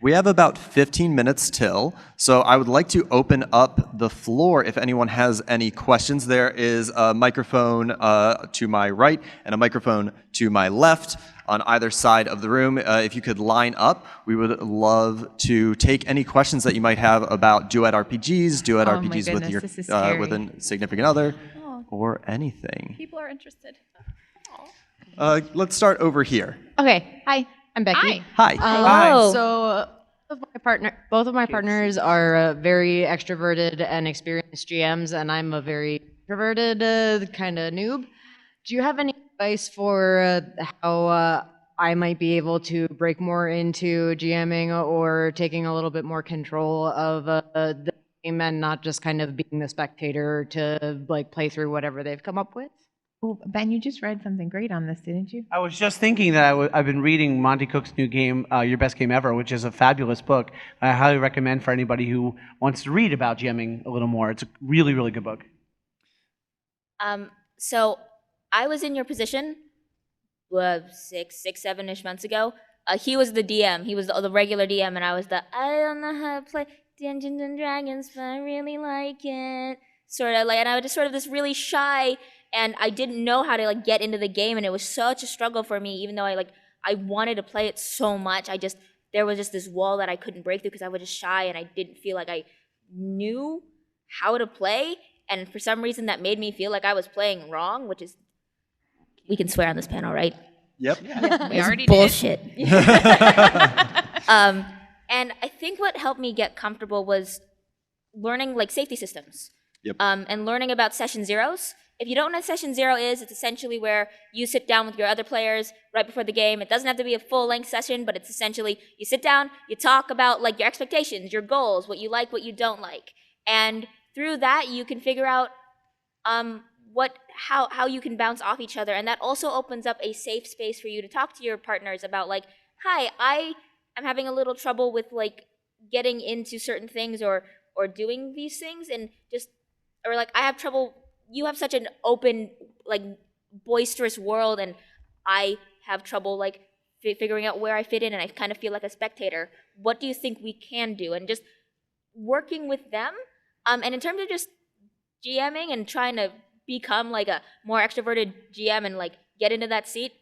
We have about 15 minutes till, so I would like to open up the floor if anyone has any questions. There is a microphone to my right and a microphone to my left on either side of the room. If you could line up, we would love to take any questions that you might have about duet RPGs, duet Oh my RPGs with goodness, your this is scary. with a significant other, Oh. or anything. People are interested. Let's start over here. Okay. Hi, I'm Becky. Hi. Hello. So both of my partners are very extroverted and experienced GMs, and I'm a very introverted kind of noob. Do you have any advice for how I might be able to break more into GMing or taking a little bit more control of the game and not just kind of being the spectator to like play through whatever they've come up with? Oh, Ben, you just read something great on this, didn't you? I was just thinking that I've been reading Monty Cook's new game, Your Best Game Ever, which is a fabulous book. I highly recommend for anybody who wants to read about GMing a little more. It's a really, really good book. So I was in your position 7-ish months ago. He was the DM. He was the regular DM, and I was I don't know how to play Dungeons and Dragons, but I really like it. Sort of like, and I was just sort of this really shy, and I didn't know how to like get into the game, and it was such a struggle for me. Even though I wanted to play it so much, there was just this wall that I couldn't break through because I was just shy, and I didn't feel like I knew how to play. And for some reason, that made me feel like I was playing wrong, which is, we can swear on this panel, right? Yep. We already bullshit. And I think what helped me get comfortable was learning like safety systems. Yep. And learning about session zeros. If you don't know what session zero is, it's essentially where you sit down with your other players right before the game. It doesn't have to be a full-length session, but it's essentially you sit down, you talk about like your expectations, your goals, what you like, what you don't like. And through that, you can figure out how you can bounce off each other. And that also opens up a safe space for you to talk to your partners about like, hi, I am having a little trouble with like getting into certain things or doing these things, and just, or like I have trouble, you have such an open, like boisterous world, and I have trouble like figuring out where I fit in, and I kind of feel like a spectator. What do you think we can do? And just working with them. And in terms of just GMing and trying to become like a more extroverted GM and like get into that seat,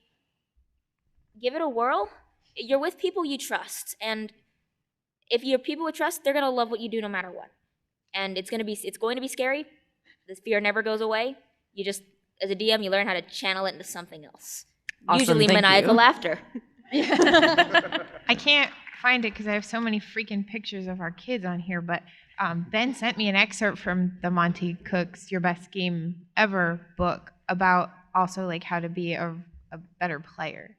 give it a whirl. You're with people you trust, and if you're people with trust, they're gonna love what you do no matter what. And it's going to be scary. The fear never goes away. You just, as a DM, you learn how to channel it into something else. Awesome, Usually thank maniacal you. laughter. I can't find it because I have so many freaking pictures of our kids on here, but Ben sent me an excerpt from the Monty Cook's Your Best Game Ever book about also like how to be a better player.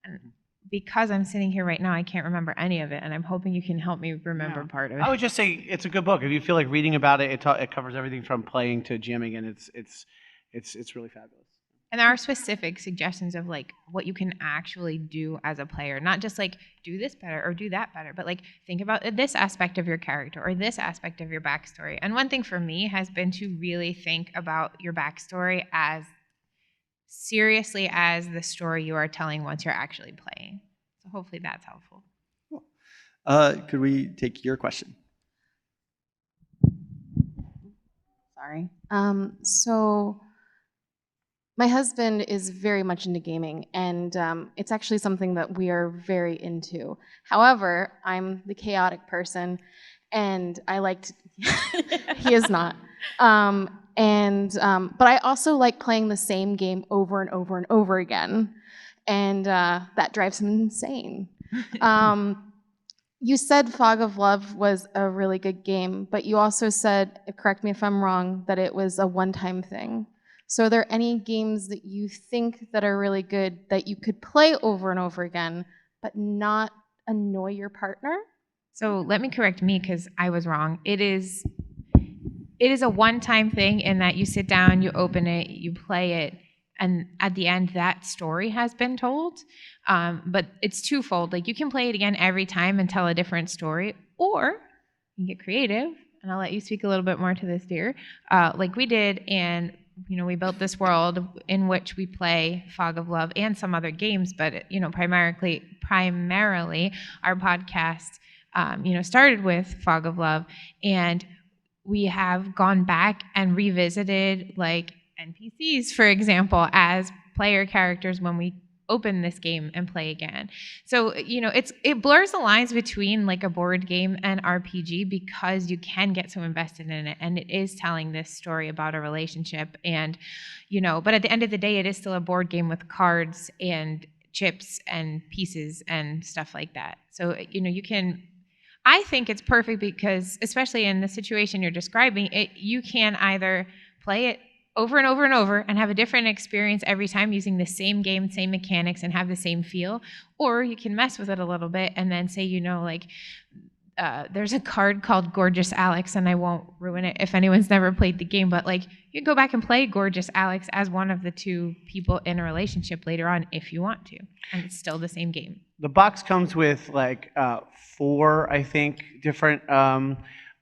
And because I'm sitting here right now, I can't remember any of it, and I'm hoping you can help me remember part of it. I would just say it's a good book. If you feel like reading about it, it covers everything from playing to GMing, and it's really fabulous. And there are specific suggestions of like what you can actually do as a player, not just like do this better or do that better, but like think about this aspect of your character or this aspect of your backstory. And one thing for me has been to really think about your backstory as seriously as the story you are telling once you're actually playing. So hopefully that's helpful. Could we take your question? Sorry. So my husband is very much into gaming, and it's actually something that we are very into. However, I'm the chaotic person, and I like to. He is not. But I also like playing the same game over and over and over again, and that drives him insane. You said Fog of Love was a really good game, but you also said, correct me if I'm wrong, that it was a one-time thing. So are there any games that you think that are really good that you could play over and over again, but not annoy your partner? So let me correct me because I was wrong. It is a one-time thing in that you sit down, you open it, you play it, and at the end, that story has been told. But it's twofold. Like you can play it again every time and tell a different story, or you can get creative. And I'll let you speak a little bit more to this, dear. Like we did, and we built this world in which we play Fog of Love and some other games, but primarily our podcast started with Fog of Love, and we have gone back and revisited like NPCs, for example, as player characters when we open this game and play again. So, it blurs the lines between like a board game and RPG because you can get so invested in it, and it is telling this story about a relationship, and but at the end of the day, it is still a board game with cards and chips and pieces and stuff like that. So, I think it's perfect because, especially in the situation you're describing, you can either play it over and over and over and have a different experience every time using the same game, same mechanics, and have the same feel, or you can mess with it a little bit and then say, there's a card called Gorgeous Alex, and I won't ruin it if anyone's never played the game, but like you can go back and play Gorgeous Alex as one of the two people in a relationship later on if you want to, and it's still the same game. The box comes with like 4, I think, different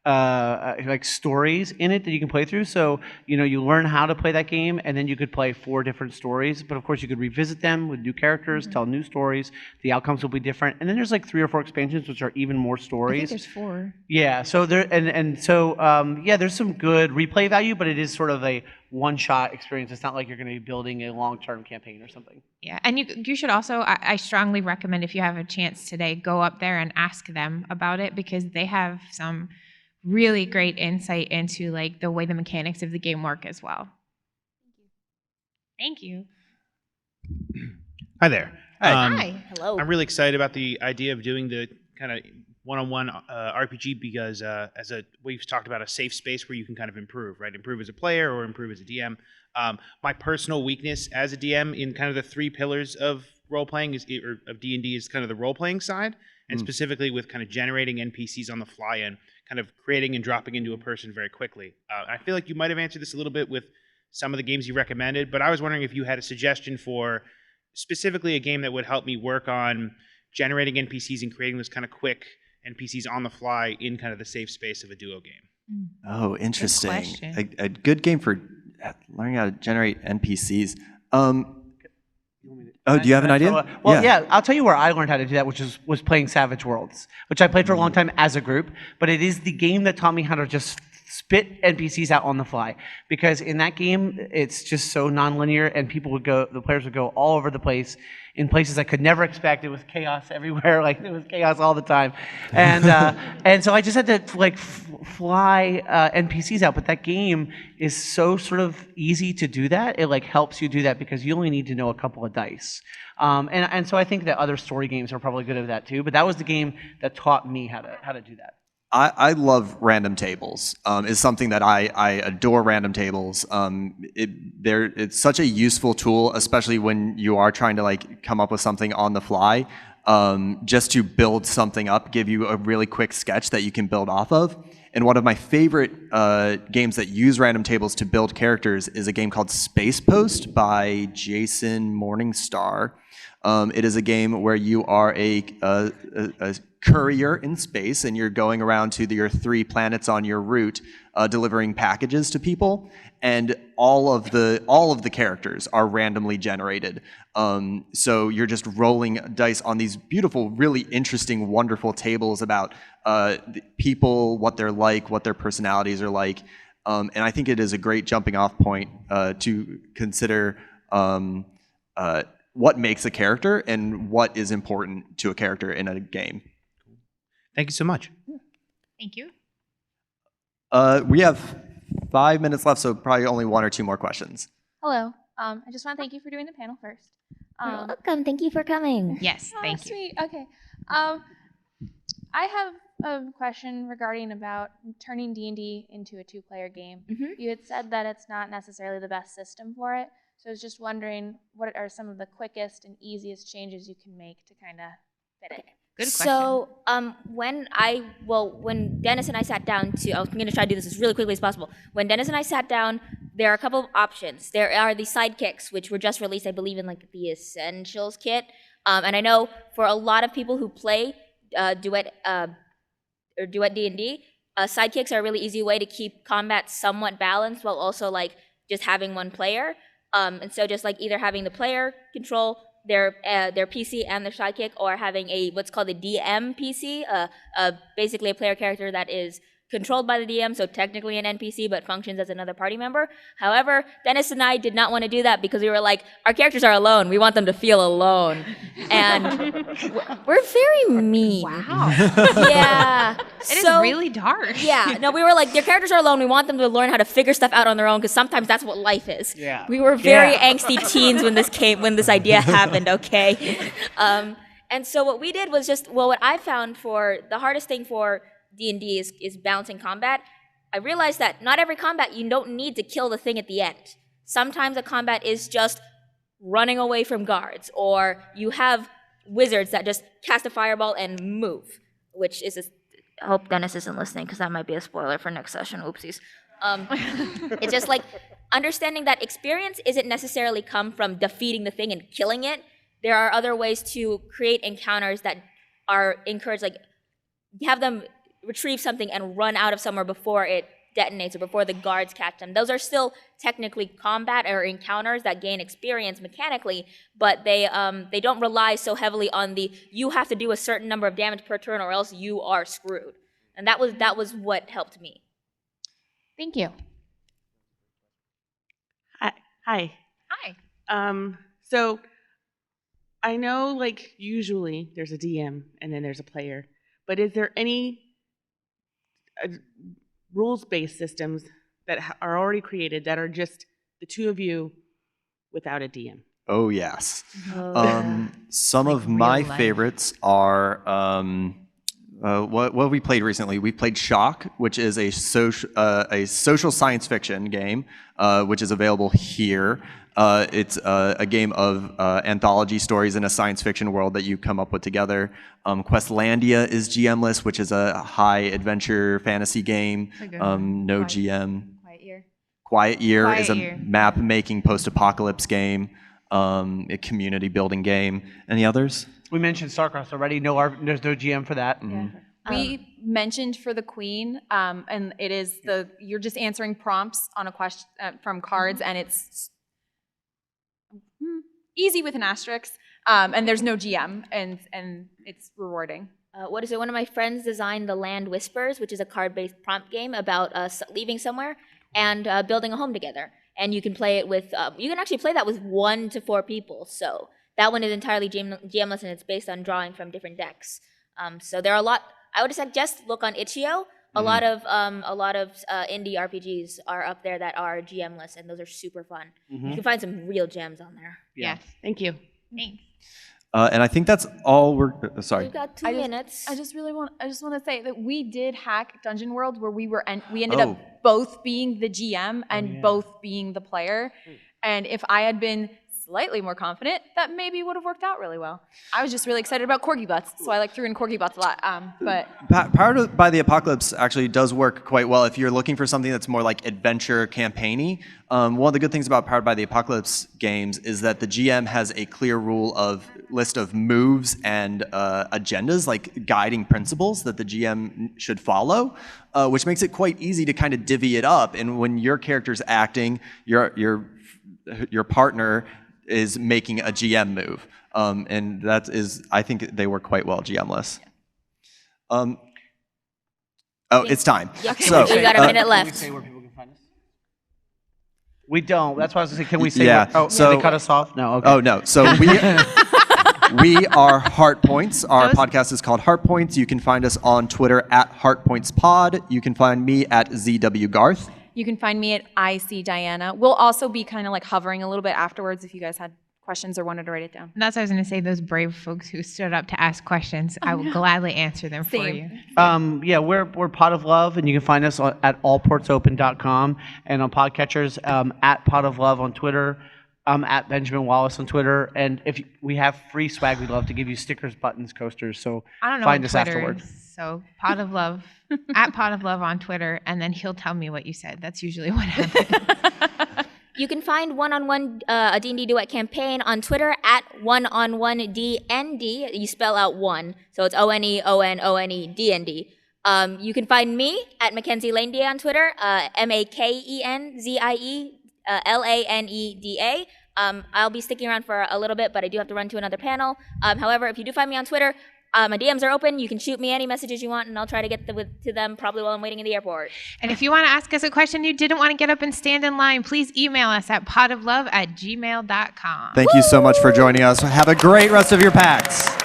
like stories in it that you can play through. So, you learn how to play that game, and then you could play 4 different stories. But of course, you could revisit them with new characters, tell new stories. The outcomes will be different. And then there's like 3 or 4 expansions, which are even more stories. I think there's 4. Yeah. So there's some good replay value, but it is sort of a one-shot experience. It's not like you're going to be building a long-term campaign or something. Yeah, and you should also, I strongly recommend, if you have a chance today, go up there and ask them about it, because they have some really great insight into like the way the mechanics of the game work as well. Thank you. Hi there. Hi. Hello. I'm really excited about the idea of doing the kind of one-on-one RPG because we've talked about a safe space where you can kind of improve, right? Improve as a player or improve as a DM. My personal weakness as a DM in kind of the 3 pillars of role-playing of D&D is kind of the role-playing side, and specifically with kind of generating NPCs on the fly and kind of creating and dropping into a person very quickly. I feel like you might have answered this a little bit with some of the games you recommended, but I was wondering if you had a suggestion for specifically a game that would help me work on generating NPCs and creating those kind of quick NPCs on the fly in kind of the safe space of a duo game. Oh, interesting. question. A good game for learning how to generate NPCs. Do you have an idea? Well, yeah, I'll tell you where I learned how to do that, which was playing Savage Worlds, which I played for a long time as a group, but it is the game that taught me how to just spit NPCs out on the fly, because in that game, it's just so nonlinear, and the players would go all over the place in places I could never expect. It was chaos everywhere, like it was chaos all the time, and so I just had to like fly NPCs out. But that game is so sort of easy to do that. It like helps you do that because you only need to know a couple of dice, and so I think that other story games are probably good at that too. But that was the game that taught me how to do that. I love random tables. It's something that I adore random tables. It's such a useful tool, especially when you are trying to like come up with something on the fly. Just to build something up, give you a really quick sketch that you can build off of. And one of my favorite games that use random tables to build characters is a game called Space Post by Jason Morningstar. It is a game where you are a courier in space, and you're going around to your 3 planets on your route, delivering packages to people. And all of the characters are randomly generated. So you're just rolling dice on these beautiful, really interesting, wonderful tables about people, what they're like, what their personalities are like. And I think it is a great jumping off point to consider what makes a character and what is important to a character in a game. Thank you so much. Thank you. We have 5 minutes left, so probably only 1 or 2 more questions. Hello. I just want to thank you for doing the panel first. You're welcome. Thank you for coming. Yes, thank you. Sweet. Okay. I have a question regarding about turning D&D into a 2-player game. You had said that it's not necessarily the best system for it, so I was just wondering what are some of the quickest and easiest changes you can make to kind of fit it. Good question. So, when Dennis and I sat down I'm going to try to do this as really quickly as possible. When Dennis and I sat down, there are a couple of options. There are the sidekicks, which were just released, I believe, in like the Essentials kit. And I know for a lot of people who play Duet D&D, sidekicks are a really easy way to keep combat somewhat balanced while also like just having one player. And so just like either having the player control their PC and their sidekick are having what's called a DM PC, basically a player character that is controlled by the DM, so technically an NPC, but functions as another party member. However, Dennis and I did not want to do that because we were like, our characters are alone. We want them to feel alone. And we're very mean. Wow. Yeah. It is really dark. Yeah. No, we were like, their characters are alone. We want them to learn how to figure stuff out on their own because sometimes that's what life is. Yeah. We were very angsty teens when this idea happened, okay? And so what we did was what I found for the hardest thing for D&D is balancing combat. I realized that not every combat you don't need to kill the thing at the end. Sometimes a combat is just running away from guards, or you have wizards that just cast a fireball and move, which is I hope Dennis isn't listening because that might be a spoiler for next session. Oopsies. It's just like understanding that experience isn't necessarily come from defeating the thing and killing it. There are other ways to create encounters that are encouraged, like have them retrieve something and run out of somewhere before it detonates or before the guards catch them. Those are still technically combat or encounters that gain experience mechanically, but they don't rely so heavily on you have to do a certain number of damage per turn or else you are screwed. And that was what helped me. Thank you. Hi. So I know, like, usually there's a DM and then there's a player, but is there any rules-based systems that are already created that are just the two of you without a DM? Oh, yes. Oh. Some of my favorites are what we played recently. We played Shock, which is a social science fiction game, which is available here. It's a game of anthology stories in a science fiction world that you come up with together. Questlandia is GM-less, which is a high adventure fantasy game. No GM. Quiet Year is a map-making post-apocalypse game, a community-building game. Any others? We mentioned StarCross already. There's no GM for that. We mentioned for the Queen, and it is you're just answering prompts on a question from cards, and it's easy with an asterisk, and there's no GM, and it's rewarding. What is it? One of my friends designed the Land Whispers, which is a card-based prompt game about leaving somewhere and building a home together. And you can play it with, you can actually play that with 1 to 4 people. So that one is entirely GM-less, and it's based on drawing from different decks. So there are a lot. I would suggest look on Itch.io. A lot of indie RPGs are up there that are GM-less, and those are super fun. You can find some real gems on there. Yes. Thank you. Thanks. And I think that's all we're. Sorry. We've got 2 minutes. I just want to say that we did hack Dungeon World, where we ended up both being the GM and both being the player. And if I had been slightly more confident, that maybe would have worked out really well. I was just really excited about corgi butts, so I threw in corgi butts a lot. But Powered by the Apocalypse actually does work quite well if you're looking for something that's more like adventure campaigny. One of the good things about Powered by the Apocalypse games is that the GM has a clear list of moves and agendas, like guiding principles that the GM should follow, which makes it quite easy to kind of divvy it up. And when your character's acting, your partner is making a GM move. And that is, I think they work quite well GM-less. It's time. So, we got a minute left. Can we say where people can find us? We don't. That's why I was going to say, can we say so, they cut us off? No, okay. Oh, no. So we are Heart Points. Our podcast is called Heart Points. You can find us on Twitter at HeartPointsPod. You can find me at ZWGarth. you can find me at IC Diana. We'll also be kind of like hovering a little bit afterwards if you guys had questions or wanted to write it down. That's what I was going to say, those brave folks who stood up to ask questions. I will gladly answer them for you. Yeah, we're Pot of Love, and you can find us at allportsopen.com and on podcatchers, at Pot of Love on Twitter, at Benjamin Wallace on Twitter. And if we have free swag, we'd love to give you stickers, buttons, coasters. So I don't know find what us Twitter afterward. is, so Pot of Love, at Pot of Love on Twitter, and then he'll tell me what you said. That's usually what happens. You can find One-on-One, a D&D Duet campaign on Twitter at OneOnOneDND. You spell out one, so it's ONEONONEDND. You can find me at Mackenzie Laneda on Twitter, MAKENZIE LANEDA. I'll be sticking around for a little bit, but I do have to run to another panel. However, if you do find me on Twitter, my DMs are open. You can shoot me any messages you want, and I'll try to get to them probably while I'm waiting in the airport. And if you want to ask us a question you didn't want to get up and stand in line, please email us at potoflove@gmail.com. Thank you so much for joining us. Have a great rest of your PAX.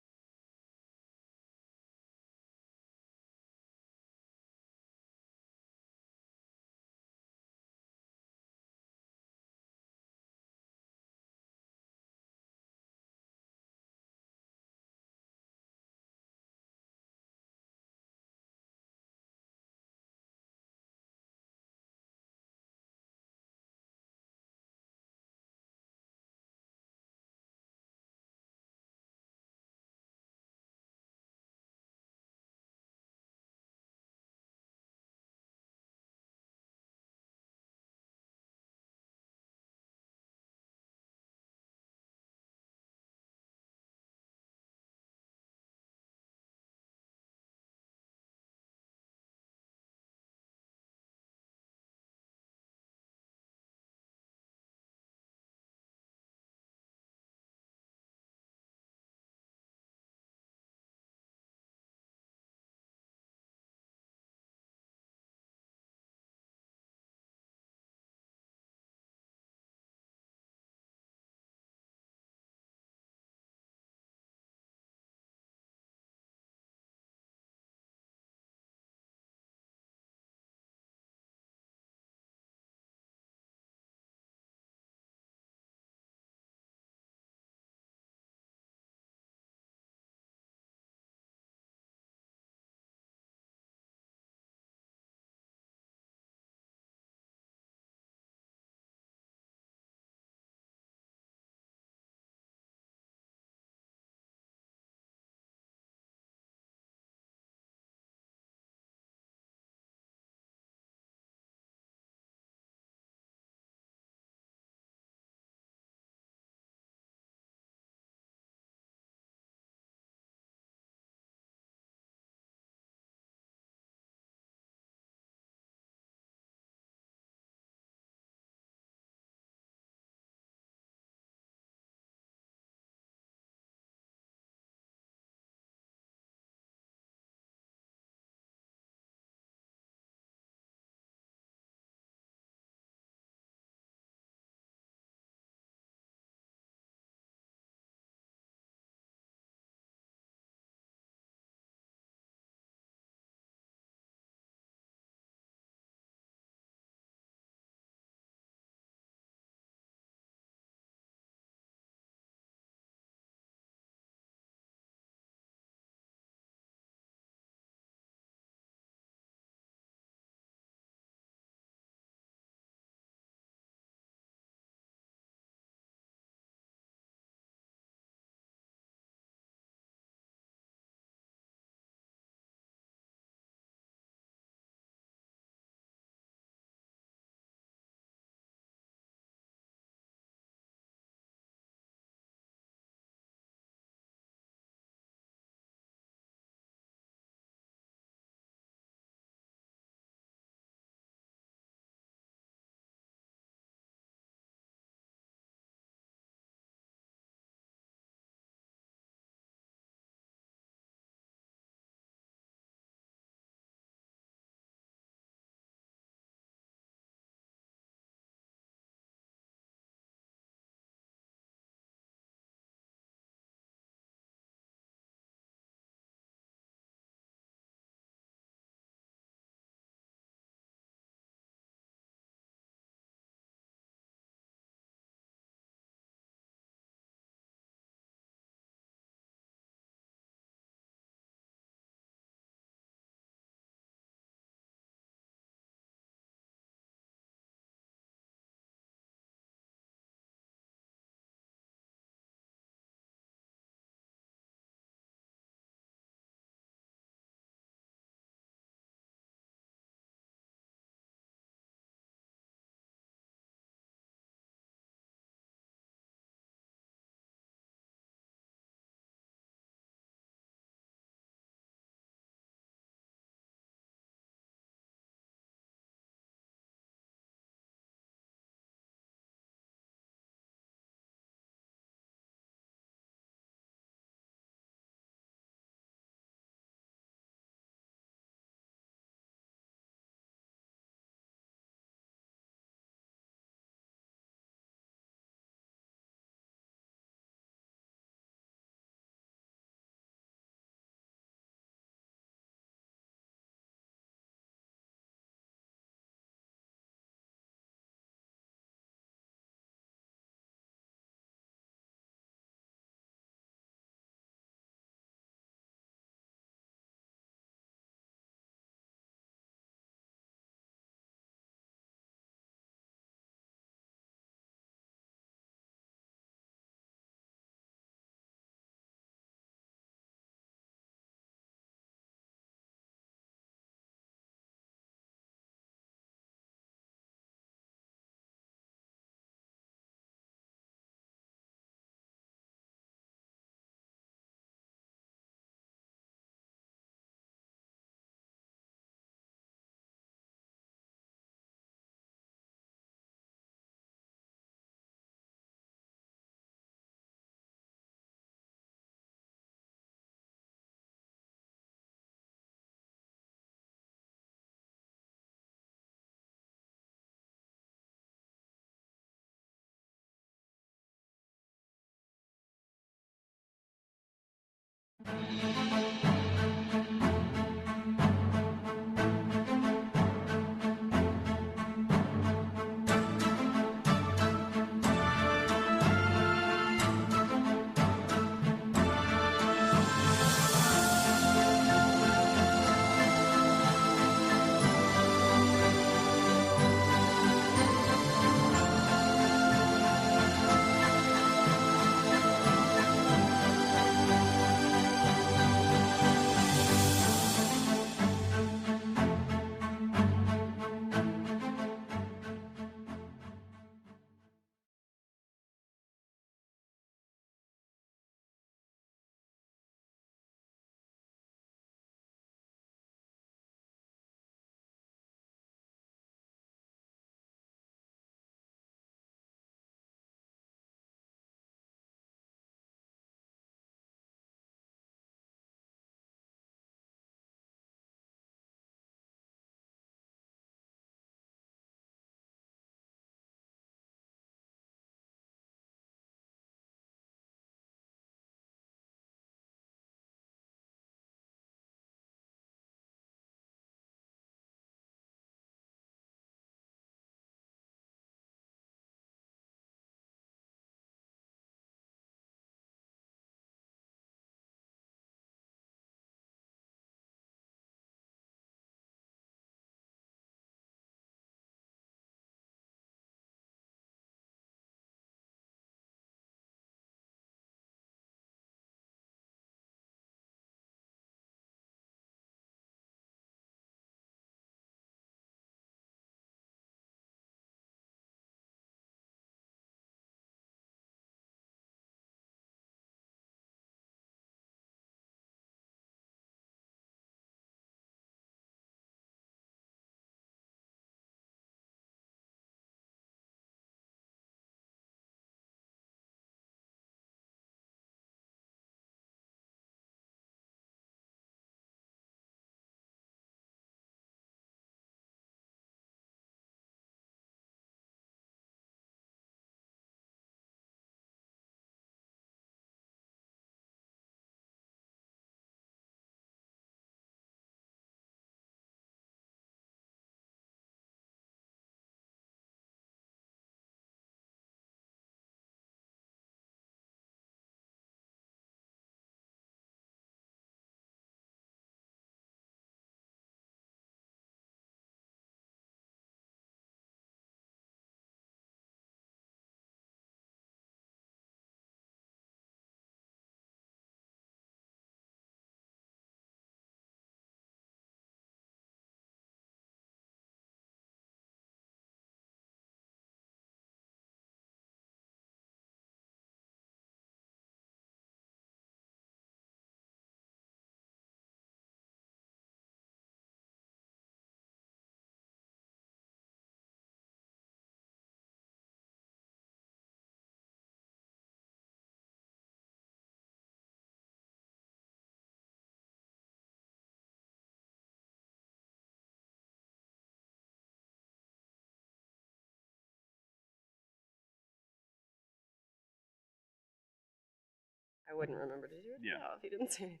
I wouldn't remember to do it. Yeah. If he didn't say anything.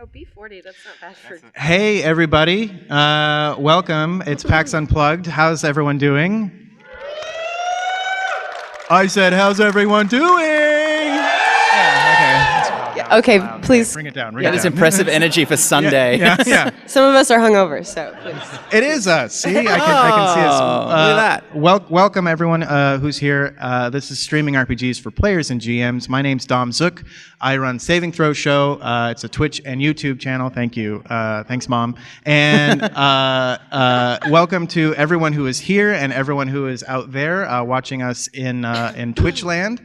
Oh, B40, that's not bad for. Hey, everybody. Welcome. It's PAX Unplugged. How's everyone doing? I said, how's everyone doing? Okay, please. Bring it down. That is impressive energy for Sunday. Yeah. Some of us are hungover, so please. It is us. See, I can see us. Look at that. Welcome everyone who's here. This is Streaming RPGs for Players and GMs. My name's Dom Zook. I run Saving Throw Show. It's a Twitch and YouTube channel. Thank you. Thanks, Mom. And welcome to everyone who is here and everyone who is out there watching us in Twitch land.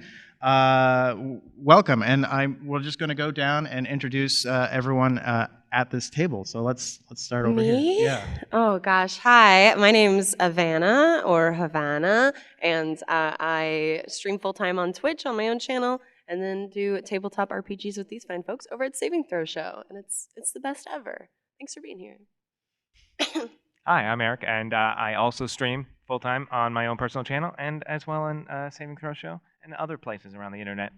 Welcome, and we're just going to go down and introduce everyone at this table. So let's start over here. Yeah. Oh gosh, hi. My name's Havana or Havana, and I stream full time on Twitch on my own channel, and then do tabletop RPGs with these fine folks over at Saving Throw Show, and it's the best ever. Thanks for being here. Hi, I'm Eric, and I also stream full time on my own personal channel, and as well on Saving Throw Show and other places around the internet.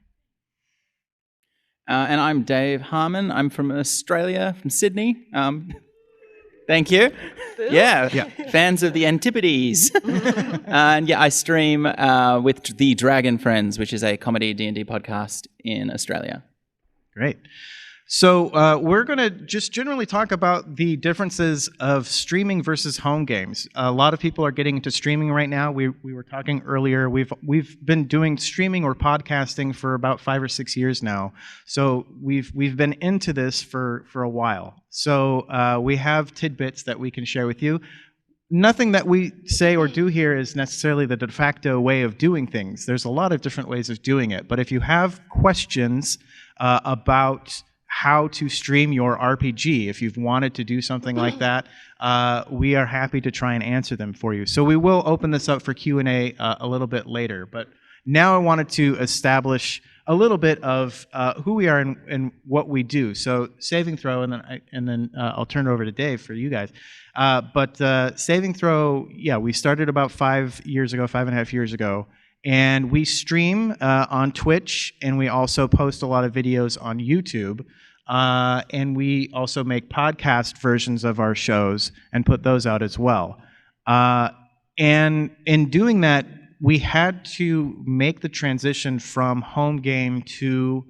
And I'm Dave Harmon. I'm from Australia, from Sydney. Thank you. Yeah, fans of the Antipodes. And yeah, I stream with the Dragon Friends, which is a comedy D&D podcast in Australia. Great. So we're going to just generally talk about the differences of streaming versus home games. A lot of people are getting into streaming right now. We were talking earlier. We've been doing streaming or podcasting for about 5 or 6 years now. So we've been into this for a while. So we have tidbits that we can share with you. Nothing that we say or do here is necessarily the de facto way of doing things. There's a lot of different ways of doing it. But if you have questions about how to stream your RPG, if you've wanted to do something like that, we are happy to try and answer them for you. So we will open this up for Q&A a little bit later. But now I wanted to establish a little bit of who we are and what we do. So Saving Throw, and then I'll turn it over to Dave for you guys. But Saving Throw, yeah, we started about 5.5 years ago. And we stream on Twitch, and we also post a lot of videos on YouTube. And we also make podcast versions of our shows and put those out as well. And in doing that, we had to make the transition from home game to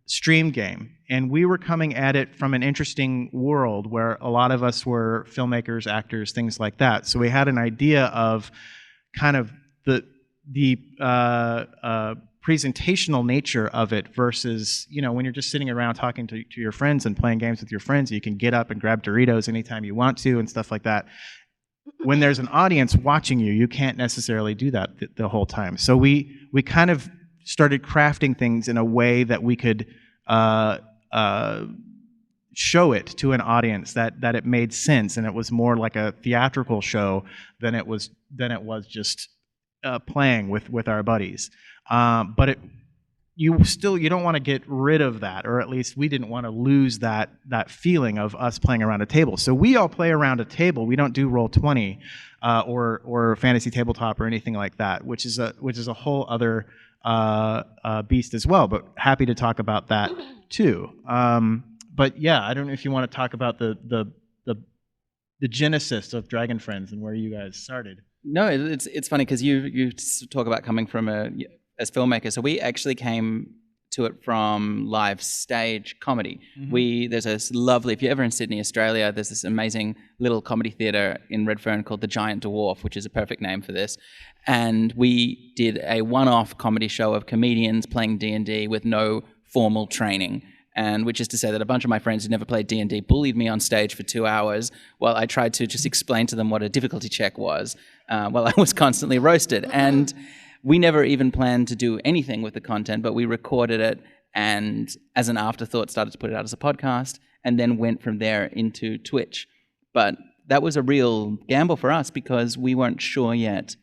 stream game. And we were coming at it from an interesting world where a lot of us were filmmakers, actors, things like that. So we had an idea of kind of the presentational nature of it versus, when you're just sitting around talking to your friends and playing games with your friends, you can get up and grab Doritos anytime you want to and stuff like that. When there's an audience watching you, you can't necessarily do that the whole time. So we kind of started crafting things in a way that we could show it to an audience that it made sense, and it was more like a theatrical show than it was just playing with our buddies. But you don't want to get rid of that, or at least we didn't want to lose that feeling of us playing around a table. So we all play around a table. We don't do Roll20 or Fantasy Tabletop or anything like that, which is a whole other beast as well. But happy to talk about that too. But yeah, I don't know if you want to talk about the genesis of Dragon Friends and where you guys started. No, it's funny because you talk about coming from as filmmakers. So we actually came to it from live stage comedy. Mm-hmm. There's this lovely, if you're ever in Sydney, Australia, there's this amazing little comedy theatre in Redfern called The Giant Dwarf, which is a perfect name for this. And we did a one-off comedy show of comedians playing D&D with no formal training. And which is to say that a bunch of my friends who never played D&D bullied me on stage for 2 hours while I tried to just explain to them what a difficulty check was, while I was constantly roasted. And we never even planned to do anything with the content, but we recorded it and as an afterthought started to put it out as a podcast and then went from there into Twitch. But that was a real gamble for us because we weren't sure yet.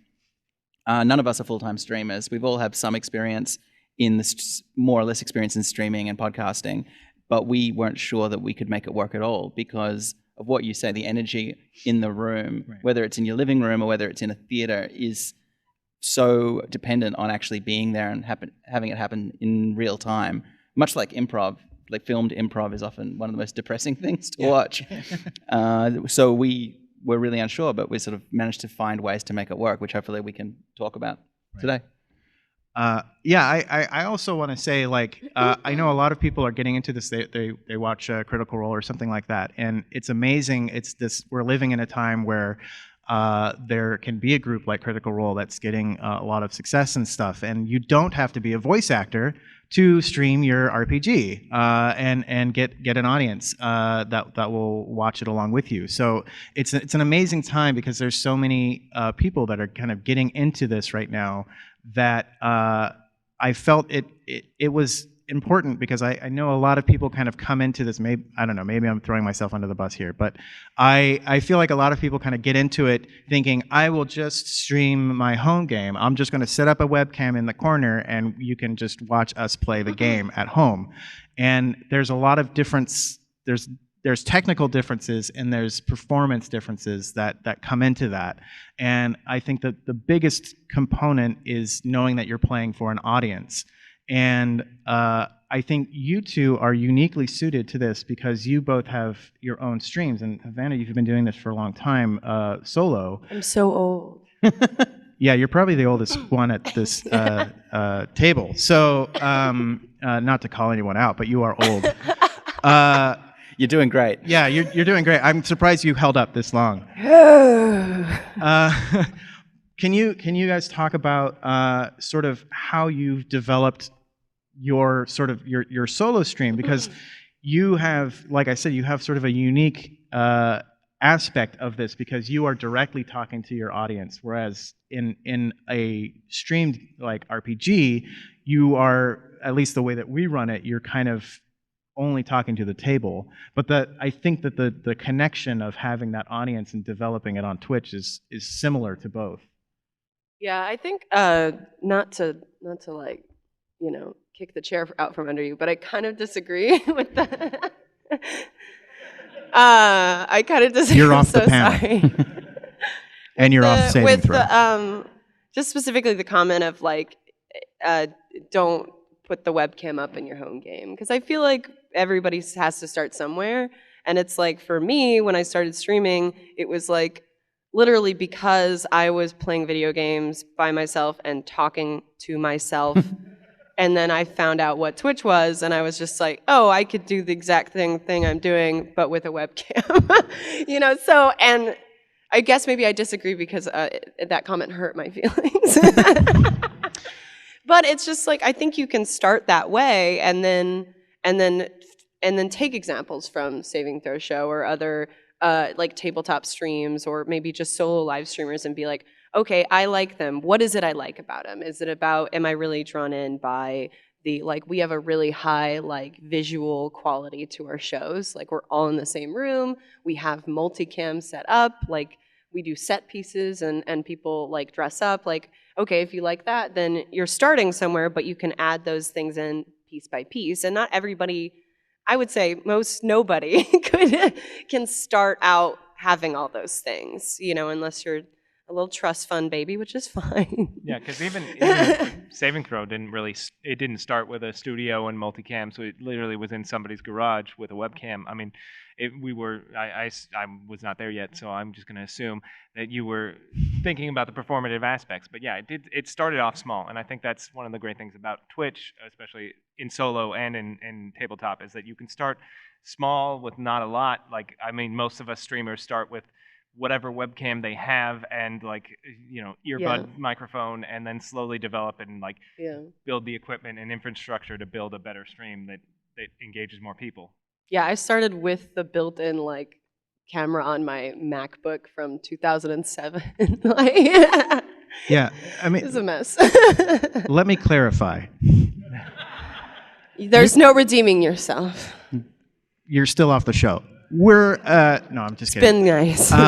None of us are full-time streamers. We've all had some experience in this, more or less experience in streaming and podcasting, but we weren't sure that we could make it work at all because of what you say, the energy in the room, right, whether it's in your living room or whether it's in a theater, is so dependent on actually being there and having it happen in real time. Much like improv, like filmed improv is often one of the most depressing things to watch. So we were really unsure, but we sort of managed to find ways to make it work, which hopefully we can talk about today. I also want to say, I know a lot of people are getting into this. They watch Critical Role or something like that, and it's amazing. We're living in a time where there can be a group like Critical Role that's getting a lot of success and stuff, and you don't have to be a voice actor to stream your RPG and get an audience that will watch it along with you. So it's an amazing time because there's so many people that are kind of getting into this right now that I felt it was important because I know a lot of people kind of come into this. Maybe I'm throwing myself under the bus here, but I feel like a lot of people kind of get into it thinking, I will just stream my home game. I'm just going to set up a webcam in the corner and you can just watch us play the game at home. And there's a lot of difference. There's technical differences and there's performance differences that come into that. And I think that the biggest component is knowing that you're playing for an audience. And I I think you two are uniquely suited to this because you both have your own streams. And Havana, you've been doing this for a long time, solo. I'm so old. Yeah, you're probably the oldest one at this table. So, not to call anyone out, but you are old. You're doing great. Yeah, you're doing great. I'm surprised you held up this long. Can you guys talk about sort of how you've developed your sort of your solo stream? Because you have, like I said, you have sort of a unique aspect of this because you are directly talking to your audience, whereas in a streamed like RPG, you are, at least the way that we run it, you're kind of only talking to the table. But I think that the connection of having that audience and developing it on Twitch is similar to both. Yeah, I think not to like, you know, kick the chair out from under you, but I kind of disagree with that. I kind of disagree. You're off so the panel. Sorry. And you're off saving with throw. the just specifically the comment of like, don't put the webcam up in your home game, because I feel like everybody has to start somewhere, and it's like for me when I started streaming, it was like literally because I was playing video games by myself and talking to myself. And then I found out what Twitch was, and I was just like, oh, I could do the exact thing I'm doing, but with a webcam. You know, so, and I guess maybe I disagree because that comment hurt my feelings. But it's just like, I think you can start that way and then take examples from Saving Throw Show or other like tabletop streams, or maybe just solo live streamers, and be like, okay, I like them. What is it I like about them? Is it about, am I really drawn in by the, like, we have a really high, like, visual quality to our shows. Like, we're all in the same room. We have multicam set up. Like, we do set pieces and people, like, dress up. Like, okay, if you like that, then you're starting somewhere, but you can add those things in piece by piece. And not everybody, I would say nobody can start out having all those things, you know, unless you're a little trust fund baby, which is fine. Yeah, because even Saving Throw didn't start with a studio and multicam, so it literally was in somebody's garage with a webcam. I mean, I was not there yet, so I'm just going to assume that you were thinking about the performative aspects. But yeah, it started off small, and I think that's one of the great things about Twitch, especially in solo and in tabletop, is that you can start small with not a lot. Like, I mean, most of us streamers start with whatever webcam they have and, like, you know, earbud microphone, and then slowly develop and, like, build the equipment and infrastructure to build a better stream that engages more people. Yeah, I started with the built-in, like, camera on my MacBook from 2007. Yeah, I mean, it was a mess. Let me clarify. There's no redeeming yourself. You're still off the show. We're no, I'm just kidding. It's been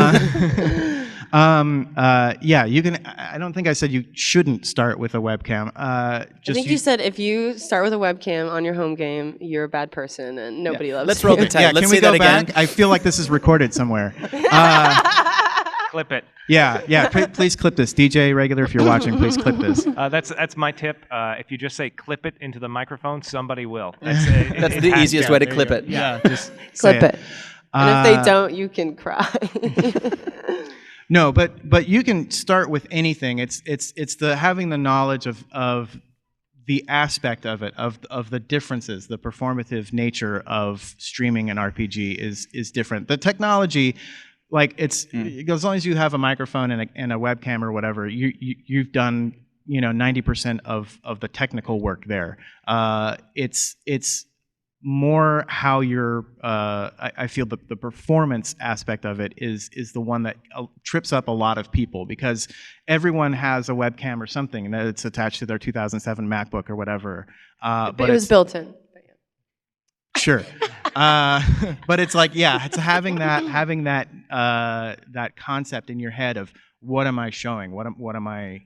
nice. Yeah, you can. I don't think I said you shouldn't start with a webcam. I think you said if you start with a webcam on your home game, you're a bad person and nobody loves you. Let's roll the tape. Yeah, Let's can we see go that back? again. I feel like this is recorded somewhere. Clip it. Yeah. Please clip this. DJ Regular, if you're watching, please clip this. That's my tip. If you just say clip it into the microphone, somebody will. That's the easiest way to clip it. Yeah, just clip say it. And if they don't, you can cry. No, but you can start with anything. It's the having the knowledge of the aspect of it, of the differences, the performative nature of streaming an RPG is different. The technology, like as long as you have a microphone and a webcam or whatever, you've done 90% of the technical work there. It's more how you're. I feel the performance aspect of it is the one that trips up a lot of people, because everyone has a webcam or something that's attached to their 2007 MacBook or whatever. But it was built in. Sure. But it's like, it's having that concept in your head of what am I showing? What am I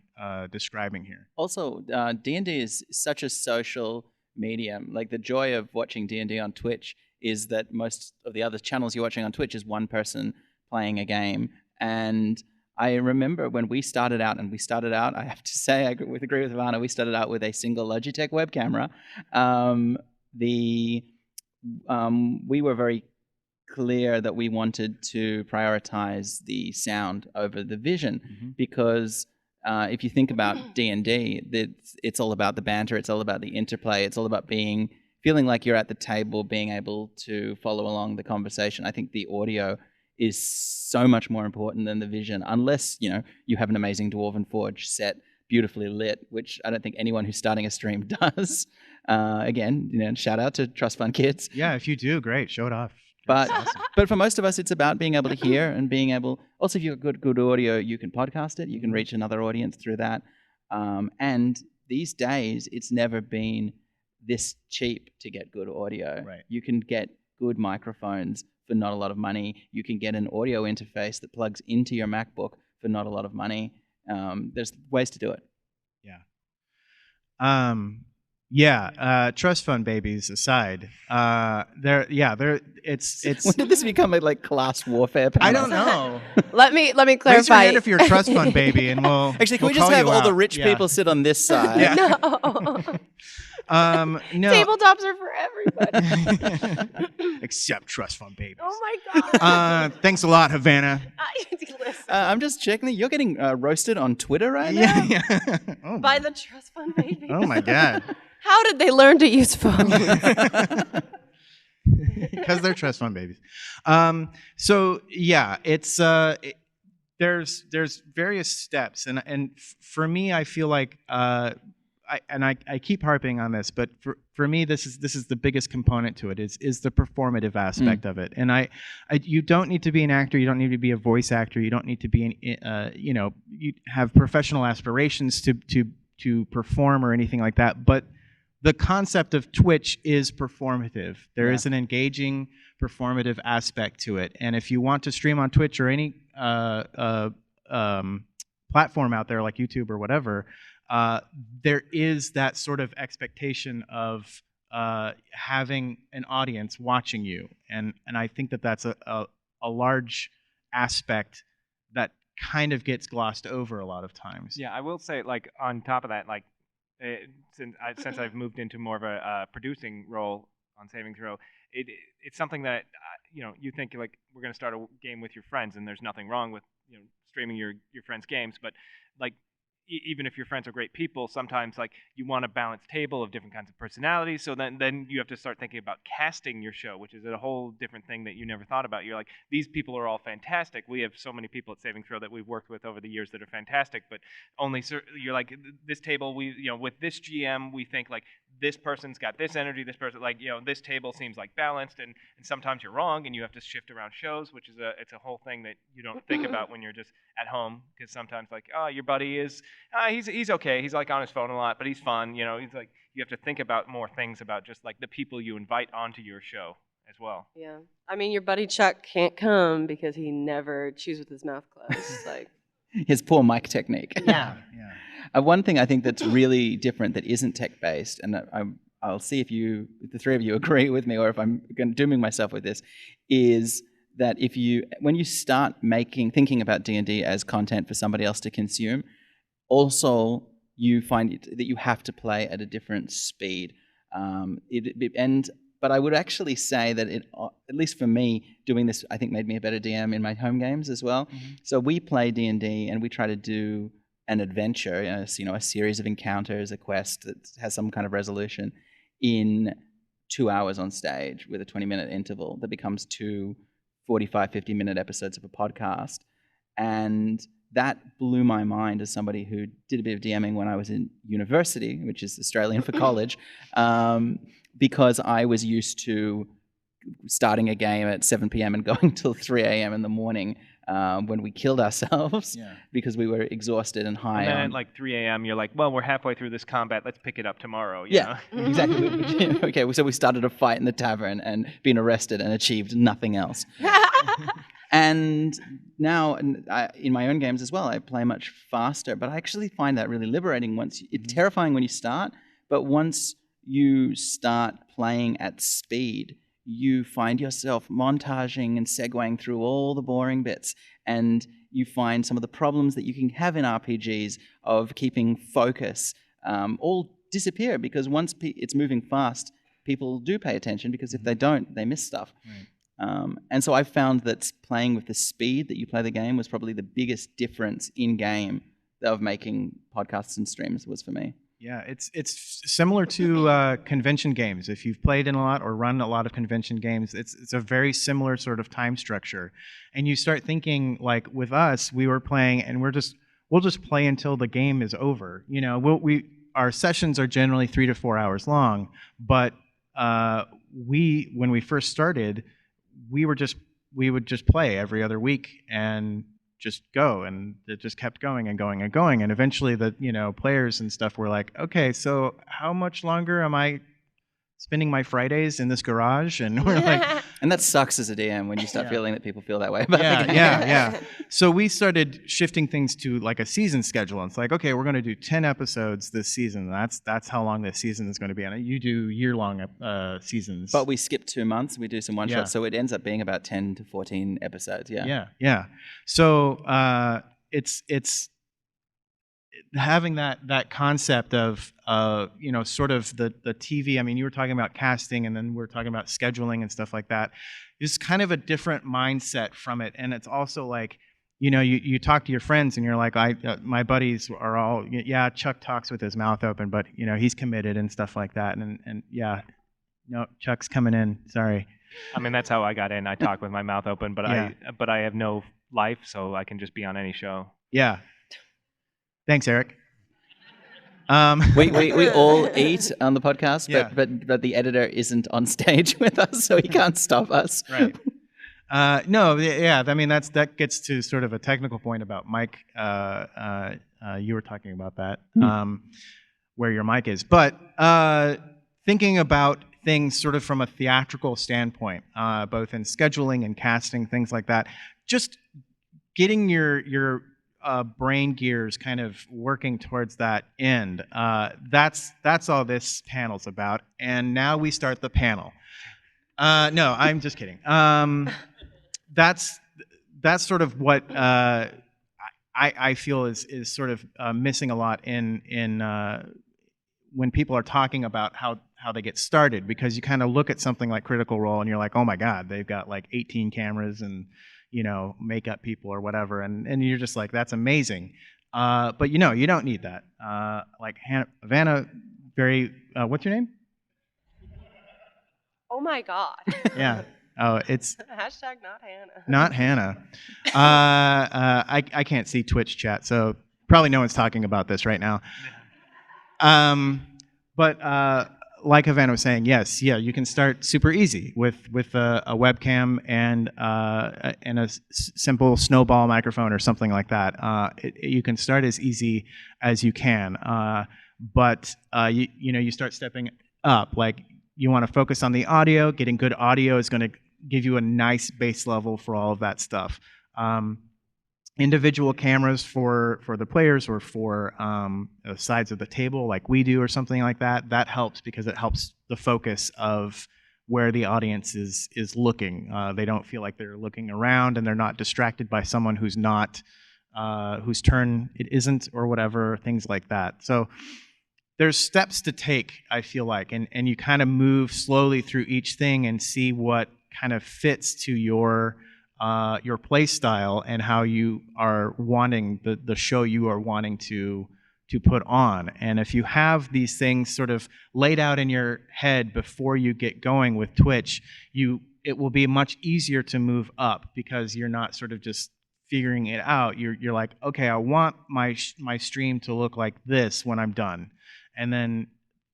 describing here? Also, D&D is such a social medium. Like, the joy of watching D&D on Twitch is that most of the other channels you're watching on Twitch is one person playing a game. And I remember when we started out, I have to say, I would agree with Ivana, we started out with a single Logitech web camera. we were very clear that we wanted to prioritize the sound over the vision because if you think about D&D, it's all about the banter, it's all about the interplay, it's all about feeling like you're at the table, being able to follow along the conversation. I think the audio is so much more important than the vision, unless, you have an amazing Dwarven Forge set, beautifully lit, which I don't think anyone who's starting a stream does. Again, shout out to Trust Fund Kids. Yeah, if you do, great, show it off. But for most of us, it's about being able to hear and being able. Also, if you've got good audio, you can podcast it. You can reach another audience through that. And these days, it's never been this cheap to get good audio. Right. You can get good microphones for not a lot of money. You can get an audio interface that plugs into your MacBook for not a lot of money. There's ways to do it. Trust fund babies aside, it's. When did this become a class warfare panel? I don't know. Let me clarify. Raise your hand if you're a trust fund baby, and we'll. Actually, can we'll we just call have you all the out. rich people sit on this side? Yeah. No. No. Tabletops are for everybody. Except trust fund babies. Oh my God. Thanks a lot, Havana. I'm just checking that you're getting roasted on Twitter right now. Oh, By the trust fund baby. oh my God. How did they learn to use phones? Because they're trust fund babies. It's there's various steps, and for me, I feel like I keep harping on this, but for me, this is the biggest component to it is the performative aspect of it. And you don't need to be an actor, you don't need to be a voice actor, you don't need to be you have professional aspirations to perform or anything like that, but the concept of Twitch is performative. There is an engaging performative aspect to it. And if you want to stream on Twitch or any platform out there like YouTube or whatever, there is that sort of expectation of having an audience watching you. And I think that's a large aspect that kind of gets glossed over a lot of times. Yeah, I will say, on top of that, since I've moved into more of a producing role on Saving Throw, it's something that you think we're going to start a game with your friends, and there's nothing wrong with streaming your friends' games, but even if your friends are great people, sometimes you want a balanced table of different kinds of personalities. So then you have to start thinking about casting your show, which is a whole different thing that you never thought about. You're like, these people are all fantastic. We have so many people at Saving Throw that we've worked with over the years that are fantastic, but you're like, this table, with this GM, we think this person's got this energy, this person, this table seems balanced, and sometimes you're wrong and you have to shift around shows, which is it's a whole thing that you don't think about when you're just at home, because sometimes your buddy is, he's okay, he's on his phone a lot, but he's fun, you have to think about more things about just the people you invite onto your show as well. Yeah. I mean, your buddy Chuck can't come because he never chews with his mouth closed. His poor mic technique. Yeah. One thing I think that's really different that isn't tech-based, and I'll see if the three of you agree with me or if I'm dooming myself with this, is that when you start thinking about D&D as content for somebody else to consume, also you find that you have to play at a different speed. But I would actually say that at least for me, doing this, I think made me a better DM in my home games as well. Mm-hmm. So we play D&D and we try to do an adventure, a series of encounters, a quest that has some kind of resolution in 2 hours on stage with a 20-minute interval that becomes 2 45, 50-minute episodes of a podcast. And that blew my mind as somebody who did a bit of DMing when I was in university, which is Australian for college, because I was used to starting a game at 7 p.m. and going till 3 a.m. in the morning when we killed ourselves because we were exhausted and high. And then at 3 a.m. you're like, well, we're halfway through this combat. Let's pick it up tomorrow. Yeah, exactly. Okay, so we started a fight in the tavern and been arrested and achieved nothing else. And now in my own games as well, I play much faster, but I actually find that really liberating. It's terrifying when you start, but once you start playing at speed, you find yourself montaging and segueing through all the boring bits, and you find some of the problems that you can have in RPGs of keeping focus all disappear, because once it's moving fast, people do pay attention, because if they don't, they miss stuff. And so I found that playing with the speed that you play the game was probably the biggest difference in game of making podcasts and streams was for me. Yeah, it's similar to convention games. If you've played in a lot or run a lot of convention games, it's a very similar sort of time structure. And you start thinking, like with us, we were playing and we'll just play until the game is over. You know, our sessions are generally 3 to 4 hours long, but when we first started, we would just play every other week and just go, and it just kept going and going and going, and eventually the players and stuff were like, okay, so how much longer am I spending my Fridays in this garage? And we're like, and that sucks as a DM when you start feeling that people feel that way about the game. Yeah. So we started shifting things to like a season schedule. And it's like, okay, we're going to do 10 episodes this season. That's how long this season is going to be. And you do year-long seasons. But we skip 2 months. We do some one-shots. Yeah. So it ends up being about 10 to 14 episodes. Yeah. So it's having that concept of sort of the TV. I mean, you were talking about casting, and then we're talking about scheduling and stuff like that. It's kind of a different mindset from it, and it's also like, you talk to your friends, and you're like, my buddies are all, Chuck talks with his mouth open, but he's committed and stuff like that, and no, Chuck's coming in. Sorry. I mean, that's how I got in. I talk with my mouth open, but I have no life, so I can just be on any show. Yeah. Thanks, Eric. We all eat on the podcast, Yeah. but the editor isn't on stage with us, so he can't stop us. Right. No, yeah. I mean, that gets to sort of a technical point about mic. You were talking about that, where your mic is. But thinking about things sort of from a theatrical standpoint, both in scheduling and casting, things like that, just getting your brain gears kind of working towards that end. That's all this panel's about. And now we start the panel. No, I'm just kidding. That's sort of what I feel is sort of missing a lot in when people are talking about how they get started, because you kind of look at something like Critical Role and you're like, oh my God, they've got like 18 cameras and makeup people or whatever, and you're just like, that's amazing. But you don't need that. Like Havana, what's your name? Oh my God. Yeah. Oh, it's hashtag not Hannah. not Hannah. I can't see Twitch chat, so probably no one's talking about this right now. But like Havana was saying, yes, you can start super easy with a webcam and a simple snowball microphone or something like that. You can start as easy as you can, but you start stepping up. Like, you want to focus on the audio. Getting good audio is going to give you a nice base level for all of that stuff. Individual cameras for the players or for sides of the table like we do or something like that helps, because it helps the focus of where the audience is looking. They don't feel like they're looking around, and they're not distracted by someone who's not whose turn it isn't or whatever, things like that. So there's steps to take, I feel like, and you kind of move slowly through each thing and see what kind of fits to your play style and how you are wanting the show you are wanting to put on. And if you have these things sort of laid out in your head before you get going with Twitch, it will be much easier to move up, because you're not sort of just figuring it out. You're like, okay, I want my stream to look like this when I'm done. And then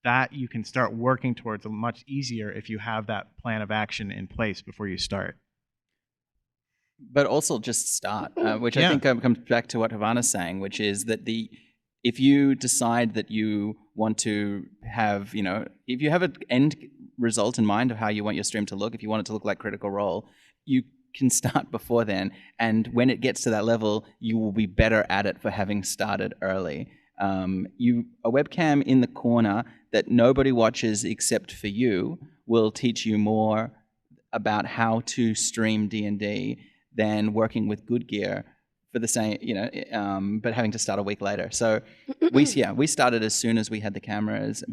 that you can start working towards much easier if you have that plan of action in place before you start. But also just start, which I think comes back to what Havana's saying, which is that if you decide that you want to have, if you have an end result in mind of how you want your stream to look, if you want it to look like Critical Role, you can start before then. And when it gets to that level, you will be better at it for having started early. A webcam in the corner that nobody watches except for you will teach you more about how to stream D&D than working with good gear for the same, but having to start a week later. So we started as soon as we had the cameras.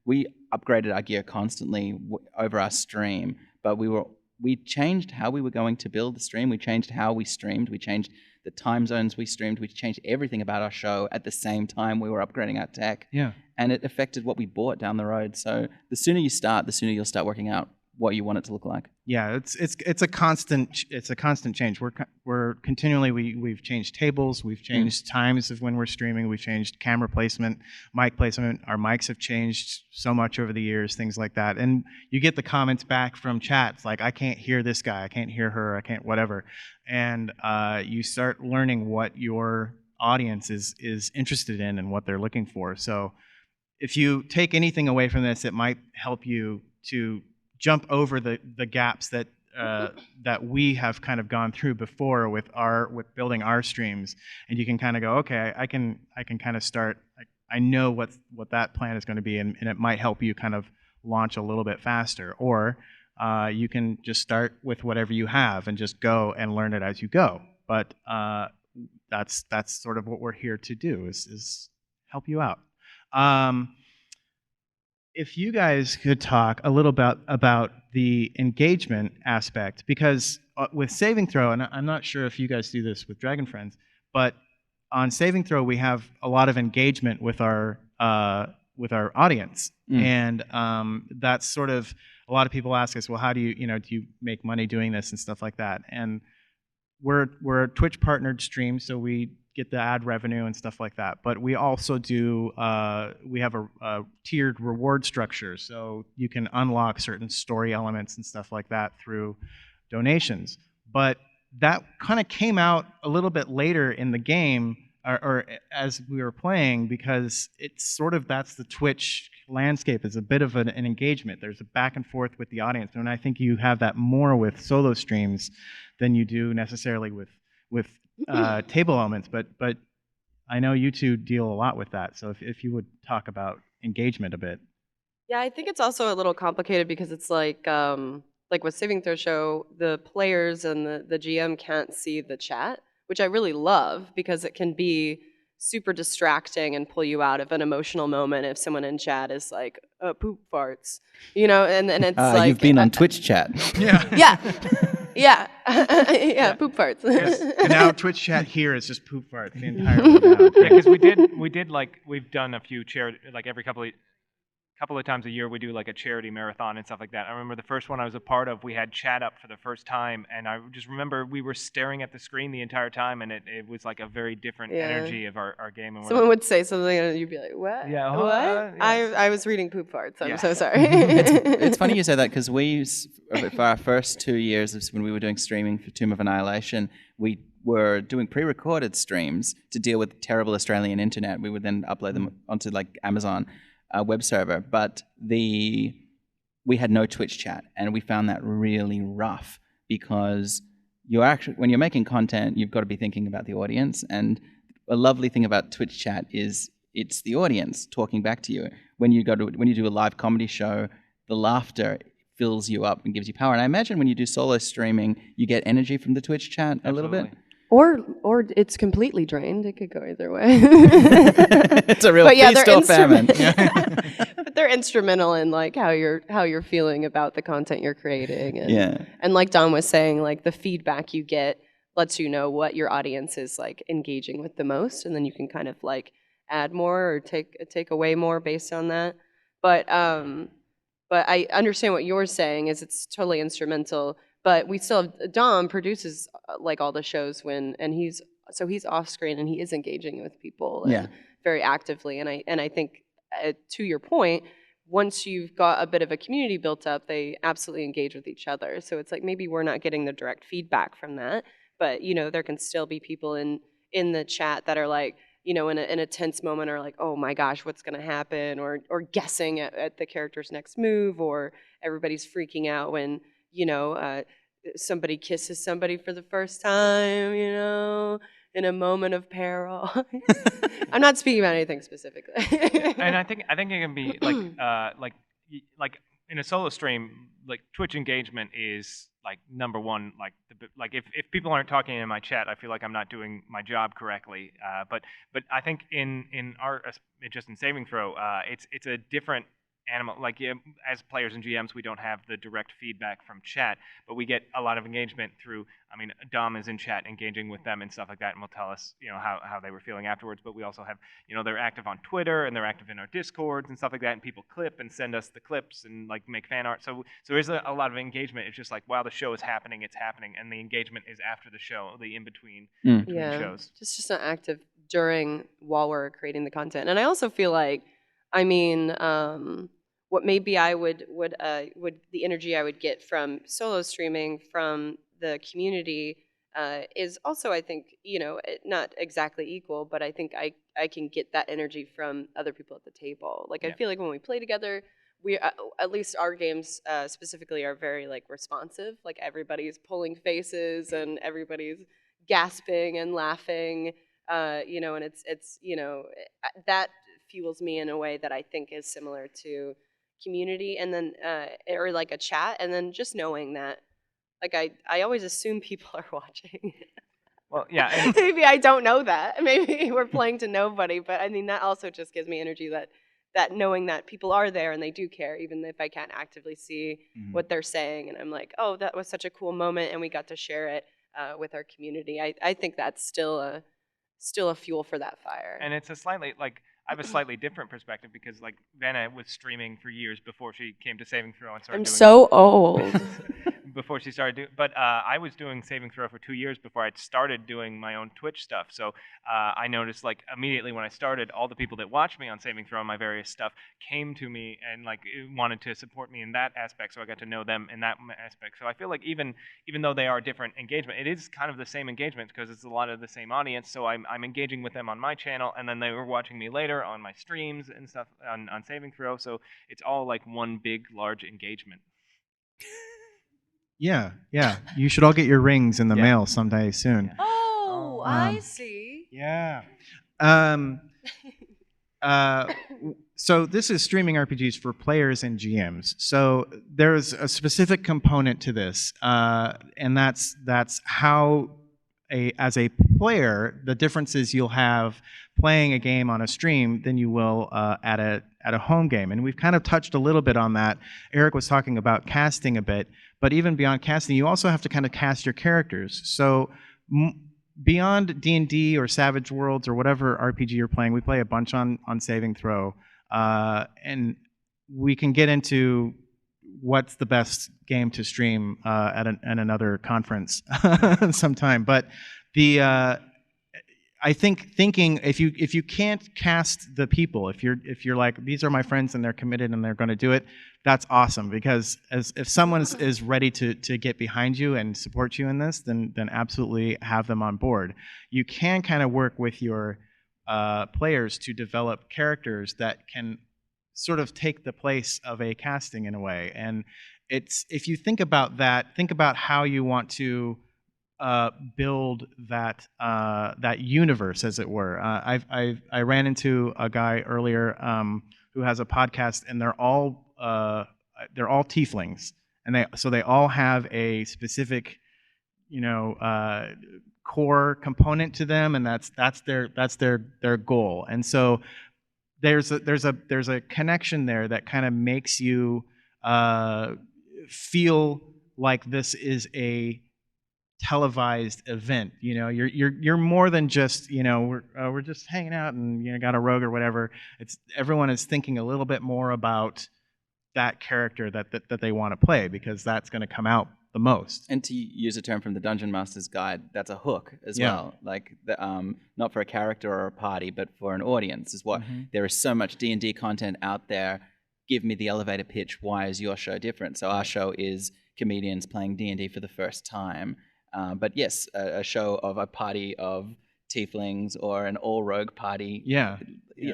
We upgraded our gear constantly over our stream, but we changed how we were going to build the stream. We changed how we streamed. We changed the time zones we streamed. We changed everything about our show at the same time we were upgrading our tech. Yeah. And it affected what we bought down the road. So the sooner you start, the sooner you'll start working out what you want it to look like. Yeah, it's a constant change. We're continually we've changed tables, we've changed times of when we're streaming, we've changed camera placement, mic placement. Our mics have changed so much over the years, things like that. And you get the comments back from chats like, I can't hear this guy, I can't hear her, I can't whatever. And you start learning what your audience is interested in and what they're looking for. So if you take anything away from this, it might help you to jump over the gaps that that we have kind of gone through before with building our streams, and you can kind of go, okay, I can kind of start. I know what that plan is going to be, and it might help you kind of launch a little bit faster. Or you can just start with whatever you have and just go and learn it as you go. But that's sort of what we're here to do is help you out. If you guys could talk a little bit about the engagement aspect, because with Saving Throw, and I'm not sure if you guys do this with Dragon Friends, but on Saving Throw we have a lot of engagement with our audience, and that's sort of a lot of people ask us, well, how do you make money doing this and stuff like that? And we're a Twitch partnered stream, so we get the ad revenue and stuff like that. But we also do, we have a tiered reward structure, so you can unlock certain story elements and stuff like that through donations. But that kind of came out a little bit later in the game, or as we were playing, because it's sort of, that's the Twitch landscape, is a bit of an engagement. There's a back and forth with the audience, and I think you have that more with solo streams than you do necessarily with table elements, but I know you two deal a lot with that. So if you would talk about engagement a bit. Yeah, I think it's also a little complicated because it's like with Saving Throw Show, the players and the GM can't see the chat, which I really love because it can be super distracting and pull you out of an emotional moment if someone in chat is like, poop farts, and it's like... You've been on Twitch chat. Yeah. Yeah, poop farts. Yes. And now Twitch chat here is just poop farts the entire way. Yeah, because we did like, we've done a few charity, like every couple of times a year we do like a charity marathon and stuff like that. I remember the first one I was a part of, we had chat up for the first time, and I just remember we were staring at the screen the entire time, and it was like a very different energy of our game. And someone would say something and you'd be like, what? Yeah, what? Yes. I was reading poop farts. I'm so sorry. It's funny you say that, because for our first 2 years when we were doing streaming for Tomb of Annihilation, we were doing pre-recorded streams to deal with terrible Australian internet. We would then upload them onto like Amazon web server, but we had no Twitch chat, and we found that really rough, because when you're making content, you've got to be thinking about the audience. And a lovely thing about Twitch chat is it's the audience talking back to you. When you do a live comedy show, the laughter fills you up and gives you power. And I imagine when you do solo streaming, you get energy from the Twitch chat a little bit. Or it's completely drained. It could go either way. It's a real feast or famine. But they're instrumental in like how you're feeling about the content you're creating. And, and like Dom was saying, like the feedback you get lets you know what your audience is like engaging with the most, and then you can kind of like add more or take away more based on that. But I understand what you're saying is it's totally instrumental. But we still have, Dom produces like all the shows and he's off screen and he is engaging with people very actively. And I think to your point, once you've got a bit of a community built up, they absolutely engage with each other. So it's like maybe we're not getting the direct feedback from that, but there can still be people in the chat that are like, in a tense moment are like, oh my gosh, what's going to happen? Or guessing at the character's next move, or everybody's freaking out when somebody kisses somebody for the first time, in a moment of peril. I'm not speaking about anything specifically. And I think it can be like in a solo stream, like Twitch engagement is like number one, like if people aren't talking in my chat, I feel like I'm not doing my job correctly. But I think in our just in saving throw, it's a different animal. Like as players and GMs, we don't have the direct feedback from chat, but we get a lot of engagement through. I mean, Dom is in chat engaging with them and stuff like that, and will tell us how they were feeling afterwards. But we also have they're active on Twitter and they're active in our Discords and stuff like that, and people clip and send us the clips and like make fan art. So there's a lot of engagement. It's just like while the show is happening, it's happening, and the engagement is after the show, the in between shows. Just not active while we're creating the content. And I also feel like, I mean, what maybe I would the energy I would get from solo streaming from the community is also, I think, not exactly equal, but I think I can get that energy from other people at the table. Like I feel like when we play together, we at least our games specifically are very like responsive. Like everybody's pulling faces and everybody's gasping and laughing. And it's that fuels me in a way that I think is similar to community, and then or like a chat, and then just knowing that like I always assume people are watching. Well, yeah. Maybe I don't know that. Maybe we're playing to nobody, but I mean that also just gives me energy that knowing that people are there and they do care, even if I can't actively see what they're saying, and I'm like, oh, that was such a cool moment, and we got to share it with our community. I think that's still a fuel for that fire. And it's a slightly like I have a slightly different perspective because like Vanna was streaming for years before she came to Saving Throw and started. I'm so old. Before she started doing, but I was doing Saving Throw for 2 years before I started doing my own Twitch stuff. So I noticed like immediately when I started, all the people that watched me on Saving Throw and my various stuff came to me and like wanted to support me in that aspect. So I got to know them in that aspect. So I feel like even though they are different engagement, it is kind of the same engagement because it's a lot of the same audience. So I'm engaging with them on my channel, and then they were watching me later on my streams and stuff on Saving Throw. So it's all like one big large engagement. Yeah. You should all get your rings in the mail someday soon. Oh, I see. Yeah. So this is streaming RPGs for players and GMs. So there's a specific component to this, and that's how as a player, the differences you'll have playing a game on a stream than you will at a home game. And we've kind of touched a little bit on that. Eric was talking about casting a bit, but even beyond casting, you also have to kind of cast your characters. So beyond D&D or Savage Worlds or whatever RPG you're playing, we play a bunch on Saving Throw, and we can get into what's the best game to stream at another conference sometime. But I think thinking if you can't cast the people, if you're like, these are my friends and they're committed and they're going to do it, that's awesome, because if someone is ready to get behind you and support you in this, then absolutely have them on board. You can kind of work with your players to develop characters that can sort of take the place of a casting in a way. And if you think about that, think about how you want to build that universe, as it were. I ran into a guy earlier who has a podcast, and they're all tieflings, and they all have a specific core component to them, and that's their goal. And so there's a connection there that kind of makes you feel like this is a televised event. You're more than just we're just hanging out and got a rogue or whatever. Everyone is thinking a little bit more about that character that they want to play, because that's going to come out the most. And to use a term from the Dungeon Master's Guide, that's a hook as well. Like not for a character or a party, but for an audience is what. There is so much D&D content out there. Give me the elevator pitch. Why is your show different? So our show is comedians playing D&D for the first time. But yes, a show of a party of tieflings or an all-rogue party. Yeah.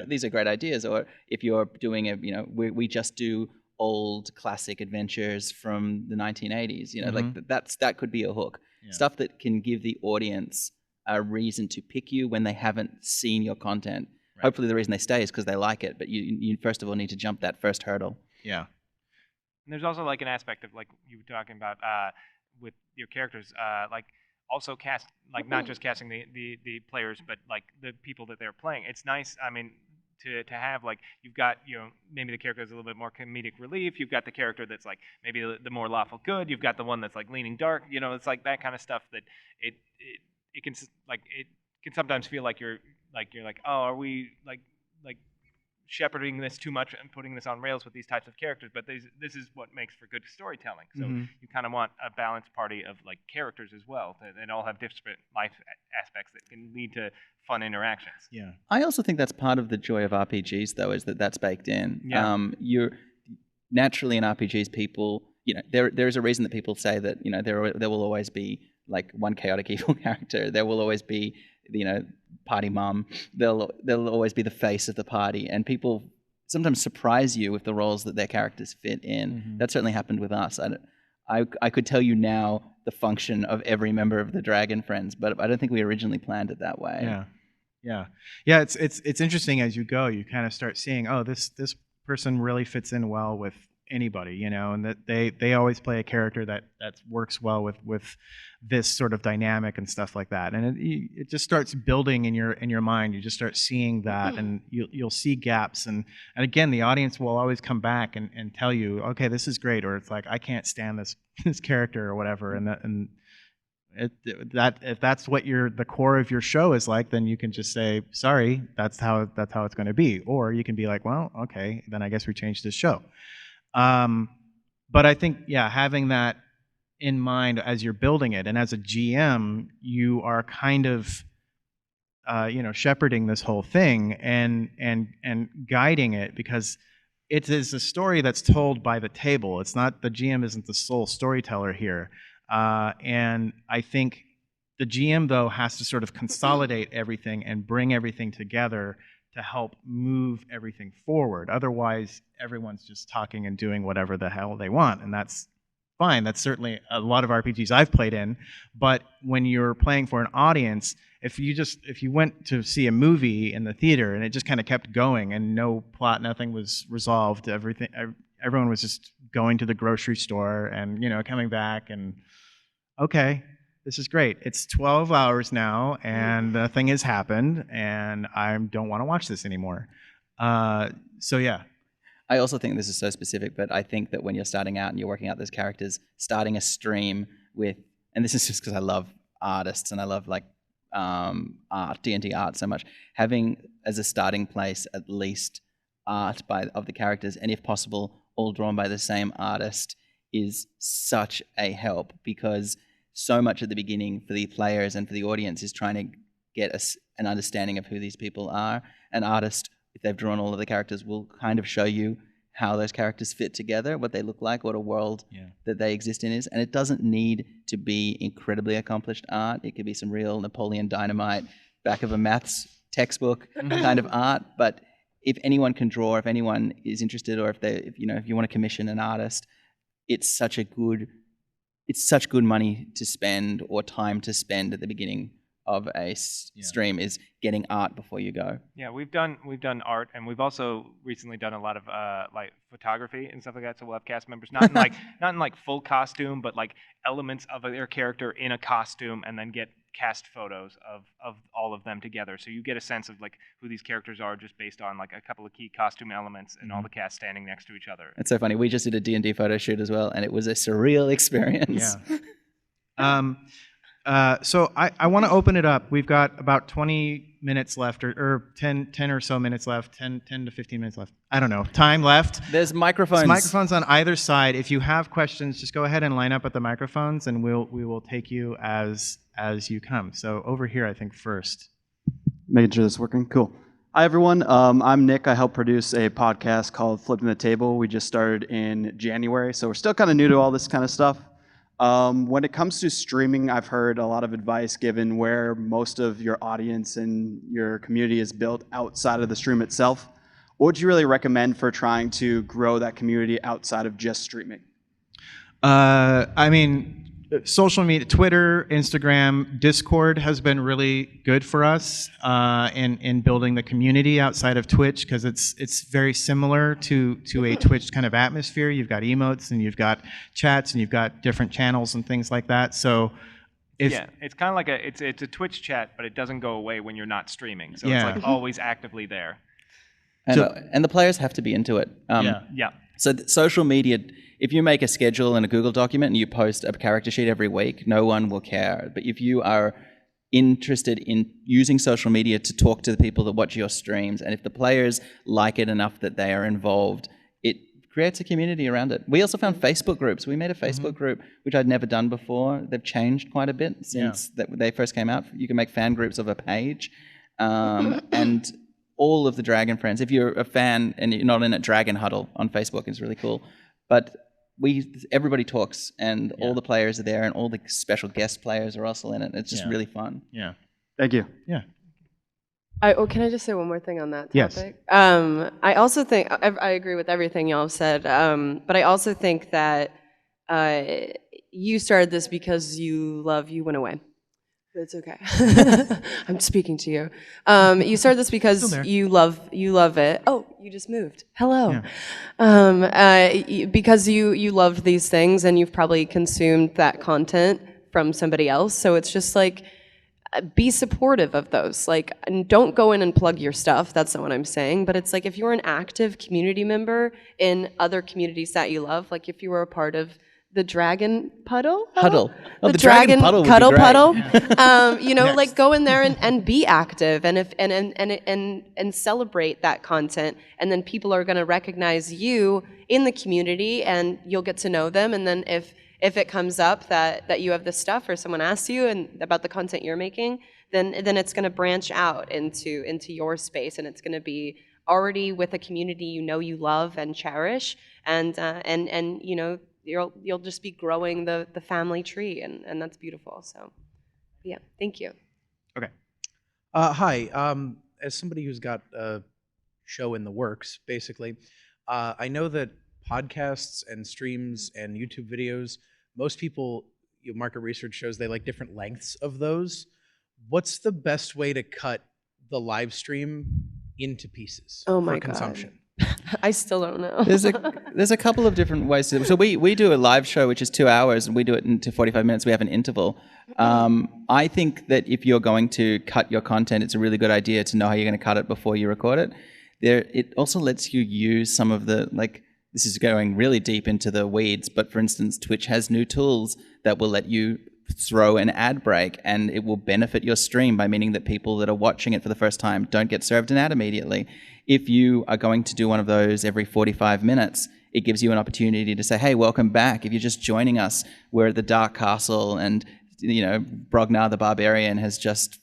These are great ideas. Or if you're doing we just do old classic adventures from the 1980s. Like that could be a hook. Yeah. Stuff that can give the audience a reason to pick you when they haven't seen your content. Right. Hopefully the reason they stay is because they like it, but you first of all need to jump that first hurdle. Yeah. And there's also like an aspect of like you were talking about with your characters, like also cast, like not just casting the players, but like the people that they're playing. It's nice. I mean, to have like you've got maybe the character is a little bit more comedic relief. You've got the character that's like maybe the more lawful good. You've got the one that's like leaning dark. It's like that kind of stuff that it can sometimes feel like you're like, oh, are we like shepherding this too much and putting this on rails with these types of characters? But this is what makes for good storytelling. So you kind of want a balanced party of like characters as well that all have different life aspects that can lead to fun interactions. Yeah. I also think that's part of the joy of RPGs, though, is that that's baked in. Yeah. You're naturally in RPGs, people, there is a reason that people say that there will always be like one chaotic evil character. There will always be party mom. They'll always be the face of the party, and people sometimes surprise you with the roles that their characters fit in. That certainly happened with us. I could tell you now the function of every member of the Dragon Friends, but I don't think we originally planned it that way. Yeah. It's interesting as you go. You kind of start seeing, oh, this person really fits in well with anybody, and that they always play a character that works well with this sort of dynamic and stuff like that, and it just starts building in your mind. You just start seeing that, and you'll see gaps, and again, the audience will always come back and tell you, okay, this is great, or it's like, I can't stand this character or whatever, and if that's what the core of your show is like, then you can just say, sorry, that's how it's going to be, or you can be like, well, okay, then I guess we changed this show. But I think, having that in mind as you're building it, and as a GM, you are kind of, shepherding this whole thing and guiding it, because it is a story that's told by the table. It's not, the GM isn't the sole storyteller here. And I think the GM, though, has to sort of consolidate everything and bring everything together to help move everything forward. Otherwise, everyone's just talking and doing whatever the hell they want, and that's fine. That's certainly a lot of RPGs I've played in. But when you're playing for an audience, if you went to see a movie in the theater and it just kind of kept going and no plot, nothing was resolved, everyone was just going to the grocery store and coming back and, okay, this is great. It's 12 hours now, and nothing has happened, and I don't want to watch this anymore. So yeah. I also think this is so specific, but I think that when you're starting out and you're working out those characters, starting a stream with, and this is just because I love artists and I love like art, D&D art so much, having as a starting place at least art of the characters, and if possible, all drawn by the same artist, is such a help, because so much at the beginning for the players and for the audience is trying to get an understanding of who these people are. An artist, if they've drawn all of the characters, will kind of show you how those characters fit together, what they look like, what a world that they exist in is. And it doesn't need to be incredibly accomplished art. It could be some real Napoleon Dynamite, back of a maths textbook kind of art. But if anyone can draw, if anyone is interested, or if you want to commission an artist, it's such good money to spend, or time to spend at the beginning of a stream, is getting art before you go. Yeah, we've done art, and we've also recently done a lot of like photography and stuff like that. So we'll have cast members not in like full costume, but like elements of their character in a costume, and then get cast photos of all of them together. So you get a sense of like who these characters are just based on like a couple of key costume elements and all the cast standing next to each other. It's so funny. We just did a D&D photo shoot as well, and it was a surreal experience. Yeah. So I want to open it up. We've got about 20 minutes left, or 10 or so minutes left, 10 to 15 minutes left. I don't know. Time left. There's microphones. There's microphones on either side. If you have questions, just go ahead and line up at the microphones, and we will take you as you come. So over here, I think first. Making sure this is working. Cool. Hi, everyone. I'm Nick. I help produce a podcast called Flipping the Table. We just started in January, so we're still kind of new to all this kind of stuff. When it comes to streaming, I've heard a lot of advice given where most of your audience and your community is built outside of the stream itself. What would you really recommend for trying to grow that community outside of just streaming? I mean, social media, Twitter, Instagram, Discord has been really good for us in building the community outside of Twitch, because it's very similar to a Twitch kind of atmosphere. You've got emotes and you've got chats and you've got different channels and things like that. So yeah, it's kind of like it's a Twitch chat, but it doesn't go away when you're not streaming. So Yeah. it's like always actively there. And the players have to be into it. Yeah. So social media, if you make a schedule in a Google document and you post a character sheet every week, no one will care. But if you are interested in using social media to talk to the people that watch your streams, and if the players like it enough that they are involved, it creates a community around it. We also found Facebook groups. We made a Facebook group, which I'd never done before. They've changed quite a bit since they first came out. You can make fan groups of a page. And all of the Dragon friends, if you're a fan and you're not in a Dragon Huddle on Facebook, it's really cool. But everybody talks, and all the players are there, and all the special guest players are also in it. It's just really fun. Yeah. Thank you. Yeah. Can I just say one more thing on that topic? Yes. I also think, I agree with everything y'all have said, but I also think that you started this because you went away. It's okay. I'm speaking to you. You started this because you love it. Oh, you just moved. Hello. Yeah. Because you loved these things, and you've probably consumed that content from somebody else. So it's just like, be supportive of those. Like, and don't go in and plug your stuff. That's not what I'm saying. But it's like, if you're an active community member in other communities that you love, like if you were a part of the Dragon Huddle? Oh, the Dragon Puddle would be Cuddle great. Puddle. You know, like go in there and be active and celebrate that content. And then people are going to recognize you in the community, and you'll get to know them. And then if it comes up that you have this stuff, or someone asks you about the content you're making, then it's going to branch out into your space, and it's going to be already with a community you love and cherish, and you know, you'll just be growing the family tree, and that's beautiful. So yeah, thank you. Okay. Hi. As somebody who's got a show in the works, basically, I know that podcasts and streams and YouTube videos, most people, market research shows they like different lengths of those. What's the best way to cut the live stream into pieces for consumption? I still don't know. There's a couple of different ways to. So we do a live show which is 2 hours, and we do it into 45 minutes. We have an interval. I think that if you're going to cut your content, it's a really good idea to know how you're going to cut it before you record it. It also lets you use some of the, like, this is going really deep into the weeds, but for instance, Twitch has new tools that will let you throw an ad break, and it will benefit your stream by meaning that people that are watching it for the first time don't get served an ad immediately. If you are going to do one of those every 45 minutes, it gives you an opportunity to say, hey, welcome back. If you're just joining us, we're at the Dark Castle, and you know, Brognar the Barbarian has just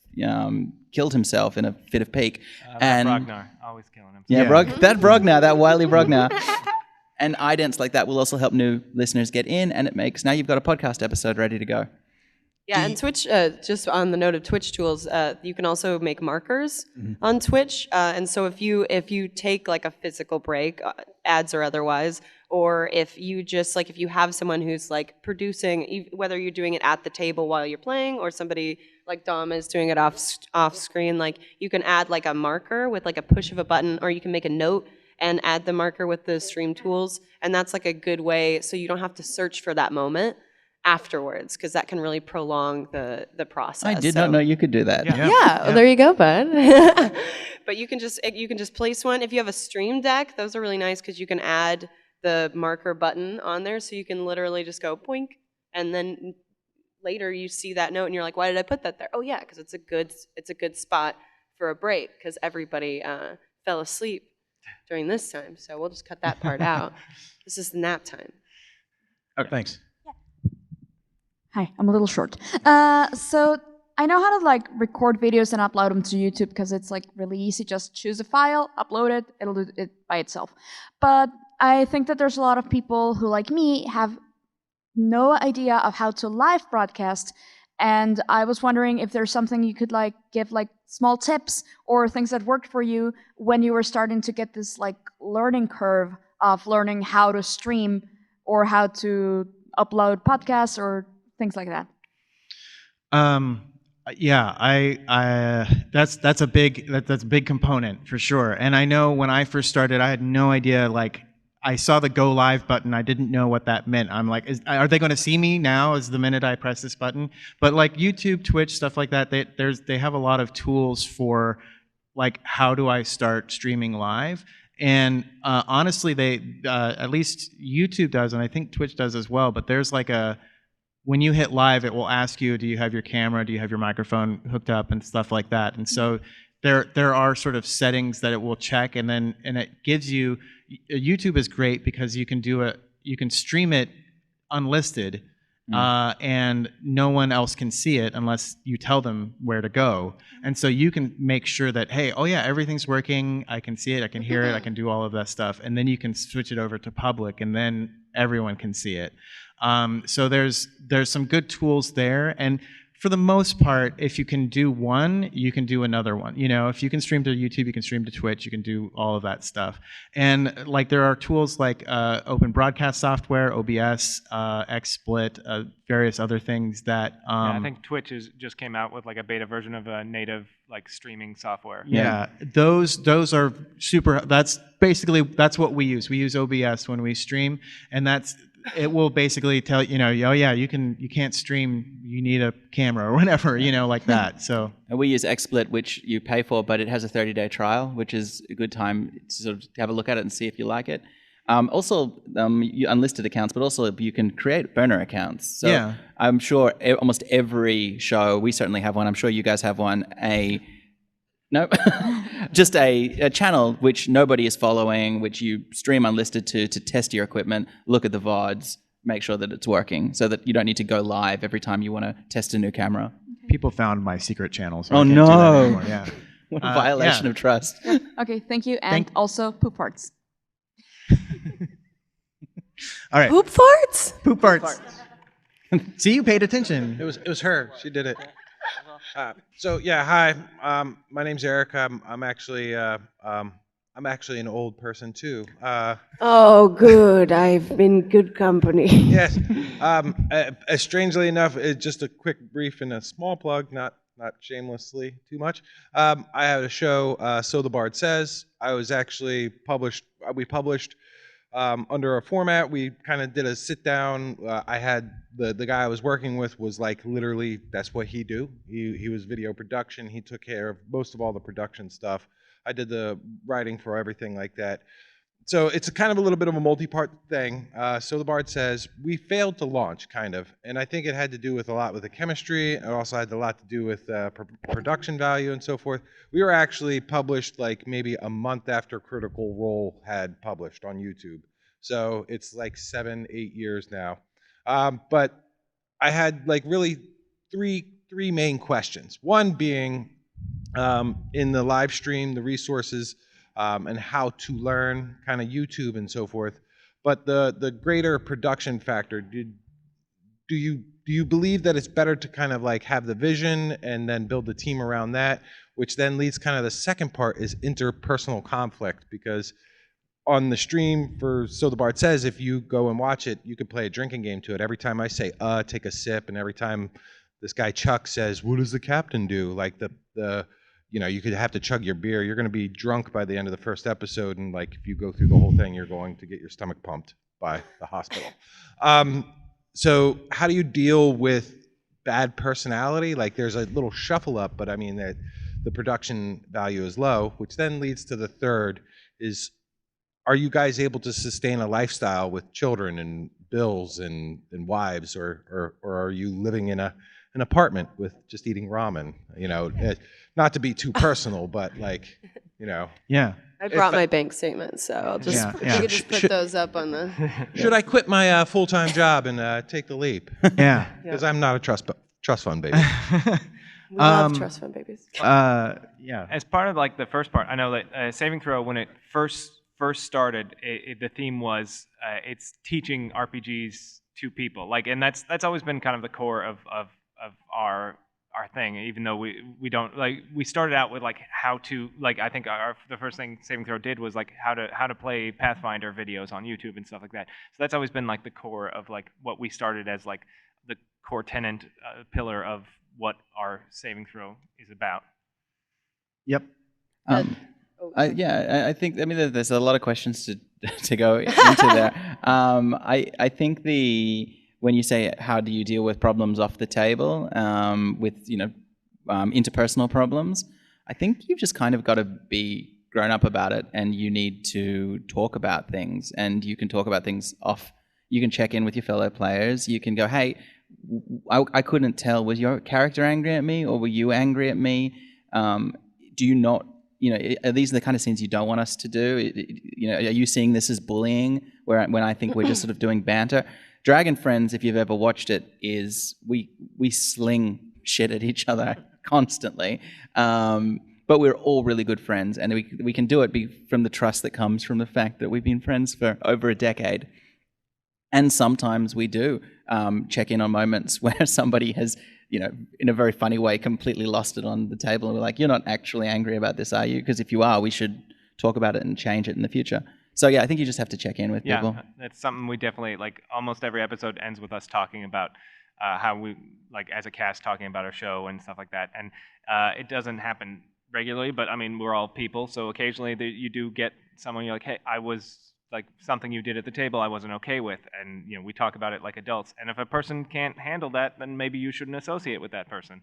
killed himself in a fit of pique. And Brognar, always killing himself. Yeah, that wily Brognar. And idents like that will also help new listeners get in, and it makes, now you've got a podcast episode ready to go. Yeah, and Twitch, just on the note of Twitch tools, you can also make markers on Twitch. And so if you take like a physical break, ads or otherwise, or if you just like, if you have someone who's like producing, whether you're doing it at the table while you're playing, or somebody like Dom is doing it off screen, like you can add like a marker with like a push of a button, or you can make a note and add the marker with the stream tools. And that's like a good way, so you don't have to search for that moment afterwards, because that can really prolong the process. I did not know you could do that. Yeah. Well, there you go, bud. But you can just place one. If you have a stream deck, those are really nice because you can add the marker button on there, so you can literally just go boink, and then later you see that note and you're like, why did I put that there? Oh yeah, because it's a good spot for a break, because everybody fell asleep during this time, so we'll just cut that part out. This is the nap time. Okay, thanks. Hi, I'm a little short. So I know how to like record videos and upload them to YouTube because it's like really easy. Just choose a file, upload it, it'll do it by itself. But I think that there's a lot of people who, like me, have no idea of how to live broadcast. And I was wondering if there's something you could like give like small tips or things that worked for you when you were starting to get this like learning curve of learning how to stream or how to upload podcasts or things like that. Yeah, that's a big component for sure. And I know when I first started, I had no idea. Like, I saw the go live button, I didn't know what that meant. I'm like, are they going to see me now? Is the minute I press this button? But like YouTube, Twitch, stuff like that, they have a lot of tools for like how do I start streaming live. And honestly, they at least YouTube does, and I think Twitch does as well. But there's like when you hit live, it will ask you, do you have your camera, do you have your microphone hooked up, and stuff like that. And so there are sort of settings that it will check, and it gives you. YouTube is great because you can stream it unlisted, and no one else can see it unless you tell them where to go. And so you can make sure that, hey, oh yeah, everything's working. I can see it. I can hear it. I can do all of that stuff. And then you can switch it over to public, and then everyone can see it. So there's some good tools there. And for the most part, if you can do one, you can do another one. You know, if you can stream to YouTube, you can stream to Twitch, you can do all of that stuff. And like there are tools like open broadcast software, OBS, XSplit, various other things that. I think Twitch just came out with like a beta version of a native like streaming software. Yeah, those are super. That's what we use. We use OBS when we stream, and it will basically tell oh yeah, you can't stream, you need a camera or whatever, like that. So and we use XSplit, which you pay for, but it has a 30-day trial, which is a good time to sort of have a look at it and see if you like it. Also, you unlisted accounts, but also you can create burner accounts. So yeah. I'm sure almost every show, we certainly have one. I'm sure you guys have one. Just a channel which nobody is following, which you stream unlisted to test your equipment, look at the VODs, make sure that it's working, so that you don't need to go live every time you want to test a new camera. People found my secret channel, so oh I can't no! do that anymore. Yeah. What a violation of trust. Okay, thank you, and also poop farts. All right. Poop farts? Poop farts. See, you paid attention. It was her. She did it. So yeah, hi. My name's Eric. I'm actually an old person too. Oh, good. I've been good company. Yes. Strangely enough, it's just a quick brief and a small plug, not shamelessly too much. I had a show, So the Bard Says. I was actually published. We published under a format. We kind of did a sit down. I had the guy I was working with was like literally that's what he do. He was video production. He took care of most of all the production stuff. I did the writing for everything like that. So it's kind of a little bit of a multi-part thing. So the Bard Says we failed to launch, kind of, and I think it had to do with a lot with the chemistry. It also had a lot to do with production value and so forth. We were actually published like maybe a month after Critical Role had published on YouTube. So it's like 7-8 years now. But I had like really three main questions. One being in the live stream, the resources. And how to learn kind of YouTube and so forth. But the greater production factor, do you believe that it's better to kind of like have the vision and then build the team around that, which then leads kind of the second part is interpersonal conflict, because on the stream for So the Bard Says, if you go and watch it, you could play a drinking game to it. Every time I say take a sip, and every time this guy Chuck says, what does the captain do? Like you could have to chug your beer. You're going to be drunk by the end of the first episode, and like if you go through the whole thing, you're going to get your stomach pumped by the hospital. So how do you deal with bad personality? Like there's a little shuffle up, but I mean that the production value is low, which then leads to the third is, are you guys able to sustain a lifestyle with children and bills and wives, or are you living in an apartment with just eating ramen? Not to be too personal, but like, Yeah. I brought my bank statement, so I'll just if you could just put those up on the. Should I quit my full-time job and take the leap? Yeah. Because I'm not a trust fund baby. We love trust fund babies. Yeah. As part of like the first part, I know that Saving Throw, when it first started, the theme was it's teaching RPGs to people. Like, and that's always been kind of the core of our thing, even though we don't like, we started out with like how to, like, I think the first thing Saving Throw did was like how to play Pathfinder videos on YouTube and stuff like that. So that's always been like the core of like what we started as like the core tenant pillar of what our saving throw is about. Yep. I think, I mean, there's a lot of questions to go into there. I think when you say how do you deal with problems off the table, with, interpersonal problems, I think you've just kind of got to be grown up about it, and you need to talk about things, and you can talk about things you can check in with your fellow players. You can go, hey, I couldn't tell, was your character angry at me or were you angry at me? Do you not, are these the kind of scenes you don't want us to do? Are you seeing this as bullying when I think we're just sort of doing banter? Dragon Friends, if you've ever watched it, is we sling shit at each other constantly. But we're all really good friends, and we can do it from the trust that comes from the fact that we've been friends for over a decade. And sometimes we do check in on moments where somebody has, in a very funny way, completely lost it on the table. And we're like, you're not actually angry about this, are you? Because if you are, we should talk about it and change it in the future. So yeah, I think you just have to check in with people. Yeah, that's something we definitely, almost every episode ends with us talking about how we, as a cast, talking about our show and stuff like that. And it doesn't happen regularly, but I mean, we're all people, so occasionally you do get someone, you're like, hey, I was, something you did at the table I wasn't okay with, and we talk about it like adults. And if a person can't handle that, then maybe you shouldn't associate with that person.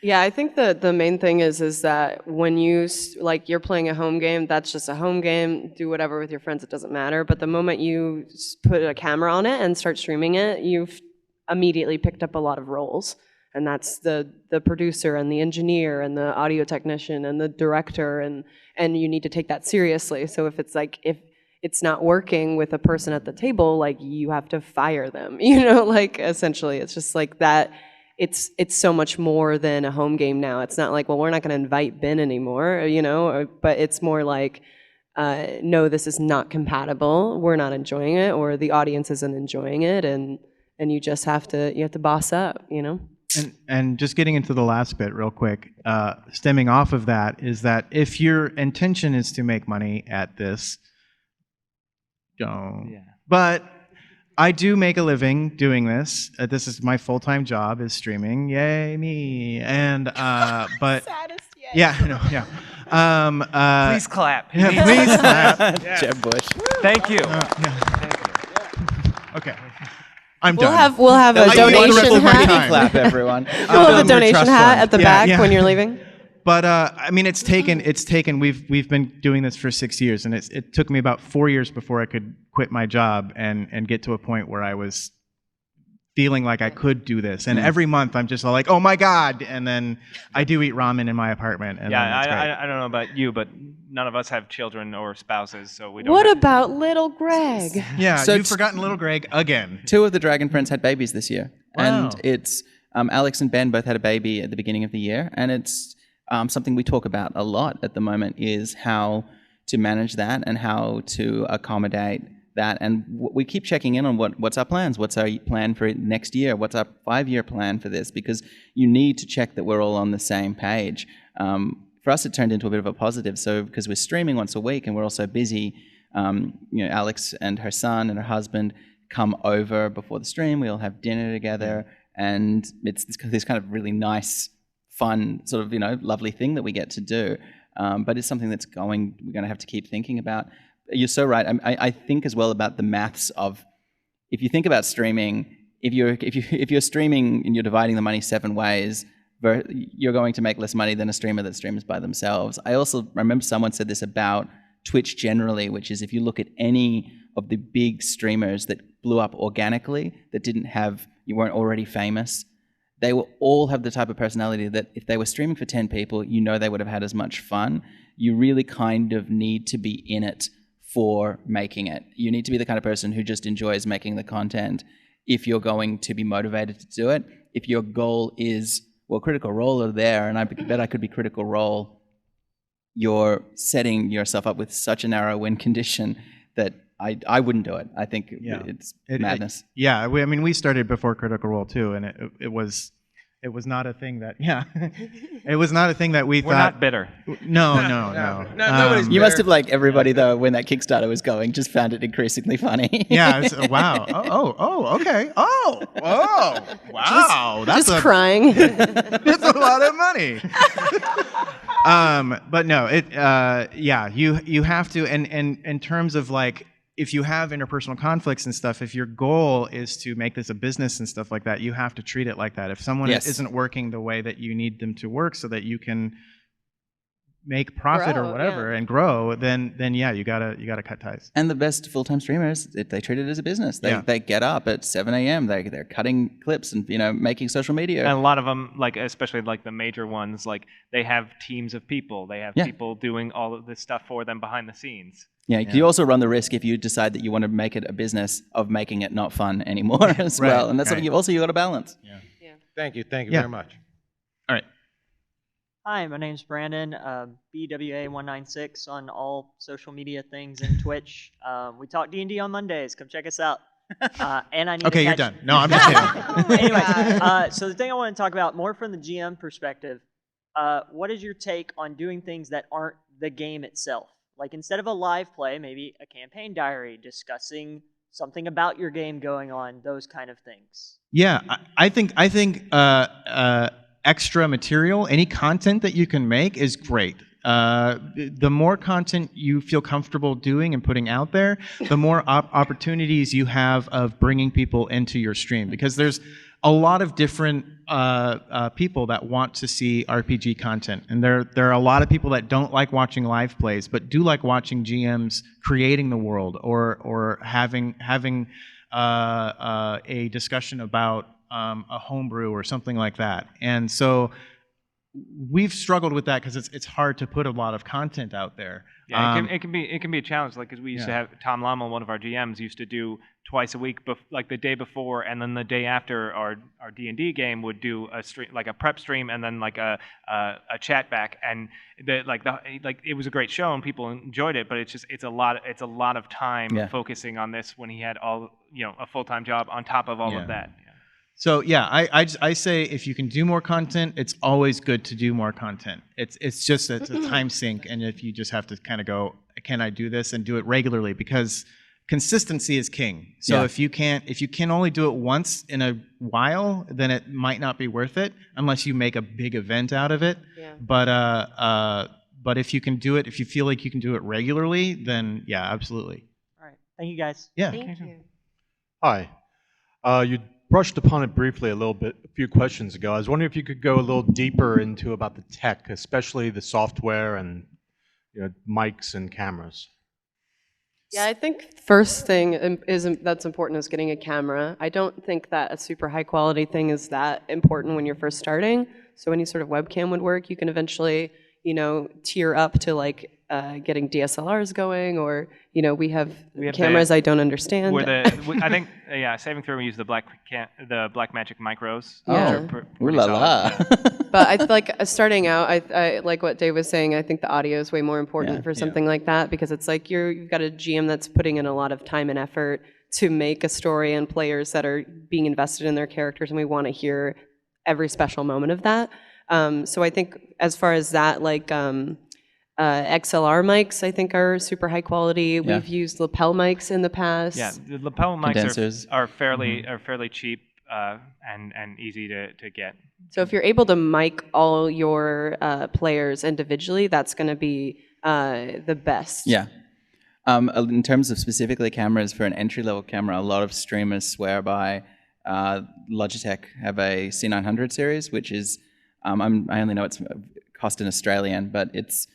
Yeah, I think the main thing is that when you're playing a home game, that's just a home game. Do whatever with your friends, it doesn't matter. But the moment you put a camera on it and start streaming it, you've immediately picked up a lot of roles. And that's the producer and the engineer and the audio technician and the director, and you need to take that seriously. So if it's not working with a person at the table, you have to fire them. Essentially, it's just that. It's so much more than a home game now. It's not well, we're not going to invite Ben anymore, but it's more no, this is not compatible. We're not enjoying it, or the audience isn't enjoying it, and you just have to boss up, And just getting into the last bit real quick, stemming off of that is that if your intention is to make money at this, don't. Yeah. But I do make a living doing this. This is my full-time job, is streaming. Yay me! And but saddest yet. Yeah. Please clap. Yeah, please clap. Yes. Jeb Bush. Thank you. Okay. I'm We'll done. have a donation hat. Clap, everyone. We'll have a donation hat at the back when you're leaving. But I mean, it's taken. We've been doing this for 6 years, and it took me about 4 years before I could quit my job and get to a point where I was feeling like I could do this. And every month I'm just like, oh my God! And then I do eat ramen in my apartment. And I don't know about you, but none of us have children or spouses, so we don't. What about little Greg? Yeah, So you've forgotten little Greg again. 2 of the Dragon Friends had babies this year. Wow. And it's Alex and Ben both had a baby at the beginning of the year, and it's something we talk about a lot at the moment is how to manage that and how to accommodate that. And we keep checking in on what's our plans, what's our plan for next year, what's our 5-year plan for this, because you need to check that we're all on the same page. For us, it turned into a bit of a positive. So because we're streaming once a week and we're also busy, Alex and her son and her husband come over before the stream. We all have dinner together, and it's this kind of really nice, fun, sort of, lovely thing that we get to do. But it's something we're going to have to keep thinking about. You're so right. I think as well about the maths of, if you think about streaming, if you're streaming and you're dividing the money 7 ways, you're going to make less money than a streamer that streams by themselves. I also remember someone said this about Twitch generally, which is if you look at any of the big streamers that blew up organically, that you weren't already famous, they will all have the type of personality that if they were streaming for 10 people, they would have had as much fun. You really kind of need to be in it for making it. You need to be the kind of person who just enjoys making the content if you're going to be motivated to do it. If your goal is, Critical Role are there, and I bet I could be Critical Role, you're setting yourself up with such a narrow win condition that I wouldn't do it. I think it's madness. We started before Critical Role too, and it was It was not a thing that, it was not a thing that we We're thought. not bitter. No. nobody's You must have, like, everybody, though, when that Kickstarter was going, just found it increasingly funny. Yeah, wow. Okay. Wow. Just crying. That's a lot of money. But no, you have to, and in terms of like, if you have interpersonal conflicts and stuff, if your goal is to make this a business and stuff like that, you have to treat it like that. If someone isn't working the way that you need them to work so that you can make profit or whatever and grow, then you gotta cut ties. And the best full-time streamers, they treat it as a business. They get up at 7 a.m. They're cutting clips and making social media. And a lot of them, like especially like the major ones, like they have teams of people. They have people doing all of this stuff for them behind the scenes. Yeah, you also run the risk if you decide that you want to make it a business of making it not fun anymore as well. And that's something you've got to balance. Thank you very much. All right. Hi, my name's Brandon, BWA196 on all social media things and Twitch. We talk D&D on Mondays. Come check us out. And I need Okay, to you're catch... done. No, I'm just kidding. Anyways, so the thing I want to talk about more from the GM perspective, what is your take on doing things that aren't the game itself? Like instead of a live play, maybe a campaign diary discussing something about your game going on, those kind of things. Yeah, I think extra material, any content that you can make is great. The more content you feel comfortable doing and putting out there, the more opportunities you have of bringing people into your stream, because there's a lot of different people that want to see RPG content, and there are a lot of people that don't like watching live plays, but do like watching GMs creating the world or having a discussion about a homebrew or something like that. And so we've struggled with that because it's hard to put a lot of content out there. Yeah, it can be a challenge. Like, because we used to have Tom Lommel, one of our GMs, used to do twice a week, like the day before and then the day after our D&D game would do a stream, like a prep stream, and then like a chat back, and it was a great show and people enjoyed it. But it's a lot of time focusing on this when he had a full-time job on top of all of that. So yeah, I say if you can do more content, it's always good to do more content. It's just a time sink, and if you just have to kind of go, can I do this, and do it regularly, because consistency is king. So if you can only do it once in a while, then it might not be worth it unless you make a big event out of it. Yeah. But if you can do it, if you feel like you can do it regularly, then yeah, absolutely. All right, thank you guys. Yeah. Thank you. Hi. You brushed upon it briefly a few questions ago. I was wondering if you could go a little deeper into about the tech, especially the software and mics and cameras. Yeah, I think first thing that's important is getting a camera. I don't think that a super high quality thing is that important when you're first starting. So any sort of webcam would work. You can eventually, tier up to like getting DSLRs going, or we have cameras I don't understand. I think Saving Throw, we use the Black Magic micros. Ooh la la. But I like starting out. I like what Dave was saying. I think the audio is way more important for something like that, because it's like you've got a GM that's putting in a lot of time and effort to make a story, and players that are being invested in their characters, and we want to hear every special moment of that. So I think as far as that, like XLR mics, I think are super high quality. Yeah. We've used lapel mics in the past. Yeah, the lapel mics are fairly cheap and easy to get. So if you're able to mic all your players individually, that's going to be the best. Yeah. In terms of specifically cameras, for an entry-level camera, a lot of streamers swear by Logitech have a C900 series, which is, I only know it's cost in Australian, but it's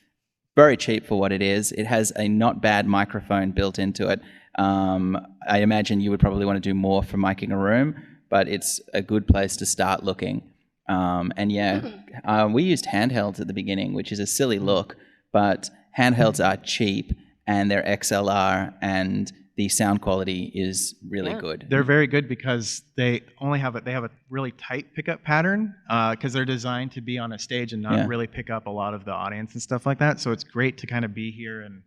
very cheap for what it is. It has a not bad microphone built into it. I imagine you would probably want to do more for miking a room, but it's a good place to start looking. We used handhelds at the beginning, which is a silly look, but handhelds are cheap and they're XLR, and the sound quality is really good. They're very good because they have a really tight pickup pattern, because they're designed to be on a stage and not really pick up a lot of the audience and stuff like that. So it's great to kind of be here and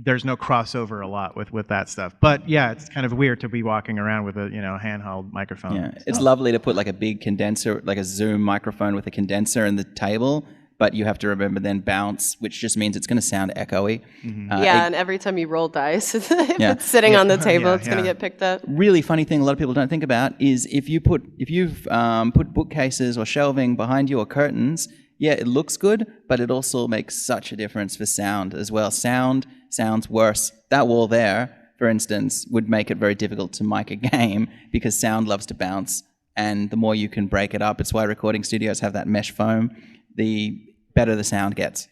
there's no crossover a lot with that stuff. But yeah, it's kind of weird to be walking around with a handheld microphone. Yeah, it's lovely to put like a big condenser, like a Zoom microphone with a condenser in the table, but you have to remember then bounce, which just means it's going to sound echoey. Yeah, and every time you roll dice, if it's sitting on the table, it's going to get picked up. Really funny thing a lot of people don't think about is if you've put bookcases or shelving behind you or curtains, yeah, it looks good, but it also makes such a difference for sound as well. Sound sounds worse. That wall there, for instance, would make it very difficult to mic a game because sound loves to bounce, and the more you can break it up, it's why recording studios have that mesh foam, the better the sound gets.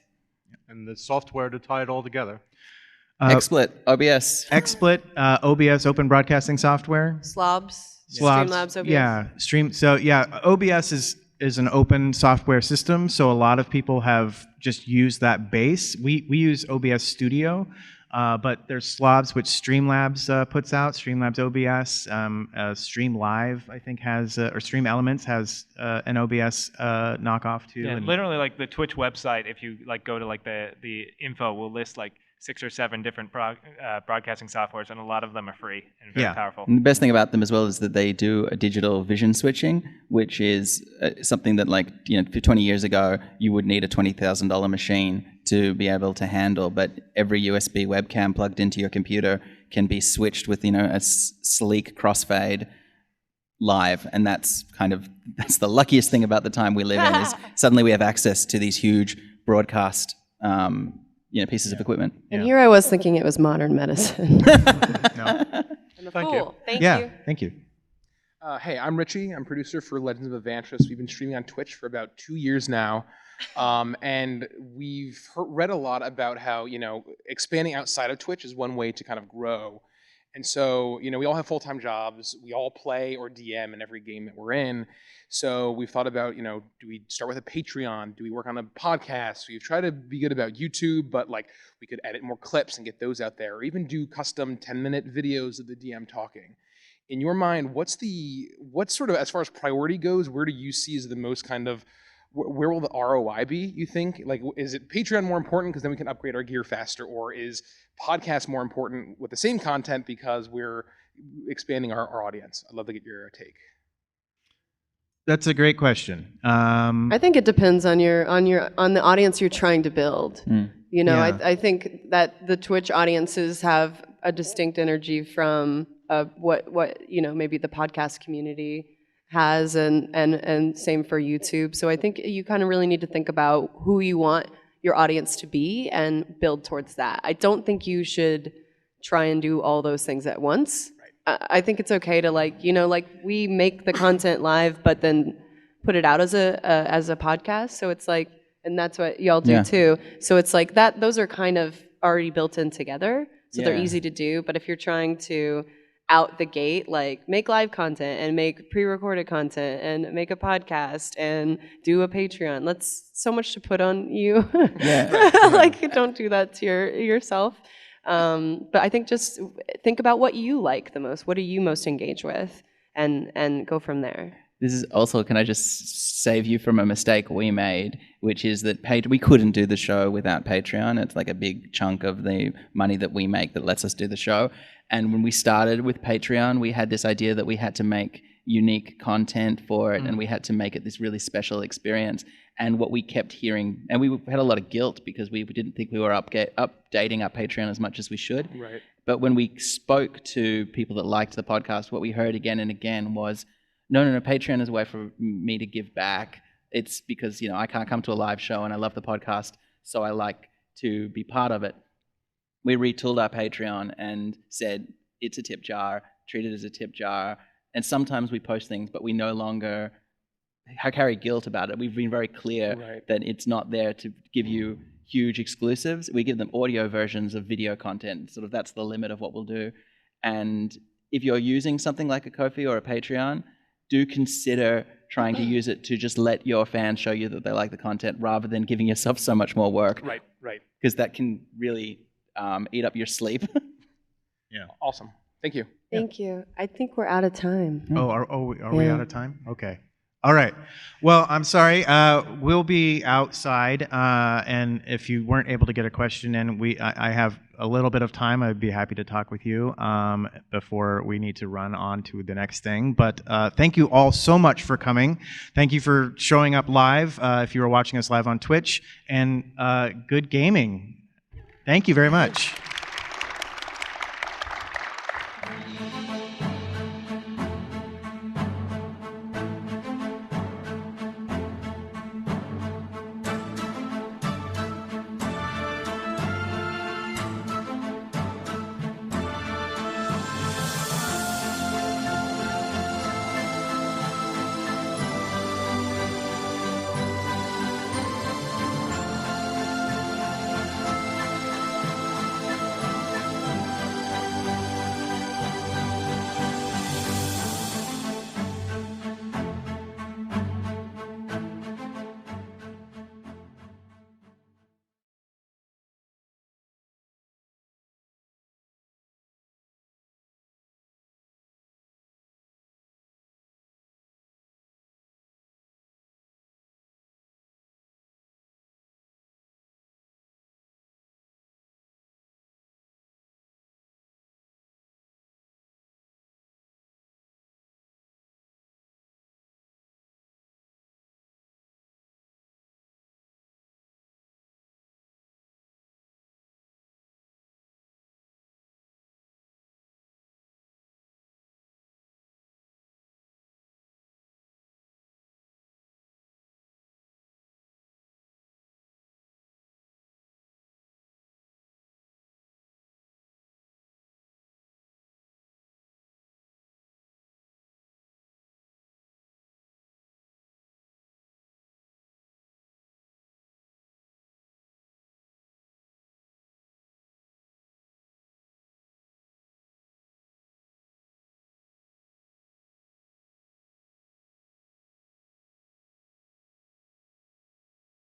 And the software to tie it all together. XSplit, OBS. XSplit, OBS, Open Broadcasting Software. Slobs, Slobs, Streamlabs, OBS. Yeah, So yeah, OBS is an open software system, so a lot of people have just used that base. We use OBS Studio, but there's Slobs, which Streamlabs puts out. Streamlabs OBS, Streamlive I think has, or Stream Elements has an OBS knockoff too. Yeah, and- literally like the Twitch website, if you like go to like the info, will list like 6 or 7 different broadcasting softwares, and a lot of them are free and very powerful. And the best thing about them as well is that they do a digital vision switching, which is something that 20 years ago you would need a $20,000 machine to be able to handle, but every USB webcam plugged into your computer can be switched with a sleek crossfade live, and that's the luckiest thing about the time we live in is suddenly we have access to these huge broadcast pieces of equipment. And here I was thinking it was modern medicine. I'm a fool. Thank you. Thank you. Hey, I'm Richie. I'm producer for Legends of Evantress. We've been streaming on Twitch for about 2 years now. And we've read a lot about how, expanding outside of Twitch is one way to kind of grow. And so, we all have full-time jobs. We all play or DM in every game that we're in. So we've thought about, do we start with a Patreon? Do we work on a podcast? We've tried to be good about YouTube, but we could edit more clips and get those out there, or even do custom 10-minute videos of the DM talking. In your mind, what's sort of, as far as priority goes, where do you see as the most kind of, where will the ROI be, you think? Is it Patreon more important because then we can upgrade our gear faster, or is podcast more important with the same content because we're expanding our audience? I'd love to get your take. That's a great question. I think it depends on the audience you're trying to build. Yeah. I think that the Twitch audiences have a distinct energy from what maybe the podcast community has, and same for YouTube. So I think you kind of really need to think about who you want your audience to be and build towards that. I don't think you should try and do all those things at once. I think it's okay to we make the content live, but then put it out as a podcast. So it's and that's what y'all do too. So it's that those are kind of already built in together. So they're easy to do. But if you're trying to out the gate, make live content and make pre-recorded content and make a podcast and do a Patreon, that's so much to put on you. Don't do that to yourself. But I think just think about what you like the most. What are you most engaged with? And go from there. This is also, can I just save you from a mistake we made, which is that we couldn't do the show without Patreon. It's like a big chunk of the money that we make that lets us do the show. And when we started with Patreon, we had this idea that we had to make unique content for it, and we had to make it this really special experience. And what we kept hearing, and we had a lot of guilt because we didn't think we were updating our Patreon as much as we should. Right. But when we spoke to people that liked the podcast, what we heard again and again was, no, Patreon is a way for me to give back. It's because, I can't come to a live show and I love the podcast, so I like to be part of it. We retooled our Patreon and said, it's a tip jar, treat it as a tip jar. And sometimes we post things, but we no longer carry guilt about it. We've been very clear that it's not there to give you huge exclusives. We give them audio versions of video content. Sort of that's the limit of what we'll do. And if you're using something like a Ko-fi or a Patreon, do consider trying to use it to just let your fans show you that they like the content rather than giving yourself so much more work. Right. Because that can really eat up your sleep. Yeah. Awesome. Thank you. Thank you. I think we're out of time. Oh, are we out of time? Okay. All right. Well, I'm sorry. We'll be outside, and if you weren't able to get a question in, I have a little bit of time, I'd be happy to talk with you before we need to run on to the next thing. But thank you all so much for coming. Thank you for showing up live if you were watching us live on Twitch. And good gaming. Thank you very much.